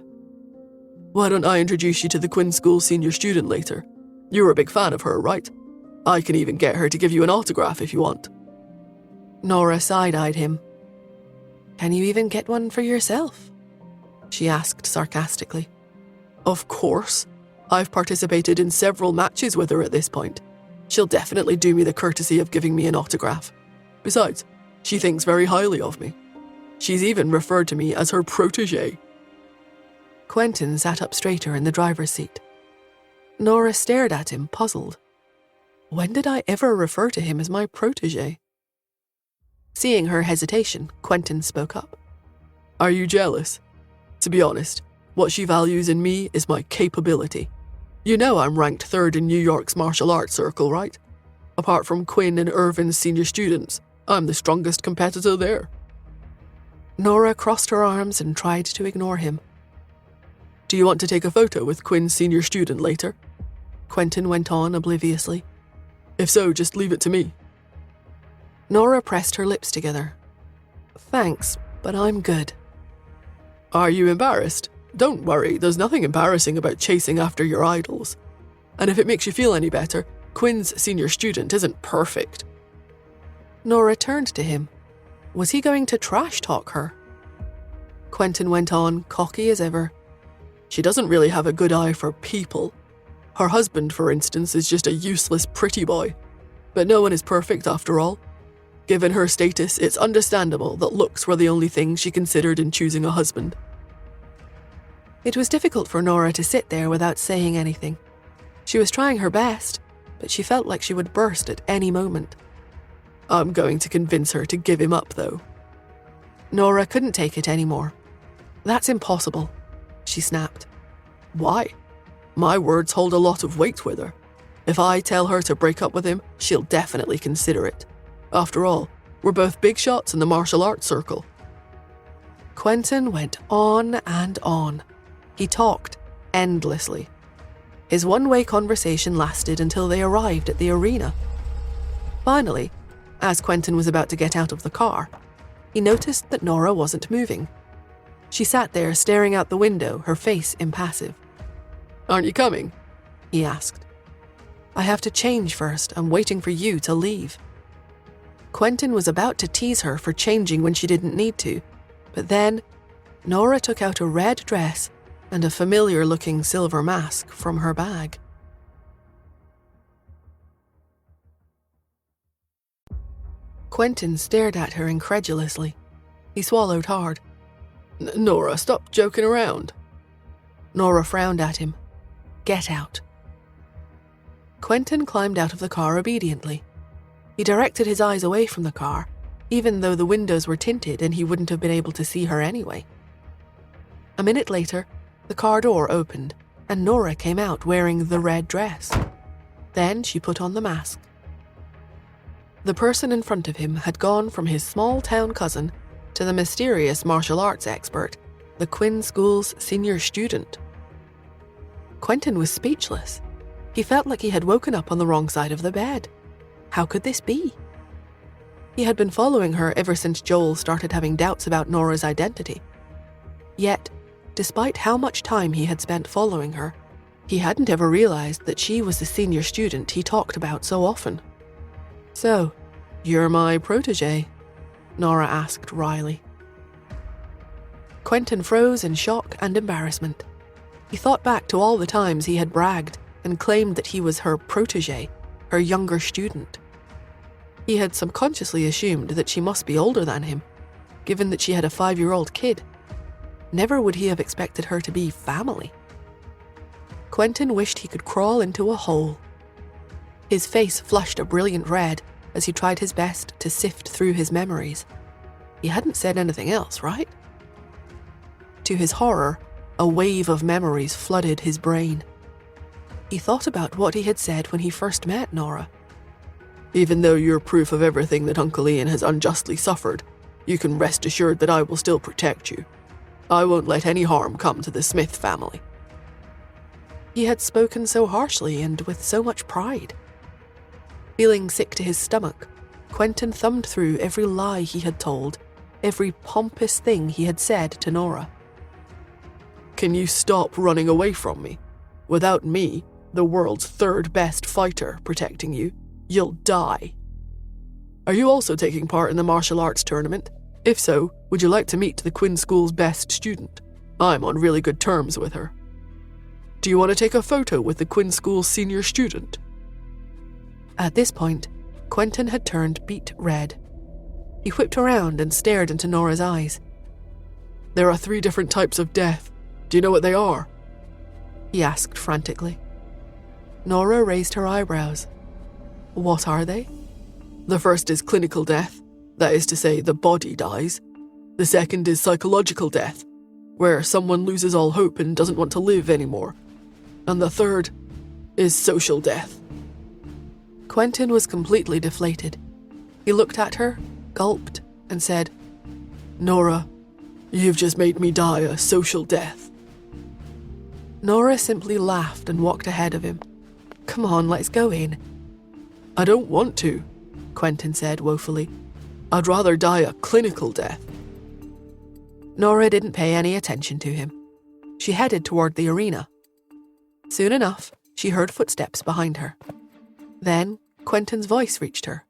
Why don't I introduce you to the Quinn School senior student later? You're a big fan of her, right? I can even get her to give you an autograph if you want. Nora side-eyed him. Can you even get one for yourself? She asked sarcastically. Of course. I've participated in several matches with her at this point. She'll definitely do me the courtesy of giving me an autograph. Besides, she thinks very highly of me. She's even referred to me as her protégé. Quentin sat up straighter in the driver's seat. Nora stared at him, puzzled. When did I ever refer to him as my protégé? Seeing her hesitation, Quentin spoke up. Are you jealous? To be honest, what she values in me is my capability. You know I'm ranked third in New York's martial arts circle, right? Apart from Quinn and Irvin's senior students, I'm the strongest competitor there. Nora crossed her arms and tried to ignore him. Do you want to take a photo with Quinn's senior student later? Quentin went on obliviously. If so, just leave it to me. Nora pressed her lips together. Thanks, but I'm good. Are you embarrassed? Don't worry, there's nothing embarrassing about chasing after your idols. And if it makes you feel any better, Quinn's senior student isn't perfect. Nora turned to him. Was he going to trash talk her? Quentin went on, cocky as ever. She doesn't really have a good eye for people. Her husband, for instance, is just a useless pretty boy. But no one is perfect after all. Given her status, it's understandable that looks were the only thing she considered in choosing a husband. It was difficult for Nora to sit there without saying anything. She was trying her best, but she felt like she would burst at any moment. I'm going to convince her to give him up, though. Nora couldn't take it anymore. That's impossible, she snapped. Why? My words hold a lot of weight with her. If I tell her to break up with him, she'll definitely consider it. After all, we're both big shots in the martial arts circle. Quentin went on and on. He talked endlessly. His one-way conversation lasted until they arrived at the arena. Finally, as Quentin was about to get out of the car, he noticed that Nora wasn't moving. She sat there staring out the window, her face impassive. Aren't you coming? He asked. I have to change first. I'm waiting for you to leave. Quentin was about to tease her for changing when she didn't need to, but then Nora took out a red dress and a familiar-looking silver mask from her bag. Quentin stared at her incredulously. He swallowed hard. Nora, stop joking around. Nora frowned at him. Get out. Quentin climbed out of the car obediently. He directed his eyes away from the car, even though the windows were tinted and he wouldn't have been able to see her anyway. A minute later, the car door opened, and Nora came out wearing the red dress. Then she put on the mask. The person in front of him had gone from his small-town cousin to the mysterious martial arts expert, the Quinn School's senior student. Quentin was speechless. He felt like he had woken up on the wrong side of the bed. How could this be? He had been following her ever since Joel started having doubts about Nora's identity. Yet, despite how much time he had spent following her, he hadn't ever realized that she was the senior student he talked about so often. So, you're my protege? Nora asked wryly. Quentin froze in shock and embarrassment. He thought back to all the times he had bragged and claimed that he was her protege, her younger student. He had subconsciously assumed that she must be older than him, given that she had a 5-year-old kid. Never would he have expected her to be family. Quentin wished he could crawl into a hole. His face flushed a brilliant red as he tried his best to sift through his memories. He hadn't said anything else, right? To his horror, a wave of memories flooded his brain. He thought about what he had said when he first met Nora. Even though you're proof of everything that Uncle Ian has unjustly suffered, you can rest assured that I will still protect you. I won't let any harm come to the Smith family. He had spoken so harshly and with so much pride. Feeling sick to his stomach, Quentin thumbed through every lie he had told, every pompous thing he had said to Nora. Can you stop running away from me? Without me, the world's third best fighter, protecting you, you'll die. Are you also taking part in the martial arts tournament? If so, would you like to meet the Quinn School's best student? I'm on really good terms with her. Do you want to take a photo with the Quinn School's senior student? At this point, Quentin had turned beet red. He whipped around and stared into Nora's eyes. There are 3 different types of death. Do you know what they are? He asked frantically. Nora raised her eyebrows. What are they? The first is clinical death. That is to say, the body dies. The second is psychological death, where someone loses all hope and doesn't want to live anymore. And the third is social death. Quentin was completely deflated. He looked at her, gulped, and said, Nora, you've just made me die a social death. Nora simply laughed and walked ahead of him. Come on, let's go in. I don't want to, Quentin said woefully. I'd rather die a clinical death. Nora didn't pay any attention to him. She headed toward the arena. Soon enough, she heard footsteps behind her. Then, Quentin's voice reached her.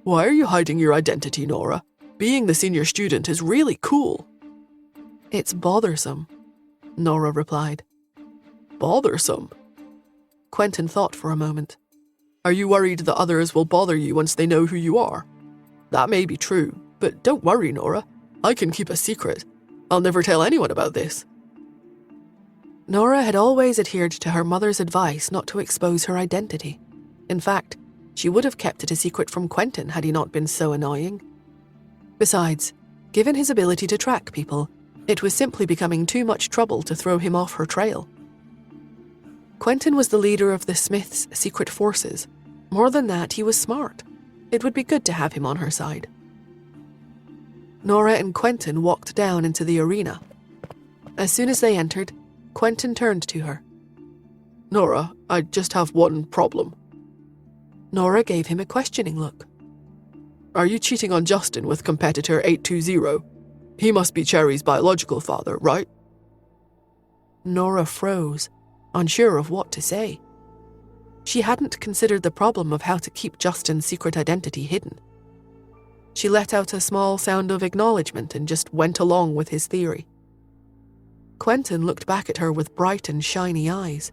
Why are you hiding your identity, Nora? Being the senior student is really cool. It's bothersome, Nora replied. Bothersome? Quentin thought for a moment. Are you worried that others will bother you once they know who you are? That may be true, but don't worry, Nora. I can keep a secret. I'll never tell anyone about this. Nora had always adhered to her mother's advice not to expose her identity. In fact, she would have kept it a secret from Quentin had he not been so annoying. Besides, given his ability to track people, it was simply becoming too much trouble to throw him off her trail. Quentin was the leader of the Smiths' secret forces. More than that, he was smart. It would be good to have him on her side. Nora and Quentin walked down into the arena. As soon as they entered, Quentin turned to her. Nora, I just have one problem. Nora gave him a questioning look. Are you cheating on Justin with competitor 820? He must be Cherry's biological father, right? Nora froze, unsure of what to say. She hadn't considered the problem of how to keep Justin's secret identity hidden. She let out a small sound of acknowledgement and just went along with his theory. Quentin looked back at her with bright and shiny eyes.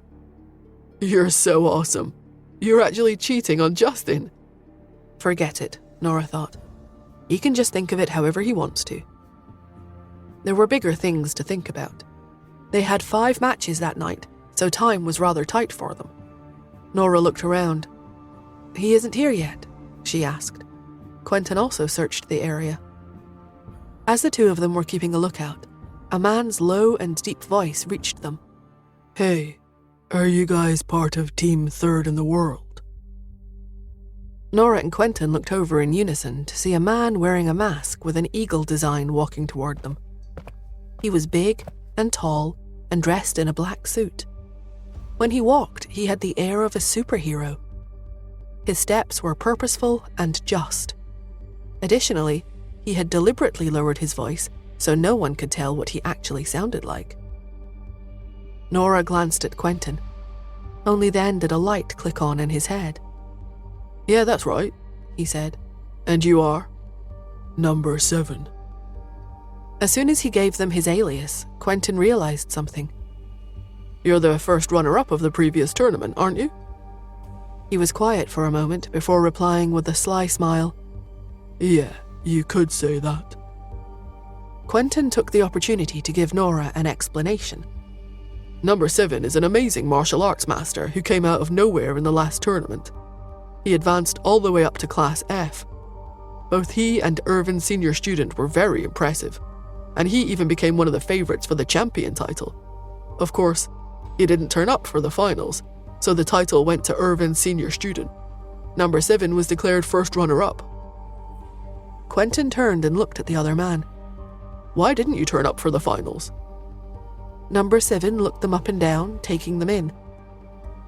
You're so awesome. You're actually cheating on Justin. Forget it, Nora thought. He can just think of it however he wants to. There were bigger things to think about. They had 5 matches that night, so time was rather tight for them. Nora looked around. He isn't here yet, she asked. Quentin also searched the area. As the two of them were keeping a lookout, a man's low and deep voice reached them. Hey, are you guys part of Team 3rd in the world? Nora and Quentin looked over in unison to see a man wearing a mask with an eagle design walking toward them. He was big and tall and dressed in a black suit. When he walked, he had the air of a superhero. His steps were purposeful and just. Additionally, he had deliberately lowered his voice so no one could tell what he actually sounded like. Nora glanced at Quentin. Only then did a light click on in his head. Yeah, that's right, he said. And you are? Number 7. As soon as he gave them his alias, Quentin realized something. You're the first runner-up of the previous tournament, aren't you? He was quiet for a moment before replying with a sly smile. Yeah, you could say that. Quentin took the opportunity to give Nora an explanation. Number 7 is an amazing martial arts master who came out of nowhere in the last tournament. He advanced all the way up to Class F. Both he and Irvin's senior student were very impressive, and he even became one of the favorites for the champion title. Of course, he didn't turn up for the finals, so the title went to Irvin's senior student. Number 7 was declared first runner-up. Quentin turned and looked at the other man. Why didn't you turn up for the finals? Number 7 looked them up and down, taking them in.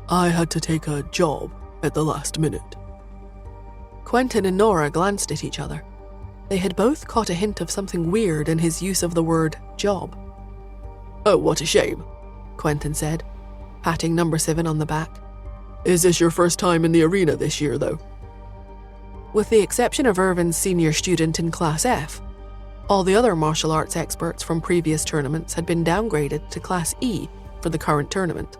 I had to take a job at the last minute. Quentin and Nora glanced at each other. They had both caught a hint of something weird in his use of the word job. Oh, what a shame, Quentin said, patting Number 7 on the back. Is this your first time in the arena this year, though? With the exception of Irvin's senior student in Class F, all the other martial arts experts from previous tournaments had been downgraded to Class E for the current tournament.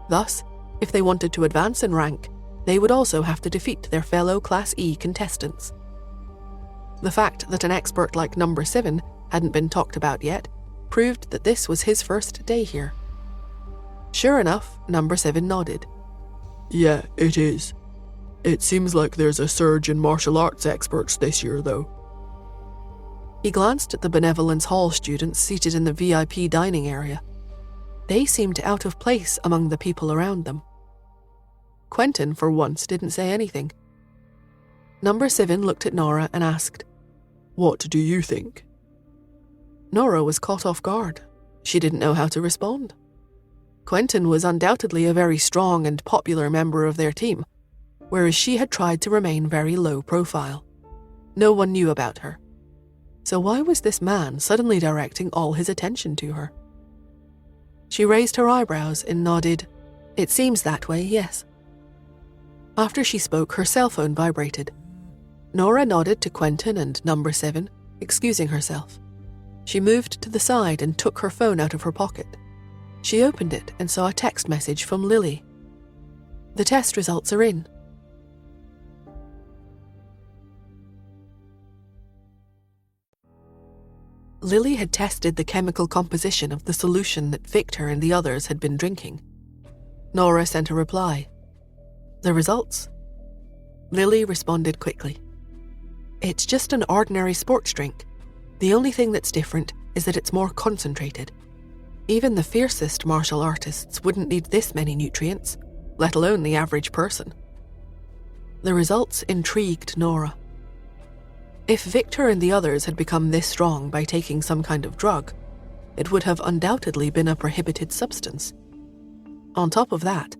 Thus, if they wanted to advance in rank, they would also have to defeat their fellow Class E contestants. The fact that an expert like Number 7 hadn't been talked about yet proved that this was his first day here. Sure enough, Number 7 nodded. Yeah, it is. It seems like there's a surge in martial arts experts this year, though. He glanced at the Benevolence Hall students seated in the VIP dining area. They seemed out of place among the people around them. Quentin, for once, didn't say anything. Number 7 looked at Nora and asked, What do you think? Nora was caught off guard. She didn't know how to respond. Quentin was undoubtedly a very strong and popular member of their team, whereas she had tried to remain very low profile. No one knew about her. So why was this man suddenly directing all his attention to her? She raised her eyebrows and nodded. It seems that way, yes. After she spoke, her cell phone vibrated. Nora nodded to Quentin and Number 7, excusing herself. She moved to the side and took her phone out of her pocket. She opened it and saw a text message from Lily. The test results are in. Lily had tested the chemical composition of the solution that Victor and the others had been drinking. Nora sent a reply. The results? Lily responded quickly. It's just an ordinary sports drink. The only thing that's different is that it's more concentrated. Even the fiercest martial artists wouldn't need this many nutrients, let alone the average person. The results intrigued Nora. If Victor and the others had become this strong by taking some kind of drug, it would have undoubtedly been a prohibited substance. On top of that,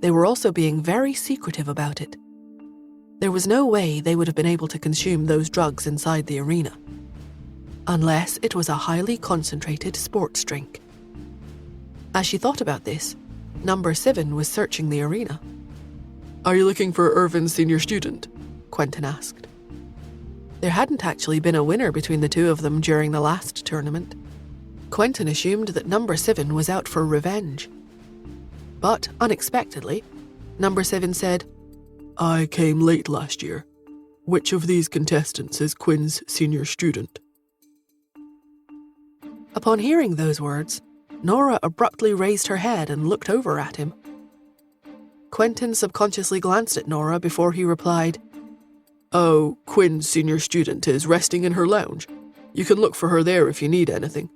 they were also being very secretive about it. There was no way they would have been able to consume those drugs inside the arena, unless it was a highly concentrated sports drink. As she thought about this, Number 7 was searching the arena. Are you looking for Irvin's senior student? Quentin asked. There hadn't actually been a winner between the two of them during the last tournament. Quentin assumed that Number 7 was out for revenge. But, unexpectedly, Number 7 said, I came late last year. Which of these contestants is Quinn's senior student? Upon hearing those words, Nora abruptly raised her head and looked over at him. Quentin subconsciously glanced at Nora before he replied, Oh, Quinn's senior student is resting in her lounge. You can look for her there if you need anything.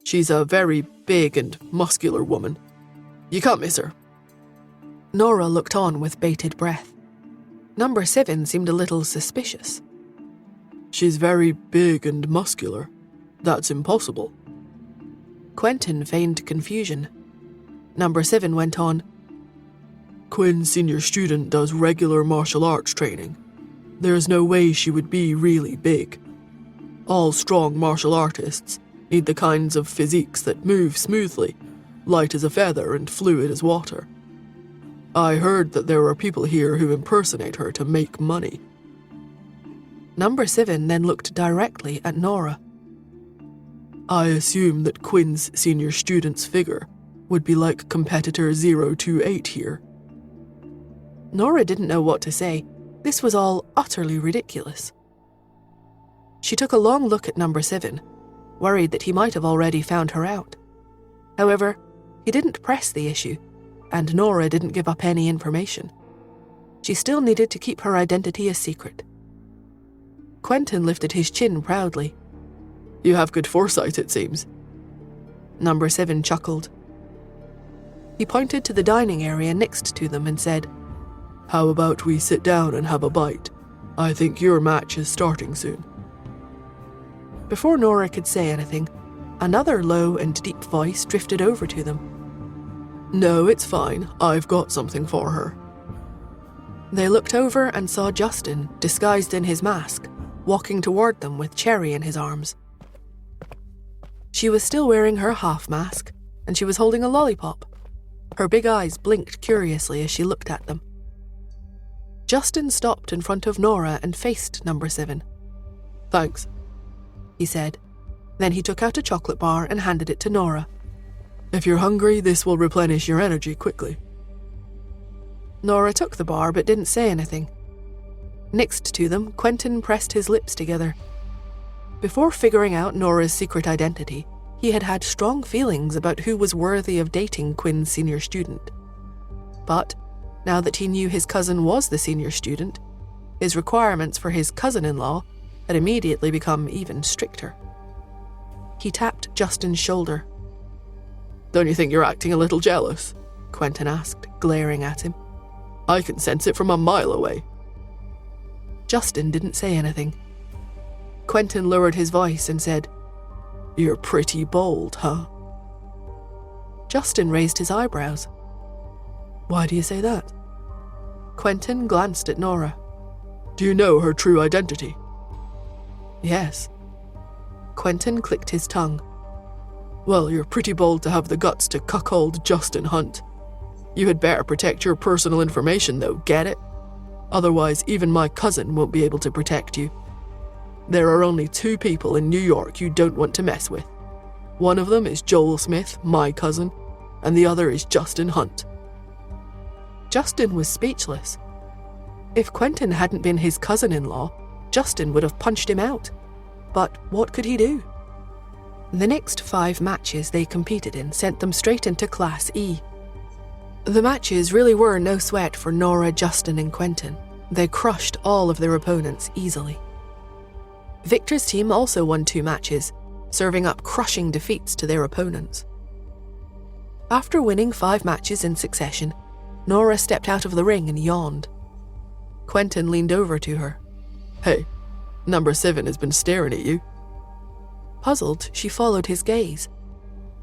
She's a very big and muscular woman. You can't miss her. Nora looked on with bated breath. Number 7 seemed a little suspicious. She's very big and muscular. That's impossible. Quentin feigned confusion. Number 7 went on, Quinn's senior student does regular martial arts training. There's no way she would be really big. All strong martial artists need the kinds of physiques that move smoothly, light as a feather and fluid as water. I heard that there are people here who impersonate her to make money. Number 7 then looked directly at Nora. I assume that Quinn's senior student's figure would be like competitor 028 here. Nora didn't know what to say. This was all utterly ridiculous. She took a long look at Number 7, worried that he might have already found her out. However, he didn't press the issue, and Nora didn't give up any information. She still needed to keep her identity a secret. Quentin lifted his chin proudly. You have good foresight, it seems. Number 7 chuckled. He pointed to the dining area next to them and said, How about we sit down and have a bite? I think your match is starting soon. Before Nora could say anything, another low and deep voice drifted over to them. No, it's fine. I've got something for her. They looked over and saw Justin, disguised in his mask, walking toward them with Cherry in his arms. She was still wearing her half mask, and she was holding a lollipop. Her big eyes blinked curiously as she looked at them. Justin stopped in front of Nora and faced Number 7. Thanks, he said. Then he took out a chocolate bar and handed it to Nora. If you're hungry, this will replenish your energy quickly. Nora took the bar but didn't say anything. Next to them, Quentin pressed his lips together. Before figuring out Nora's secret identity, he had had strong feelings about who was worthy of dating Quinn's senior student. But, now that he knew his cousin was the senior student, his requirements for his cousin-in-law had immediately become even stricter. He tapped Justin's shoulder. Don't you think you're acting a little jealous? Quentin asked, glaring at him. I can sense it from a mile away. Justin didn't say anything. Quentin lowered his voice and said, You're pretty bold, huh? Justin raised his eyebrows. Why do you say that? Quentin glanced at Nora. Do you know her true identity? Yes. Quentin clicked his tongue. Well, you're pretty bold to have the guts to cuckold Justin Hunt. You had better protect your personal information, though, get it? Otherwise, even my cousin won't be able to protect you. There are only 2 people in New York you don't want to mess with. One of them is Joel Smith, my cousin, and the other is Justin Hunt. Justin was speechless. If Quentin hadn't been his cousin-in-law, Justin would have punched him out. But what could he do? The next 5 matches they competed in sent them straight into Class E. The matches really were no sweat for Nora, Justin, and Quentin. They crushed all of their opponents easily. Victor's team also won 2 matches, serving up crushing defeats to their opponents. After winning 5 matches in succession, Nora stepped out of the ring and yawned. Quentin leaned over to her. "Hey, number 7 has been staring at you." Puzzled, she followed his gaze.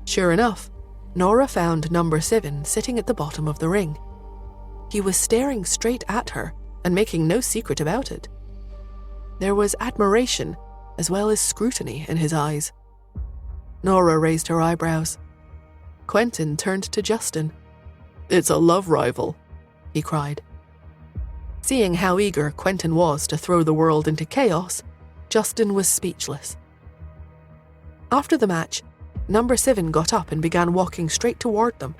Sure enough, Nora found number 7 sitting at the bottom of the ring. He was staring straight at her and making no secret about it. There was admiration as well as scrutiny in his eyes. Nora raised her eyebrows. Quentin turned to Justin. "It's a love rival," he cried. Seeing how eager Quentin was to throw the world into chaos, Justin was speechless. After the match, number 7 got up and began walking straight toward them.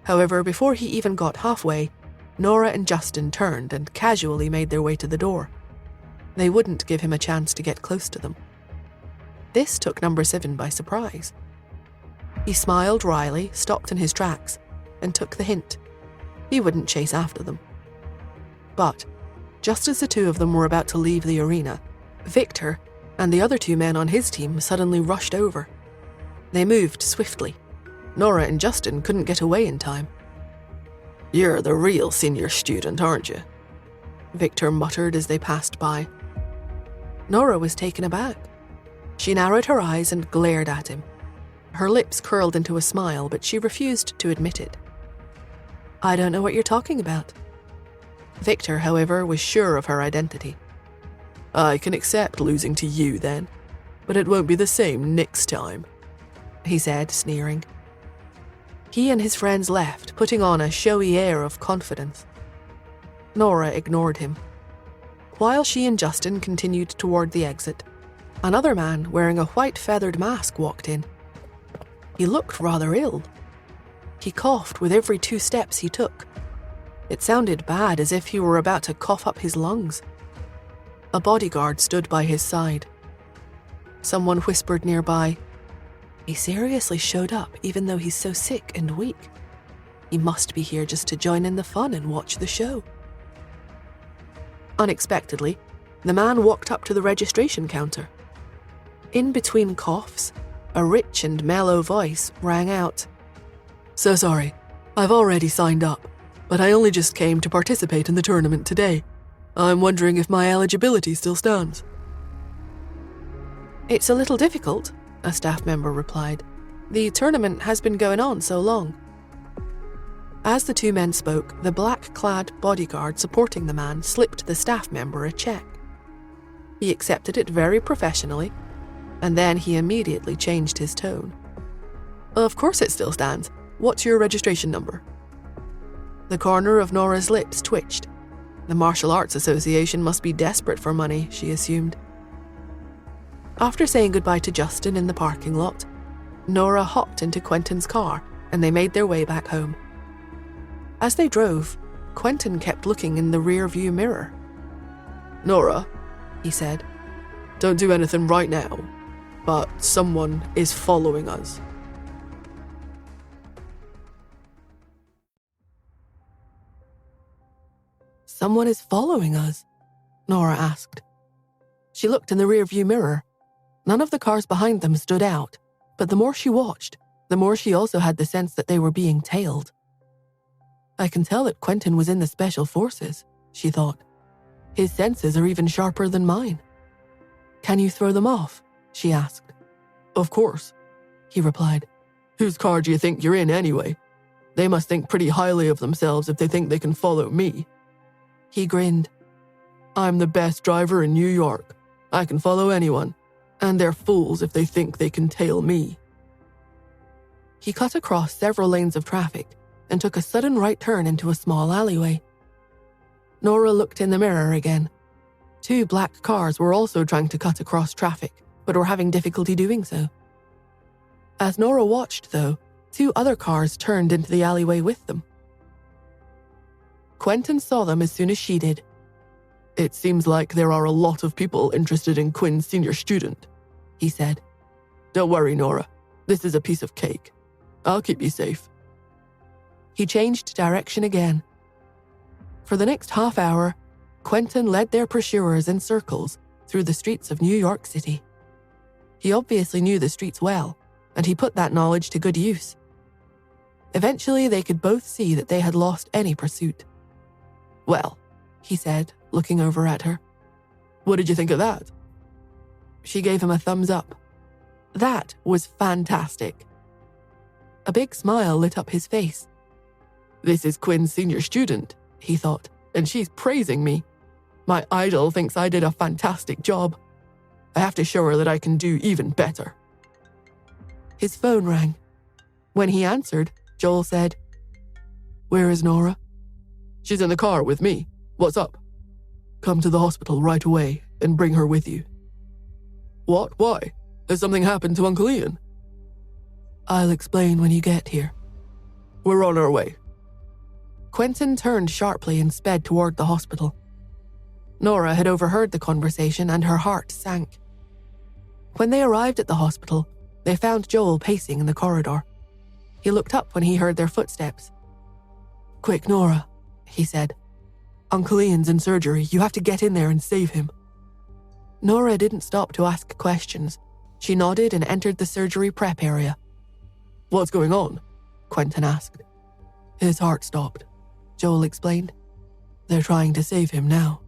However, before he even got halfway, Nora and Justin turned and casually made their way to the door. They wouldn't give him a chance to get close to them. This took number 7 by surprise. He smiled wryly, stopped in his tracks, and took the hint. He wouldn't chase after them. But, just as the two of them were about to leave the arena, Victor and the other 2 men on his team suddenly rushed over. They moved swiftly. Nora and Justin couldn't get away in time. "You're the real senior student, aren't you?" Victor muttered as they passed by. Nora was taken aback. She narrowed her eyes and glared at him. Her lips curled into a smile, but she refused to admit it. "I don't know what you're talking about." Victor, however, was sure of her identity. "I can accept losing to you then, but it won't be the same next time," he said, sneering. He and his friends left, putting on a showy air of confidence. Nora ignored him. While she and Justin continued toward the exit, another man wearing a white feathered mask walked in. He looked rather ill. He coughed with every 2 steps he took. It sounded bad, as if he were about to cough up his lungs. A bodyguard stood by his side. Someone whispered nearby, "He seriously showed up even though he's so sick and weak. He must be here just to join in the fun and watch the show." Unexpectedly, the man walked up to the registration counter. In between coughs, a rich and mellow voice rang out, "So sorry, I've already signed up, but I only just came to participate in the tournament today. I'm wondering if my eligibility still stands." "It's a little difficult," a staff member replied. "The tournament has been going on so long." As the 2 men spoke, the black-clad bodyguard supporting the man slipped the staff member a check. He accepted it very professionally, and then he immediately changed his tone. "Of course it still stands. What's your registration number?" The corner of Nora's lips twitched. The Martial Arts Association must be desperate for money, she assumed. After saying goodbye to Justin in the parking lot, Nora hopped into Quentin's car and they made their way back home. As they drove, Quentin kept looking in the rear-view mirror. "Nora," he said, "don't do anything right now, but someone is following us." "Someone is following us?" Nora asked. She looked in the rear-view mirror. None of the cars behind them stood out, but the more she watched, the more she also had the sense that they were being tailed. "I can tell that Quentin was in the Special Forces," she thought. "His senses are even sharper than mine." "Can you throw them off?" she asked. "Of course," he replied. "Whose car do you think you're in anyway? They must think pretty highly of themselves if they think they can follow me." He grinned. "I'm the best driver in New York. I can follow anyone, and they're fools if they think they can tail me." He cut across several lanes of traffic and took a sudden right turn into a small alleyway. Nora looked in the mirror again. 2 black cars were also trying to cut across traffic, but were having difficulty doing so. As Nora watched, though, 2 other cars turned into the alleyway with them. Quentin saw them as soon as she did. "It seems like there are a lot of people interested in Quinn's senior student," he said. "Don't worry, Nora. This is a piece of cake. I'll keep you safe." He changed direction again. For the next half hour, Quentin led their pursuers in circles through the streets of New York City. He obviously knew the streets well, and he put that knowledge to good use. Eventually, they could both see that they had lost any pursuit. "Well," he said, looking over at her. "What did you think of that?" She gave him a thumbs up. That was fantastic. A big smile lit up his face. "This is Quinn's senior student," he thought, "and she's praising me. My idol thinks I did a fantastic job. I have to show her that I can do even better." His phone rang. When he answered, Joel said, "Where is Nora?" "She's in the car with me. What's up?" "Come to the hospital right away and bring her with you." "What? Why? Has something happened to Uncle Ian?" "I'll explain when you get here." "We're on our way." Quentin turned sharply and sped toward the hospital. Nora had overheard the conversation and her heart sank. When they arrived at the hospital, they found Joel pacing in the corridor. He looked up when he heard their footsteps. "Quick, Nora," he said. "Uncle Ian's in surgery. You have to get in there and save him." Nora didn't stop to ask questions. She nodded and entered the surgery prep area. "What's going on?" Quentin asked. "His heart stopped," Joel explained. "They're trying to save him now."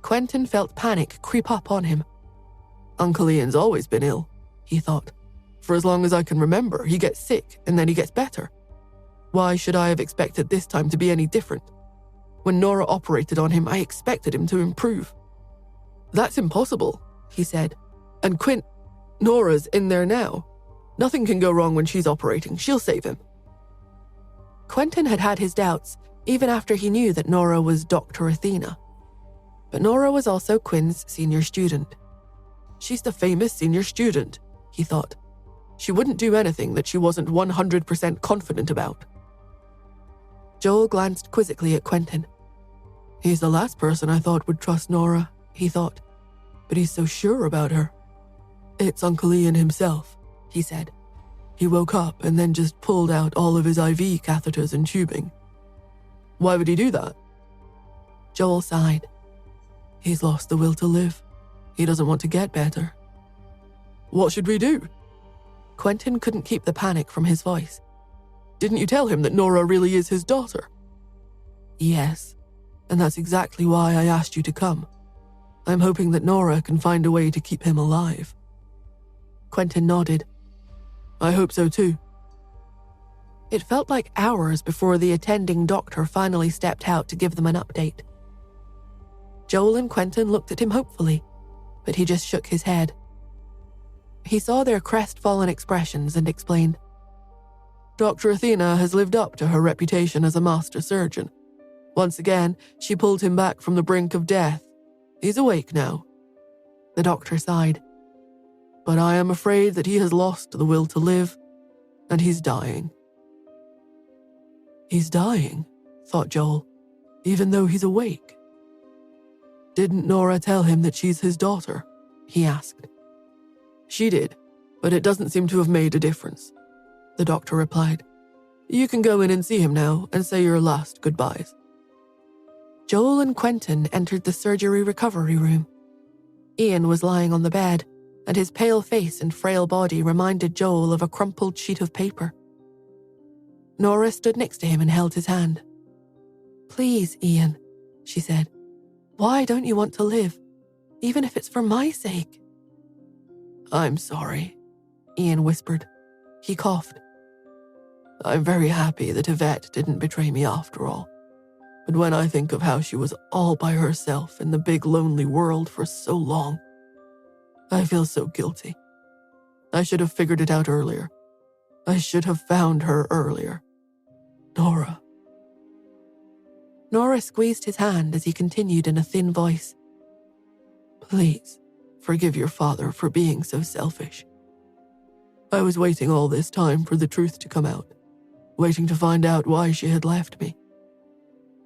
Quentin felt panic creep up on him. "Uncle Ian's always been ill," he thought. "For as long as I can remember, he gets sick and then he gets better. Why should I have expected this time to be any different? When Nora operated on him, I expected him to improve." "That's impossible," he said. "And Nora's in there now. Nothing can go wrong when she's operating. She'll save him." Quentin had had his doubts, even after he knew that Nora was Dr. Athena. But Nora was also Quinn's senior student. "She's the famous senior student," he thought. "She wouldn't do anything that she wasn't 100% confident about." Joel glanced quizzically at Quentin. "He's the last person I thought would trust Nora," he thought. "But he's so sure about her." "It's Uncle Ian himself," he said. "He woke up and then just pulled out all of his IV catheters and tubing." "Why would he do that?" Joel sighed. "He's lost the will to live. He doesn't want to get better." "What should we do?" Quentin couldn't keep the panic from his voice. "Didn't you tell him that Nora really is his daughter?" "Yes, and that's exactly why I asked you to come. I'm hoping that Nora can find a way to keep him alive." Quentin nodded. "I hope so too." It felt like hours before the attending doctor finally stepped out to give them an update. Joel and Quentin looked at him hopefully, but he just shook his head. He saw their crestfallen expressions and explained, "Dr. Athena has lived up to her reputation as a master surgeon. Once again, she pulled him back from the brink of death. He's awake now." The doctor sighed. "But I am afraid that he has lost the will to live, and he's dying." "He's dying," thought Joel, "even though he's awake." "Didn't Nora tell him that she's his daughter?" he asked. "She did, but it doesn't seem to have made a difference," the doctor replied. "You can go in and see him now and say your last goodbyes." Joel and Quentin entered the surgery recovery room. Ian was lying on the bed, and his pale face and frail body reminded Joel of a crumpled sheet of paper. Nora stood next to him and held his hand. "Please, Ian," she said. "Why don't you want to live, even if it's for my sake?" "I'm sorry," Ian whispered. He coughed. "I'm very happy that Yvette didn't betray me after all. But when I think of how she was all by herself in the big lonely world for so long, I feel so guilty. I should have figured it out earlier. I should have found her earlier. Nora." Nora squeezed his hand as he continued in a thin voice. "Please, forgive your father for being so selfish. I was waiting all this time for the truth to come out, waiting to find out why she had left me.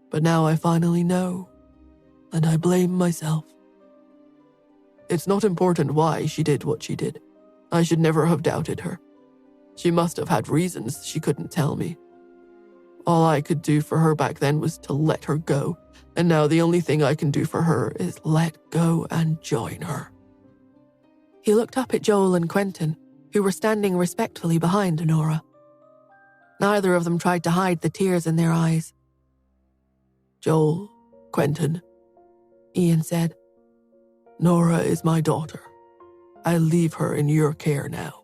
But now I finally know, and I blame myself. It's not important why she did what she did. I should never have doubted her. She must have had reasons she couldn't tell me. All I could do for her back then was to let her go, and now the only thing I can do for her is let go and join her." He looked up at Joel and Quentin, who were standing respectfully behind Nora. Neither of them tried to hide the tears in their eyes. Joel, Quentin, Ian said. Nora is my daughter. I leave her in your care now.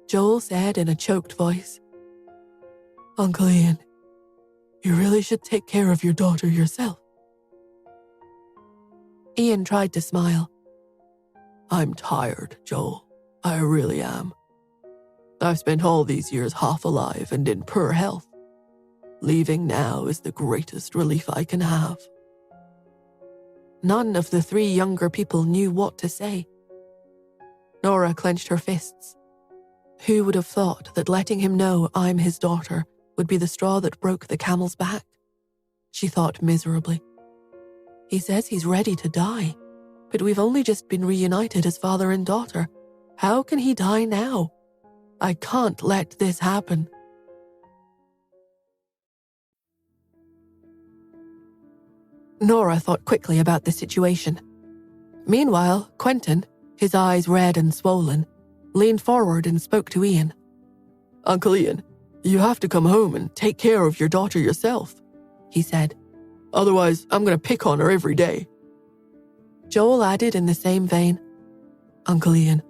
Joel said in a choked voice. Uncle Ian, you really should take care of your daughter yourself. Ian tried to smile. I'm tired, Joel. I really am. I've spent all these years half alive and in poor health. Leaving now is the greatest relief I can have. None of the three younger people knew what to say. Nora clenched her fists. Who would have thought that letting him know I'm his daughter would be the straw that broke the camel's back? She thought miserably. He says he's ready to die, but we've only just been reunited as father and daughter. How can he die now? I can't let this happen. Nora thought quickly about the situation. Meanwhile, Quentin, his eyes red and swollen, leaned forward and spoke to Ian. Uncle Ian, you have to come home and take care of your daughter yourself, he said. Otherwise, I'm going to pick on her every day. Joel added in the same vein. Uncle Ian,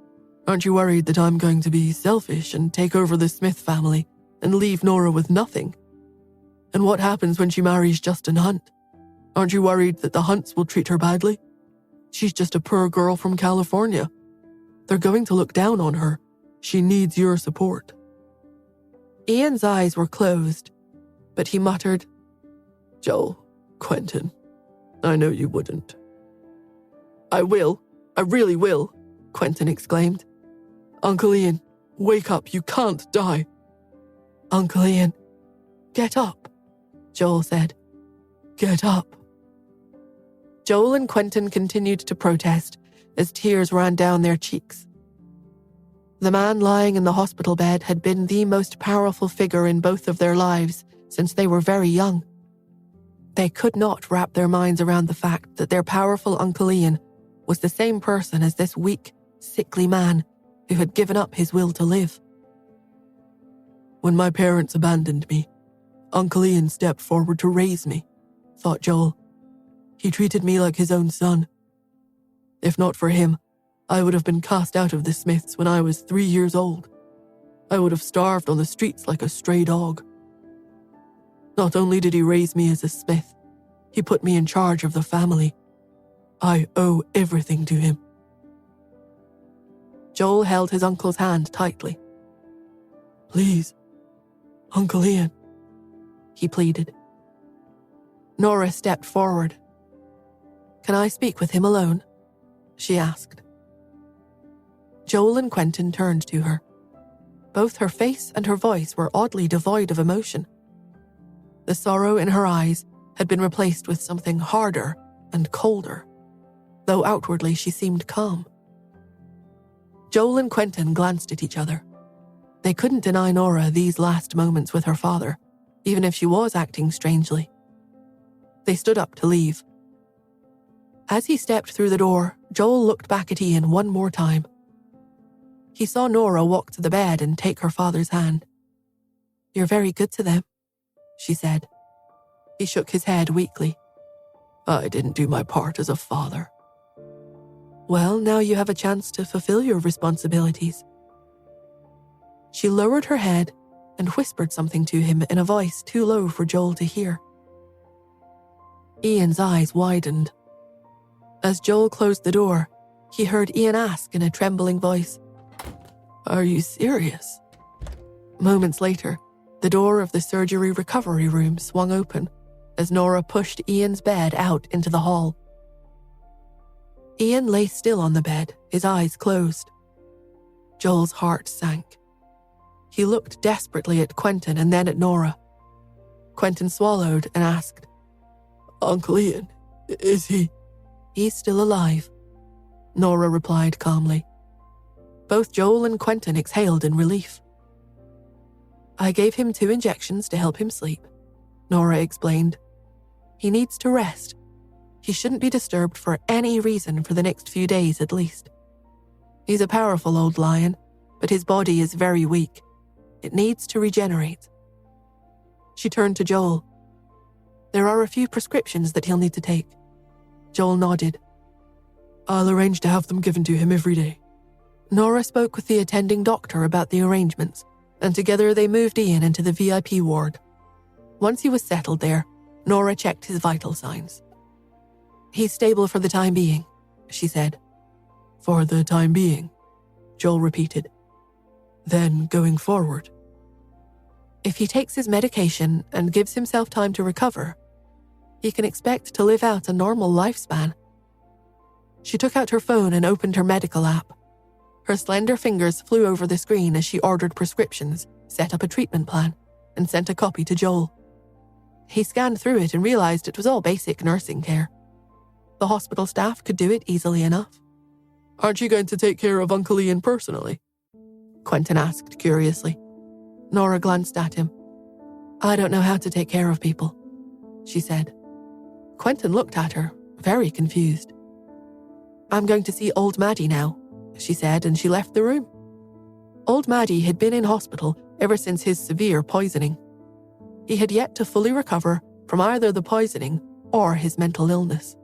aren't you worried that I'm going to be selfish and take over the Smith family and leave Nora with nothing? And what happens when she marries Justin Hunt? Aren't you worried that the Hunts will treat her badly? She's just a poor girl from California. They're going to look down on her. She needs your support. Ian's eyes were closed, but he muttered, Joel, Quentin, I know you wouldn't. I will. I really will, Quentin exclaimed. Uncle Ian, wake up. You can't die. Uncle Ian, get up, Joel said. Get up. Joel and Quentin continued to protest as tears ran down their cheeks. The man lying in the hospital bed had been the most powerful figure in both of their lives since they were very young. They could not wrap their minds around the fact that their powerful Uncle Ian was the same person as this weak, sickly man who had given up his will to live. When my parents abandoned me, Uncle Ian stepped forward to raise me, thought Joel. He treated me like his own son. If not for him, I would have been cast out of the Smiths when I was 3 years old. I would have starved on the streets like a stray dog. Not only did he raise me as a Smith, he put me in charge of the family. I owe everything to him. Joel held his uncle's hand tightly. Please, Uncle Ian, he pleaded. Nora stepped forward. Can I speak with him alone? She asked. Joel and Quentin turned to her. Both her face and her voice were oddly devoid of emotion. The sorrow in her eyes had been replaced with something harder and colder, though outwardly she seemed calm. Joel and Quentin glanced at each other. They couldn't deny Nora these last moments with her father, even if she was acting strangely. They stood up to leave. As he stepped through the door, Joel looked back at Ian one more time. He saw Nora walk to the bed and take her father's hand. You're very good to them, she said. He shook his head weakly. I didn't do my part as a father. Well, now you have a chance to fulfill your responsibilities. She lowered her head and whispered something to him in a voice too low for Joel to hear. Ian's eyes widened. As Joel closed the door, he heard Ian ask in a trembling voice, Are you serious? Moments later, the door of the surgery recovery room swung open as Nora pushed Ian's bed out into the hall. Ian lay still on the bed, his eyes closed. Joel's heart sank. He looked desperately at Quentin and then at Nora. Quentin swallowed and asked, Uncle Ian, is he? He's still alive, Nora replied calmly. Both Joel and Quentin exhaled in relief. I gave him 2 injections to help him sleep, Nora explained. He needs to rest. He shouldn't be disturbed for any reason for the next few days at least. He's a powerful old lion, but his body is very weak. It needs to regenerate. She turned to Joel. There are a few prescriptions that he'll need to take. Joel nodded. I'll arrange to have them given to him every day. Nora spoke with the attending doctor about the arrangements, and together they moved Ian into the VIP ward. Once he was settled there, Nora checked his vital signs. He's stable for the time being, she said. For the time being, Joel repeated. Then going forward. If he takes his medication and gives himself time to recover, he can expect to live out a normal lifespan. She took out her phone and opened her medical app. Her slender fingers flew over the screen as she ordered prescriptions, set up a treatment plan, and sent a copy to Joel. He scanned through it and realized it was all basic nursing care. The hospital staff could do it easily enough. Aren't you going to take care of Uncle Ian personally? Quentin asked curiously. Nora glanced at him. I don't know how to take care of people, she said. Quentin looked at her, very confused. I'm going to see old Maddie now, she said, and she left the room. Old Maddie had been in hospital ever since his severe poisoning. He had yet to fully recover from either the poisoning or his mental illness.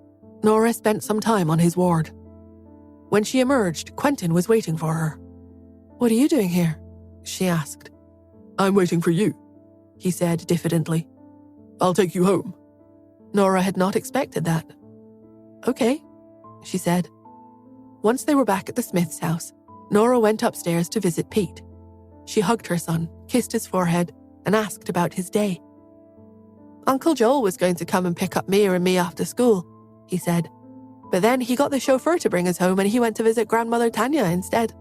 Nora spent some time on his ward. When she emerged, Quentin was waiting for her. What are you doing here? She asked. I'm waiting for you, he said diffidently. I'll take you home. Nora had not expected that. Okay, she said. Once they were back at the Smiths' house, Nora went upstairs to visit Pete. She hugged her son, kissed his forehead, and asked about his day. Uncle Joel was going to come and pick up Mia and me after school, he said. But then he got the chauffeur to bring us home and he went to visit grandmother Tanya instead.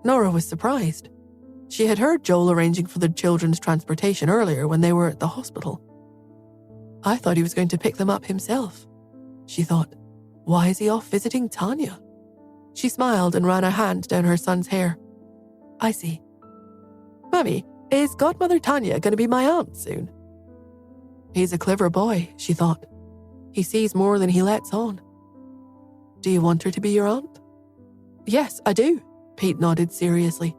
Nora was surprised. She had heard Joel arranging for the children's transportation earlier when they were at the hospital. I thought he was going to pick them up himself, she thought. Why is he off visiting Tanya? She smiled and ran her hand down her son's hair. I see. Mummy, is godmother Tanya going to be my aunt soon? He's a clever boy, she thought. He sees more than he lets on. Do you want her to be your aunt? Yes, I do, Pete nodded seriously.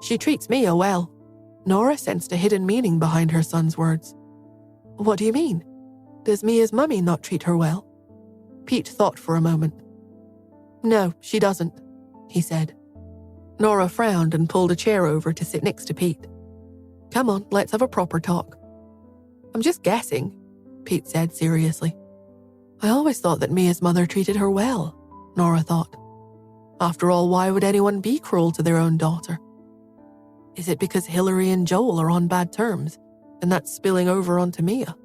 She treats Mia well. Nora sensed a hidden meaning behind her son's words. What do you mean? Does Mia's mummy not treat her well? Pete thought for a moment. No, she doesn't, he said. Nora frowned and pulled a chair over to sit next to Pete. Come on, let's have a proper talk. I'm just guessing, Pete said seriously. I always thought that Mia's mother treated her well, Nora thought. After all, why would anyone be cruel to their own daughter? Is it because Hillary and Joel are on bad terms, and that's spilling over onto Mia?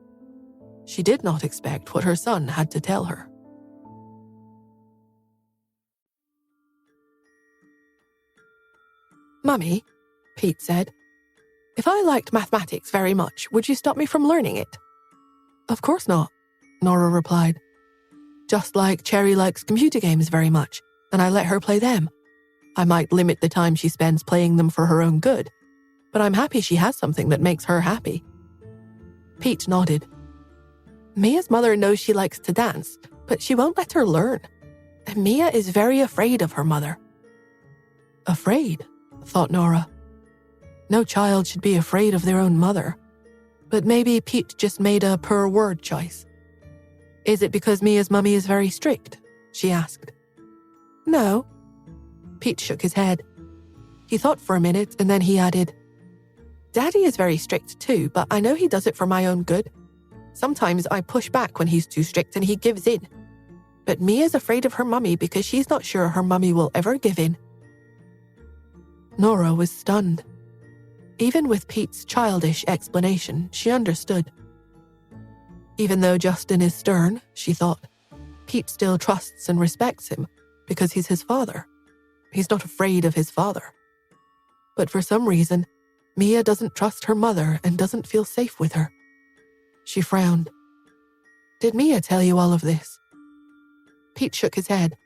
She did not expect what her son had to tell her. Mummy, Pete said, if I liked mathematics very much, would you stop me from learning it? Of course not, Nora replied. Just like Cherry likes computer games very much, and I let her play them. I might limit the time she spends playing them for her own good, but I'm happy she has something that makes her happy. Pete nodded. Mia's mother knows she likes to dance, but she won't let her learn. And Mia is very afraid of her mother. Afraid, thought Nora. No child should be afraid of their own mother. But maybe Pete just made a poor word choice. Is it because Mia's mummy is very strict? She asked. No. Pete shook his head. He thought for a minute and then he added, Daddy is very strict too, but I know he does it for my own good. Sometimes I push back when he's too strict and he gives in. But Mia's afraid of her mummy because she's not sure her mummy will ever give in. Nora was stunned. Even with Pete's childish explanation, she understood. Even though Justin is stern, she thought, Pete still trusts and respects him because he's his father. He's not afraid of his father. But for some reason, Mia doesn't trust her mother and doesn't feel safe with her. She frowned. Did Mia tell you all of this? Pete shook his head.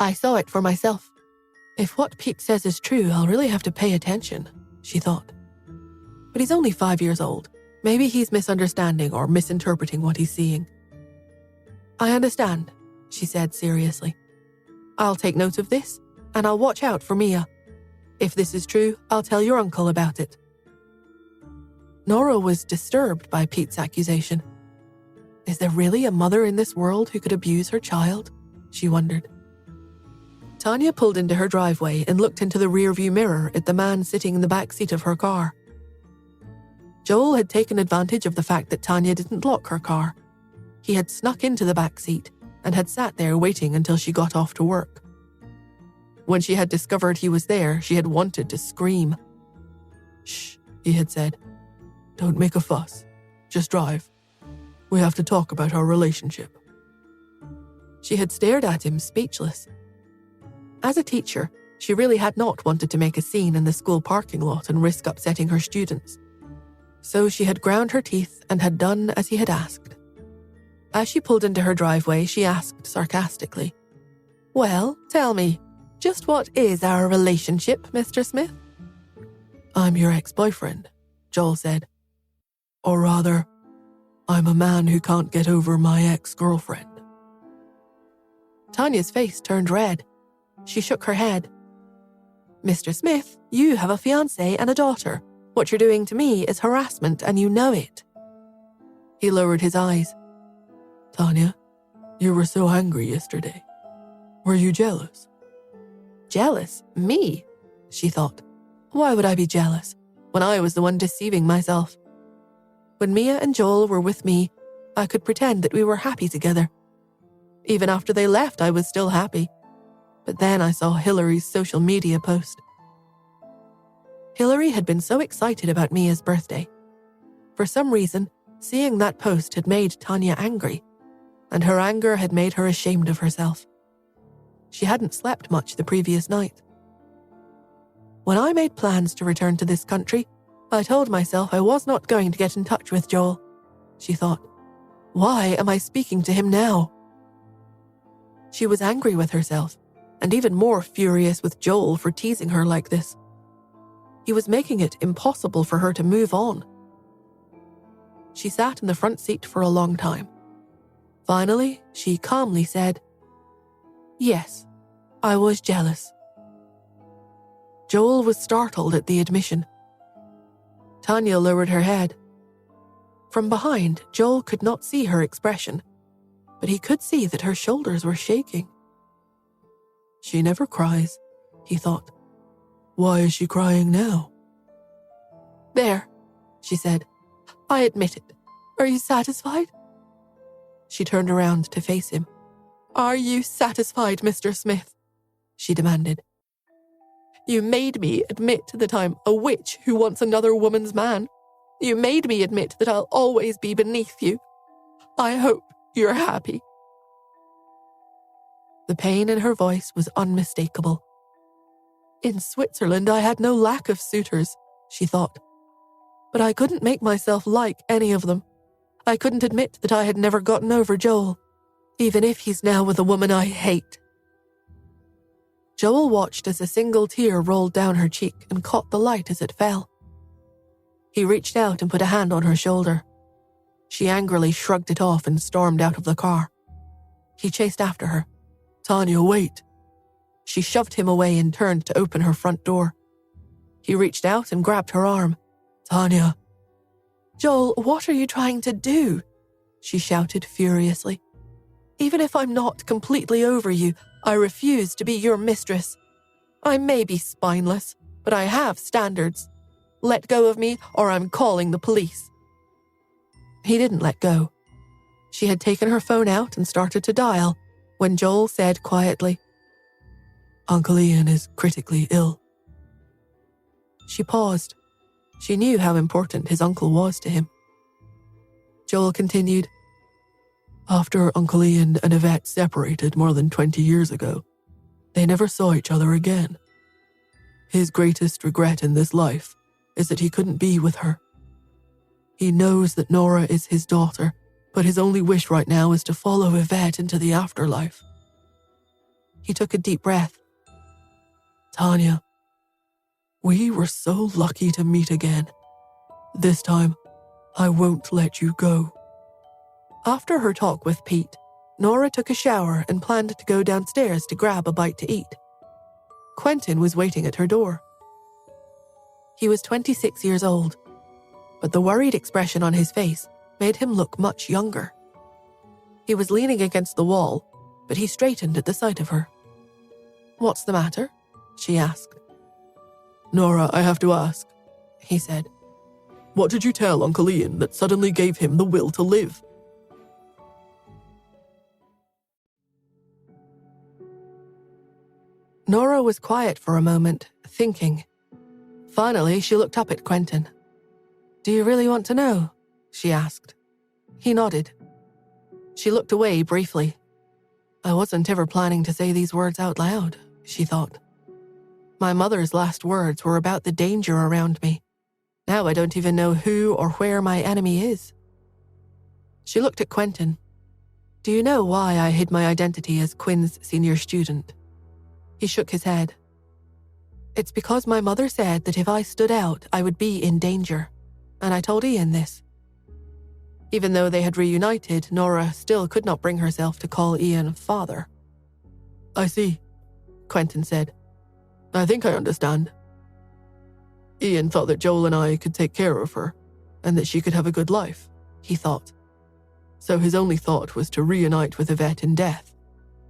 I saw it for myself. If what Pete says is true, I'll really have to pay attention, she thought. But he's only 5 years old. Maybe he's misunderstanding or misinterpreting what he's seeing. I understand, she said seriously. I'll take note of this, and I'll watch out for Mia. If this is true, I'll tell your uncle about it. Nora was disturbed by Pete's accusation. Is there really a mother in this world who could abuse her child? She wondered. Tanya pulled into her driveway and looked into the rearview mirror at the man sitting in the back seat of her car. Joel had taken advantage of the fact that Tanya didn't lock her car. He had snuck into the back seat and had sat there waiting until she got off to work. When she had discovered he was there, she had wanted to scream. "Shh," he had said. "Don't make a fuss. Just drive. We have to talk about our relationship." She had stared at him, speechless. As a teacher, she really had not wanted to make a scene in the school parking lot and risk upsetting her students. So she had ground her teeth and had done as he had asked. As she pulled into her driveway, she asked sarcastically, "Well, tell me, just what is our relationship, Mr. Smith?" "I'm your ex-boyfriend," Joel said. "Or rather, I'm a man who can't get over my ex-girlfriend." Tanya's face turned red. She shook her head. "Mr. Smith, you have a fiancé and a daughter. What you're doing to me is harassment, and you know it." He lowered his eyes. "Tanya, you were so angry yesterday. Were you jealous?" "Jealous? Me?" she thought. "Why would I be jealous when I was the one deceiving myself? When Mia and Joel were with me, I could pretend that we were happy together. Even after they left, I was still happy. But then I saw Hillary's social media post. Hillary had been so excited about Mia's birthday. For some reason, seeing that post had made Tanya angry, and her anger had made her ashamed of herself. She hadn't slept much the previous night. When I made plans to return to this country, I told myself I was not going to get in touch with Joel, she thought. Why am I speaking to him now? She was angry with herself, and even more furious with Joel for teasing her like this. He was making it impossible for her to move on. She sat in the front seat for a long time. Finally, she calmly said, "Yes, I was jealous." Joel was startled at the admission. Tanya lowered her head. From behind, Joel could not see her expression, but he could see that her shoulders were shaking. She never cries, he thought. Why is she crying now? There, she said. I admit it. Are you satisfied? She turned around to face him. Are you satisfied, Mr. Smith? She demanded. You made me admit that I'm a witch who wants another woman's man. You made me admit that I'll always be beneath you. I hope you're happy. The pain in her voice was unmistakable. In Switzerland, I had no lack of suitors, she thought. But I couldn't make myself like any of them. I couldn't admit that I had never gotten over Joel, even if he's now with a woman I hate. Joel watched as a single tear rolled down her cheek and caught the light as it fell. He reached out and put a hand on her shoulder. She angrily shrugged it off and stormed out of the car. He chased after her. Tanya, wait. She shoved him away and turned to open her front door. He reached out and grabbed her arm. Tanya. Joel, what are you trying to do? She shouted furiously. Even if I'm not completely over you, I refuse to be your mistress. I may be spineless, but I have standards. Let go of me or I'm calling the police. He didn't let go. She had taken her phone out and started to dial when Joel said quietly, Uncle Ian is critically ill. She paused. She knew how important his uncle was to him. Joel continued, After Uncle Ian and Yvette separated more than 20 years ago, they never saw each other again. His greatest regret in this life is that he couldn't be with her. He knows that Nora is his daughter, but his only wish right now is to follow Yvette into the afterlife. He took a deep breath. Tanya, we were so lucky to meet again. This time, I won't let you go. After her talk with Pete, Nora took a shower and planned to go downstairs to grab a bite to eat. Quentin was waiting at her door. He was 26 years old. but the worried expression on his face made him look much younger. He was leaning against the wall, but he straightened at the sight of her. "What's the matter?" she asked. "Nora, I have to ask," he said. "What did you tell Uncle Ian that suddenly gave him the will to live?" Nora was quiet for a moment, thinking. Finally, she looked up at Quentin. "Do you really want to know?" she asked. He nodded. She looked away briefly. I wasn't ever planning to say these words out loud, she thought. My mother's last words were about the danger around me. Now I don't even know who or where my enemy is. She looked at Quentin. "Do you know why I hid my identity as Quinn's senior student?" He shook his head. "It's because my mother said that if I stood out, I would be in danger, and I told Ian this." Even though they had reunited, Nora still could not bring herself to call Ian father. "I see," Quentin said. "I think I understand. Ian thought that Joel and I could take care of her, and that she could have a good life," he thought. So his only thought was to reunite with Yvette in death.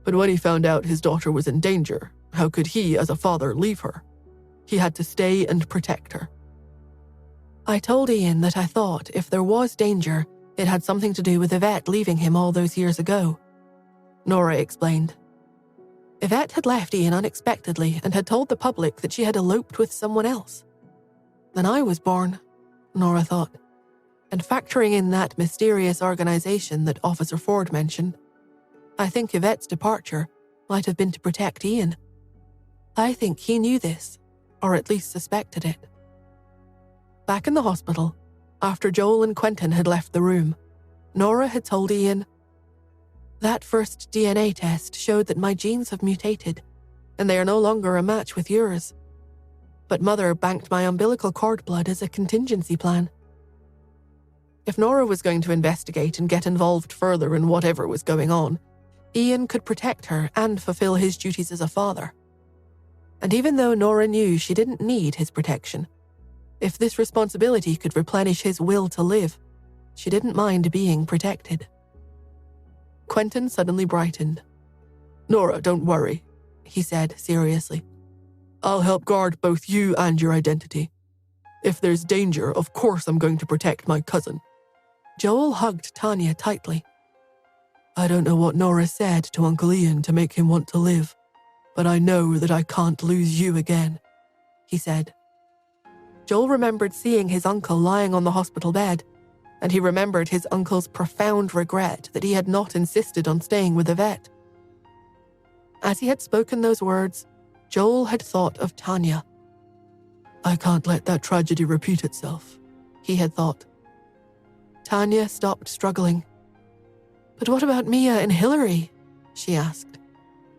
But when he found out his daughter was in danger, how could he, as a father, leave her? He had to stay and protect her. "I told Ian that I thought if there was danger, it had something to do with Yvette leaving him all those years ago," Nora explained. Yvette had left Ian unexpectedly and had told the public that she had eloped with someone else. Then I was born, Nora thought, and factoring in that mysterious organization that Officer Ford mentioned, I think Yvette's departure might have been to protect Ian. I think he knew this, or at least suspected it. Back in the hospital, after Joel and Quentin had left the room, Nora had told Ian, "That first DNA test showed that my genes have mutated, and they are no longer a match with yours. But Mother banked my umbilical cord blood as a contingency plan." If Nora was going to investigate and get involved further in whatever was going on, Ian could protect her and fulfill his duties as a father. And even though Nora knew she didn't need his protection, if this responsibility could replenish his will to live, she didn't mind being protected. Quentin suddenly brightened. "Nora, don't worry," he said seriously. "I'll help guard both you and your identity. If there's danger, of course I'm going to protect my cousin." Joel hugged Tanya tightly. "I don't know what Nora said to Uncle Ian to make him want to live, but I know that I can't lose you again," he said. Joel remembered seeing his uncle lying on the hospital bed, and he remembered his uncle's profound regret that he had not insisted on staying with Yvette. As he had spoken those words, Joel had thought of Tanya. "I can't let that tragedy repeat itself," he had thought. Tanya stopped struggling. "But what about Mia and Hillary?" she asked.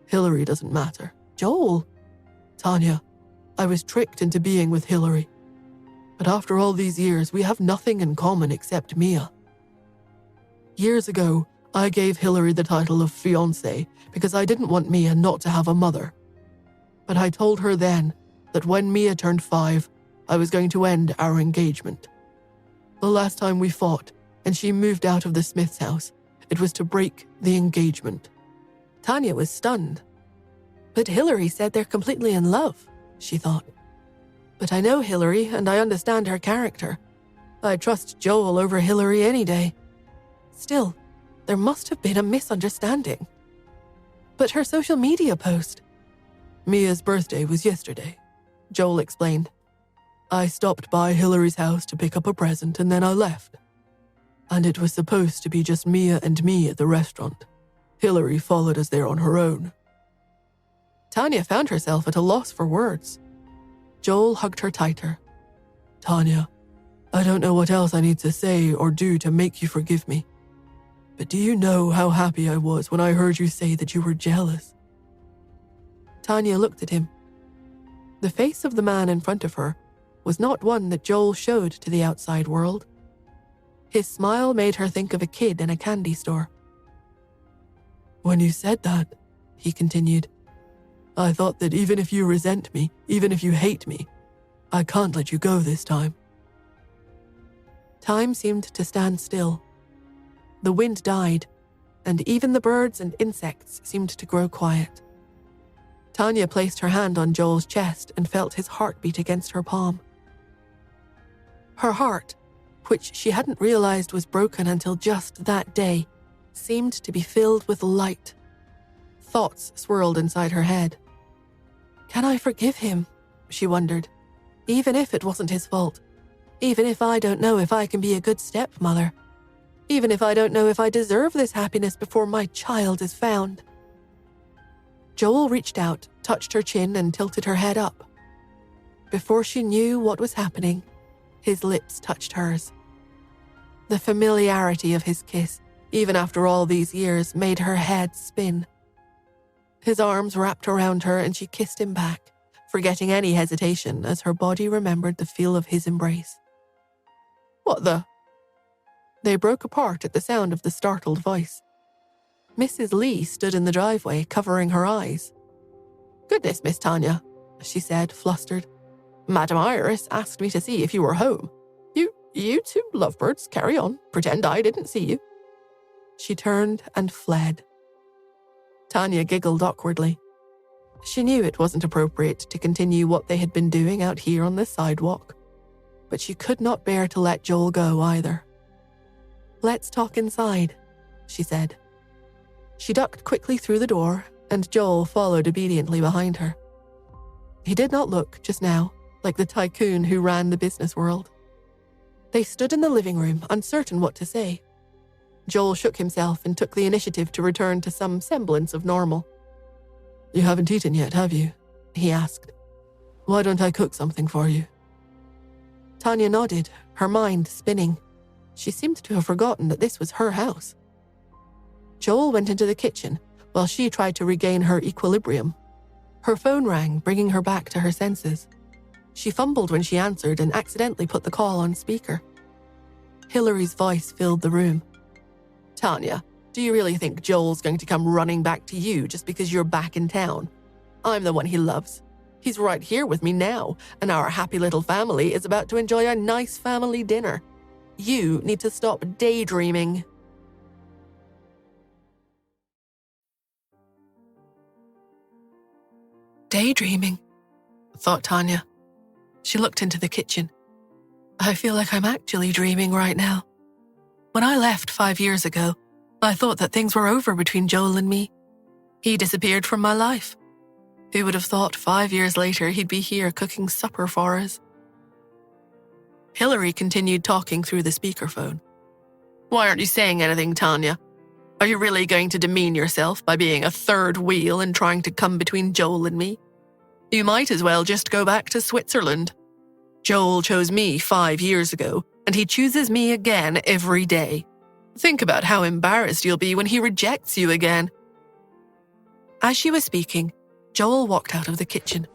"Hillary doesn't matter." "Joel." "Tanya, I was tricked into being with Hillary. But after all these years, we have nothing in common except Mia. Years ago, I gave Hillary the title of fiancé because I didn't want Mia not to have a mother. But I told her then that when Mia turned 5, I was going to end our engagement. The last time we fought, and she moved out of the Smith's house, it was to break the engagement." Tanya was stunned. "But Hillary said they're completely in love," she thought. "But I know Hillary, and I understand her character. I'd trust Joel over Hillary any day. Still, there must have been a misunderstanding." "But her social media post—" "Mia's birthday was yesterday," Joel explained. "I stopped by Hillary's house to pick up a present, and then I left. And it was supposed to be just Mia and me at the restaurant. Hillary followed us there on her own." Tanya found herself at a loss for words. Joel hugged her tighter. "Tanya, I don't know what else I need to say or do to make you forgive me. But do you know how happy I was when I heard you say that you were jealous?" Tanya looked at him. The face of the man in front of her was not one that Joel showed to the outside world. His smile made her think of a kid in a candy store. "When you said that," he continued, "I thought that even if you resent me, even if you hate me, I can't let you go this time." Time seemed to stand still. The wind died, and even the birds and insects seemed to grow quiet. Tanya placed her hand on Joel's chest and felt his heart beat against her palm. Her heart, which she hadn't realized was broken until just that day, seemed to be filled with light. Thoughts swirled inside her head. Can I forgive him? She wondered. Even if it wasn't his fault. Even if I don't know if I can be a good stepmother. Even if I don't know if I deserve this happiness before my child is found. Joel reached out, touched her chin, and tilted her head up. Before she knew what was happening, his lips touched hers. The familiarity of his kiss, even after all these years, made her head spin. His arms wrapped around her and she kissed him back, forgetting any hesitation as her body remembered the feel of his embrace. What the? They broke apart at the sound of the startled voice. Mrs. Lee stood in the driveway, covering her eyes. Goodness, Miss Tanya, she said, flustered. Madam Iris asked me to see if you were home. You two lovebirds, carry on. Pretend I didn't see you. She turned and fled. Tanya giggled awkwardly. She knew it wasn't appropriate to continue what they had been doing out here on the sidewalk, but she could not bear to let Joel go either. Let's talk inside, she said. She ducked quickly through the door, and Joel followed obediently behind her. He did not look, just now, like the tycoon who ran the business world. They stood in the living room, uncertain what to say. Joel shook himself and took the initiative to return to some semblance of normal. You haven't eaten yet, have you? He asked. Why don't I cook something for you? Tanya nodded, her mind spinning. She seemed to have forgotten that this was her house. Joel went into the kitchen while she tried to regain her equilibrium. Her phone rang, bringing her back to her senses. She fumbled when she answered and accidentally put the call on speaker. Hillary's voice filled the room. Tanya, do you really think Joel's going to come running back to you just because you're back in town? I'm the one he loves. He's right here with me now, and our happy little family is about to enjoy a nice family dinner. You need to stop daydreaming. Daydreaming, thought Tanya. She looked into the kitchen. I feel like I'm actually dreaming right now. When I left 5 years ago, I thought that things were over between Joel and me. He disappeared from my life. Who would have thought 5 years later he'd be here cooking supper for us? Hillary continued talking through the speakerphone. Why aren't you saying anything, Tanya? Are you really going to demean yourself by being a third wheel and trying to come between Joel and me? You might as well just go back to Switzerland. Joel chose me 5 years ago, and he chooses me again every day. Think about how embarrassed you'll be when he rejects you again. As she was speaking, Joel walked out of the kitchen.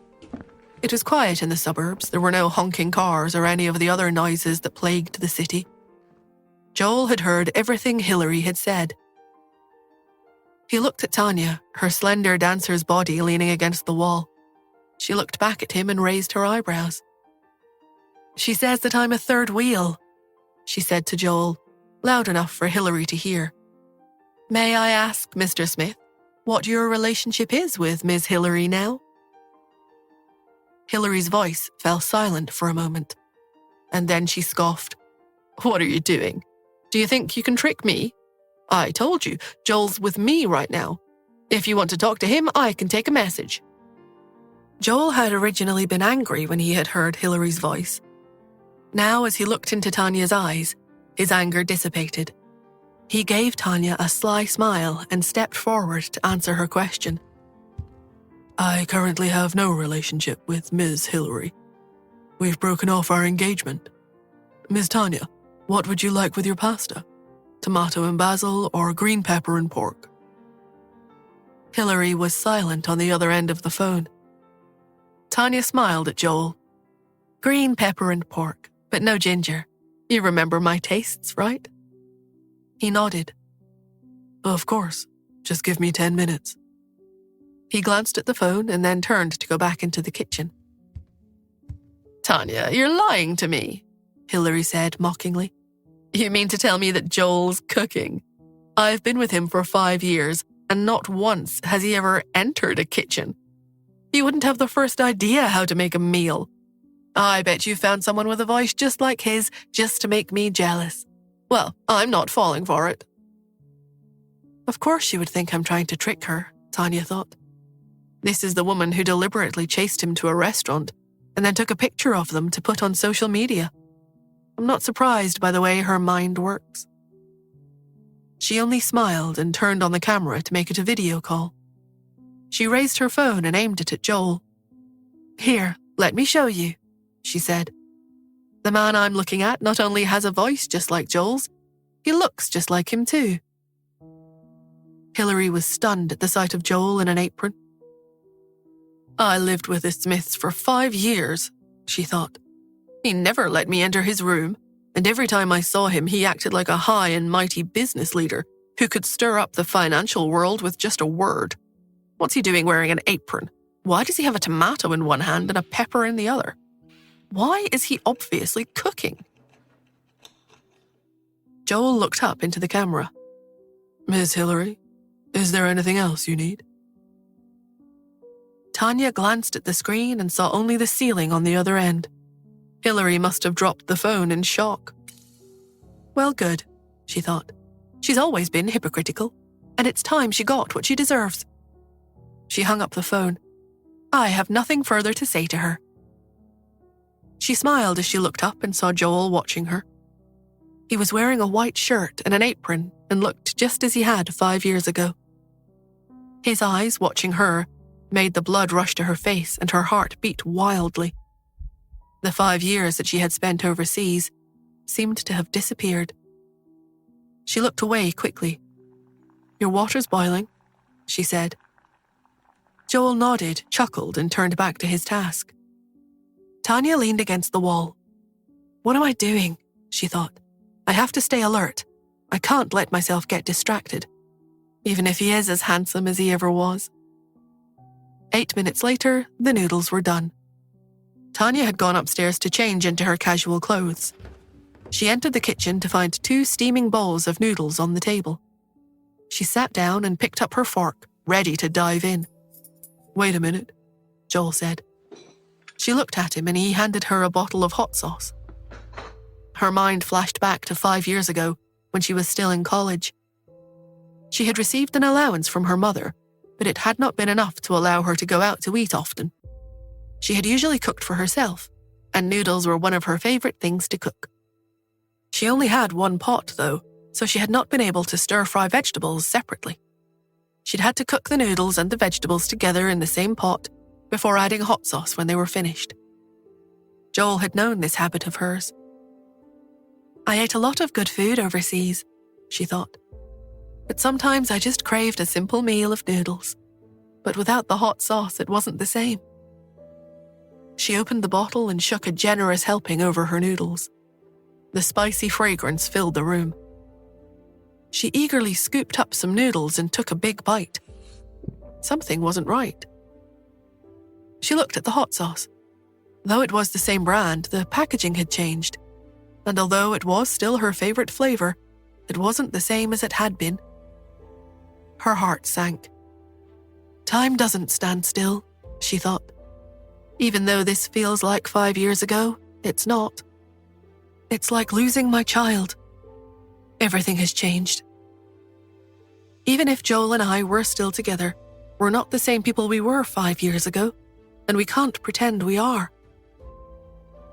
It was quiet in the suburbs. There were no honking cars or any of the other noises that plagued the city. Joel had heard everything Hillary had said. He looked at Tanya, her slender dancer's body leaning against the wall. She looked back at him and raised her eyebrows. She says that I'm a third wheel, she said to Joel, loud enough for Hillary to hear. May I ask, Mr. Smith, what your relationship is with Miss Hillary now? Hillary's voice fell silent for a moment, and then she scoffed. What are you doing? Do you think you can trick me? I told you, Joel's with me right now. If you want to talk to him, I can take a message. Joel had originally been angry when he had heard Hillary's voice. Now, as he looked into Tanya's eyes, his anger dissipated. He gave Tanya a sly smile and stepped forward to answer her question. I currently have no relationship with Ms. Hillary. We've broken off our engagement. Ms. Tanya, what would you like with your pasta? Tomato and basil or green pepper and pork? Hillary was silent on the other end of the phone. Tanya smiled at Joel. Green pepper and pork, but no ginger. You remember my tastes, right? He nodded. Of course. Just give me 10 minutes. He glanced at the phone and then turned to go back into the kitchen. Tanya, you're lying to me, Hillary said mockingly. You mean to tell me that Joel's cooking? I've been with him for 5 years, and not once has he ever entered a kitchen. He wouldn't have the first idea how to make a meal. I bet you found someone with a voice just like his just to make me jealous. Well, I'm not falling for it. Of course she would think I'm trying to trick her, Tanya thought. This is the woman who deliberately chased him to a restaurant and then took a picture of them to put on social media. I'm not surprised by the way her mind works. She only smiled and turned on the camera to make it a video call. She raised her phone and aimed it at Joel. Here, let me show you, she said. The man I'm looking at not only has a voice just like Joel's, he looks just like him too. Hillary was stunned at the sight of Joel in an apron. I lived with the Smiths for 5 years, she thought. He never let me enter his room, and every time I saw him, he acted like a high and mighty business leader who could stir up the financial world with just a word. What's he doing wearing an apron? Why does he have a tomato in one hand and a pepper in the other? Why is he obviously cooking? Joel looked up into the camera. Miss Hillary, is there anything else you need? Tanya glanced at the screen and saw only the ceiling on the other end. Hillary must have dropped the phone in shock. Well, good, she thought. She's always been hypocritical, and it's time she got what she deserves. She hung up the phone. I have nothing further to say to her. She smiled as she looked up and saw Joel watching her. He was wearing a white shirt and an apron and looked just as he had 5 years ago. His eyes, watching her, made the blood rush to her face and her heart beat wildly. The 5 years that she had spent overseas seemed to have disappeared. She looked away quickly. Your water's boiling, she said. Joel nodded, chuckled, and turned back to his task. Tanya leaned against the wall. What am I doing? She thought. I have to stay alert. I can't let myself get distracted, even if he is as handsome as he ever was. 8 minutes later, the noodles were done. Tanya had gone upstairs to change into her casual clothes. She entered the kitchen to find 2 steaming bowls of noodles on the table. She sat down and picked up her fork, ready to dive in. Wait a minute, Joel said. She looked at him and he handed her a bottle of hot sauce. Her mind flashed back to 5 years ago when she was still in college. She had received an allowance from her mother, but it had not been enough to allow her to go out to eat often. She had usually cooked for herself, and noodles were one of her favorite things to cook. She only had 1 pot, though, so she had not been able to stir-fry vegetables separately. She'd had to cook the noodles and the vegetables together in the same pot before adding hot sauce when they were finished. Joel had known this habit of hers. I ate a lot of good food overseas, she thought. But sometimes I just craved a simple meal of noodles. But without the hot sauce, it wasn't the same. She opened the bottle and shook a generous helping over her noodles. The spicy fragrance filled the room. She eagerly scooped up some noodles and took a big bite. Something wasn't right. She looked at the hot sauce. Though it was the same brand, the packaging had changed. And although it was still her favorite flavor, it wasn't the same as it had been. Her heart sank. Time doesn't stand still, she thought. Even though this feels like 5 years ago, it's not. It's like losing my child. Everything has changed. Even if Joel and I were still together, we're not the same people we were 5 years ago, and we can't pretend we are.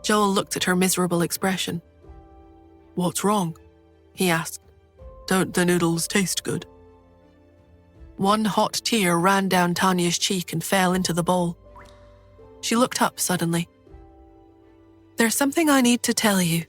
Joel looked at her miserable expression. What's wrong? He asked. Don't the noodles taste good? 1 hot tear ran down Tanya's cheek and fell into the bowl. She looked up suddenly. There's something I need to tell you,